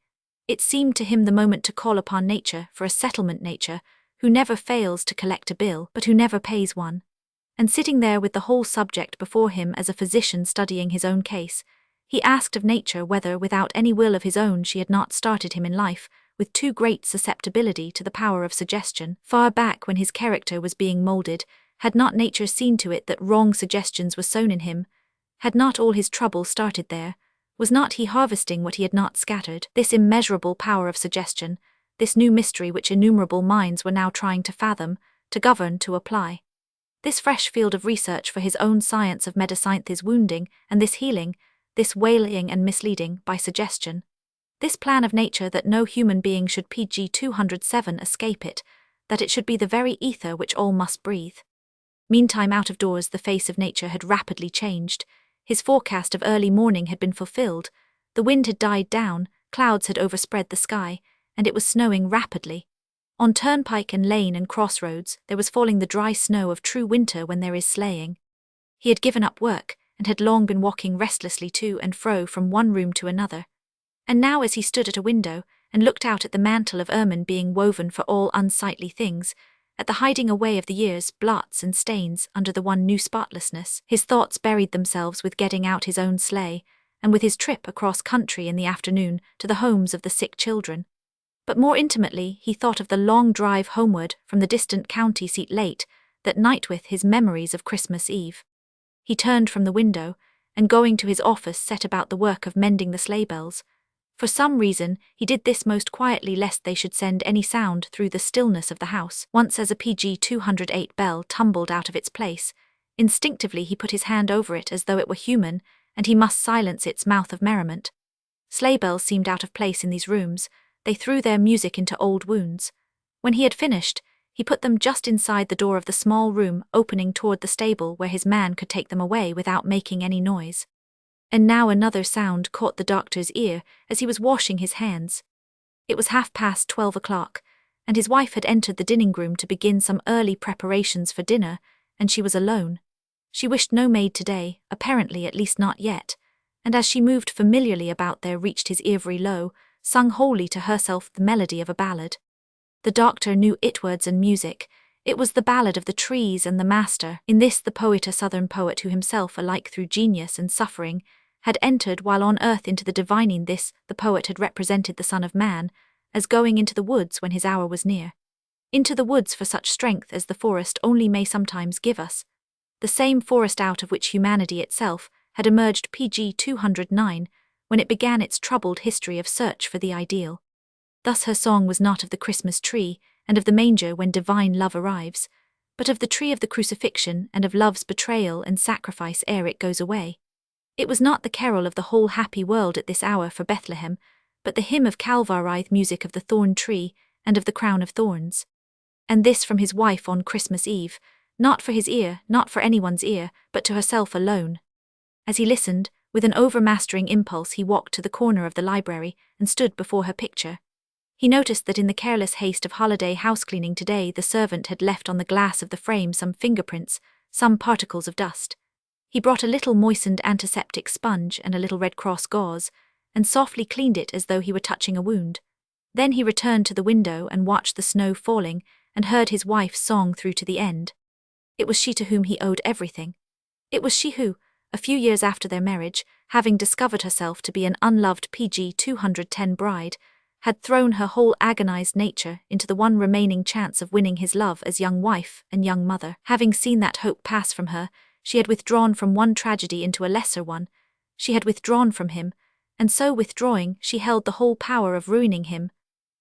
it seemed to him the moment to call upon nature for a settlement, nature, who never fails to collect a bill, but who never pays one. And sitting there with the whole subject before him as a physician studying his own case, he asked of nature whether, without any will of his own, she had not started him in life with too great susceptibility to the power of suggestion. Far back when his character was being moulded, had not nature seen to it that wrong suggestions were sown in him? Had not all his trouble started there? Was not he harvesting what he had not scattered? This immeasurable power of suggestion, this new mystery which innumerable minds were now trying to fathom, to govern, to apply. This fresh field of research for his own science of medicine, this wounding and this healing, this waylaying and misleading by suggestion. This plan of nature that no human being should PG 207 escape it, that it should be the very ether which all must breathe. Meantime, out of doors the face of nature had rapidly changed. His forecast of early morning had been fulfilled. The wind had died down, clouds had overspread the sky, and it was snowing rapidly. On turnpike and lane and crossroads there was falling the dry snow of true winter when there is sleighing. He had given up work, and had long been walking restlessly to and fro from one room to another. And now, as he stood at a window and looked out at the mantle of ermine being woven for all unsightly things, at the hiding away of the years, blots and stains under the one new spotlessness, his thoughts buried themselves with getting out his own sleigh, and with his trip across country in the afternoon to the homes of the sick children. But more intimately he thought of the long drive homeward from the distant county seat late that night with his memories of Christmas Eve. He turned from the window, and going to his office set about the work of mending the sleigh bells. For some reason he did this most quietly lest they should send any sound through the stillness of the house. Once as a PG 208 bell tumbled out of its place, instinctively he put his hand over it as though it were human, and he must silence its mouth of merriment. Sleigh bells seemed out of place in these rooms, they threw their music into old wounds. When he had finished, he put them just inside the door of the small room opening toward the stable where his man could take them away without making any noise. And now another sound caught the doctor's ear as he was washing his hands. It was 12:30 o'clock, and his wife had entered the dining room to begin some early preparations for dinner, and she was alone. She wished no maid today, apparently at least not yet, and as she moved familiarly about there reached his ear very low, sung wholly to herself the melody of a ballad. The doctor knew it words and music, It was the ballad of the trees and the master. In this the poet, a southern poet who himself, alike through genius and suffering, had entered while on earth into the divining. This, the poet had represented the Son of Man, as going into the woods when his hour was near. Into the woods for such strength as the forest only may sometimes give us. The same forest out of which humanity itself had emerged pg 209, when it began its troubled history of search for the ideal. Thus her song was not of the Christmas tree, and of the manger when divine love arrives, but of the tree of the crucifixion and of love's betrayal and sacrifice ere it goes away. It was not the carol of the whole happy world at this hour for Bethlehem, but the hymn of Calvarith music of the thorn tree and of the crown of thorns. And this from his wife on Christmas Eve, not for his ear, not for anyone's ear, but to herself alone. As he listened, with an overmastering impulse he walked to the corner of the library and stood before her picture. He noticed that in the careless haste of holiday housecleaning today the servant had left on the glass of the frame some fingerprints, some particles of dust. He brought a little moistened antiseptic sponge and a little Red Cross gauze, and softly cleaned it as though he were touching a wound. Then he returned to the window and watched the snow falling, and heard his wife's song through to the end. It was she to whom he owed everything. It was she who, a few years after their marriage, having discovered herself to be an unloved pg 210 bride, had thrown her whole agonized nature into the one remaining chance of winning his love as young wife and young mother. Having seen that hope pass from her, she had withdrawn from one tragedy into a lesser one. She had withdrawn from him, and so withdrawing, she held the whole power of ruining him.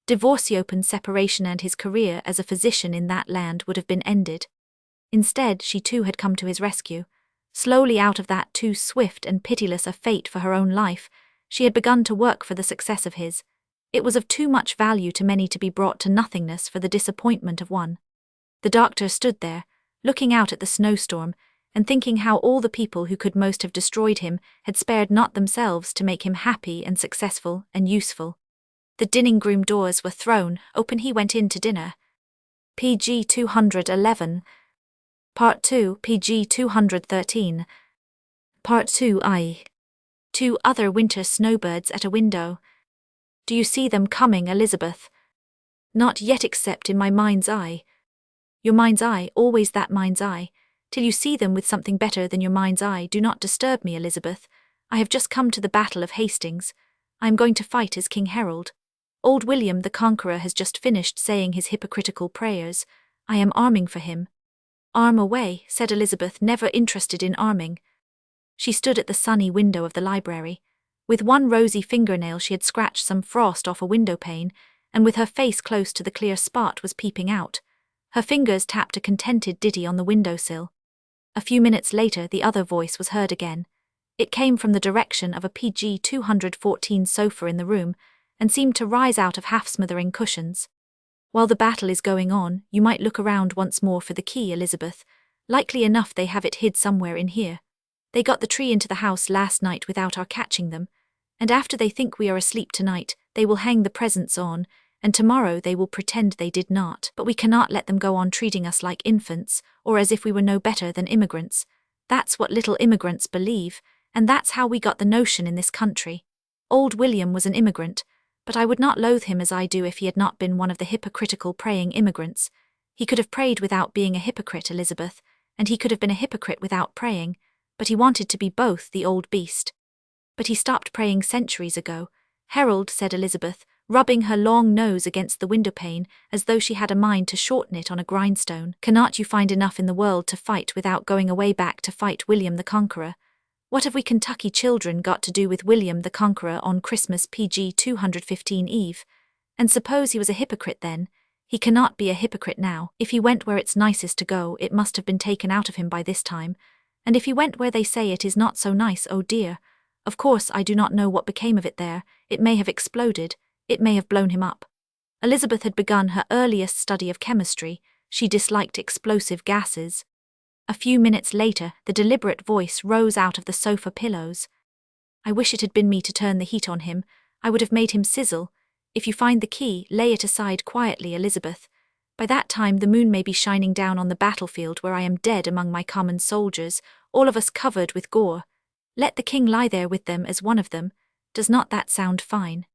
Divorce, open separation, and his career as a physician in that land would have been ended. Instead, she too had come to his rescue. Slowly out of that too swift and pitiless a fate for her own life, she had begun to work for the success of his. It was of too much value to many to be brought to nothingness for the disappointment of one. The doctor stood there, looking out at the snowstorm, and thinking how all the people who could most have destroyed him had spared not themselves to make him happy and successful and useful. The dinning room doors were thrown open. He went in to dinner. pg 211. Part 2, pg 213. Part 2I. 2 other winter snowbirds at a window. Do you see them coming, Elizabeth? Not yet, except in my mind's eye. Your mind's eye, always that mind's eye. Till you see them with something better than your mind's eye, do not disturb me, Elizabeth. I have just come to the Battle of Hastings. I am going to fight as King Harold. Old William the Conqueror has just finished saying his hypocritical prayers. I am arming for him. Arm away, said Elizabeth, never interested in arming. She stood at the sunny window of the library. With one rosy fingernail she had scratched some frost off a window pane, and with her face close to the clear spot was peeping out. Her fingers tapped a contented ditty on the windowsill. A few minutes later the other voice was heard again. It came from the direction of a pg 214 sofa in the room, and seemed to rise out of half-smothering cushions. While the battle is going on, you might look around once more for the key, Elizabeth. Likely enough they have it hid somewhere in here. They got the tree into the house last night without our catching them, and after they think we are asleep tonight, they will hang the presents on, and tomorrow they will pretend they did not. But we cannot let them go on treating us like infants, or as if we were no better than immigrants. That's what little immigrants believe, and that's how we got the notion in this country. Old William was an immigrant, but I would not loathe him as I do if he had not been one of the hypocritical praying immigrants. He could have prayed without being a hypocrite, Elizabeth, and he could have been a hypocrite without praying, but he wanted to be both, the old beast. But he stopped praying centuries ago. Harold, said Elizabeth, rubbing her long nose against the windowpane as though she had a mind to shorten it on a grindstone. Cannot you find enough in the world to fight without going away back to fight William the Conqueror? What have we Kentucky children got to do with William the Conqueror on Christmas pg 215 Eve? And suppose he was a hypocrite then? He cannot be a hypocrite now. If he went where it's nicest to go, it must have been taken out of him by this time. And if he went where they say it is not so nice, oh dear. Of course I do not know what became of it there. It may have exploded. It may have blown him up. Elizabeth had begun her earliest study of chemistry. She disliked explosive gases. A few minutes later, the deliberate voice rose out of the sofa pillows. I wish it had been me to turn the heat on him. I would have made him sizzle. If you find the key, lay it aside quietly, Elizabeth. By that time the moon may be shining down on the battlefield where I am dead among my common soldiers, all of us covered with gore. Let the king lie there with them as one of them. Does not that sound fine?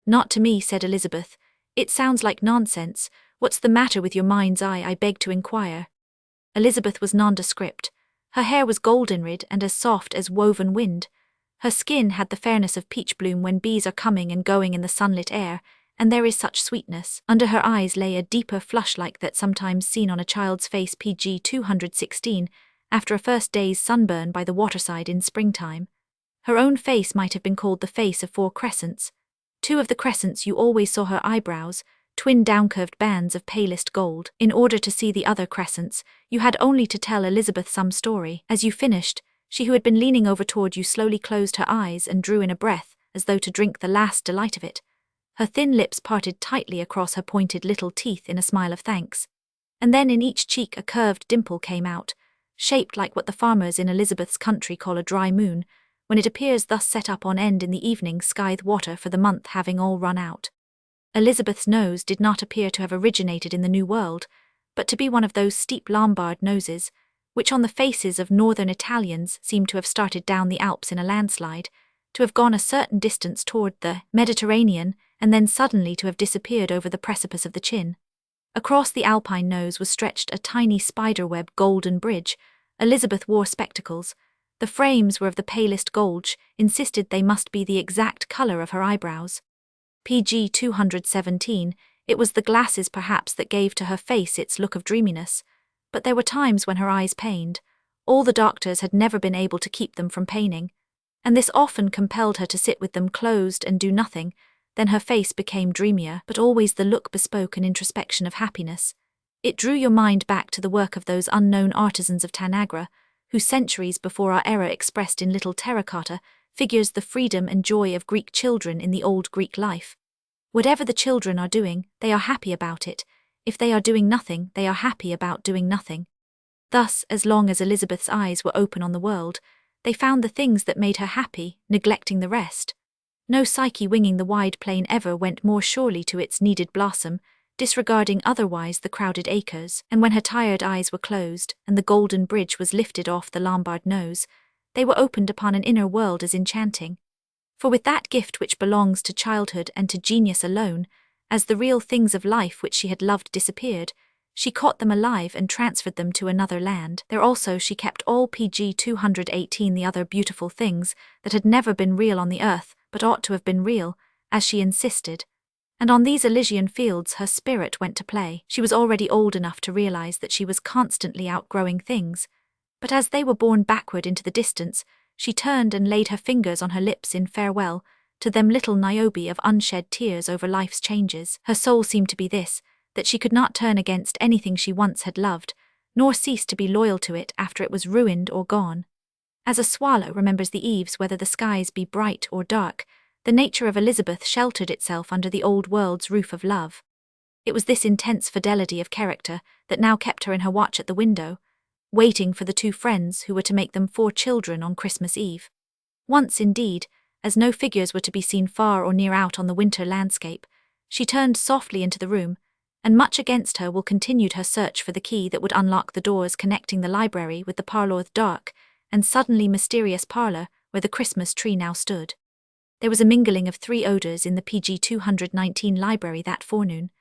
Not to me, said Elizabeth. It sounds like nonsense. "What's the matter with your mind's eye?" I begged to inquire. Elizabeth was nondescript. Her hair was golden red and as soft as woven wind. Her skin had the fairness of peach bloom when bees are coming and going in the sunlit air, and there is such sweetness. Under her eyes lay a deeper flush like that sometimes seen on a child's face. PG 216, after a first day's sunburn by the waterside in springtime. Her own face might have been called the face of 4 crescents. 2 of the crescents you always saw her eyebrows, twin downcurved bands of palest gold. In order to see the other crescents, you had only to tell Elizabeth some story. As you finished, she who had been leaning over toward you slowly closed her eyes and drew in a breath, as though to drink the last delight of it. Her thin lips parted tightly across her pointed little teeth in a smile of thanks. And then in each cheek a curved dimple came out, shaped like what the farmers in Elizabeth's country call a dry moon, when it appears thus set up on end in the evening sky water for the month having all run out. Elizabeth's nose did not appear to have originated in the New World, but to be one of those steep Lombard noses, which on the faces of northern Italians seem to have started down the Alps in a landslide, to have gone a certain distance toward the Mediterranean, and then suddenly to have disappeared over the precipice of the chin. Across the alpine nose was stretched a tiny spiderweb golden bridge. Elizabeth wore spectacles. The frames were of the palest gold, insisted they must be the exact color of her eyebrows. PG 217, it was the glasses perhaps that gave to her face its look of dreaminess, but there were times when her eyes pained. All the doctors had never been able to keep them from paining, and this often compelled her to sit with them closed and do nothing. Then her face became dreamier, but always the look bespoke an introspection of happiness. It drew your mind back to the work of those unknown artisans of Tanagra, who centuries before our era expressed in little terracotta figures the freedom and joy of Greek children in the old Greek life. Whatever the children are doing, they are happy about it. If they are doing nothing, they are happy about doing nothing. Thus, as long as Elizabeth's eyes were open on the world, they found the things that made her happy, neglecting the rest. No Psyche winging the wide plain ever went more surely to its needed blossom, disregarding otherwise the crowded acres, and when her tired eyes were closed, and the golden bridge was lifted off the Lombard nose, they were opened upon an inner world as enchanting. For with that gift which belongs to childhood and to genius alone, as the real things of life which she had loved disappeared, she caught them alive and transferred them to another land. There also she kept all PG 218 the other beautiful things that had never been real on the earth, but ought to have been real, as she insisted. And on these Elysian fields her spirit went to play. She was already old enough to realize that she was constantly outgrowing things, but as they were borne backward into the distance, she turned and laid her fingers on her lips in farewell, to them little Niobe of unshed tears over life's changes. Her soul seemed to be this, that she could not turn against anything she once had loved, nor cease to be loyal to it after it was ruined or gone. As a swallow remembers the eaves whether the skies be bright or dark, the nature of Elizabeth sheltered itself under the old world's roof of love. It was this intense fidelity of character that now kept her in her watch at the window, waiting for the 2 friends who were to make them 4 children on Christmas Eve. Once, indeed, as no figures were to be seen far or near out on the winter landscape, she turned softly into the room, and much against her will continued her search for the key that would unlock the doors connecting the library with the parlour's dark and suddenly mysterious parlour where the Christmas tree now stood. There was a mingling of 3 odours in the PG 219 library that forenoon.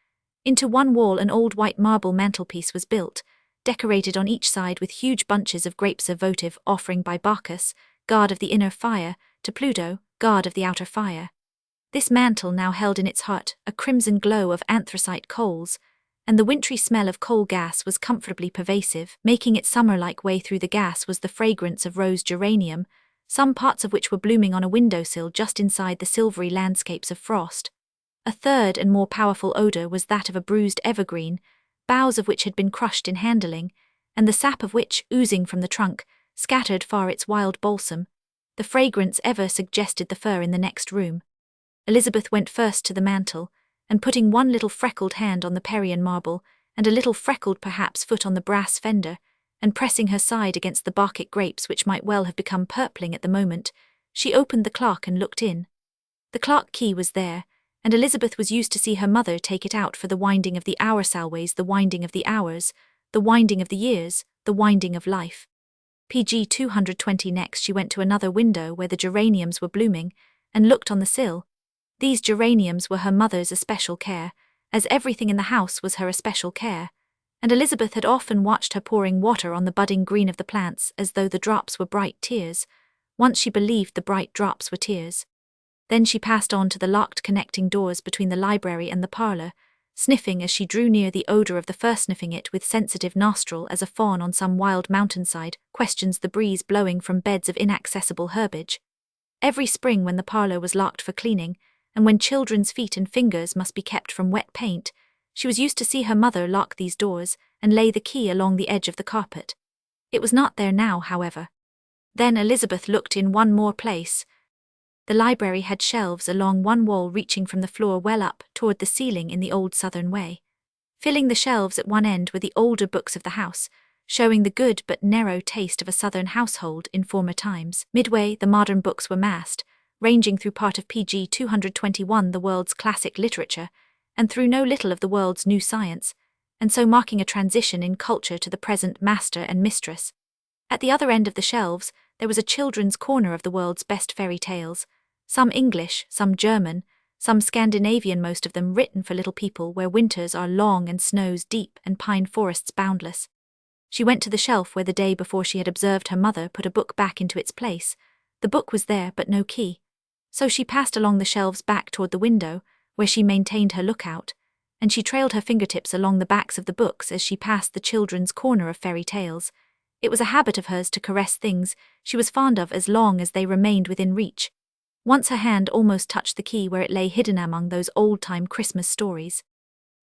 Into one wall an old white marble mantelpiece was built, decorated on each side with huge bunches of grapes of votive offering by Bacchus, god of the inner fire, to Pluto, god of the outer fire. This mantle now held in its heart a crimson glow of anthracite coals, and the wintry smell of coal gas was comfortably pervasive. Making its summer-like way through the gas was the fragrance of rose geranium, some parts of which were blooming on a windowsill just inside the silvery landscapes of frost. A third and more powerful odour was that of a bruised evergreen, boughs of which had been crushed in handling, and the sap of which, oozing from the trunk, scattered far its wild balsam. The fragrance ever suggested the fir in the next room. Elizabeth went first to the mantel, and putting one little freckled hand on the Parian marble, and a little freckled perhaps foot on the brass fender, and pressing her side against the Bacchic grapes which might well have become purpling at the moment, she opened the clock and looked in. The clock key was there, and Elizabeth was used to see her mother take it out for the winding of the hours, always the winding of the hours, the winding of the years, the winding of life. PG 220 next she went to another window where the geraniums were blooming, and looked on the sill. These geraniums were her mother's especial care, as everything in the house was her especial care, and Elizabeth had often watched her pouring water on the budding green of the plants as though the drops were bright tears. Once she believed the bright drops were tears. Then she passed on to the locked connecting doors between the library and the parlour, sniffing as she drew near the odour of the fir, sniffing it with sensitive nostril as a fawn on some wild mountainside questions the breeze blowing from beds of inaccessible herbage. Every spring when the parlour was locked for cleaning, and when children's feet and fingers must be kept from wet paint, she was used to see her mother lock these doors and lay the key along the edge of the carpet. It was not there now, however. Then Elizabeth looked in one more place. The library had shelves along one wall reaching from the floor well up toward the ceiling in the old southern way. Filling the shelves at one end were the older books of the house, showing the good but narrow taste of a southern household in former times. Midway, the modern books were massed, ranging through part of pg 221, the world's classic literature, and through no little of the world's new science, and so marking a transition in culture to the present master and mistress. At the other end of the shelves, there was a children's corner of the world's best fairy tales, some English, some German, some Scandinavian, most of them written for little people, where winters are long and snows deep and pine forests boundless. She went to the shelf where the day before she had observed her mother put a book back into its place. The book was there, but no key. So she passed along the shelves back toward the window, where she maintained her lookout, and she trailed her fingertips along the backs of the books as she passed the children's corner of fairy tales. It was a habit of hers to caress things she was fond of as long as they remained within reach. Once her hand almost touched the key where it lay hidden among those old-time Christmas stories.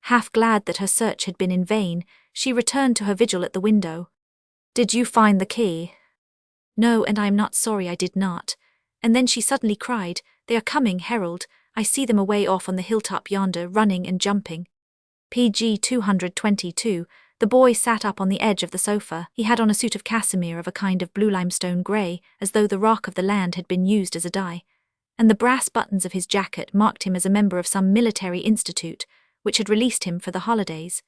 Half glad that her search had been in vain, she returned to her vigil at the window. "Did you find the key?" "No, and I am not sorry I did not." And then she suddenly cried, "They are coming, Harold. I see them away off on the hilltop yonder, running and jumping." pg 222. The boy sat up on the edge of the sofa. He had on a suit of casimere of a kind of blue limestone grey, as though the rock of the land had been used as a dye, and the brass buttons of his jacket marked him as a member of some military institute, which had released him for the holidays.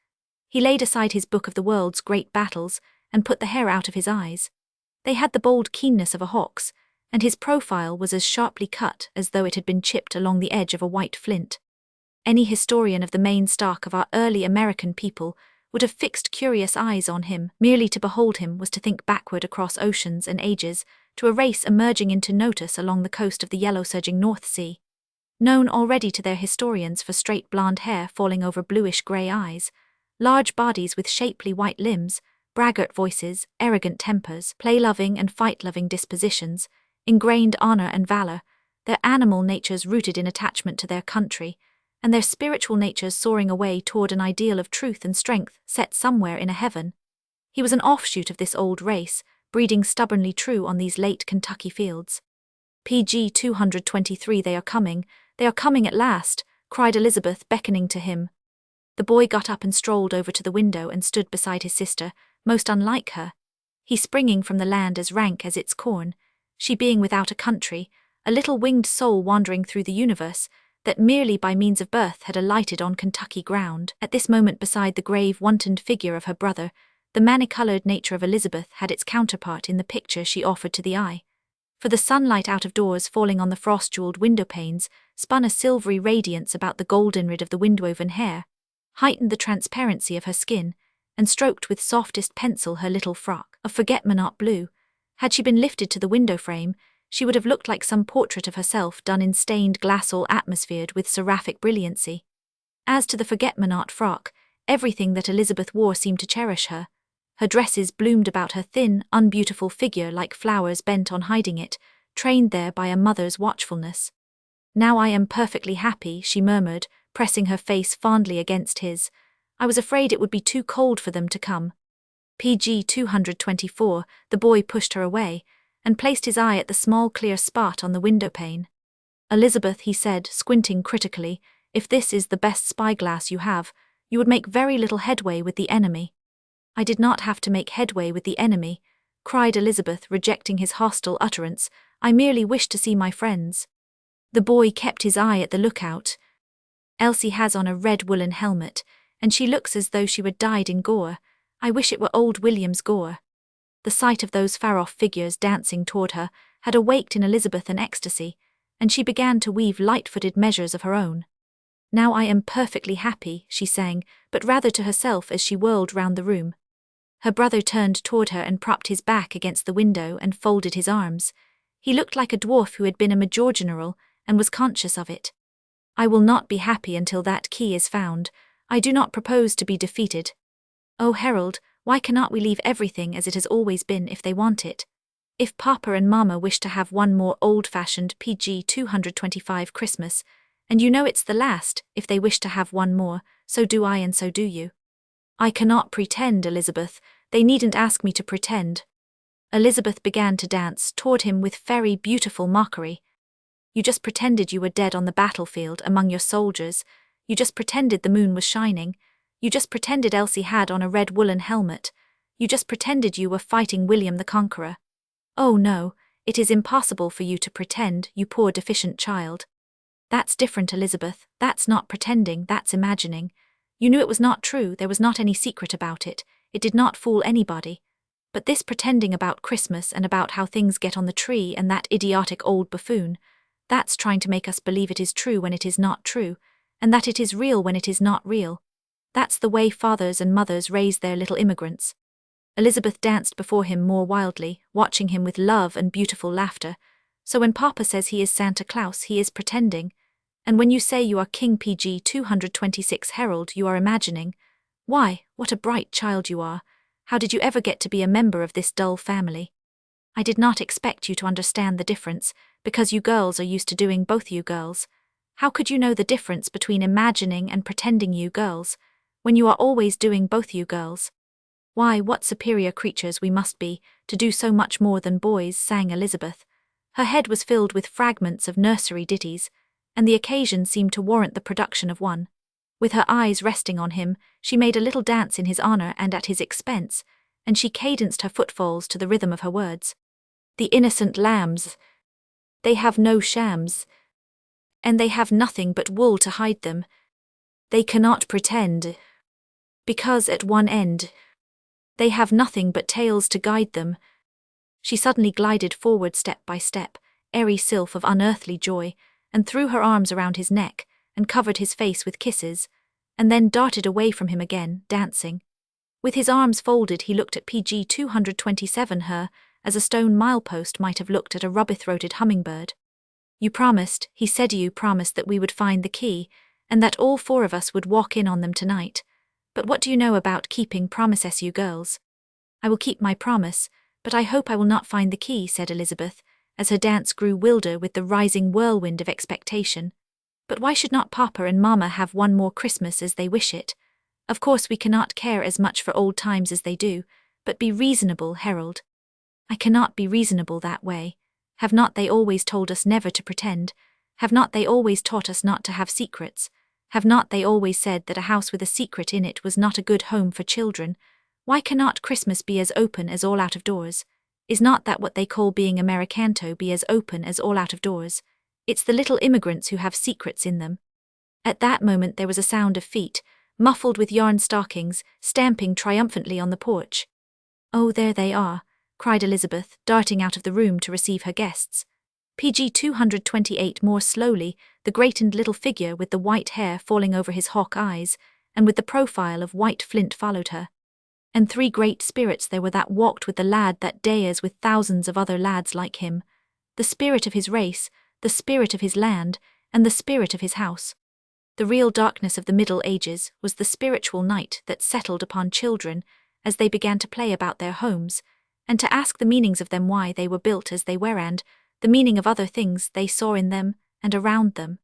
He laid aside his book of the world's great battles, and put the hair out of his eyes. They had the bold keenness of a hawk's, and his profile was as sharply cut as though it had been chipped along the edge of a white flint. Any historian of the main stock of our early American people would have fixed curious eyes on him. Merely to behold him was to think backward across oceans and ages, to a race emerging into notice along the coast of the yellow surging North Sea. Known already to their historians for straight blonde hair falling over bluish-grey eyes, large bodies with shapely white limbs, braggart voices, arrogant tempers, play-loving and fight-loving dispositions, ingrained honor and valor, their animal natures rooted in attachment to their country, and their spiritual natures soaring away toward an ideal of truth and strength set somewhere in a heaven. He was an offshoot of this old race, breeding stubbornly true on these late Kentucky fields. pg 223. They are coming at last," cried Elizabeth, beckoning to him. The boy got up and strolled over to the window and stood beside his sister, most unlike her. He springing from the land as rank as its corn, she being without a country, a little winged soul wandering through the universe, that merely by means of birth had alighted on Kentucky ground. At this moment, beside the grave, wantoned figure of her brother, the many-coloured nature of Elizabeth had its counterpart in the picture she offered to the eye. For the sunlight out of doors falling on the frost-jewelled window-panes spun a silvery radiance about the golden rid of the wind-woven hair, heightened the transparency of her skin, and stroked with softest pencil her little frock of forget-me-not blue. Had she been lifted to the window-frame, she would have looked like some portrait of herself done in stained glass all atmosphered with seraphic brilliancy. As to the forget-me-not frock, everything that Elizabeth wore seemed to cherish her. Her dresses bloomed about her thin, unbeautiful figure like flowers bent on hiding it, trained there by a mother's watchfulness. "Now I am perfectly happy," she murmured, pressing her face fondly against his. "I was afraid it would be too cold for them to come." pg 224. The boy pushed her away, and placed his eye at the small clear spot on the window-pane. "Elizabeth," he said, squinting critically, "if this is the best spyglass you have, you would make very little headway with the enemy." "I did not have to make headway with the enemy," cried Elizabeth, rejecting his hostile utterance. "I merely wished to see my friends." The boy kept his eye at the lookout. "Elsie has on a red woolen helmet, and she looks as though she were dyed in gore. I wish it were old William's gore." The sight of those far-off figures dancing toward her had awaked in Elizabeth an ecstasy, and she began to weave light-footed measures of her own. Now I am perfectly happy, she sang, but rather to herself as she whirled round the room. Her brother turned toward her and propped his back against the window and folded his arms. He looked like a dwarf who had been a major general and was conscious of it. I will not be happy until that key is found. I do not propose to be defeated. Oh, Harold, why cannot we leave everything as it has always been if they want it? If Papa and Mama wish to have one more old-fashioned PG 225 Christmas, and you know it's the last, if they wish to have one more, so do I and so do you. I cannot pretend, Elizabeth, they needn't ask me to pretend. Elizabeth began to dance toward him with very beautiful mockery. You just pretended you were dead on the battlefield among your soldiers. You just pretended the moon was shining. You just pretended Elsie had on a red woolen helmet. You just pretended you were fighting William the Conqueror. Oh no, it is impossible for you to pretend, you poor deficient child. That's different, Elizabeth, that's not pretending, that's imagining. You knew it was not true, there was not any secret about it, it did not fool anybody. But this pretending about Christmas and about how things get on the tree and that idiotic old buffoon, that's trying to make us believe it is true when it is not true, and that it is real when it is not real. That's the way fathers and mothers raise their little immigrants. Elizabeth danced before him more wildly, watching him with love and beautiful laughter. So when Papa says he is Santa Claus, he is pretending. And when you say you are King PG 226 Herald, you are imagining. Why, what a bright child you are. How did you ever get to be a member of this dull family? I did not expect you to understand the difference, because you girls are used to doing both, you girls. How could you know the difference between imagining and pretending, you girls, when you are always doing both, you girls? Why, what superior creatures we must be, to do so much more than boys, sang Elizabeth. Her head was filled with fragments of nursery ditties, and the occasion seemed to warrant the production of one. With her eyes resting on him, she made a little dance in his honor and at his expense, and she cadenced her footfalls to the rhythm of her words. The innocent lambs, they have no shams, and they have nothing but wool to hide them. They cannot pretend, because at one end, they have nothing but tails to guide them. She suddenly glided forward step by step, airy sylph of unearthly joy, and threw her arms around his neck, and covered his face with kisses, and then darted away from him again, dancing. With his arms folded he looked at PG 227 her, as a stone milepost might have looked at a ruby-throated hummingbird. You promised, he said, you promised that we would find the key, and that all four of us would walk in on them tonight. But what do you know about keeping promises, you girls? I will keep my promise, but I hope I will not find the key, said Elizabeth, as her dance grew wilder with the rising whirlwind of expectation. But why should not Papa and Mama have one more Christmas as they wish it? Of course we cannot care as much for old times as they do, but be reasonable, Harold. I cannot be reasonable that way. Have not they always told us never to pretend? Have not they always taught us not to have secrets? Have not they always said that a house with a secret in it was not a good home for children? Why cannot Christmas be as open as all out of doors? Is not that what they call being Americanto, be as open as all out of doors? It's the little immigrants who have secrets in them. At that moment there was a sound of feet, muffled with yarn stockings, stamping triumphantly on the porch. Oh, there they are, cried Elizabeth, darting out of the room to receive her guests. PG 228 more slowly, the greatened little figure with the white hair falling over his hawk eyes, and with the profile of white flint followed her. And three great spirits there were that walked with the lad that day as with thousands of other lads like him. The spirit of his race, the spirit of his land, and the spirit of his house. The real darkness of the Middle Ages was the spiritual night that settled upon children as they began to play about their homes, and to ask the meanings of them, why they were built as they were, and the meaning of other things they saw in them and around them.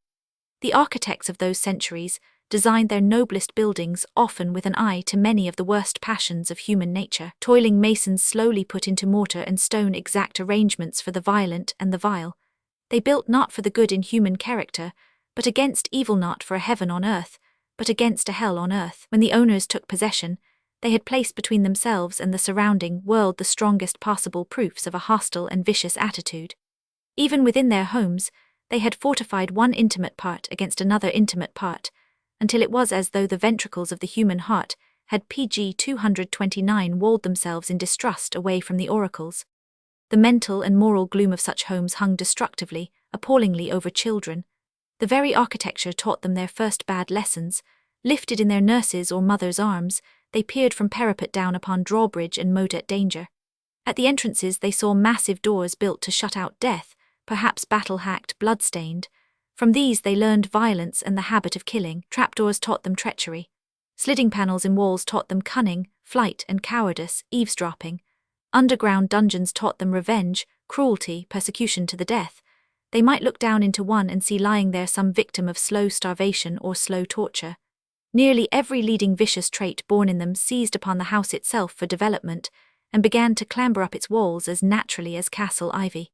The architects of those centuries designed their noblest buildings often with an eye to many of the worst passions of human nature. Toiling masons slowly put into mortar and stone exact arrangements for the violent and the vile. They built not for the good in human character, but against evil, not for a heaven on earth, but against a hell on earth. When the owners took possession, they had placed between themselves and the surrounding world the strongest possible proofs of a hostile and vicious attitude. Even within their homes, they had fortified one intimate part against another intimate part, until it was as though the ventricles of the human heart had PG 229 walled themselves in distrust away from the oracles. The mental and moral gloom of such homes hung destructively, appallingly over children. The very architecture taught them their first bad lessons. Lifted in their nurses' or mothers' arms, they peered from parapet down upon drawbridge and moat at danger. At the entrances they saw massive doors built to shut out death, perhaps battle-hacked, blood-stained. From these they learned violence and the habit of killing. Trapdoors taught them treachery. Sliding panels in walls taught them cunning, flight and cowardice, eavesdropping. Underground dungeons taught them revenge, cruelty, persecution to the death. They might look down into one and see lying there some victim of slow starvation or slow torture. Nearly every leading vicious trait born in them seized upon the house itself for development, and began to clamber up its walls as naturally as castle ivy.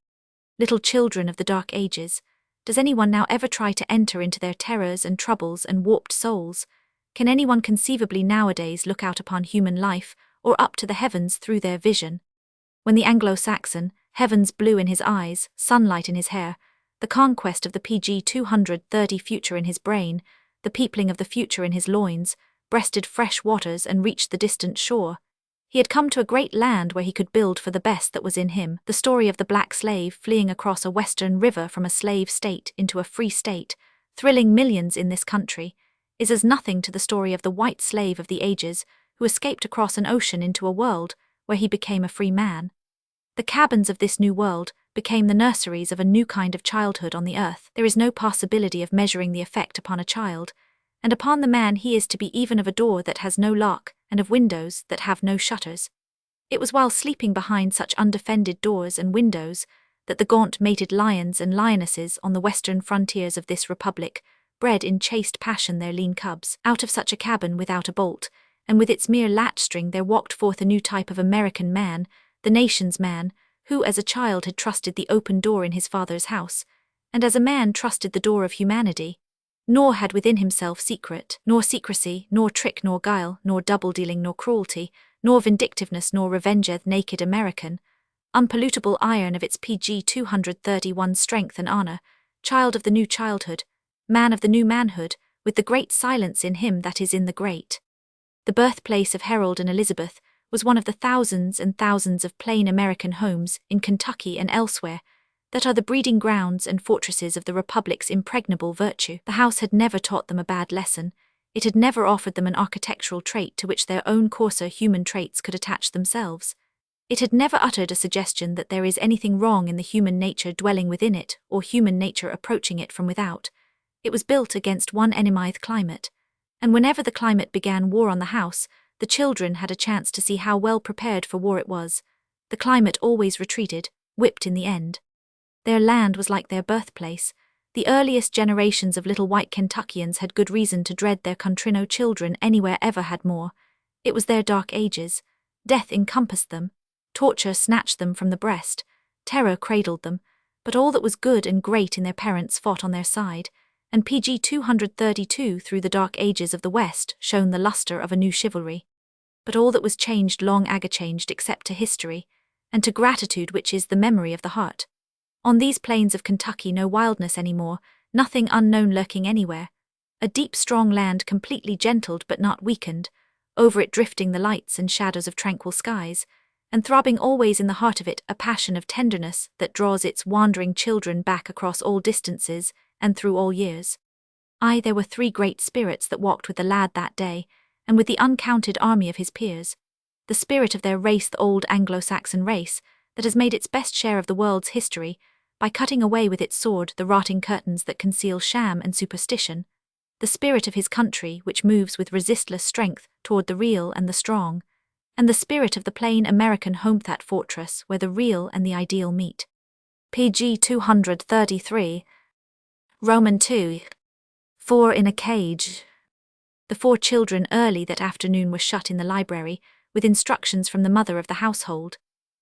Little children of the Dark Ages, does anyone now ever try to enter into their terrors and troubles and warped souls? Can anyone conceivably nowadays look out upon human life, or up to the heavens through their vision? When the Anglo-Saxon, heavens blue in his eyes, sunlight in his hair, the conquest of the PG 230 future in his brain, the peopling of the future in his loins, breasted fresh waters and reached the distant shore, he had come to a great land where he could build for the best that was in him. The story of the black slave fleeing across a western river from a slave state into a free state, thrilling millions in this country, is as nothing to the story of the white slave of the ages who escaped across an ocean into a world where he became a free man. The cabins of this new world became the nurseries of a new kind of childhood on the earth. There is no possibility of measuring the effect upon a child, and upon the man he is to be even of a door that has no lock, and of windows that have no shutters. It was while sleeping behind such undefended doors and windows that the gaunt mated lions and lionesses on the western frontiers of this republic bred in chaste passion their lean cubs. Out of such a cabin without a bolt, and with its mere latch-string there walked forth a new type of American man, the nation's man, who as a child had trusted the open door in his father's house, and as a man trusted the door of humanity, nor had within himself secret, nor secrecy, nor trick, nor guile, nor double-dealing, nor cruelty, nor vindictiveness, nor revengeth naked American, unpollutable iron of its PG 231 strength and honor, child of the new childhood, man of the new manhood, with the great silence in him that is in the great. The birthplace of Harold and Elizabeth was one of the thousands and thousands of plain American homes in Kentucky and elsewhere that are the breeding grounds and fortresses of the Republic's impregnable virtue. The house had never taught them a bad lesson. It had never offered them an architectural trait to which their own coarser human traits could attach themselves. It had never uttered a suggestion that there is anything wrong in the human nature dwelling within it, or human nature approaching it from without. It was built against one enemy's climate, and whenever the climate began war on the house, the children had a chance to see how well prepared for war it was. The climate always retreated, whipped in the end. Their land was like their birthplace. The earliest generations of little white Kentuckians had good reason to dread their contrino children anywhere ever had more. It was their Dark Ages. Death encompassed them. Torture snatched them from the breast. Terror cradled them. But all that was good and great in their parents fought on their side, and PG 232 through the Dark Ages of the West shone the luster of a new chivalry. But all that was changed long ago changed except to history, and to gratitude which is the memory of the heart. On these plains of Kentucky no wildness any more, nothing unknown lurking anywhere. A deep strong land completely gentled but not weakened, over it drifting the lights and shadows of tranquil skies, and throbbing always in the heart of it a passion of tenderness that draws its wandering children back across all distances and through all years. Aye, there were 3 great spirits that walked with the lad that day, and with the uncounted army of his peers. The spirit of their race, the old Anglo-Saxon race, that has made its best share of the world's history, by cutting away with its sword the rotting curtains that conceal sham and superstition. The spirit of his country, which moves with resistless strength toward the real and the strong, and the spirit of the plain American home, that fortress where the real and the ideal meet. PG 233. Roman 2. 4 in a cage. The 4 children early that afternoon were shut in the library, with instructions from the mother of the household.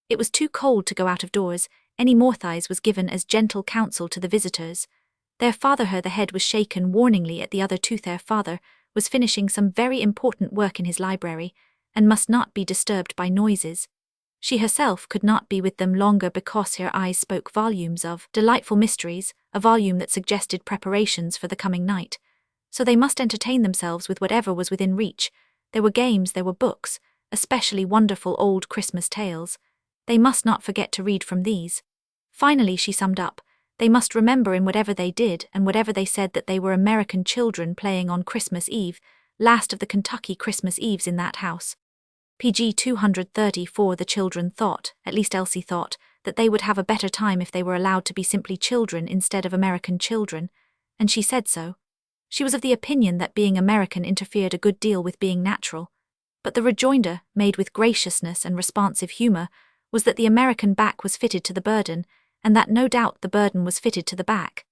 It was too cold to go out of doors. Any morthize was given as gentle counsel to the visitors. Their father, the head was shaken warningly at the other 2. Their father was finishing some very important work in his library, and must not be disturbed by noises. She herself could not be with them longer because her eyes spoke volumes of delightful mysteries, a volume that suggested preparations for the coming night. So they must entertain themselves with whatever was within reach. There were games, there were books, especially wonderful old Christmas tales. They must not forget to read from these. Finally she summed up, They must remember in whatever they did and whatever they said that they were American children playing on Christmas Eve, last of the Kentucky Christmas Eves in that house. PG 234. The children thought, at least Elsie thought, that they would have a better time if they were allowed to be simply children instead of American children, and she said so. She was of the opinion that being American interfered a good deal with being natural, but the rejoinder, made with graciousness and responsive humor, was that the American back was fitted to the burden, and that no doubt the burden was fitted to the back.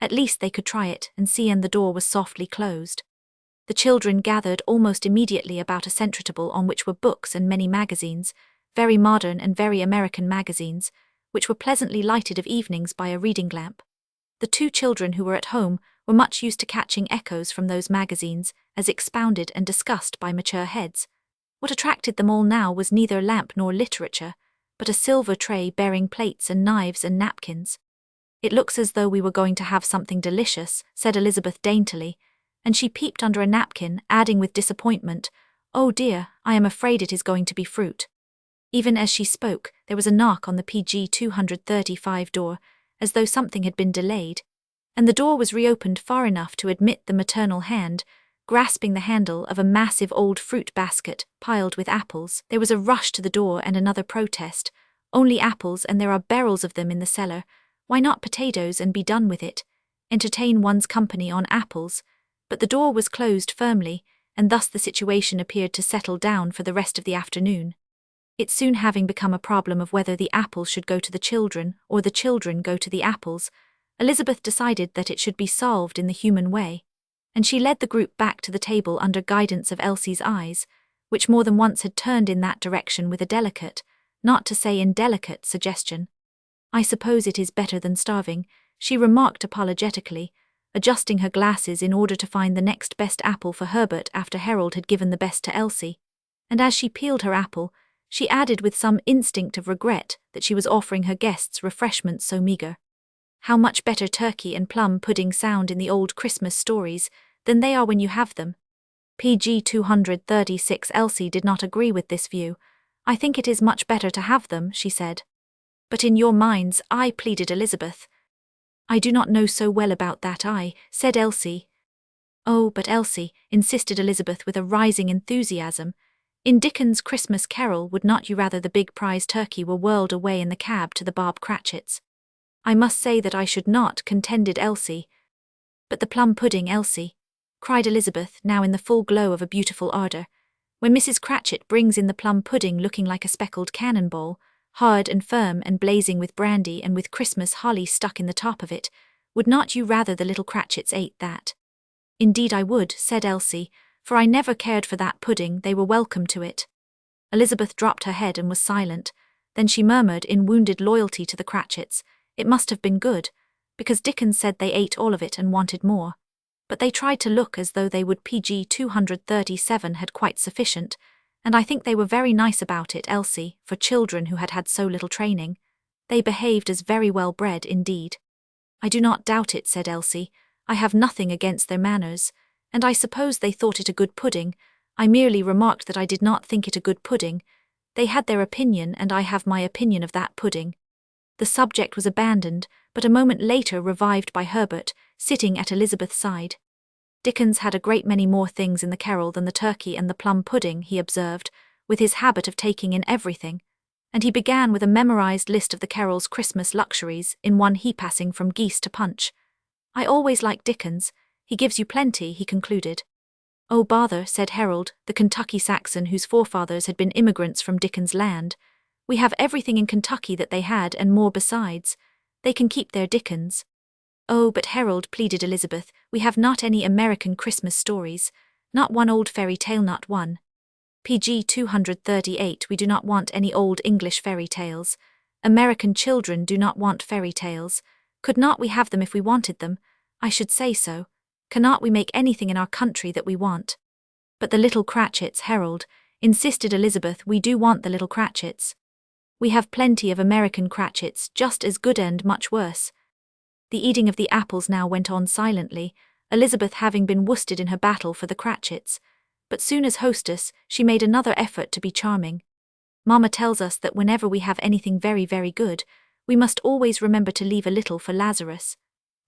At least they could try it and see, and the door was softly closed. The children gathered almost immediately about a centre table on which were books and many magazines, very modern and very American magazines, which were pleasantly lighted of evenings by a reading lamp. The two children who were at home were much used to catching echoes from those magazines as expounded and discussed by mature heads. What attracted them all now was neither lamp nor literature, but a silver tray bearing plates and knives and napkins. "It looks as though we were going to have something delicious," said Elizabeth daintily, and she peeped under a napkin, adding with disappointment, "Oh dear, I am afraid it is going to be fruit." Even as she spoke, there was a knock on the PG 235 door, as though something had been delayed, and the door was reopened far enough to admit the maternal hand, grasping the handle of a massive old fruit basket piled with apples. There was a rush to the door and another protest. "Only apples, and there are barrels of them in the cellar. Why not potatoes and be done with it? Entertain one's company on apples." But the door was closed firmly, and thus the situation appeared to settle down for the rest of the afternoon. It soon having become a problem of whether the apples should go to the children or the children go to the apples, Elizabeth decided that it should be solved in the human way, and she led the group back to the table under guidance of Elsie's eyes, which more than once had turned in that direction with a delicate, not to say indelicate, suggestion. "I suppose it is better than starving," she remarked apologetically, adjusting her glasses in order to find the next best apple for Herbert after Harold had given the best to Elsie, and as she peeled her apple, she added with some instinct of regret that she was offering her guests refreshments so meagre. How much better turkey and plum pudding sound in the old Christmas stories than they are when you have them. PG 236. Elsie did not agree with this view. "I think it is much better to have them," she said. "But in your mind's eye," pleaded Elizabeth. "I do not know so well about that eye," said Elsie. "Oh, but Elsie," insisted Elizabeth with a rising enthusiasm, "in Dickens' Christmas Carol, would not you rather the big prize turkey were whirled away in the cab to the Bob Cratchits?" "I must say that I should not," contended Elsie. "But the plum pudding, Elsie," cried Elizabeth, now in the full glow of a beautiful ardour, "when Mrs. Cratchit brings in the plum pudding looking like a speckled cannonball, hard and firm and blazing with brandy and with Christmas holly stuck in the top of it, would not you rather the little Cratchits ate that?" "Indeed I would," said Elsie, "for I never cared for that pudding. They were welcome to it." Elizabeth dropped her head and was silent. Then she murmured in wounded loyalty to the Cratchits, "It must have been good, because Dickens said they ate all of it and wanted more. But they tried to look as though they would. PG 237 had quite sufficient, and I think they were very nice about it, Elsie, for children who had had so little training. They behaved as very well bred indeed." "I do not doubt it," said Elsie. "I have nothing against their manners, and I suppose they thought it a good pudding. I merely remarked that I did not think it a good pudding. They had their opinion, and I have my opinion of that pudding." The subject was abandoned, but a moment later revived by Herbert, sitting at Elizabeth's side. "Dickens had a great many more things in the carol than the turkey and the plum pudding," he observed, with his habit of taking in everything, and he began with a memorized list of the carol's Christmas luxuries in one passing from geese to punch. "I always like Dickens. He gives you plenty," he concluded. "Oh bother," said Harold, the Kentucky Saxon whose forefathers had been immigrants from Dickens' land. "We have everything in Kentucky that they had and more besides. They can keep their Dickens." "Oh, but Harold," pleaded Elizabeth, "we have not any American Christmas stories. Not one old fairy tale, not one." PG 238. "We do not want any old English fairy tales. American children do not want fairy tales. Could not we have them if we wanted them? I should say so. Cannot we make anything in our country that we want?" "But the little Cratchits, Harold," insisted Elizabeth. "We do want the little Cratchits. We have plenty of American Cratchits, just as good and much worse." The eating of the apples now went on silently, Elizabeth having been worsted in her battle for the Cratchits, but soon as hostess, she made another effort to be charming. "Mamma tells us that whenever we have anything very, very good, We must always remember to leave a little for Lazarus.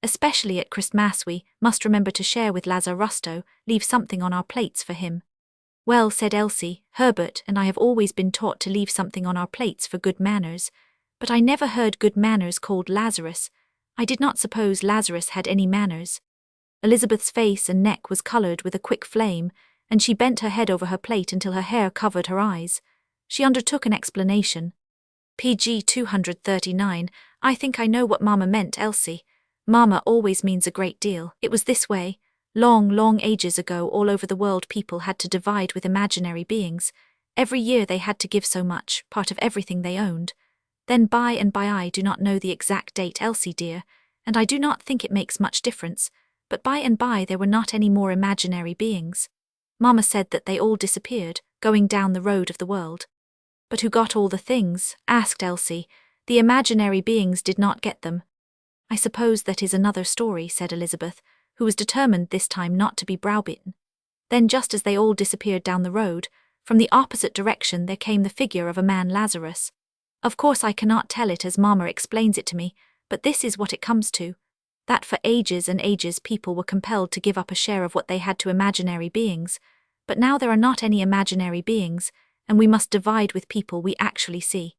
Especially at Christmas we must remember to share with Lazarus, leave something on our plates for him. Well, said Elsie, Herbert and I have always been taught to leave something on our plates for good manners, but I never heard good manners called Lazarus. I did not suppose Lazarus had any manners. Elizabeth's face and neck was coloured with a quick flame, and she bent her head over her plate until her hair covered her eyes. She undertook an explanation. PG 239, I think I know what Mama meant, Elsie. Mama always means a great deal. It was this way. Long ages ago all over the world people had to divide with imaginary beings. Every year they had to give so much, part of everything they owned. Then by and by, I do not know the exact date, Elsie dear, and I do not think it makes much difference, but by and by there were not any more imaginary beings. Mama said that they all disappeared, going down the road of the world. But who got all the things? Asked Elsie. The imaginary beings did not get them. I suppose that is another story, said Elizabeth, who was determined this time not to be browbeaten. Then just as they all disappeared down the road, from the opposite direction there came the figure of a man Lazarus. Of course I cannot tell it as Mama explains it to me, but this is what it comes to. That for ages and ages people were compelled to give up a share of what they had to imaginary beings, but now there are not any imaginary beings, and we must divide with people we actually see.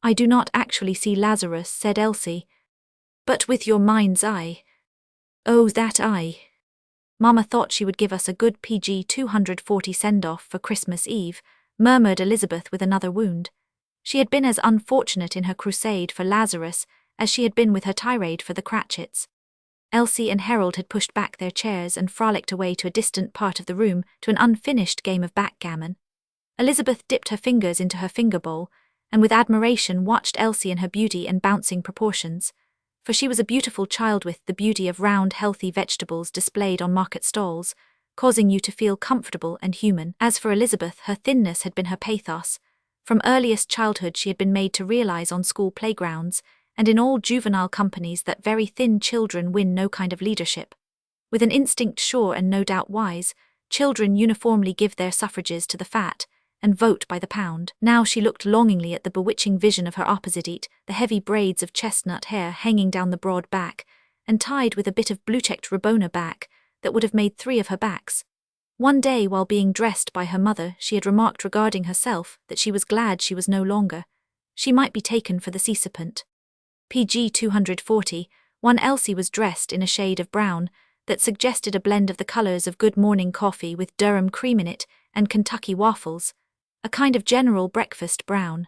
I do not actually see Lazarus, said Elsie. But with your mind's eye. Oh, that eye. Mama thought she would give us a good PG 240 send-off for Christmas Eve, murmured Elizabeth with another wound. She had been as unfortunate in her crusade for Lazarus as she had been with her tirade for the Cratchits. Elsie and Harold had pushed back their chairs and frolicked away to a distant part of the room to an unfinished game of backgammon. Elizabeth dipped her fingers into her finger bowl, and with admiration watched Elsie in her beauty and bouncing proportions. For she was a beautiful child with the beauty of round, healthy vegetables displayed on market stalls, causing you to feel comfortable and human. As for Elizabeth, her thinness had been her pathos. From earliest childhood she had been made to realize on school playgrounds, and in all juvenile companies, that very thin children win no kind of leadership. With an instinct sure and no doubt wise, children uniformly give their suffrages to the fat, and vote by the pound. Now she looked longingly at the bewitching vision of her opposite, the heavy braids of chestnut hair hanging down the broad back, and tied with a bit of blue-checked Rabona back that would have made 3 of her backs. One day while being dressed by her mother she had remarked regarding herself that she was glad she was no longer. She might be taken for the sea-serpent. PG 240, one Elsie was dressed in a shade of brown that suggested a blend of the colours of good morning coffee with Durham cream in it and Kentucky waffles, a kind of general breakfast brown.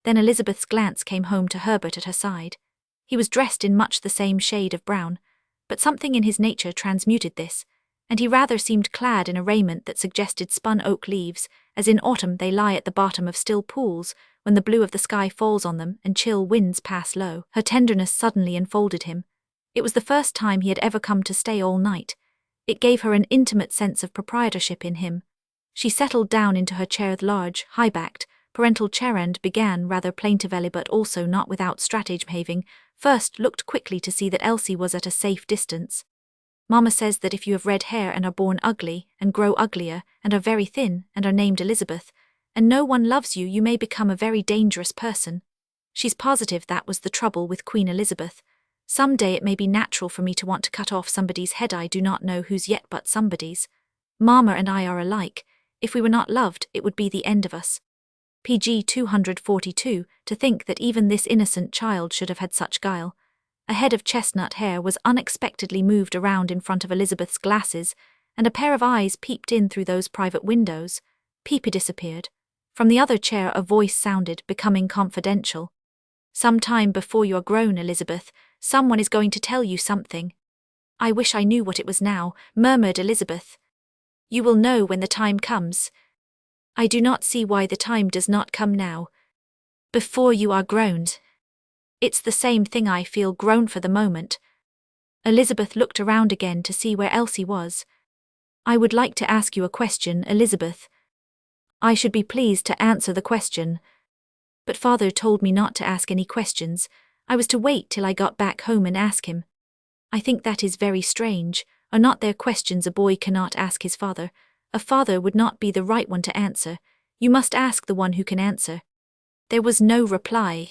Then Elizabeth's glance came home to Herbert at her side. He was dressed in much the same shade of brown, but something in his nature transmuted this, and he rather seemed clad in a raiment that suggested spun oak leaves, as in autumn they lie at the bottom of still pools when the blue of the sky falls on them and chill winds pass low. Her tenderness suddenly enfolded him. It was the first time he had ever come to stay all night. It gave her an intimate sense of proprietorship in him. She settled down into her chair, large, high-backed, parental chair, and began rather plaintively but also not without stratagem, first looked quickly to see that Elsie was at a safe distance. Mama says that if you have red hair and are born ugly, and grow uglier, and are very thin, and are named Elizabeth, and no one loves you, you may become a very dangerous person. She's positive that was the trouble with Queen Elizabeth. Some day it may be natural for me to want to cut off somebody's head, I do not know whose yet but somebody's. Mama and I are alike. If we were not loved, it would be the end of us. PG 242, to think that even this innocent child should have had such guile. A head of chestnut hair was unexpectedly moved around in front of Elizabeth's glasses, and a pair of eyes peeped in through those private windows. Peepy disappeared. From the other chair a voice sounded, becoming confidential. Some time before you are grown, Elizabeth, someone is going to tell you something. I wish I knew what it was now, murmured Elizabeth. You will know when the time comes. I do not see why the time does not come now. Before you are grown. It's the same thing, I feel grown for the moment. Elizabeth looked around again to see where Elsie was. I would like to ask you a question, Elizabeth. I should be pleased to answer the question. But father told me not to ask any questions. I was to wait till I got back home and ask him. I think that is very strange. Are not there questions a boy cannot ask his father? A father would not be the right one to answer. You must ask the one who can answer. There was no reply.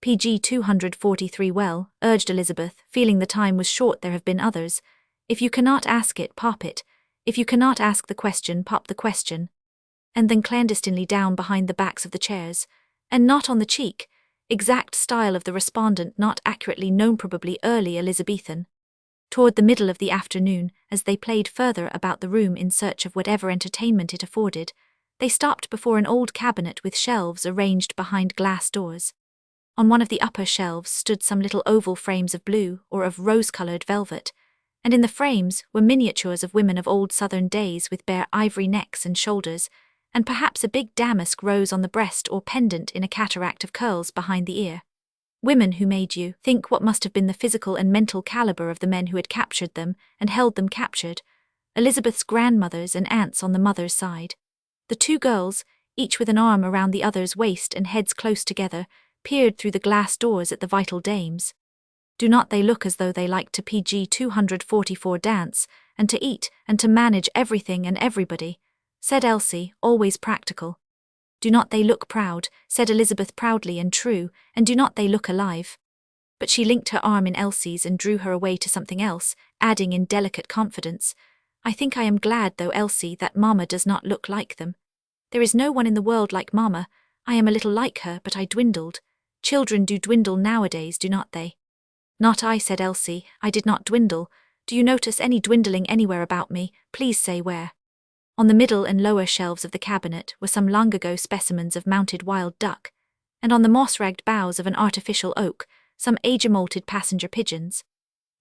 PG 243 Well, urged Elizabeth, feeling the time was short. There have been others. If you cannot ask it, pop it. If you cannot ask the question, pop the question. And then clandestinely down behind the backs of the chairs, and not on the cheek, exact style of the respondent not accurately known, probably early Elizabethan. Toward the middle of the afternoon, as they played further about the room in search of whatever entertainment it afforded, they stopped before an old cabinet with shelves arranged behind glass doors. On one of the upper shelves stood some little oval frames of blue or of rose-colored velvet, and in the frames were miniatures of women of old southern days with bare ivory necks and shoulders, and perhaps a big damask rose on the breast or pendant in a cataract of curls behind the ear. Women who made you think what must have been the physical and mental caliber of the men who had captured them and held them captured, Elizabeth's grandmothers and aunts on the mother's side. The two girls, each with an arm around the other's waist and heads close together, peered through the glass doors at the vital dames. Do not they look as though they liked to PG 244 dance, and to eat, and to manage everything and everybody, said Elsie, always practical. Do not they look proud, said Elizabeth proudly and true, and do not they look alive? But she linked her arm in Elsie's and drew her away to something else, adding in delicate confidence, I think I am glad, though, Elsie, that Mamma does not look like them. There is no one in the world like Mamma. I am a little like her, but I dwindled. Children do dwindle nowadays, do not they? Not I, said Elsie, I did not dwindle. Do you notice any dwindling anywhere about me? Please say where. On the middle and lower shelves of the cabinet were some long-ago specimens of mounted wild duck, and on the moss-ragged boughs of an artificial oak, some age-molted passenger pigeons.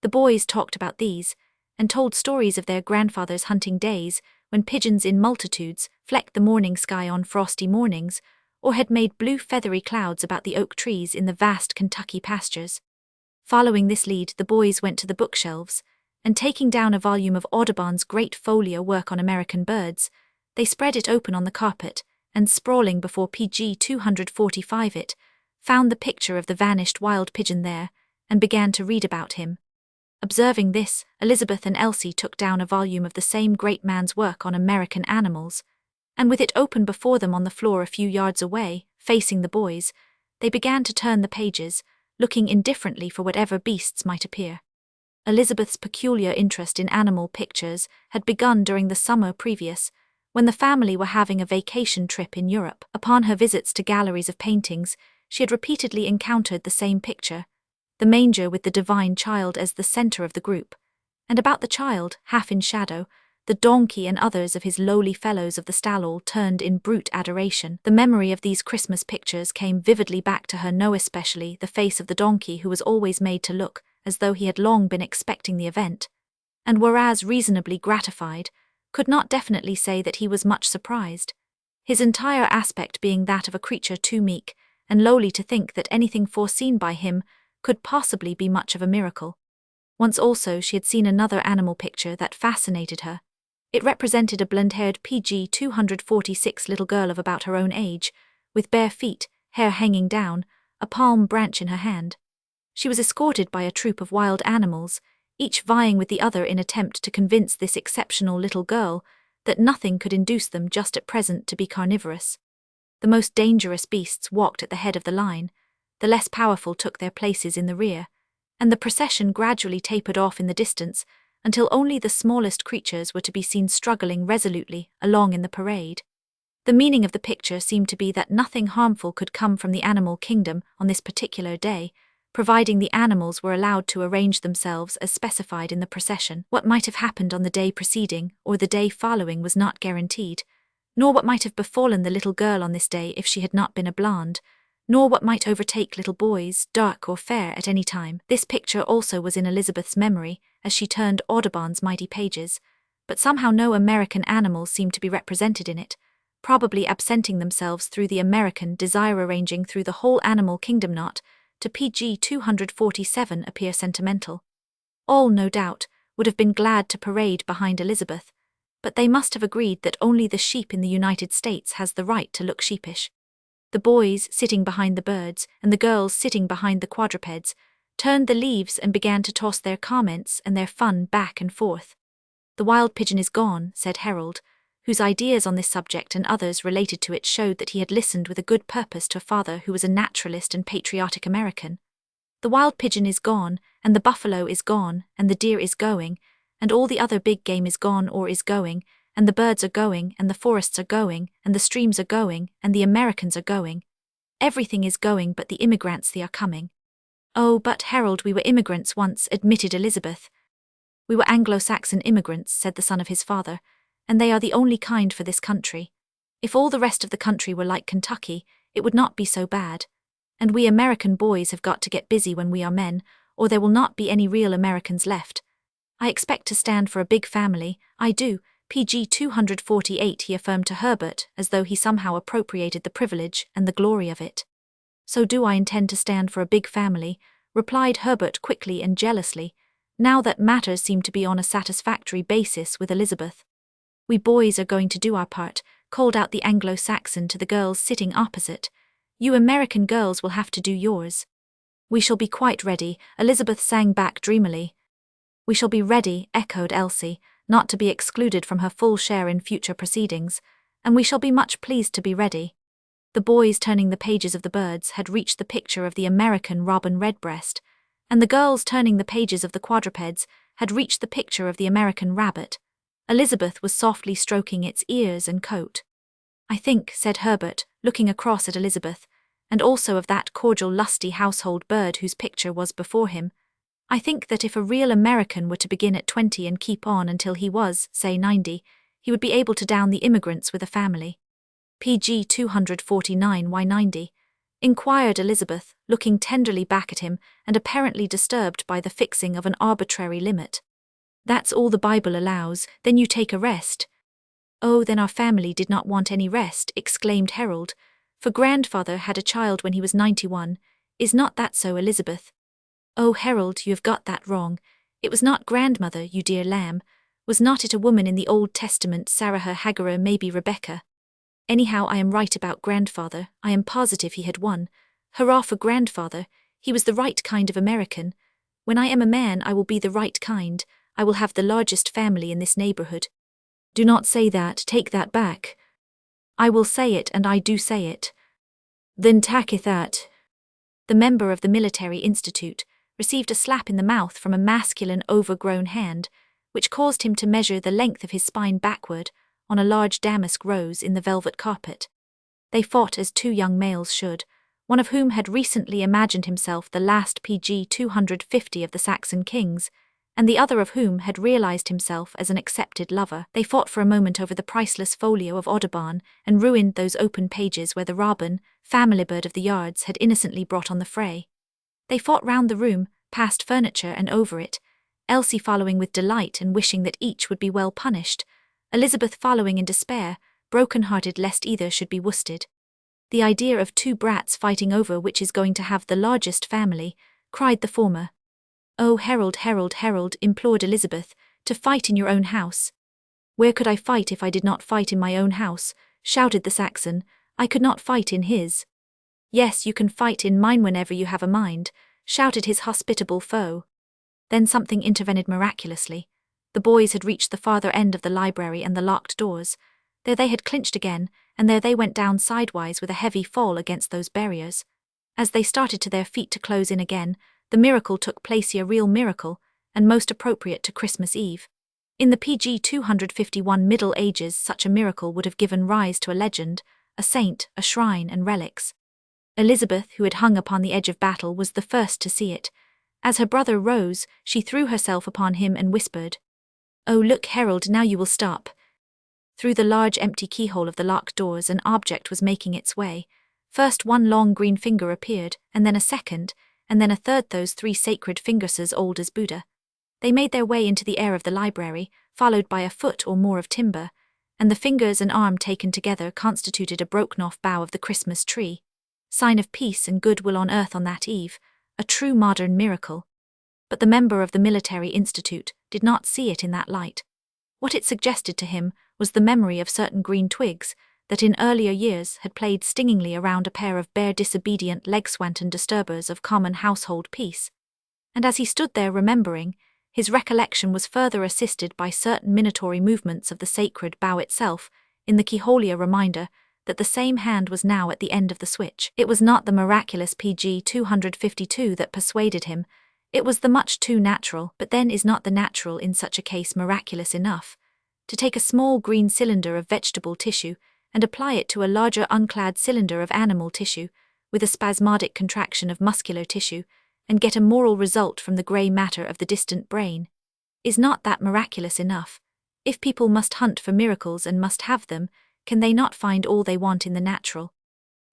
The boys talked about these, and told stories of their grandfathers' hunting days, when pigeons in multitudes flecked the morning sky on frosty mornings, or had made blue feathery clouds about the oak trees in the vast Kentucky pastures. Following this lead, the boys went to the bookshelves, and taking down a volume of Audubon's great folio work on American birds, they spread it open on the carpet, and sprawling before PG 245 it, found the picture of the vanished wild pigeon there, and began to read about him. Observing this, Elizabeth and Elsie took down a volume of the same great man's work on American animals, and with it open before them on the floor a few yards away, facing the boys, they began to turn the pages, looking indifferently for whatever beasts might appear. Elizabeth's peculiar interest in animal pictures had begun during the summer previous, when the family were having a vacation trip in Europe. Upon her visits to galleries of paintings, she had repeatedly encountered the same picture, the manger with the divine child as the center of the group, and about the child, half in shadow, the donkey and others of his lowly fellows of the stall turned in brute adoration. The memory of these Christmas pictures came vividly back to her, no especially the face of the donkey, who was always made to look as though he had long been expecting the event, and whereas reasonably gratified, could not definitely say that he was much surprised, his entire aspect being that of a creature too meek and lowly to think that anything foreseen by him could possibly be much of a miracle. Once also she had seen another animal picture that fascinated her. It represented a blonde-haired PG 246 little girl of about her own age, with bare feet, hair hanging down, a palm branch in her hand. She was escorted by a troop of wild animals, each vying with the other in attempt to convince this exceptional little girl that nothing could induce them just at present to be carnivorous. The most dangerous beasts walked at the head of the line, the less powerful took their places in the rear, and the procession gradually tapered off in the distance until only the smallest creatures were to be seen struggling resolutely along in the parade. The meaning of the picture seemed to be that nothing harmful could come from the animal kingdom on this particular day, providing the animals were allowed to arrange themselves as specified in the procession. What might have happened on the day preceding or the day following was not guaranteed, nor what might have befallen the little girl on this day if she had not been a blonde, nor what might overtake little boys, dark or fair, at any time. This picture also was in Elizabeth's memory as she turned Audubon's mighty pages, but somehow no American animals seemed to be represented in it, probably absenting themselves through the American desire arranging through the whole animal kingdom not to PG 247 appear sentimental. All, no doubt, would have been glad to parade behind Elizabeth, but they must have agreed that only the sheep in the United States has the right to look sheepish. The boys, sitting behind the birds, and the girls sitting behind the quadrupeds, turned the leaves and began to toss their comments and their fun back and forth. "The wild pigeon is gone," said Harold, whose ideas on this subject and others related to it showed that he had listened with a good purpose to a father who was a naturalist and patriotic American. The wild pigeon is gone, and the buffalo is gone, and the deer is going, and all the other big game is gone or is going, and the birds are going, and the forests are going, and the streams are going, and the Americans are going. Everything is going but the immigrants, they are coming. Oh, but Harold, we were immigrants once, admitted Elizabeth. We were Anglo-Saxon immigrants, said the son of his father, and they are the only kind for this country. If all the rest of the country were like Kentucky, it would not be so bad. And we American boys have got to get busy when we are men, or there will not be any real Americans left. I expect to stand for a big family, I do, PG 248, he affirmed to Herbert, as though he somehow appropriated the privilege and the glory of it. So do I intend to stand for a big family, replied Herbert quickly and jealously, now that matters seemed to be on a satisfactory basis with Elizabeth. We boys are going to do our part, called out the Anglo-Saxon to the girls sitting opposite. You American girls will have to do yours. We shall be quite ready, Elizabeth sang back dreamily. We shall be ready, echoed Elsie, not to be excluded from her full share in future proceedings, and we shall be much pleased to be ready. The boys turning the pages of the birds had reached the picture of the American robin redbreast, and the girls turning the pages of the quadrupeds had reached the picture of the American rabbit. Elizabeth was softly stroking its ears and coat. I think, said Herbert, looking across at Elizabeth, and also of that cordial lusty household bird whose picture was before him, I think that if a real American were to begin at 20 and keep on until he was, say 90, he would be able to down the immigrants with a family. PG 249 Why 90? Inquired Elizabeth, looking tenderly back at him and apparently disturbed by the fixing of an arbitrary limit. That's all the Bible allows, then you take a rest. Oh, then our family did not want any rest, exclaimed Harold, for grandfather had a child when he was 91. Is not that so, Elizabeth? Oh, Harold, you have got that wrong. It was not grandmother, you dear lamb. Was not it a woman in the Old Testament, Sarah, Hagar, maybe Rebecca? Anyhow, I am right about grandfather. I am positive he had one. Hurrah for grandfather. He was the right kind of American. When I am a man, I will be the right kind. I will have the largest family in this neighborhood. Do not say that, take that back. I will say it, and I do say it. Then tacketh that. The member of the Military Institute received a slap in the mouth from a masculine overgrown hand, which caused him to measure the length of his spine backward on a large damask rose in the velvet carpet. They fought as two young males should, one of whom had recently imagined himself the last PG 250 of the Saxon kings, and the other of whom had realized himself as an accepted lover. They fought for a moment over the priceless folio of Audiobook and ruined those open pages where the robin, family bird of the yards, had innocently brought on the fray. They fought round the room, past furniture and over it, Elsie following with delight and wishing that each would be well punished, Elizabeth following in despair, broken-hearted lest either should be worsted. The idea of two brats fighting over which is going to have the largest family, cried the former. Oh, Harold, Harold, Harold, implored Elizabeth, to fight in your own house. Where could I fight if I did not fight in my own house? Shouted the Saxon. I could not fight in his. Yes, you can fight in mine whenever you have a mind, shouted his hospitable foe. Then something intervened miraculously. The boys had reached the farther end of the library and the locked doors. There they had clinched again, and there they went down sidewise with a heavy fall against those barriers. As they started to their feet to close in again, the miracle took place, a real miracle, and most appropriate to Christmas Eve. In the PG 251 Middle Ages, such a miracle would have given rise to a legend, a saint, a shrine, and relics. Elizabeth, who had hung upon the edge of battle, was the first to see it. As her brother rose, she threw herself upon him and whispered, "Oh, look, Harold, now you will stop." Through the large empty keyhole of the locked doors an object was making its way. First one long green finger appeared, and then a second, and then a third, those three sacred fingers as old as Buddha. They made their way into the air of the library, followed by a foot or more of timber, and the fingers and arm taken together constituted a broken-off bough of the Christmas tree. Sign of peace and goodwill on earth on that eve, a true modern miracle. But the member of the Military Institute did not see it in that light. What it suggested to him was the memory of certain green twigs that in earlier years had played stingingly around a pair of bare disobedient leg-swanton disturbers of common household peace. And as he stood there remembering, his recollection was further assisted by certain minatory movements of the sacred bow itself, in the Keholia reminder that the same hand was now at the end of the switch. It was not the miraculous PG 252 that persuaded him, it was the much too natural, but then is not the natural in such a case miraculous enough, to take a small green cylinder of vegetable tissue and apply it to a larger unclad cylinder of animal tissue, with a spasmodic contraction of muscular tissue, and get a moral result from the grey matter of the distant brain. Is not that miraculous enough? If people must hunt for miracles and must have them, can they not find all they want in the natural?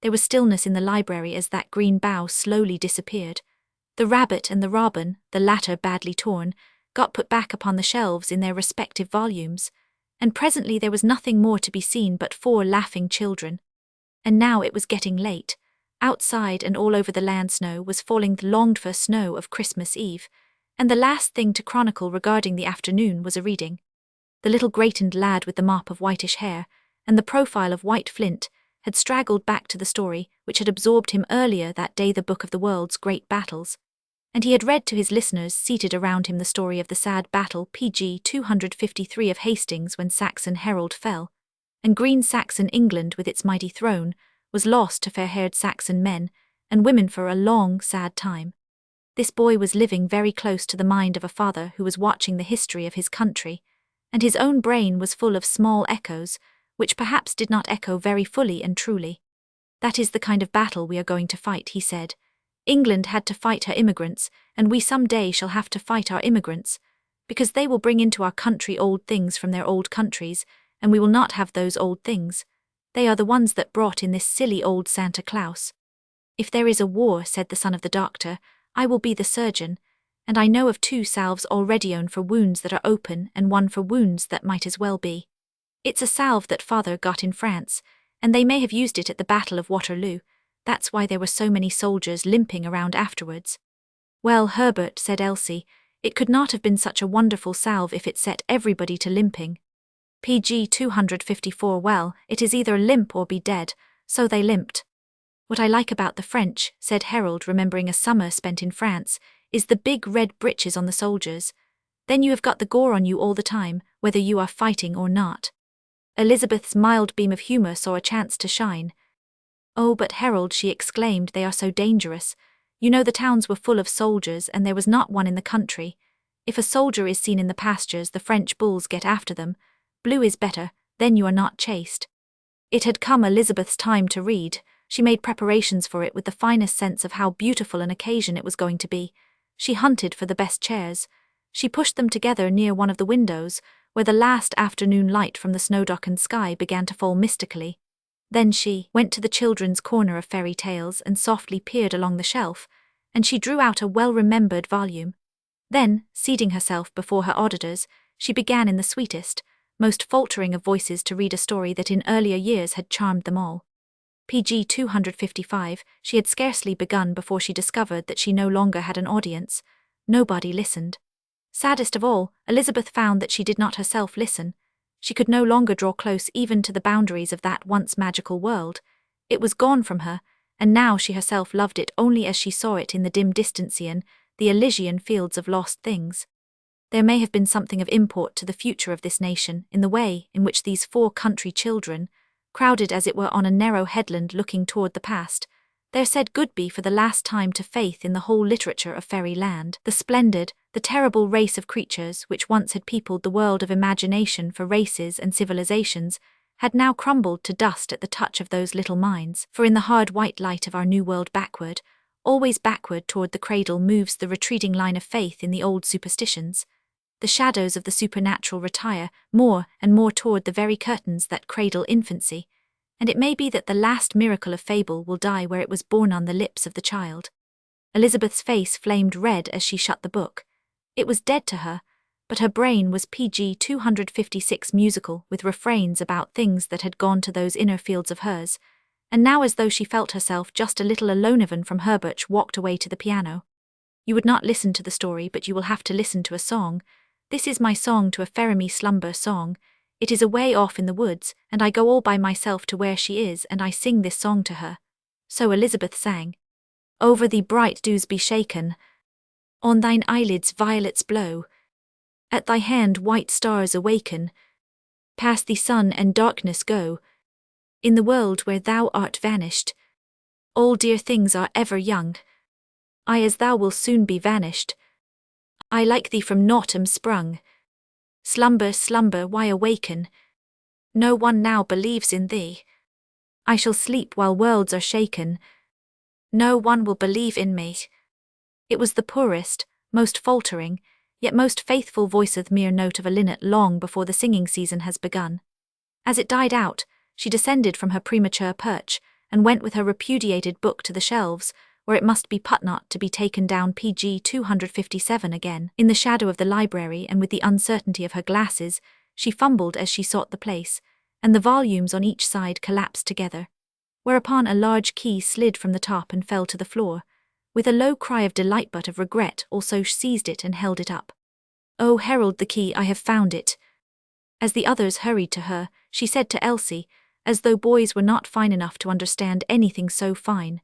There was stillness in the library as that green bough slowly disappeared. The rabbit and the robin, the latter badly torn, got put back upon the shelves in their respective volumes, and presently there was nothing more to be seen but 4 laughing children. And now it was getting late. Outside and all over the land snow was falling the longed-for snow of Christmas Eve, and the last thing to chronicle regarding the afternoon was a reading. The little greatened lad with the mop of whitish hair, and the profile of white flint, had straggled back to the story which had absorbed him earlier that day, the book of the world's great battles, and he had read to his listeners seated around him the story of the sad battle PG 253 of Hastings, when Saxon Harold fell, and green Saxon England with its mighty throne was lost to fair-haired Saxon men and women for a long, sad time. This boy was living very close to the mind of a father who was watching the history of his country, and his own brain was full of small echoes, which perhaps did not echo very fully and truly. That is the kind of battle we are going to fight, he said. England had to fight her immigrants, and we some day shall have to fight our immigrants, because they will bring into our country old things from their old countries, and we will not have those old things. They are the ones that brought in this silly old Santa Claus. If there is a war, said the son of the doctor, I will be the surgeon, and I know of 2 salves already owned for wounds that are open and 1 for wounds that might as well be. It's a salve that father got in France, and they may have used it at the Battle of Waterloo. That's why there were so many soldiers limping around afterwards. Well, Herbert, said Elsie, it could not have been such a wonderful salve if it set everybody to limping. PG 254 Well, it is either limp or be dead, so they limped. What I like about the French, said Harold, remembering a summer spent in France, is the big red breeches on the soldiers. Then you have got the gore on you all the time, whether you are fighting or not. Elizabeth's mild beam of humour saw a chance to shine. Oh, but Harold, she exclaimed, they are so dangerous. You know the towns were full of soldiers and there was not one in the country. If a soldier is seen in the pastures, the French bulls get after them. Blue is better, then you are not chased. It had come Elizabeth's time to read. She made preparations for it with the finest sense of how beautiful an occasion it was going to be. She hunted for the best chairs. She pushed them together near one of the windows, where the last afternoon light from the snow-darkened sky began to fall mystically. Then she went to the children's corner of fairy tales and softly peered along the shelf, and she drew out a well-remembered volume. Then, seating herself before her auditors, she began in the sweetest, most faltering of voices to read a story that in earlier years had charmed them all. PG 255, she had scarcely begun before she discovered that she no longer had an audience. Nobody listened. Saddest of all, Elizabeth found that she did not herself listen. She could no longer draw close even to the boundaries of that once magical world. It was gone from her, and now she herself loved it only as she saw it in the dim Distancian, the Elysian fields of lost things. There may have been something of import to the future of this nation in the way in which these 4 country children, crowded as it were on a narrow headland looking toward the past, there said goodbye for the last time to faith in the whole literature of fairyland, the splendid, the terrible race of creatures which once had peopled the world of imagination for races and civilizations, had now crumbled to dust at the touch of those little minds, for in the hard white light of our new world backward, always backward toward the cradle moves the retreating line of faith in the old superstitions. The shadows of the supernatural retire more and more toward the very curtains that cradle infancy, and it may be that the last miracle of fable will die where it was born, on the lips of the child. Elizabeth's face flamed red as she shut the book. It was dead to her, but her brain was PG 256 musical with refrains about things that had gone to those inner fields of hers, and now, as though she felt herself just a little alone, even from Herbert walked away to the piano. You would not listen to the story, but you will have to listen to a song. This is my song to a Feremi slumber song. It is away off in the woods, and I go all by myself to where she is, and I sing this song to her. So Elizabeth sang. Over thee bright dews be shaken, on thine eyelids violets blow, At thy hand white stars awaken, past thee sun and darkness go. In the world where thou art vanished, all dear things are ever young. I as thou will soon be vanished. I like thee from naught am sprung. Slumber, slumber, why awaken? No one now believes in thee. I shall sleep while worlds are shaken. No one will believe in me. It was the poorest, most faltering, yet most faithful voiceth mere note of a linnet long before the singing season has begun. As it died out, she descended from her premature perch, and went with her repudiated book to the shelves, where it must be put not to be taken down pg 257 again. In the shadow of the library and with the uncertainty of her glasses, she fumbled as she sought the place, and the volumes on each side collapsed together, whereupon a large key slid from the top and fell to the floor. With a low cry of delight but of regret also seized it and held it up. "Oh, herald the key, I have found it." As the others hurried to her, she said to Elsie, as though boys were not fine enough to understand anything so fine.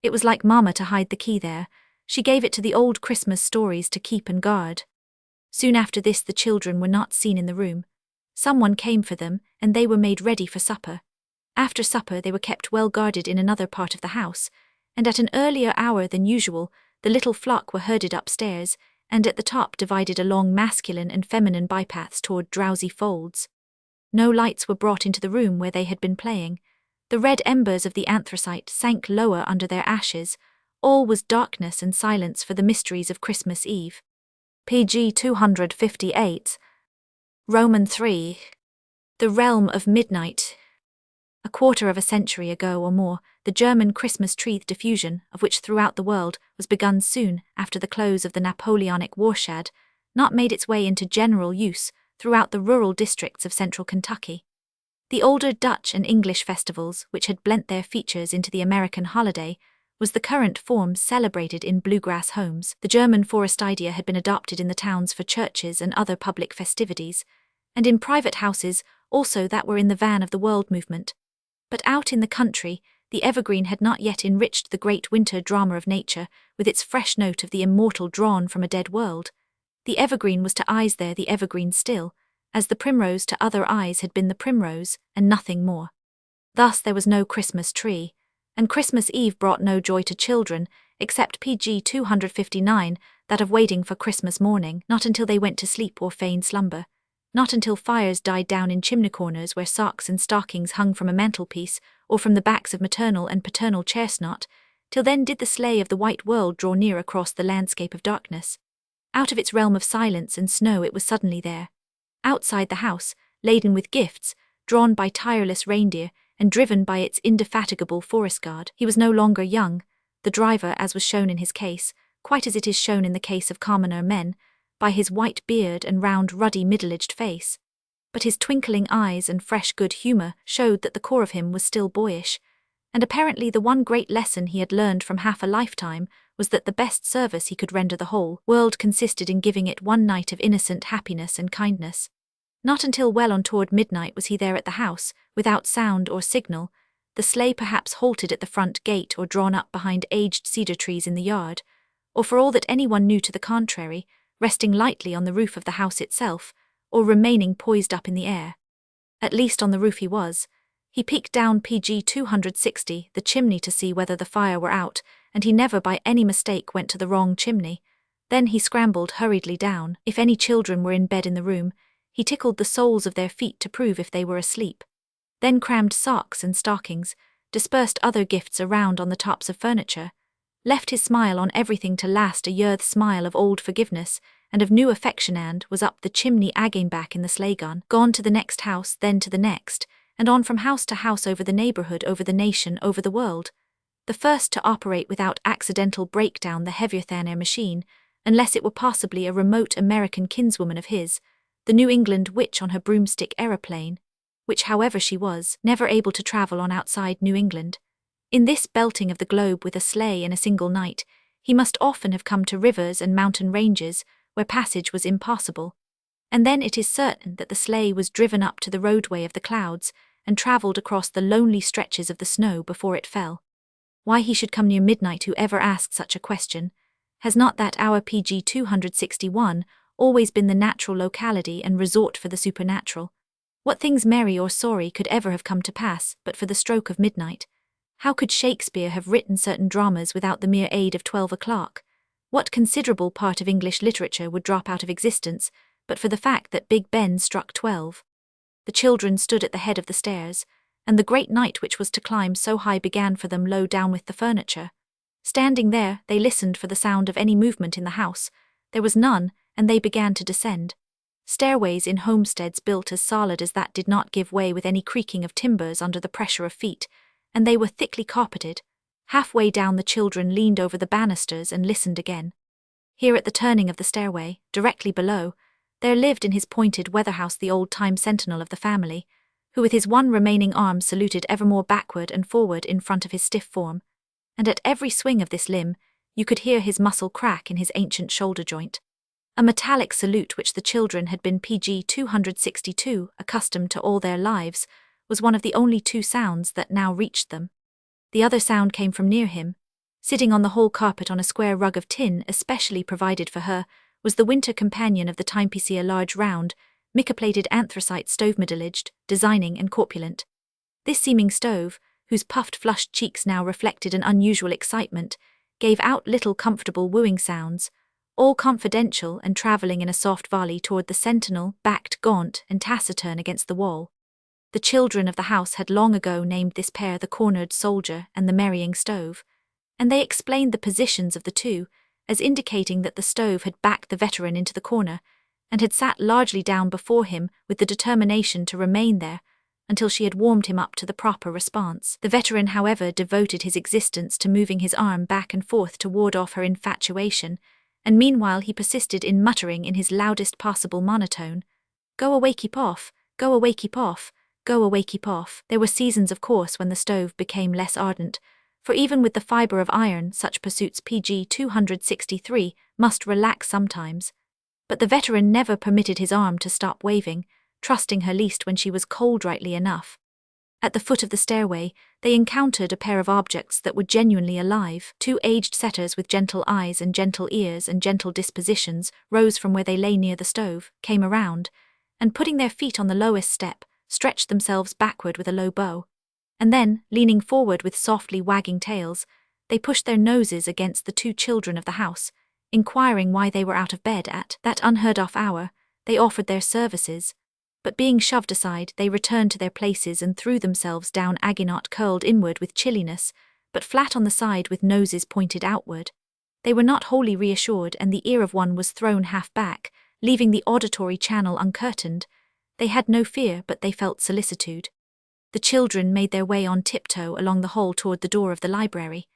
It was like Mamma to hide the key there. She gave it to the old Christmas stories to keep and guard. Soon after this the children were not seen in the room. Someone came for them, and they were made ready for supper. After supper they were kept well guarded in another part of the house, and at an earlier hour than usual the little flock were herded upstairs, and at the top divided along masculine and feminine bypaths toward drowsy folds. No lights were brought into the room where they had been playing. The red embers of the anthracite sank lower under their ashes. All was darkness and silence for the mysteries of Christmas Eve. pg 258. Roman 3. The realm of midnight. A quarter of a century ago or more, the German Christmas tree diffusion, of which throughout the world was begun soon after the close of the Napoleonic warshad, not made its way into general use throughout the rural districts of central Kentucky. The older Dutch and English festivals, which had blent their features into the American holiday, was the current form celebrated in bluegrass homes. The German forest idea had been adopted in the towns for churches and other public festivities, and in private houses also that were in the van of the world movement. But out in the country, the evergreen had not yet enriched the great winter drama of nature with its fresh note of the immortal drawn from a dead world. The evergreen was to eyes there the evergreen still, as the primrose to other eyes had been the primrose, and nothing more. Thus there was no Christmas tree, and Christmas Eve brought no joy to children, except pg 259, that of waiting for Christmas morning, not until they went to sleep or feigned slumber. Not until fires died down in chimney corners where socks and stockings hung from a mantelpiece or from the backs of maternal and paternal chestnut, till then did the sleigh of the white world draw near across the landscape of darkness. Out of its realm of silence and snow it was suddenly there. Outside the house, laden with gifts, drawn by tireless reindeer and driven by its indefatigable forest guard. He was no longer young, the driver, as was shown in his case, quite as it is shown in the case of commoner men, by his white beard and round ruddy middle-aged face. But his twinkling eyes and fresh good humour showed that the core of him was still boyish, and apparently the one great lesson he had learned from half a lifetime was that the best service he could render the whole world consisted in giving it one night of innocent happiness and kindness. Not until well on toward midnight was he there at the house, without sound or signal, the sleigh perhaps halted at the front gate or drawn up behind aged cedar trees in the yard, or for all that anyone knew to the contrary, resting lightly on the roof of the house itself, or remaining poised up in the air. At least on the roof he was. He peeked down pg 260, the chimney, to see whether the fire were out, and he never by any mistake went to the wrong chimney. Then he scrambled hurriedly down. If any children were in bed in the room, he tickled the soles of their feet to prove if they were asleep. Then crammed socks and stockings, dispersed other gifts around on the tops of furniture, left his smile on everything to last a year's smile of old forgiveness and of new affection, and was up the chimney again back in the sleigh gun, gone to the next house, then to the next, and on from house to house over the neighbourhood, over the nation, over the world. The first to operate without accidental breakdown the heavier than air machine, unless it were possibly a remote American kinswoman of his, the New England witch on her broomstick aeroplane, which however she was, never able to travel on outside New England. In this belting of the globe with a sleigh in a single night, he must often have come to rivers and mountain ranges where passage was impossible. And then it is certain that the sleigh was driven up to the roadway of the clouds and travelled across the lonely stretches of the snow before it fell. Why he should come near midnight, who ever asked such a question? Has not that hour pg 261 always been the natural locality and resort for the supernatural. What things merry or sorry could ever have come to pass but for the stroke of midnight? How could Shakespeare have written certain dramas without the mere aid of 12 o'clock? What considerable part of English literature would drop out of existence but for the fact that Big Ben struck 12? The children stood at the head of the stairs, and the great night which was to climb so high began for them low down with the furniture. Standing there, they listened for the sound of any movement in the house. There was none, and they began to descend. Stairways in homesteads built as solid as that did not give way with any creaking of timbers under the pressure of feet, and they were thickly carpeted. Halfway down the children leaned over the banisters and listened again. Here at the turning of the stairway, directly below, there lived in his pointed weatherhouse the old-time sentinel of the family, who with his one remaining arm saluted evermore backward and forward in front of his stiff form, and at every swing of this limb you could hear his muscle crack in his ancient shoulder joint. A metallic salute which the children had been PG 262 accustomed to all their lives was one of the only two sounds that now reached them. The other sound came from near him. Sitting on the hall carpet on a square rug of tin especially provided for her was the winter companion of the timepiece, a large round, mica-plated anthracite stove middle-aged, designing and corpulent. This seeming stove, whose puffed flushed cheeks now reflected an unusual excitement, gave out little comfortable wooing sounds, all confidential and travelling in a soft volley toward the sentinel, backed gaunt and taciturn against the wall. The children of the house had long ago named this pair the cornered soldier and the merrying stove, and they explained the positions of the two, as indicating that the stove had backed the veteran into the corner, and had sat largely down before him with the determination to remain there until she had warmed him up to the proper response. The veteran, however, devoted his existence to moving his arm back and forth to ward off her infatuation, and meanwhile he persisted in muttering in his loudest possible monotone, "Go away, keep off, go away, keep off, go away, keep off." There were seasons, of course, when the stove became less ardent, for even with the fibre of iron such pursuits PG 263 must relax sometimes. But the veteran never permitted his arm to stop waving, trusting her least when she was cold rightly enough. At the foot of the stairway, they encountered a pair of objects that were genuinely alive. Two aged setters with gentle eyes and gentle ears and gentle dispositions rose from where they lay near the stove, came around, and putting their feet on the lowest step, stretched themselves backward with a low bow. And then, leaning forward with softly wagging tails, they pushed their noses against the two children of the house, inquiring why they were out of bed at that unheard-of hour. They offered their services, but being shoved aside, they returned to their places and threw themselves down, agate curled inward with chilliness, but flat on the side with noses pointed outward. They were not wholly reassured, and the ear of one was thrown half back, leaving the auditory channel uncurtained. They had no fear, but they felt solicitude. The children made their way on tiptoe along the hall toward the door of the library.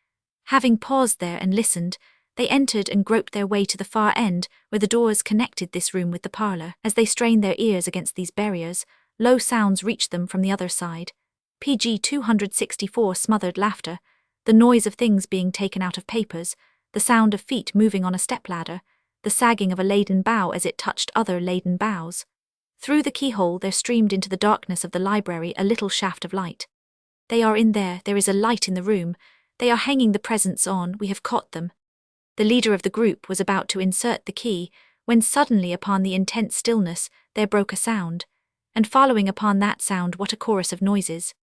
Having paused there and listened, they entered and groped their way to the far end, where the doors connected this room with the parlour. As they strained their ears against these barriers, low sounds reached them from the other side. PG 264 smothered laughter, the noise of things being taken out of papers, the sound of feet moving on a step-ladder, the sagging of a laden bough as it touched other laden boughs. Through the keyhole there streamed into the darkness of the library a little shaft of light. "They are in there, there is a light in the room. They are hanging the presents on, we have caught them." The leader of the group was about to insert the key, when suddenly upon the intense stillness there broke a sound, and following upon that sound what a chorus of noises.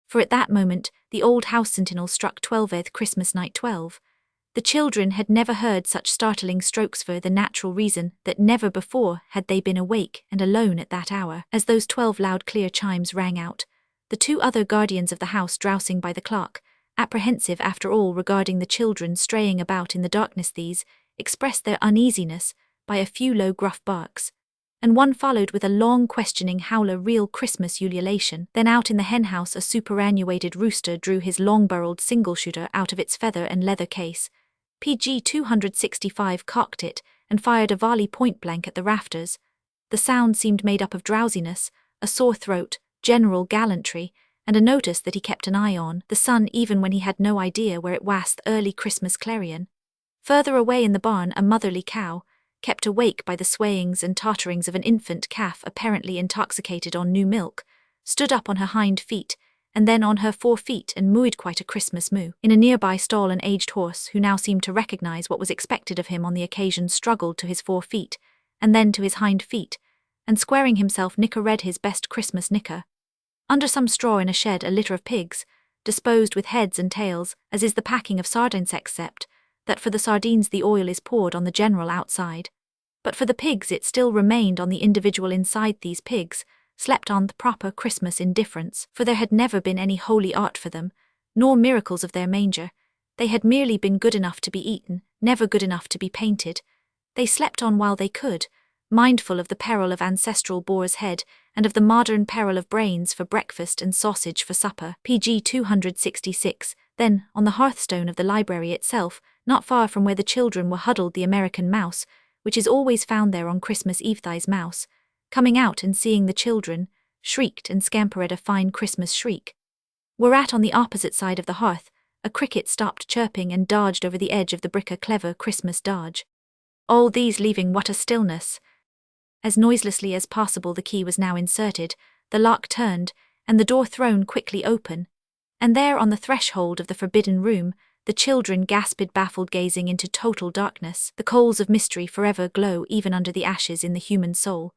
For at that moment the old house sentinel struck 12th Christmas night 12. The children had never heard such startling strokes for the natural reason that never before had they been awake and alone at that hour. As those 12 loud clear chimes rang out, the two other guardians of the house drowsing by the clock, apprehensive after all regarding the children straying about in the darkness, these expressed their uneasiness by a few low gruff barks, and one followed with a long questioning howl, a real Christmas ululation. Then out in the henhouse a superannuated rooster drew his long-burrowed single-shooter out of its feather and leather case. PG 265 cocked it and fired a volley point-blank at the rafters. The sound seemed made up of drowsiness, a sore throat, general gallantry, and a notice that he kept an eye on the sun even when he had no idea where it was the early Christmas clarion. Further away in the barn a motherly cow, kept awake by the swayings and totterings of an infant calf apparently intoxicated on new milk, stood up on her hind feet, and then on her 4 feet and mooed quite a Christmas moo. In a nearby stall an aged horse, who now seemed to recognize what was expected of him on the occasion, struggled to his 4 feet, and then to his hind feet, and squaring himself read his best Christmas knicker. Under some straw in a shed a litter of pigs, disposed with heads and tails, as is the packing of sardines except, that for the sardines the oil is poured on the general outside. But for the pigs it still remained on the individual inside. These pigs slept on the proper Christmas indifference, for there had never been any holy art for them, nor miracles of their manger. They had merely been good enough to be eaten, never good enough to be painted. They slept on while they could, mindful of the peril of ancestral boar's head and of the modern peril of brains for breakfast and sausage for supper. PG 266. Then, on the hearthstone of the library itself, not far from where the children were huddled, the American mouse, which is always found there on Christmas Eve, thy's mouse, coming out and seeing the children, shrieked and scampered a fine Christmas shriek. Whereat on the opposite side of the hearth, a cricket stopped chirping and dodged over the edge of the brick, a clever Christmas dodge. All these leaving what a stillness. As noiselessly as possible the key was now inserted, the lock turned, and the door thrown quickly open. And there on the threshold of the forbidden room, the children gasped, baffled, gazing into total darkness. The coals of mystery forever glow even under the ashes in the human soul.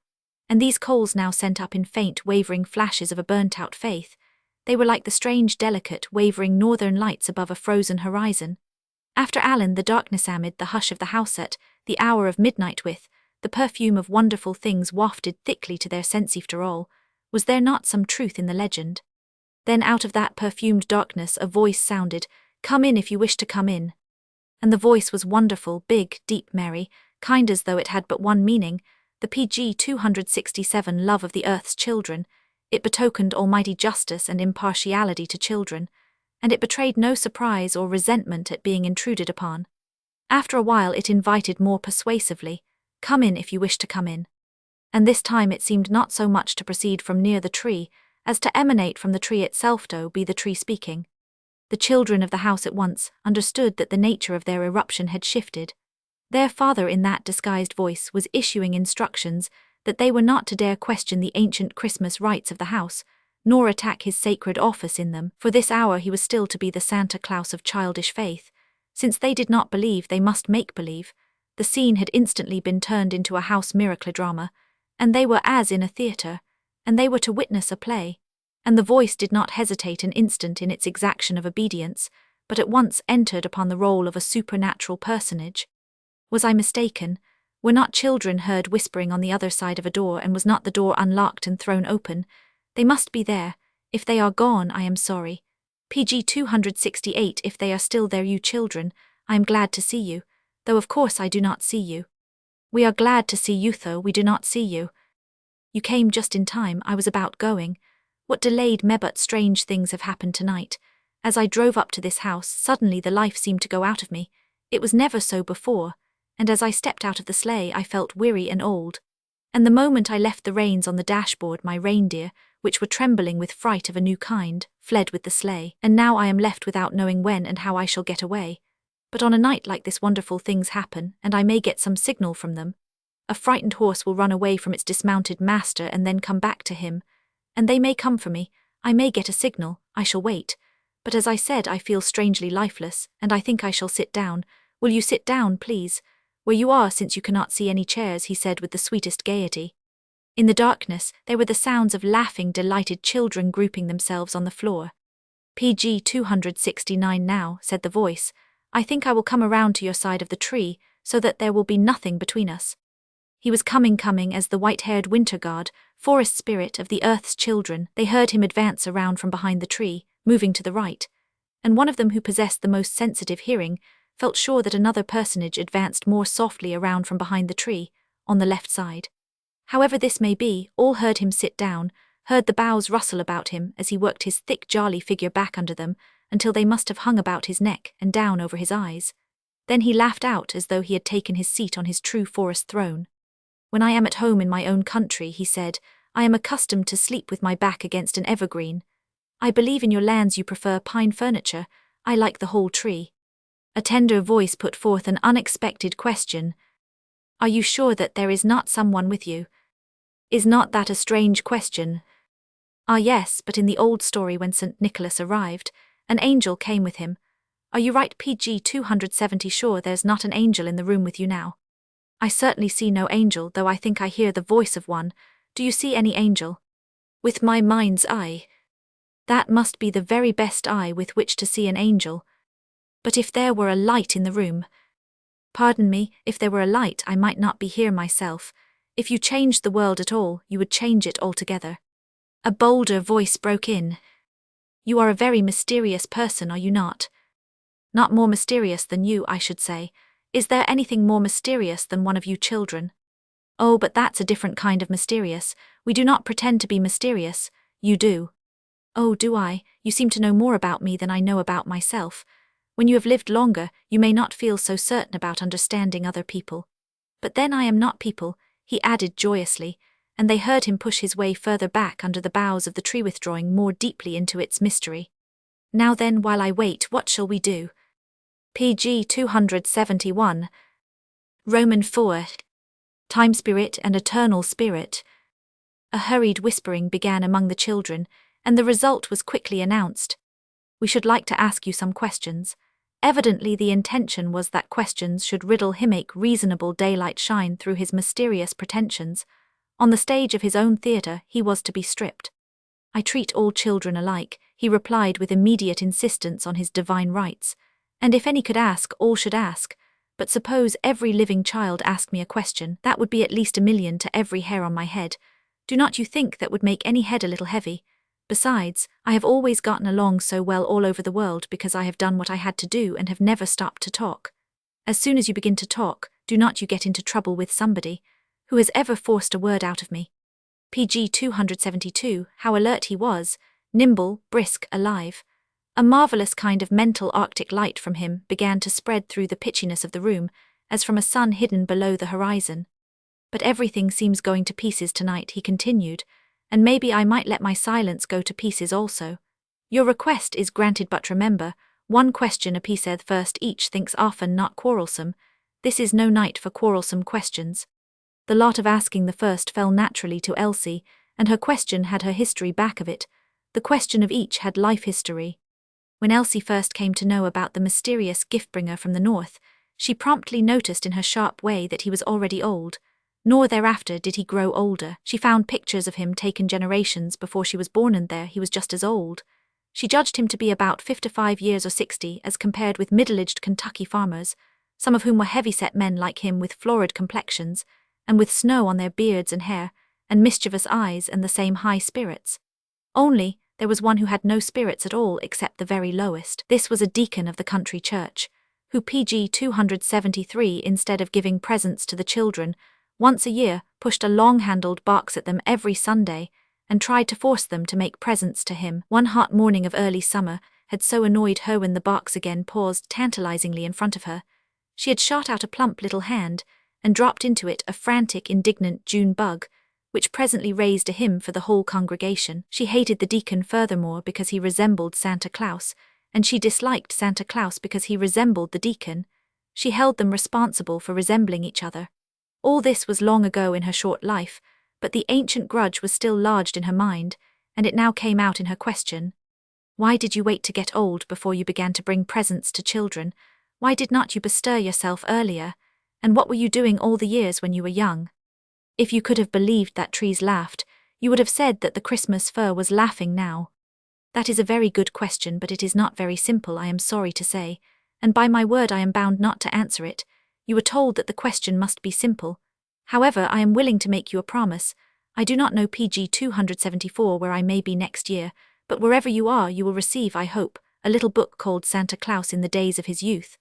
And these coals now sent up in faint, wavering flashes of a burnt-out faith. They were like the strange, delicate, wavering northern lights above a frozen horizon. After Alan, the darkness amid the hush of the houset, the hour of midnight with the perfume of wonderful things wafted thickly to their sense. After all, was there not some truth in the legend? Then out of that perfumed darkness a voice sounded, "Come in if you wish to come in." And the voice was wonderful, big, deep, merry, kind, as though it had but one meaning, the PG 267 love of the earth's children. It betokened almighty justice and impartiality to children, and it betrayed no surprise or resentment at being intruded upon. After a while it invited more persuasively, "Come in if you wish to come in." And this time it seemed not so much to proceed from near the tree, as to emanate from the tree itself, to be the tree speaking. The children of the house at once understood that the nature of their eruption had shifted. Their father in that disguised voice was issuing instructions that they were not to dare question the ancient Christmas rites of the house, nor attack his sacred office in them. For this hour he was still to be the Santa Claus of childish faith. Since they did not believe, they must make believe. The scene had instantly been turned into a house miracle drama, and they were as in a theatre, and they were to witness a play. And the voice did not hesitate an instant in its exaction of obedience, but at once entered upon the role of a supernatural personage. Was I mistaken? Were not children heard whispering on the other side of a door, and was not the door unlocked and thrown open? They must be there. If they are gone, I am sorry. PG 268. If they are still there, you children, I am glad to see you, though of course I do not see you. We are glad to see you, though we do not see you. You came just in time. I was about going. What delayed me, but strange things have happened tonight. As I drove up to this house, suddenly the life seemed to go out of me. It was never so before, and as I stepped out of the sleigh I felt weary and old. And the moment I left the reins on the dashboard, my reindeer, which were trembling with fright of a new kind, fled with the sleigh. And now I am left without knowing when and how I shall get away. But on a night like this wonderful things happen, and I may get some signal from them. A frightened horse will run away from its dismounted master and then come back to him. And they may come for me, I may get a signal, I shall wait. But as I said, I feel strangely lifeless, and I think I shall sit down. Will you sit down, please? Where you are, since you cannot see any chairs, he said with the sweetest gaiety. In the darkness, there were the sounds of laughing, delighted children grouping themselves on the floor. PG 269 now, said the voice. I think I will come around to your side of the tree, so that there will be nothing between us. He was coming as the white-haired winter god, forest spirit of the earth's children. They heard him advance around from behind the tree, moving to the right, and one of them, who possessed the most sensitive hearing, felt sure that another personage advanced more softly around from behind the tree, on the left side. However this may be, all heard him sit down, heard the boughs rustle about him as he worked his thick, jolly figure back under them, until they must have hung about his neck and down over his eyes. Then he laughed out as though he had taken his seat on his true forest throne. When I am at home in my own country, he said, I am accustomed to sleep with my back against an evergreen. I believe in your lands you prefer pine furniture. I like the whole tree. A tender voice put forth an unexpected question. Are you sure that there is not someone with you? Is not that a strange question? Ah yes, but in the old story when St. Nicholas arrived, an angel came with him. Are you right, PG 270, sure there's not an angel in the room with you now? I certainly see no angel, though I think I hear the voice of one. Do you see any angel? With my mind's eye. That must be the very best eye with which to see an angel. But if there were a light in the room— Pardon me, if there were a light I might not be here myself. If you changed the world at all, you would change it altogether. A bolder voice broke in. You are a very mysterious person, are you not? Not more mysterious than you, I should say. Is there anything more mysterious than one of you children? Oh, but that's a different kind of mysterious. We do not pretend to be mysterious. You do. Oh, do I? You seem to know more about me than I know about myself. When you have lived longer, you may not feel so certain about understanding other people. But then I am not people, he added joyously, and they heard him push his way further back under the boughs of the tree, withdrawing more deeply into its mystery. Now then, while I wait, what shall we do? pg 271. Roman 4. Time Spirit and Eternal Spirit. A hurried whispering began among the children, and the result was quickly announced. We should like to ask you some questions. Evidently the intention was that questions should riddle him, make reasonable daylight shine through his mysterious pretensions. On the stage of his own theatre he was to be stripped. I treat all children alike, he replied with immediate insistence on his divine rights. And if any could ask, all should ask. But suppose every living child asked me a question, that would be at least 1,000,000 to every hair on my head. Do not you think that would make any head a little heavy? Besides, I have always gotten along so well all over the world because I have done what I had to do and have never stopped to talk. As soon as you begin to talk, do not you get into trouble with somebody? Who has ever forced a word out of me? pg 272, how alert he was, nimble, brisk, alive. A marvelous kind of mental Arctic light from him began to spread through the pitchiness of the room, as from a sun hidden below the horizon. But everything seems going to pieces tonight, he continued, and maybe I might let my silence go to pieces also. Your request is granted, but remember, one question apiece first, each thinks often not quarrelsome. This is no night for quarrelsome questions. The lot of asking the first fell naturally to Elsie, and her question had her history back of it. The question of each had life history. When Elsie first came to know about the mysterious gift-bringer from the north, she promptly noticed in her sharp way that he was already old. Nor thereafter did he grow older. She found pictures of him taken generations before she was born, and there he was just as old. She judged him to be about 55 years or 60, as compared with middle-aged Kentucky farmers, some of whom were heavy-set men like him with florid complexions, and with snow on their beards and hair, and mischievous eyes and the same high spirits. Only, there was one who had no spirits at all except the very lowest. This was a deacon of the country church, who pg 273, instead of giving presents to the children, once a year pushed a long-handled box at them every Sunday, and tried to force them to make presents to him. One hot morning of early summer had so annoyed her when the box again paused tantalizingly in front of her. She had shot out a plump little hand, and dropped into it a frantic, indignant June bug, which presently raised a hymn for the whole congregation. She hated the deacon furthermore because he resembled Santa Claus, and she disliked Santa Claus because he resembled the deacon. She held them responsible for resembling each other. All this was long ago in her short life, but the ancient grudge was still lodged in her mind, and it now came out in her question. Why did you wait to get old before you began to bring presents to children? Why did not you bestir yourself earlier? And what were you doing all the years when you were young? If you could have believed that trees laughed, you would have said that the Christmas fir was laughing now. That is a very good question, but it is not very simple, I am sorry to say, and by my word I am bound not to answer it. You were told that the question must be simple. However, I am willing to make you a promise. I do not know pg 274 where I may be next year, but wherever you are you will receive, I hope, a little book called Santa Claus in the Days of His Youth.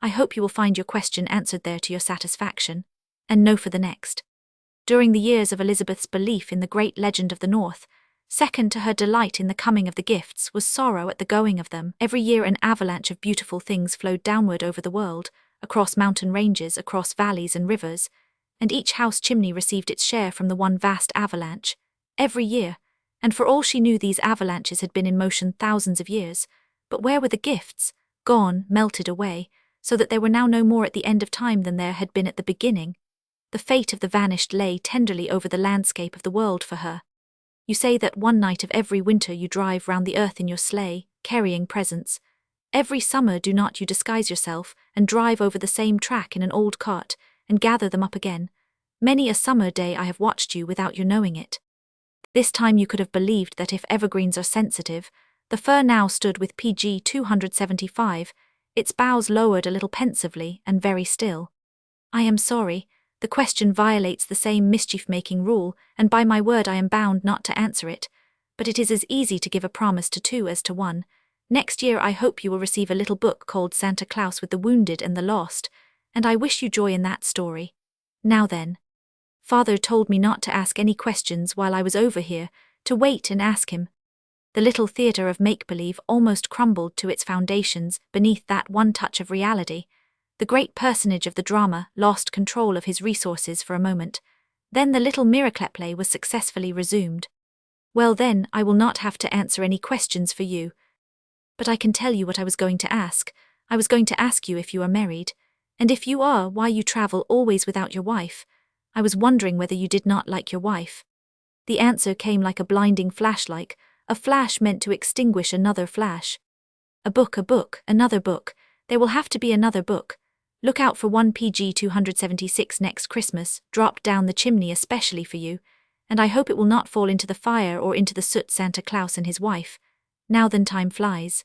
I hope you will find your question answered there to your satisfaction, and no for the next. During the years of Elizabeth's belief in the great legend of the North, second to her delight in the coming of the gifts was sorrow at the going of them. Every year an avalanche of beautiful things flowed downward over the world, across mountain ranges, across valleys and rivers, and each house chimney received its share from the one vast avalanche, every year, and for all she knew these avalanches had been in motion thousands of years. But where were the gifts? Gone, melted away, so that there were now no more at the end of time than there had been at the beginning. The fate of the vanished lay tenderly over the landscape of the world for her. You say that one night of every winter you drive round the earth in your sleigh, carrying presents. Every summer do not you disguise yourself, and drive over the same track in an old cart, and gather them up again. Many a summer day I have watched you without your knowing it. This time you could have believed that if evergreens are sensitive, the fir now stood with PG 275, its boughs lowered a little pensively and very still. I am sorry, the question violates the same mischief-making rule, and by my word I am bound not to answer it, but it is as easy to give a promise to two as to one. Next year I hope you will receive a little book called Santa Claus with the Wounded and the Lost, and I wish you joy in that story. Now then. Father told me not to ask any questions while I was over here, to wait and ask him. The little theatre of make-believe almost crumbled to its foundations beneath that one touch of reality. The great personage of the drama lost control of his resources for a moment. Then the little miracleplay was successfully resumed. Well then, I will not have to answer any questions for you. But I can tell you what I was going to ask. I was going to ask you if you are married, and if you are, why you travel always without your wife. I was wondering whether you did not like your wife. The answer came like a blinding flash, a flash meant to extinguish another flash. A book, another book. There will have to be another book. Look out for one PG 276 next Christmas, dropped down the chimney especially for you, and I hope it will not fall into the fire or into the soot. Santa Claus and his wife. Now then, time flies.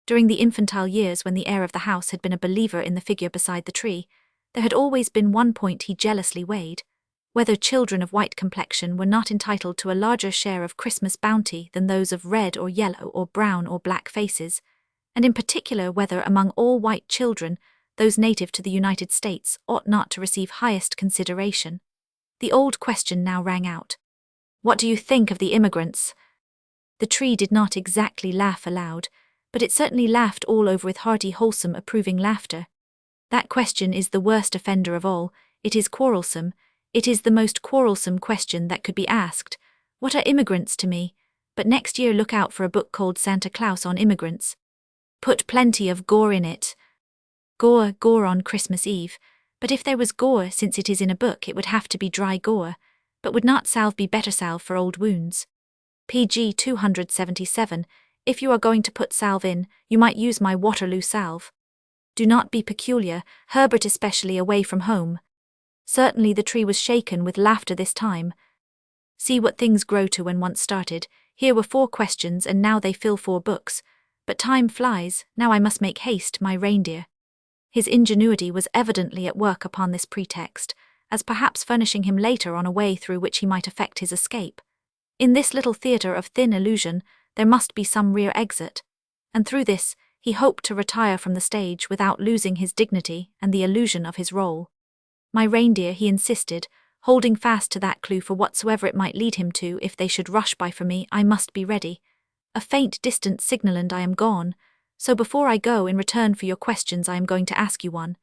During the infantile years when the heir of the house had been a believer in the figure beside the tree, there had always been one point he jealously weighed: whether children of white complexion were not entitled to a larger share of Christmas bounty than those of red or yellow or brown or black faces, and in particular whether among all white children, those native to the United States ought not to receive highest consideration. The old question now rang out. What do you think of the immigrants? The tree did not exactly laugh aloud, but it certainly laughed all over with hearty, wholesome, approving laughter. That question is the worst offender of all. It is quarrelsome. It is the most quarrelsome question that could be asked. What are immigrants to me? But next year look out for a book called Santa Claus on immigrants. Put plenty of gore in it. Gore on Christmas Eve. But if there was gore, since it is in a book, it would have to be dry gore. But would not salve be better salve for old wounds? PG 277, if you are going to put salve in, you might use my Waterloo salve. Do not be peculiar, Herbert especially away from home. Certainly the tree was shaken with laughter this time. See what things grow to when once started. Here were 4 questions and now they fill 4 books. But time flies, now I must make haste, my reindeer. His ingenuity was evidently at work upon this pretext, as perhaps furnishing him later on a way through which he might effect his escape. In this little theatre of thin illusion, there must be some rear exit, and through this, he hoped to retire from the stage without losing his dignity and the illusion of his role. My reindeer, he insisted, holding fast to that clue for whatsoever it might lead him to. If they should rush by for me, I must be ready. A faint, distant signal and I am gone, so before I go, in return for your questions I am going to ask you one.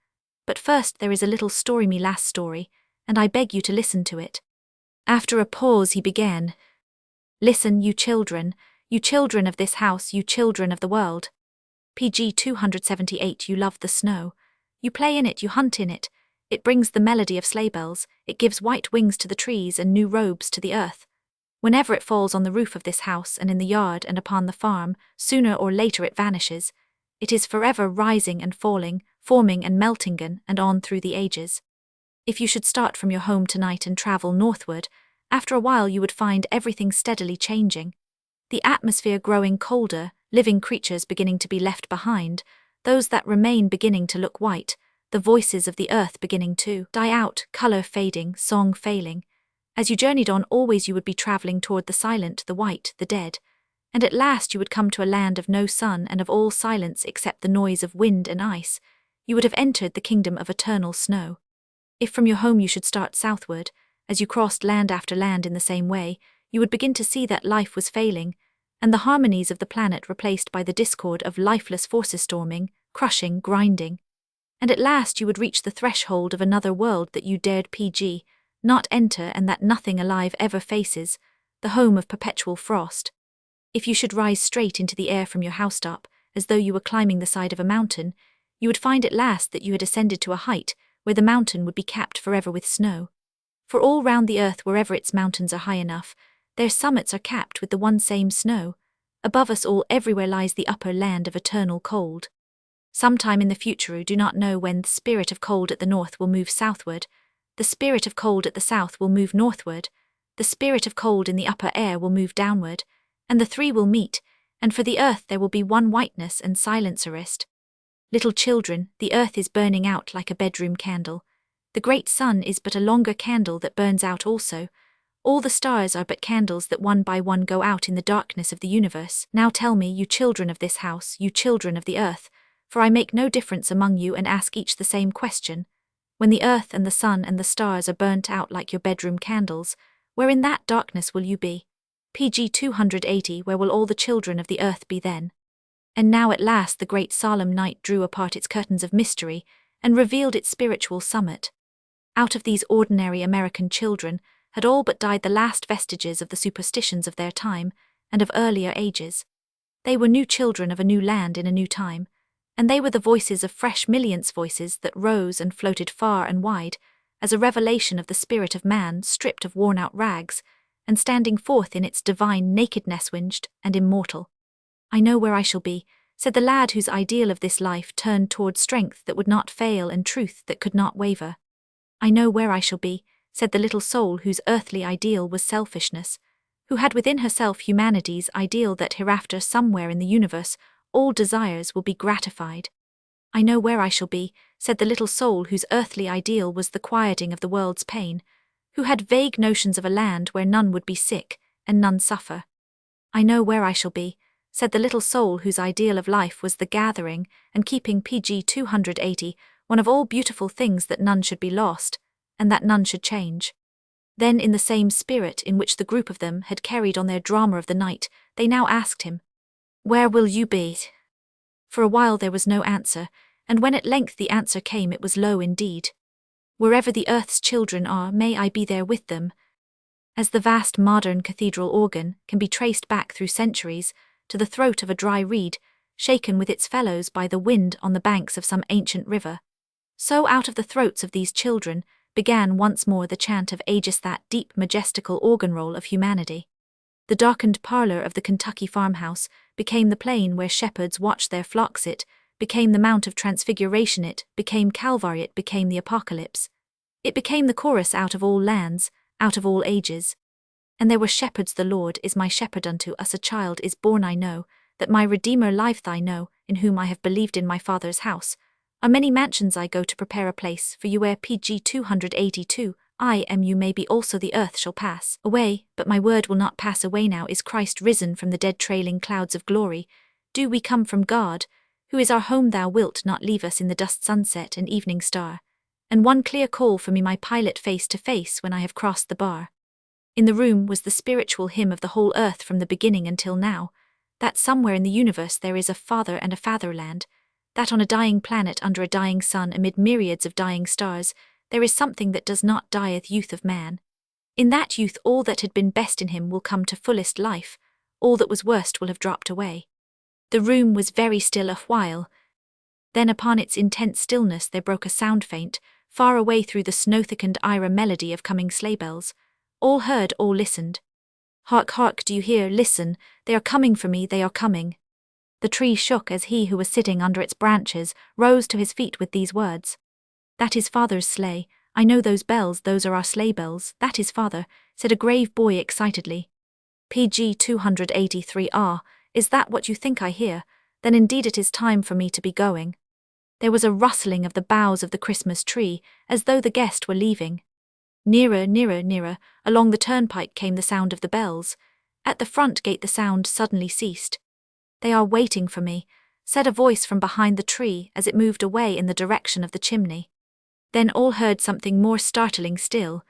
But first there is a little story, me last story, and I beg you to listen to it. After a pause he began. Listen, you children of this house, you children of the world. PG 278, you love the snow. You play in it, you hunt in it. It brings the melody of sleigh bells, it gives white wings to the trees and new robes to the earth. Whenever it falls on the roof of this house and in the yard and upon the farm, sooner or later it vanishes. It is forever rising and falling, forming and melting and on through the ages. If you should start from your home tonight and travel northward, after a while you would find everything steadily changing. The atmosphere growing colder, living creatures beginning to be left behind, those that remain beginning to look white, the voices of the earth beginning to die out, color fading, song failing. As you journeyed on, always you would be traveling toward the silent, the white, the dead, and at last you would come to a land of no sun and of all silence except the noise of wind and ice. You would have entered the kingdom of eternal snow. If from your home you should start southward, as you crossed land after land in the same way, you would begin to see that life was failing, and the harmonies of the planet replaced by the discord of lifeless forces storming, crushing, grinding. And at last you would reach the threshold of another world that you dared PG not enter and that nothing alive ever faces, the home of perpetual frost. If you should rise straight into the air from your housetop, as though you were climbing the side of a mountain, you would find at last that you had ascended to a height where the mountain would be capped forever with snow. For all round the earth, wherever its mountains are high enough, their summits are capped with the one same snow. Above us all, everywhere lies the upper land of eternal cold. Sometime in the future you do not know when the spirit of cold at the north will move southward, the spirit of cold at the south will move northward, the spirit of cold in the upper air will move downward, and the three will meet, and for the earth there will be one whiteness and silencerist. Little children, the earth is burning out like a bedroom candle. The great sun is but a longer candle that burns out also. All the stars are but candles that one by one go out in the darkness of the universe. Now tell me, you children of this house, you children of the earth, for I make no difference among you and ask each the same question. When the earth and the sun and the stars are burnt out like your bedroom candles, where in that darkness will you be? PG 280. Where will all the children of the earth be then? And now at last the great solemn night drew apart its curtains of mystery and revealed its spiritual summit. Out of these ordinary American children had all but died the last vestiges of the superstitions of their time and of earlier ages. They were new children of a new land in a new time, and they were the voices of fresh millions voices that rose and floated far and wide as a revelation of the spirit of man stripped of worn-out rags and standing forth in its divine nakedness, winged and immortal. I know where I shall be, said the lad whose ideal of this life turned toward strength that would not fail and truth that could not waver. I know where I shall be, said the little soul whose earthly ideal was selfishness, who had within herself humanity's ideal that hereafter somewhere in the universe all desires will be gratified. I know where I shall be, said the little soul whose earthly ideal was the quieting of the world's pain, who had vague notions of a land where none would be sick and none suffer. I know where I shall be, said the little soul whose ideal of life was the gathering and keeping PG 280, one of all beautiful things that none should be lost, and that none should change. Then in the same spirit in which the group of them had carried on their drama of the night, they now asked him, "Where will you be?" For a while there was no answer, and when at length the answer came it was low indeed. "Wherever the earth's children are, may I be there with them." As the vast modern cathedral organ can be traced back through centuries to the throat of a dry reed, shaken with its fellows by the wind on the banks of some ancient river, so out of the throats of these children began once more the chant of ages, that deep majestical organ roll of humanity. The darkened parlor of the Kentucky farmhouse became the plain where shepherds watched their flocks, it became the Mount of Transfiguration, it became Calvary, it became the Apocalypse. It became the chorus out of all lands, out of all ages. And there were shepherds. The Lord is my shepherd, unto us a child is born. I know that my Redeemer liveth. I know, in whom I have believed. In my Father's house are many mansions. I go to prepare a place for you. Where PG 282, I am you may be also. The earth shall pass away, but my word will not pass away. Now is Christ risen from the dead, trailing clouds of glory. Do we come from God, who is our home? Thou wilt not leave us in the dust, sunset and evening star. And one clear call for me, my pilot, face to face when I have crossed the bar. In the room was the spiritual hymn of the whole earth from the beginning until now, that somewhere in the universe there is a father and a fatherland, that on a dying planet under a dying sun amid myriads of dying stars, there is something that does not dieth, youth of man. In that youth all that had been best in him will come to fullest life, all that was worst will have dropped away. The room was very still a while. Then upon its intense stillness there broke a sound faint, far away through the snow-thickened Ira melody of coming sleigh bells. All heard, all listened. "Hark, hark, do you hear? Listen, they are coming for me, they are coming." The tree shook as he who was sitting under its branches rose to his feet with these words. "That is Father's sleigh. I know those bells, those are our sleigh bells. That is Father," said a grave boy excitedly. PG 283. "Ah, is that what you think I hear? Then indeed it is time for me to be going." There was a rustling of the boughs of the Christmas tree, as though the guest were leaving. Nearer, nearer, nearer, along the turnpike came the sound of the bells. At the front gate the sound suddenly ceased. "They are waiting for me," said a voice from behind the tree as it moved away in the direction of the chimney. Then all heard something more startling still.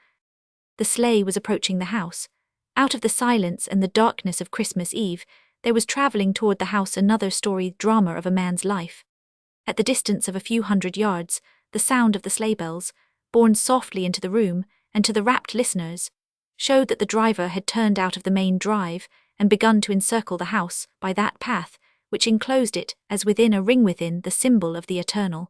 The sleigh was approaching the house. Out of the silence and the darkness of Christmas Eve, there was travelling toward the house another storied drama of a man's life. At the distance of a few hundred yards, the sound of the sleigh bells, borne softly into the room and to the rapt listeners, showed that the driver had turned out of the main drive and begun to encircle the house by that path which enclosed it as within a ring within the symbol of the eternal.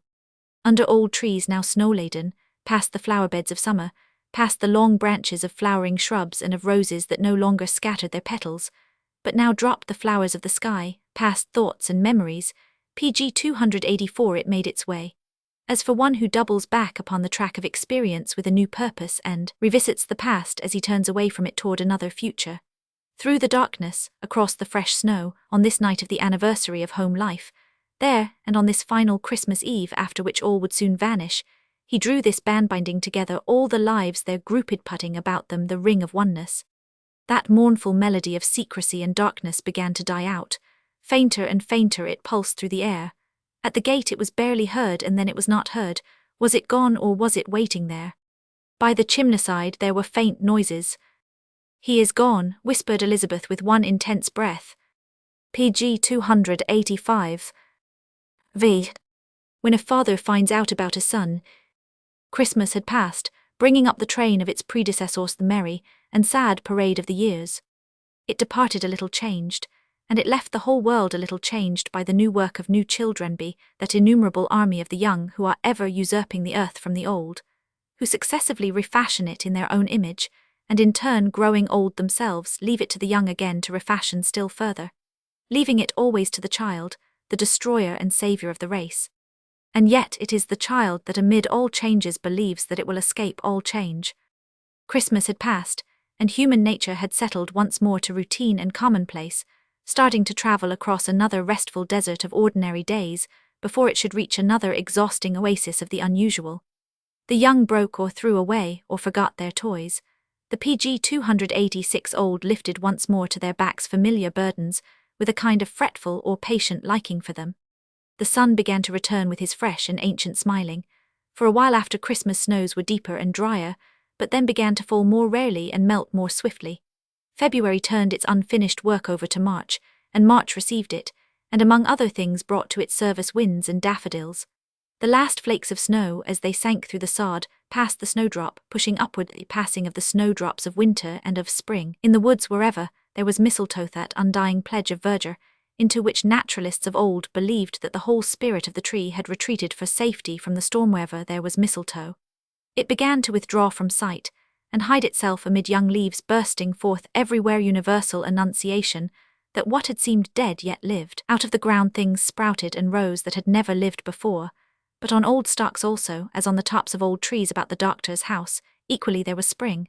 Under old trees now snow-laden, past the flower-beds of summer, past the long branches of flowering shrubs and of roses that no longer scattered their petals, but now dropped the flowers of the sky, past thoughts and memories, PG 284 it made its way. As for one who doubles back upon the track of experience with a new purpose and revisits the past as he turns away from it toward another future. Through the darkness, across the fresh snow, on this night of the anniversary of home life, there, and on this final Christmas Eve after which all would soon vanish, he drew this band binding together all the lives their grouped putting about them the ring of oneness. That mournful melody of secrecy and darkness began to die out. Fainter and fainter it pulsed through the air. At the gate it was barely heard, and then it was not heard. Was it gone, or was it waiting there? By the chimney side there were faint noises. "He is gone," whispered Elizabeth with one intense breath. PG 285. V. When a father finds out about a son. Christmas had passed, bringing up the train of its predecessors, the merry and sad parade of the years. It departed a little changed, and it left the whole world a little changed by the new work of new children, be that innumerable army of the young who are ever usurping the earth from the old, who successively refashion it in their own image, and in turn growing old themselves leave it to the young again to refashion still further, leaving it always to the child, the destroyer and saviour of the race. And yet it is the child that amid all changes believes that it will escape all change. Christmas had passed, and human nature had settled once more to routine and commonplace, starting to travel across another restful desert of ordinary days before it should reach another exhausting oasis of the unusual. The young broke or threw away or forgot their toys. The PG 286 old lifted once more to their backs familiar burdens with a kind of fretful or patient liking for them. The sun began to return with his fresh and ancient smiling. For a while after Christmas snows were deeper and drier, but then began to fall more rarely and melt more swiftly. February turned its unfinished work over to March, and March received it, and among other things brought to its service winds and daffodils. The last flakes of snow, as they sank through the sod, passed the snowdrop, pushing upward the passing of the snowdrops of winter and of spring. In the woods wherever there was mistletoe, that undying pledge of verdure, into which naturalists of old believed that the whole spirit of the tree had retreated for safety from the storm wherever there was mistletoe. It began to withdraw from sight, and hide itself amid young leaves bursting forth everywhere universal annunciation that what had seemed dead yet lived. Out of the ground things sprouted and rose that had never lived before, but on old stalks also, as on the tops of old trees about the doctor's house, equally there was spring.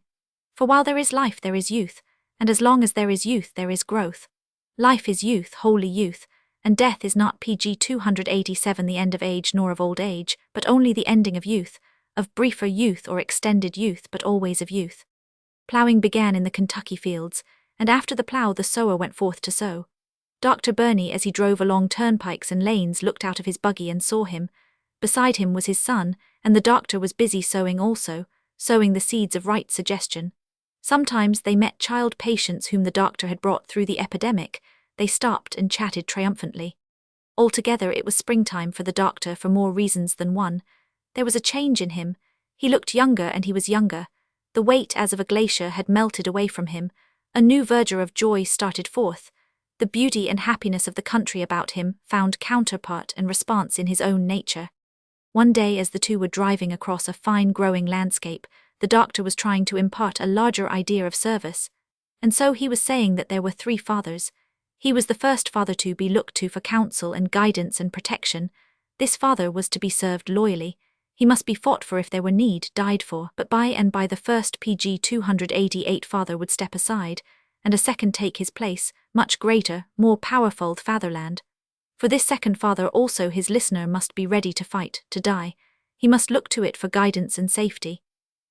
For while there is life there is youth, and as long as there is youth there is growth. Life is youth, holy youth, and death is not PG 287 the end of age nor of old age, but only the ending of youth, of briefer youth or extended youth, but always of youth. Ploughing began in the Kentucky fields, and after the plough the sower went forth to sow. Dr. Burney, as he drove along turnpikes and lanes, looked out of his buggy and saw him. Beside him was his son, and the doctor was busy sowing also, sowing the seeds of right suggestion. Sometimes they met child patients whom the doctor had brought through the epidemic. They stopped and chatted triumphantly. Altogether it was springtime for the doctor for more reasons than one. There was a change in him. He looked younger, and he was younger. The weight as of a glacier had melted away from him. A new verdure of joy started forth. The beauty and happiness of the country about him found counterpart and response in his own nature. One day, as the two were driving across a fine growing landscape, the doctor was trying to impart a larger idea of service. And so he was saying that there were three fathers. He was the first father to be looked to for counsel and guidance and protection. This father was to be served loyally. He must be fought for if there were need, died for, but by and by the first PG 288 father would step aside, and a second take his place, much greater, more powerful fatherland. For this second father also his listener must be ready to fight, to die. He must look to it for guidance and safety.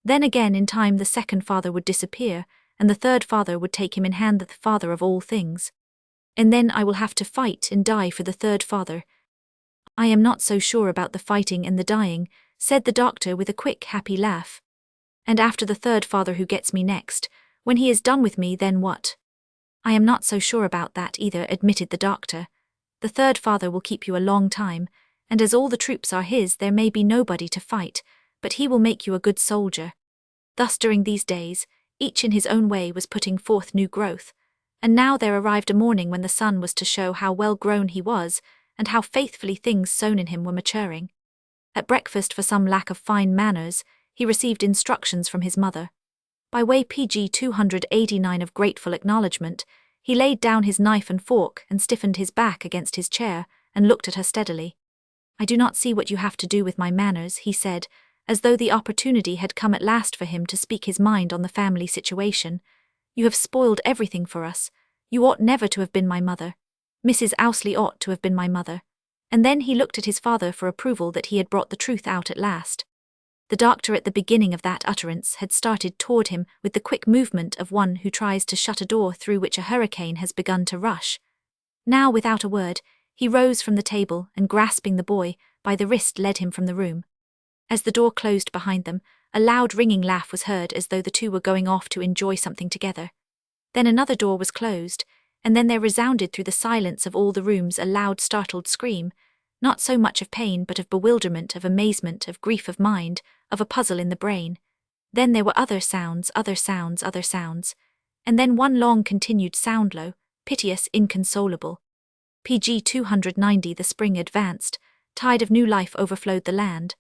Then again in time the second father would disappear, and the third father would take him in hand, the father of all things. And then I will have to fight and die for the third father. I am not so sure about the fighting and the dying, said the doctor with a quick, happy laugh. And after the third father who gets me next, when he is done with me, then what? I am not so sure about that either, admitted the doctor. The third father will keep you a long time, and as all the troops are his, there may be nobody to fight, but he will make you a good soldier. Thus during these days, each in his own way was putting forth new growth, and now there arrived a morning when the son was to show how well grown he was, and how faithfully things sown in him were maturing. At breakfast, for some lack of fine manners, he received instructions from his mother. By way PG 289 of grateful acknowledgement, he laid down his knife and fork and stiffened his back against his chair, and looked at her steadily. "I do not see what you have to do with my manners," he said, as though the opportunity had come at last for him to speak his mind on the family situation. "You have spoiled everything for us. You ought never to have been my mother. Mrs. Ousley ought to have been my mother." And then he looked at his father for approval that he had brought the truth out at last. The doctor at the beginning of that utterance had started toward him with the quick movement of one who tries to shut a door through which a hurricane has begun to rush. Now, without a word, he rose from the table and, grasping the boy by the wrist, led him from the room. As the door closed behind them, a loud ringing laugh was heard as though the two were going off to enjoy something together. Then another door was closed, and then there resounded through the silence of all the rooms a loud startled scream, not so much of pain but of bewilderment, of amazement, of grief of mind, of a puzzle in the brain. Then there were other sounds, other sounds, other sounds, and then one long continued sound, low, piteous, inconsolable. PG 290. The spring advanced, tide of new life overflowed the land.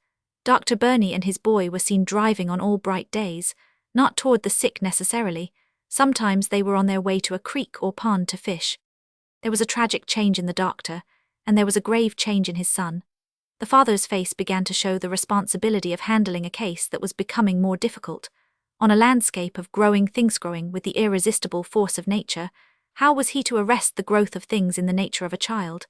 Dr. Burney and his boy were seen driving on all bright days, not toward the sick necessarily. Sometimes they were on their way to a creek or pond to fish. There was a tragic change in the doctor, and there was a grave change in his son. The father's face began to show the responsibility of handling a case that was becoming more difficult. On a landscape of growing things, growing with the irresistible force of nature, how was he to arrest the growth of things in the nature of a child?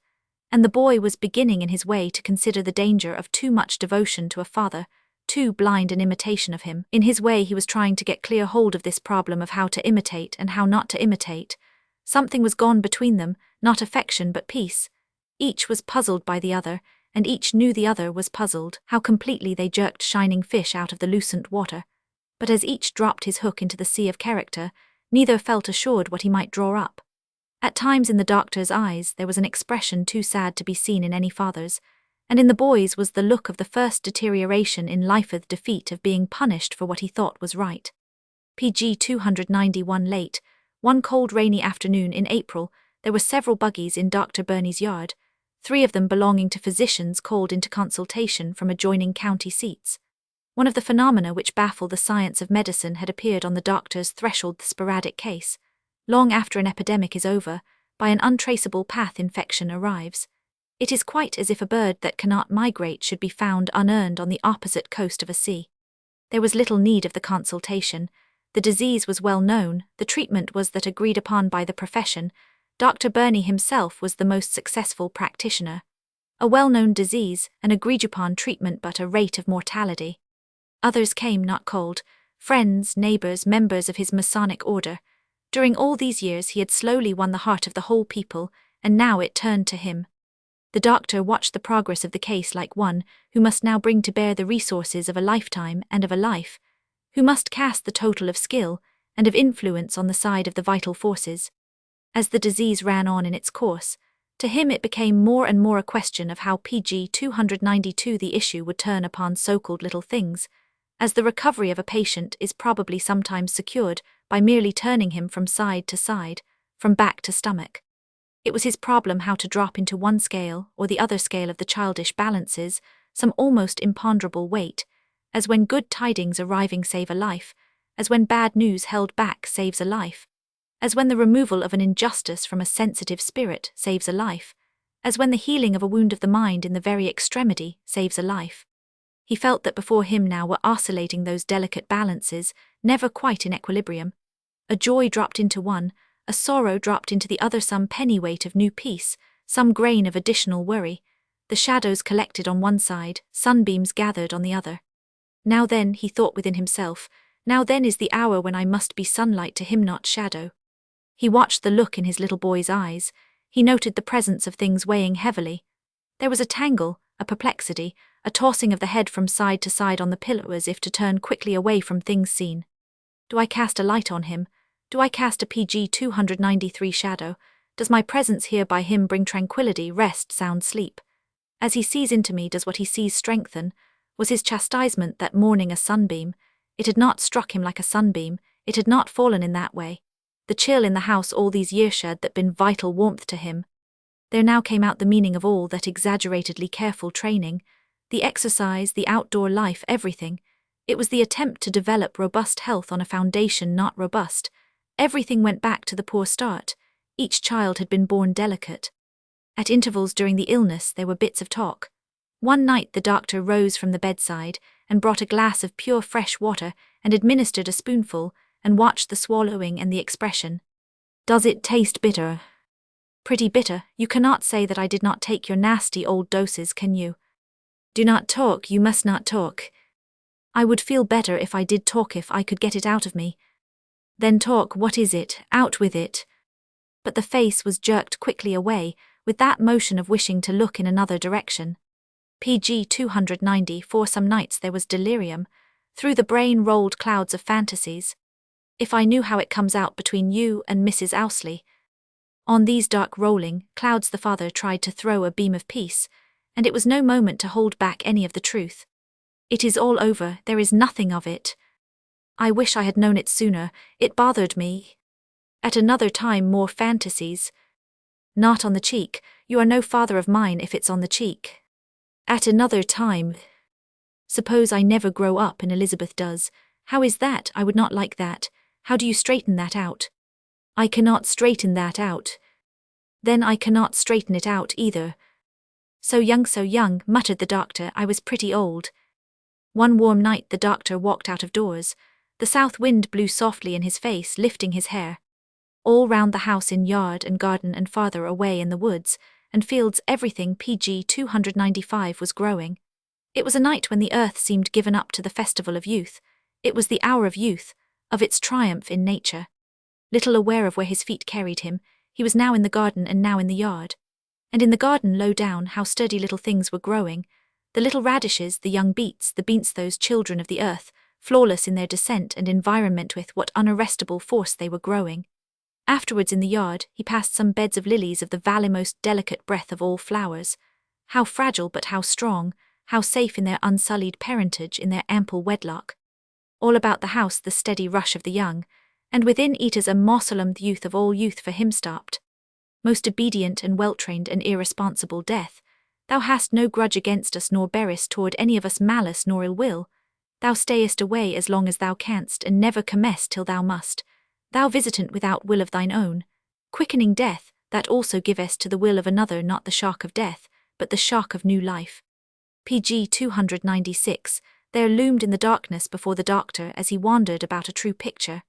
And the boy was beginning in his way to consider the danger of too much devotion to a father, too blind an imitation of him. In his way he was trying to get clear hold of this problem of how to imitate and how not to imitate. Something was gone between them, not affection but peace. Each was puzzled by the other, and each knew the other was puzzled. How completely they jerked shining fish out of the lucent water. But as each dropped his hook into the sea of character, neither felt assured what he might draw up. At times in the doctor's eyes there was an expression too sad to be seen in any father's, and in the boy's was the look of the first deterioration in life'th defeat of being punished for what he thought was right. PG 291. Late, one cold rainy afternoon in April, there were several buggies in Dr. Burney's yard, 3 of them belonging to physicians called into consultation from adjoining county seats. One of the phenomena which baffle the science of medicine had appeared on the doctor's threshold, the sporadic case. Long after an epidemic is over, by an untraceable path infection arrives. It is quite as if a bird that cannot migrate should be found unearned on the opposite coast of a sea. There was little need of the consultation. The disease was well known, the treatment was that agreed upon by the profession. Dr. Burney himself was the most successful practitioner. A well-known disease, an agreed-upon treatment but a rate of mortality. Others came not cold, friends, neighbors, members of his Masonic order. During all these years he had slowly won the heart of the whole people, and now it turned to him. The doctor watched the progress of the case like one who must now bring to bear the resources of a lifetime and of a life, who must cast the total of skill and of influence on the side of the vital forces. As the disease ran on in its course, to him it became more and more a question of how PG 292 the issue would turn upon so-called little things, as the recovery of a patient is probably sometimes secured by merely turning him from side to side, from back to stomach. It was his problem how to drop into one scale or the other scale of the childish balances some almost imponderable weight, as when good tidings arriving save a life, as when bad news held back saves a life, as when the removal of an injustice from a sensitive spirit saves a life, as when the healing of a wound of the mind in the very extremity saves a life. He felt that before him now were oscillating those delicate balances, never quite in equilibrium. A joy dropped into one, a sorrow dropped into the other, some pennyweight of new peace, some grain of additional worry. The shadows collected on one side, sunbeams gathered on the other. Now then, he thought within himself, now then is the hour when I must be sunlight to him, not shadow. He watched the look in his little boy's eyes. He noted the presence of things weighing heavily. There was a tangle, a perplexity, a tossing of the head from side to side on the pillow as if to turn quickly away from things seen. Do I cast a light on him? Do I cast a PG 293 shadow? Does my presence here by him bring tranquility, rest, sound sleep? As he sees into me, does what he sees strengthen? Was his chastisement that morning a sunbeam? It had not struck him like a sunbeam, it had not fallen in that way. The chill in the house all these years shed that been vital warmth to him. There now came out the meaning of all that exaggeratedly careful training, the exercise, the outdoor life, everything. It was the attempt to develop robust health on a foundation not robust. Everything went back to the poor start. Each child had been born delicate. At intervals during the illness there were bits of talk. One night the doctor rose from the bedside and brought a glass of pure fresh water and administered a spoonful and watched the swallowing and the expression. "Does it taste bitter?" "Pretty bitter. You cannot say that I did not take your nasty old doses, can you?" "Do not talk, you must not talk." "I would feel better if I did talk, if I could get it out of me." "Then talk, what is it? Out with it." But the face was jerked quickly away, with that motion of wishing to look in another direction. PG 290. For some nights there was delirium. Through the brain rolled clouds of fantasies. "If I knew how it comes out between you and Mrs. Owsley." On these dark rolling clouds the father tried to throw a beam of peace, and it was no moment to hold back any of the truth. "It is all over, there is nothing of it. I wish I had known it sooner, it bothered me." At another time more fantasies. "Not on the cheek, you are no father of mine if it's on the cheek." At another time. "Suppose I never grow up and Elizabeth does. How is that? I would not like that. How do you straighten that out?" "I cannot straighten that out." "Then I cannot straighten it out either." So young, muttered the doctor, I was pretty old. One warm night the doctor walked out of doors. The south wind blew softly in his face, lifting his hair. All round the house, in yard and garden and farther away in the woods and fields, everything PG 295 was growing. It was a night when the earth seemed given up to the festival of youth. It was the hour of youth, of its triumph in nature. Little aware of where his feet carried him, he was now in the garden and now in the yard. And in the garden low down, how sturdy little things were growing. The little radishes, the young beets, the beans, those children of the earth, flawless in their descent and environment, with what unarrestable force they were growing. Afterwards in the yard, he passed some beds of lilies of the valley, most delicate breath of all flowers. How fragile but how strong, how safe in their unsullied parentage, in their ample wedlock. All about the house the steady rush of the young, and within eaters a mausoleum, the youth of all youth for him stopped. Most obedient and well-trained and irresponsible death, thou hast no grudge against us, nor bearest toward any of us malice nor ill will. Thou stayest away as long as thou canst, and never comest till thou must. Thou visitant without will of thine own, quickening death, that also givest to the will of another not the shock of death, but the shock of new life. PG 296. There loomed in the darkness before the doctor as he wandered about a true picture.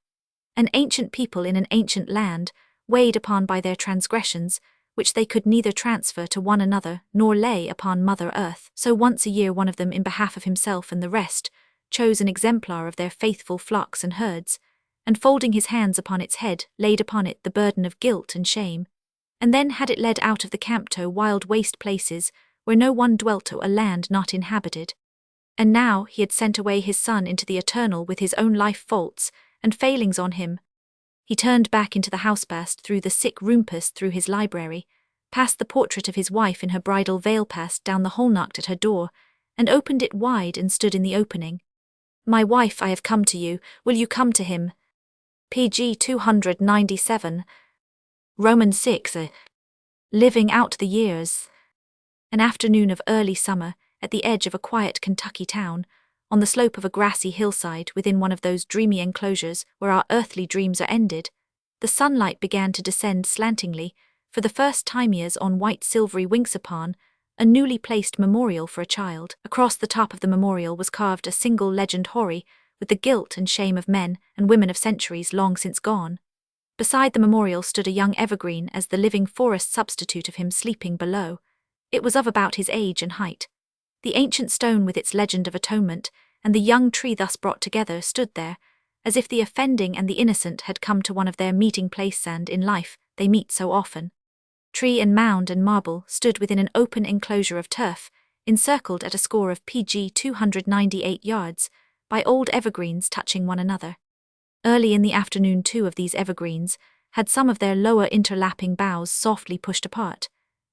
An ancient people in an ancient land, weighed upon by their transgressions, which they could neither transfer to one another nor lay upon Mother Earth. So once a year one of them, in behalf of himself and the rest, chose an exemplar of their faithful flocks and herds, and folding his hands upon its head, laid upon it the burden of guilt and shame, and then had it led out of the camp to wild waste places where no one dwelt, to a land not inhabited. And now he had sent away his son into the eternal with his own life faults and failings on him. He turned back into the house, passed through the sick room, passed through his library, past the portrait of his wife in her bridal veil, passed down the hall, knocked at her door, and opened it wide and stood in the opening. "My wife, I have come to you, will you come to him?" PG 297. Romans 6. Living out the years. An afternoon of early summer, at the edge of a quiet Kentucky town, on the slope of a grassy hillside within one of those dreamy enclosures where our earthly dreams are ended, the sunlight began to descend slantingly, for the first time years, on white silvery wings upon a newly placed memorial for a child. Across the top of the memorial was carved a single legend hoary, with the guilt and shame of men and women of centuries long since gone. Beside the memorial stood a young evergreen as the living forest substitute of him sleeping below. It was of about his age and height. The ancient stone with its legend of atonement, and the young tree thus brought together, stood there, as if the offending and the innocent had come to one of their meeting place, and in life they meet so often. Tree and mound and marble stood within an open enclosure of turf, encircled at a score of PG 298 yards, by old evergreens touching one another. Early in the afternoon 2 of these evergreens had some of their lower interlapping boughs softly pushed apart,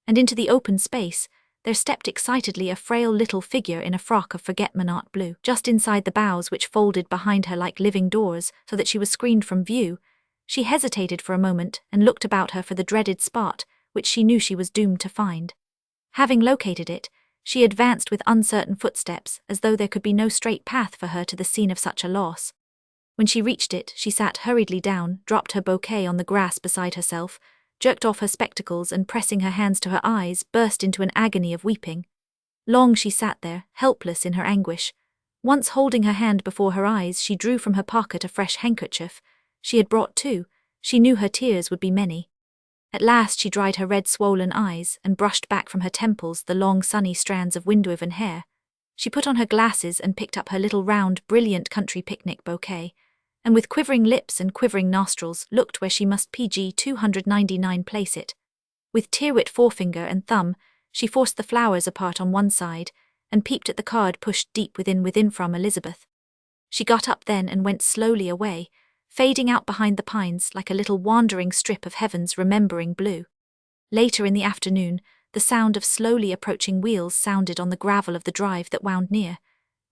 and into the open space there stepped excitedly a frail little figure in a frock of forget-me-not blue. Just inside the boughs, which folded behind her like living doors so that she was screened from view, she hesitated for a moment and looked about her for the dreaded spot which she knew she was doomed to find. Having located it, she advanced with uncertain footsteps, as though there could be no straight path for her to the scene of such a loss. When she reached it, she sat hurriedly down, dropped her bouquet on the grass beside herself, jerked off her spectacles and pressing her hands to her eyes, burst into an agony of weeping. Long she sat there, helpless in her anguish. Once holding her hand before her eyes, she drew from her pocket a fresh handkerchief. She had brought two. She knew her tears would be many. At last she dried her red swollen eyes and brushed back from her temples the long sunny strands of wind-woven hair. She put on her glasses and picked up her little round, brilliant country picnic bouquet, and with quivering lips and quivering nostrils looked where she must PG 299 place it. With tear-wet forefinger and thumb, she forced the flowers apart on one side, and peeped at the card pushed deep within from Elizabeth. She got up then and went slowly away, fading out behind the pines like a little wandering strip of heaven's remembering blue. Later in the afternoon, the sound of slowly approaching wheels sounded on the gravel of the drive that wound near.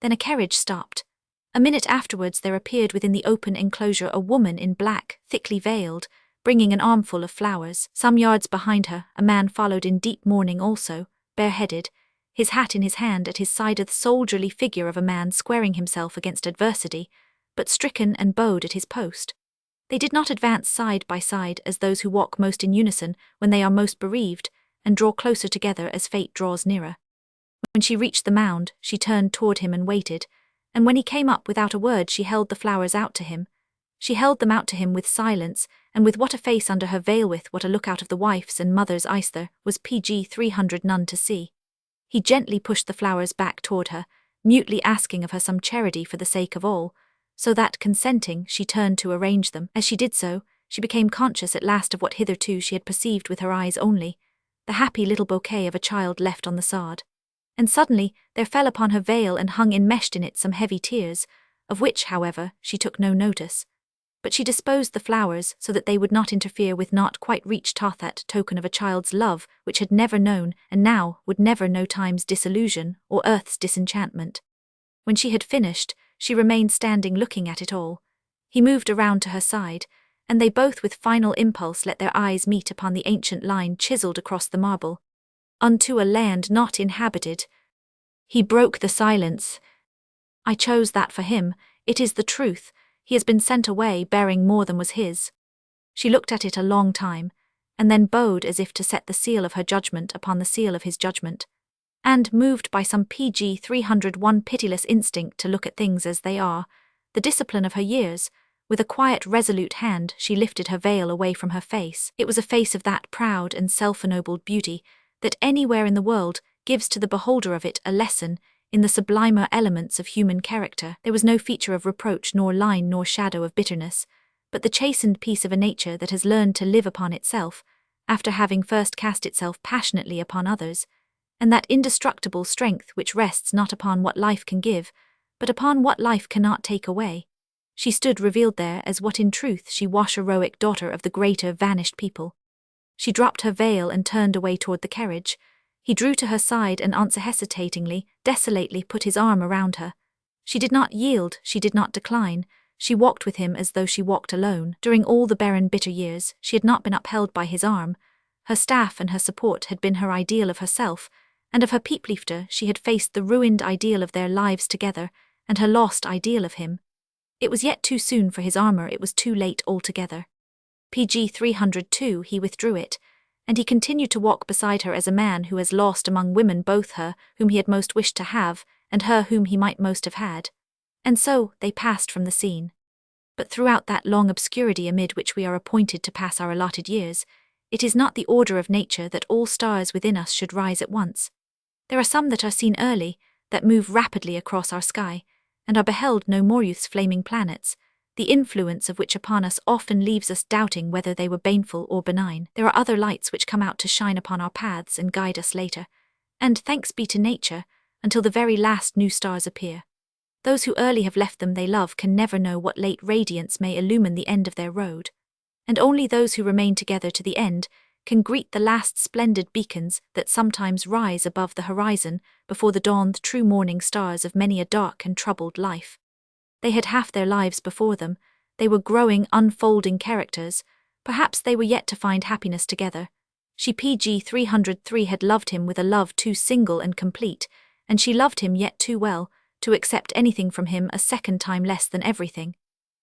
Then a carriage stopped. A minute afterwards there appeared within the open enclosure a woman in black, thickly veiled, bringing an armful of flowers. Some yards behind her, a man followed in deep mourning also, bareheaded, his hat in his hand, at his side the soldierly figure of a man squaring himself against adversity, but stricken and bowed at his post. They did not advance side by side as those who walk most in unison when they are most bereaved, and draw closer together as fate draws nearer. When she reached the mound, she turned toward him and waited, and when he came up without a word she held the flowers out to him. She held them out to him with silence, and with what a face under her veil, with what a look out of the wife's and mother's eyes there was PG 300 none to see. He gently pushed the flowers back toward her, mutely asking of her some charity for the sake of all, so that, consenting, she turned to arrange them. As she did so, she became conscious at last of what hitherto she had perceived with her eyes only, the happy little bouquet of a child left on the sod. And suddenly there fell upon her veil and hung enmeshed in it some heavy tears, of which, however, she took no notice. But she disposed the flowers so that they would not interfere with not quite reached that token of a child's love which had never known, and now would never know, time's disillusion or earth's disenchantment. When she had finished, she remained standing looking at it all. He moved around to her side, and they both with final impulse let their eyes meet upon the ancient line chiselled across the marble. Unto a land not inhabited. He broke the silence. I chose that for him, it is the truth. He has been sent away bearing more than was his. She looked at it a long time, and then bowed as if to set the seal of her judgment upon the seal of his judgment. And, moved by some PG 301 pitiless instinct to look at things as they are, the discipline of her years, with a quiet, resolute hand she lifted her veil away from her face. It was a face of that proud and self-ennobled beauty that anywhere in the world gives to the beholder of it a lesson in the sublimer elements of human character. There was no feature of reproach, nor line, nor shadow of bitterness, but the chastened peace of a nature that has learned to live upon itself, after having first cast itself passionately upon others, and that indestructible strength which rests not upon what life can give, but upon what life cannot take away. She stood revealed there as what in truth she was, heroic daughter of the greater vanished people. She dropped her veil and turned away toward the carriage. He drew to her side and unhesitatingly, desolately put his arm around her. She did not yield, she did not decline. She walked with him as though she walked alone. During all the barren, bitter years, she had not been upheld by his arm. Her staff and her support had been her ideal of herself, and of her peeplifter she had faced the ruined ideal of their lives together, and her lost ideal of him. It was yet too soon for his armor, it was too late altogether. PG 302 he withdrew it, and he continued to walk beside her as a man who has lost among women both her whom he had most wished to have, and her whom he might most have had. And so they passed from the scene. But throughout that long obscurity amid which we are appointed to pass our allotted years, it is not the order of nature that all stars within us should rise at once. There are some that are seen early, that move rapidly across our sky, and are beheld no more youth's flaming planets, the influence of which upon us often leaves us doubting whether they were baneful or benign. There are other lights which come out to shine upon our paths and guide us later, and thanks be to nature, until the very last new stars appear. Those who early have left them they love can never know what late radiance may illumine the end of their road, and only those who remain together to the end can greet the last splendid beacons that sometimes rise above the horizon before the dawned true morning stars of many a dark and troubled life. They had half their lives before them, they were growing, unfolding characters, perhaps they were yet to find happiness together. She PG 303 had loved him with a love too single and complete, and she loved him yet too well to accept anything from him a second time less than everything.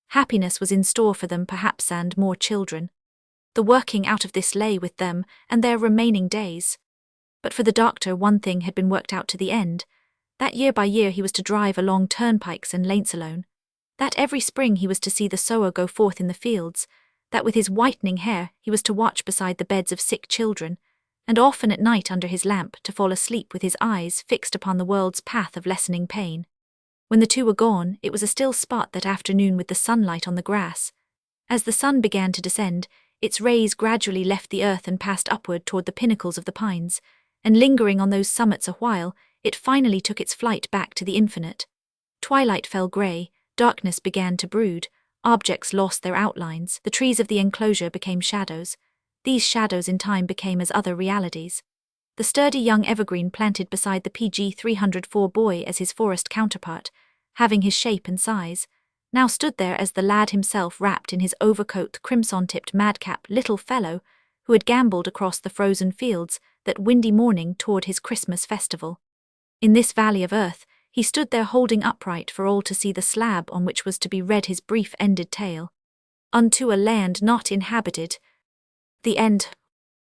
Happiness was in store for them perhaps, and more children. The working out of this lay with them and their remaining days. But for the doctor, one thing had been worked out to the end, that year by year he was to drive along turnpikes and lanes alone, that every spring he was to see the sower go forth in the fields, that with his whitening hair he was to watch beside the beds of sick children, and often at night under his lamp to fall asleep with his eyes fixed upon the world's path of lessening pain. When the two were gone, it was a still spot that afternoon with the sunlight on the grass. As the sun began to descend, its rays gradually left the earth and passed upward toward the pinnacles of the pines, and lingering on those summits a while, it finally took its flight back to the infinite. Twilight fell grey, darkness began to brood, objects lost their outlines, the trees of the enclosure became shadows. These shadows in time became as other realities. The sturdy young evergreen planted beside the PG 304 boy as his forest counterpart, having his shape and size, now stood there as the lad himself wrapped in his overcoat, crimson-tipped madcap little fellow who had gamboled across the frozen fields that windy morning toward his Christmas festival. In this valley of earth, he stood there holding upright for all to see the slab on which was to be read his brief ended tale. Unto a land not inhabited. The end.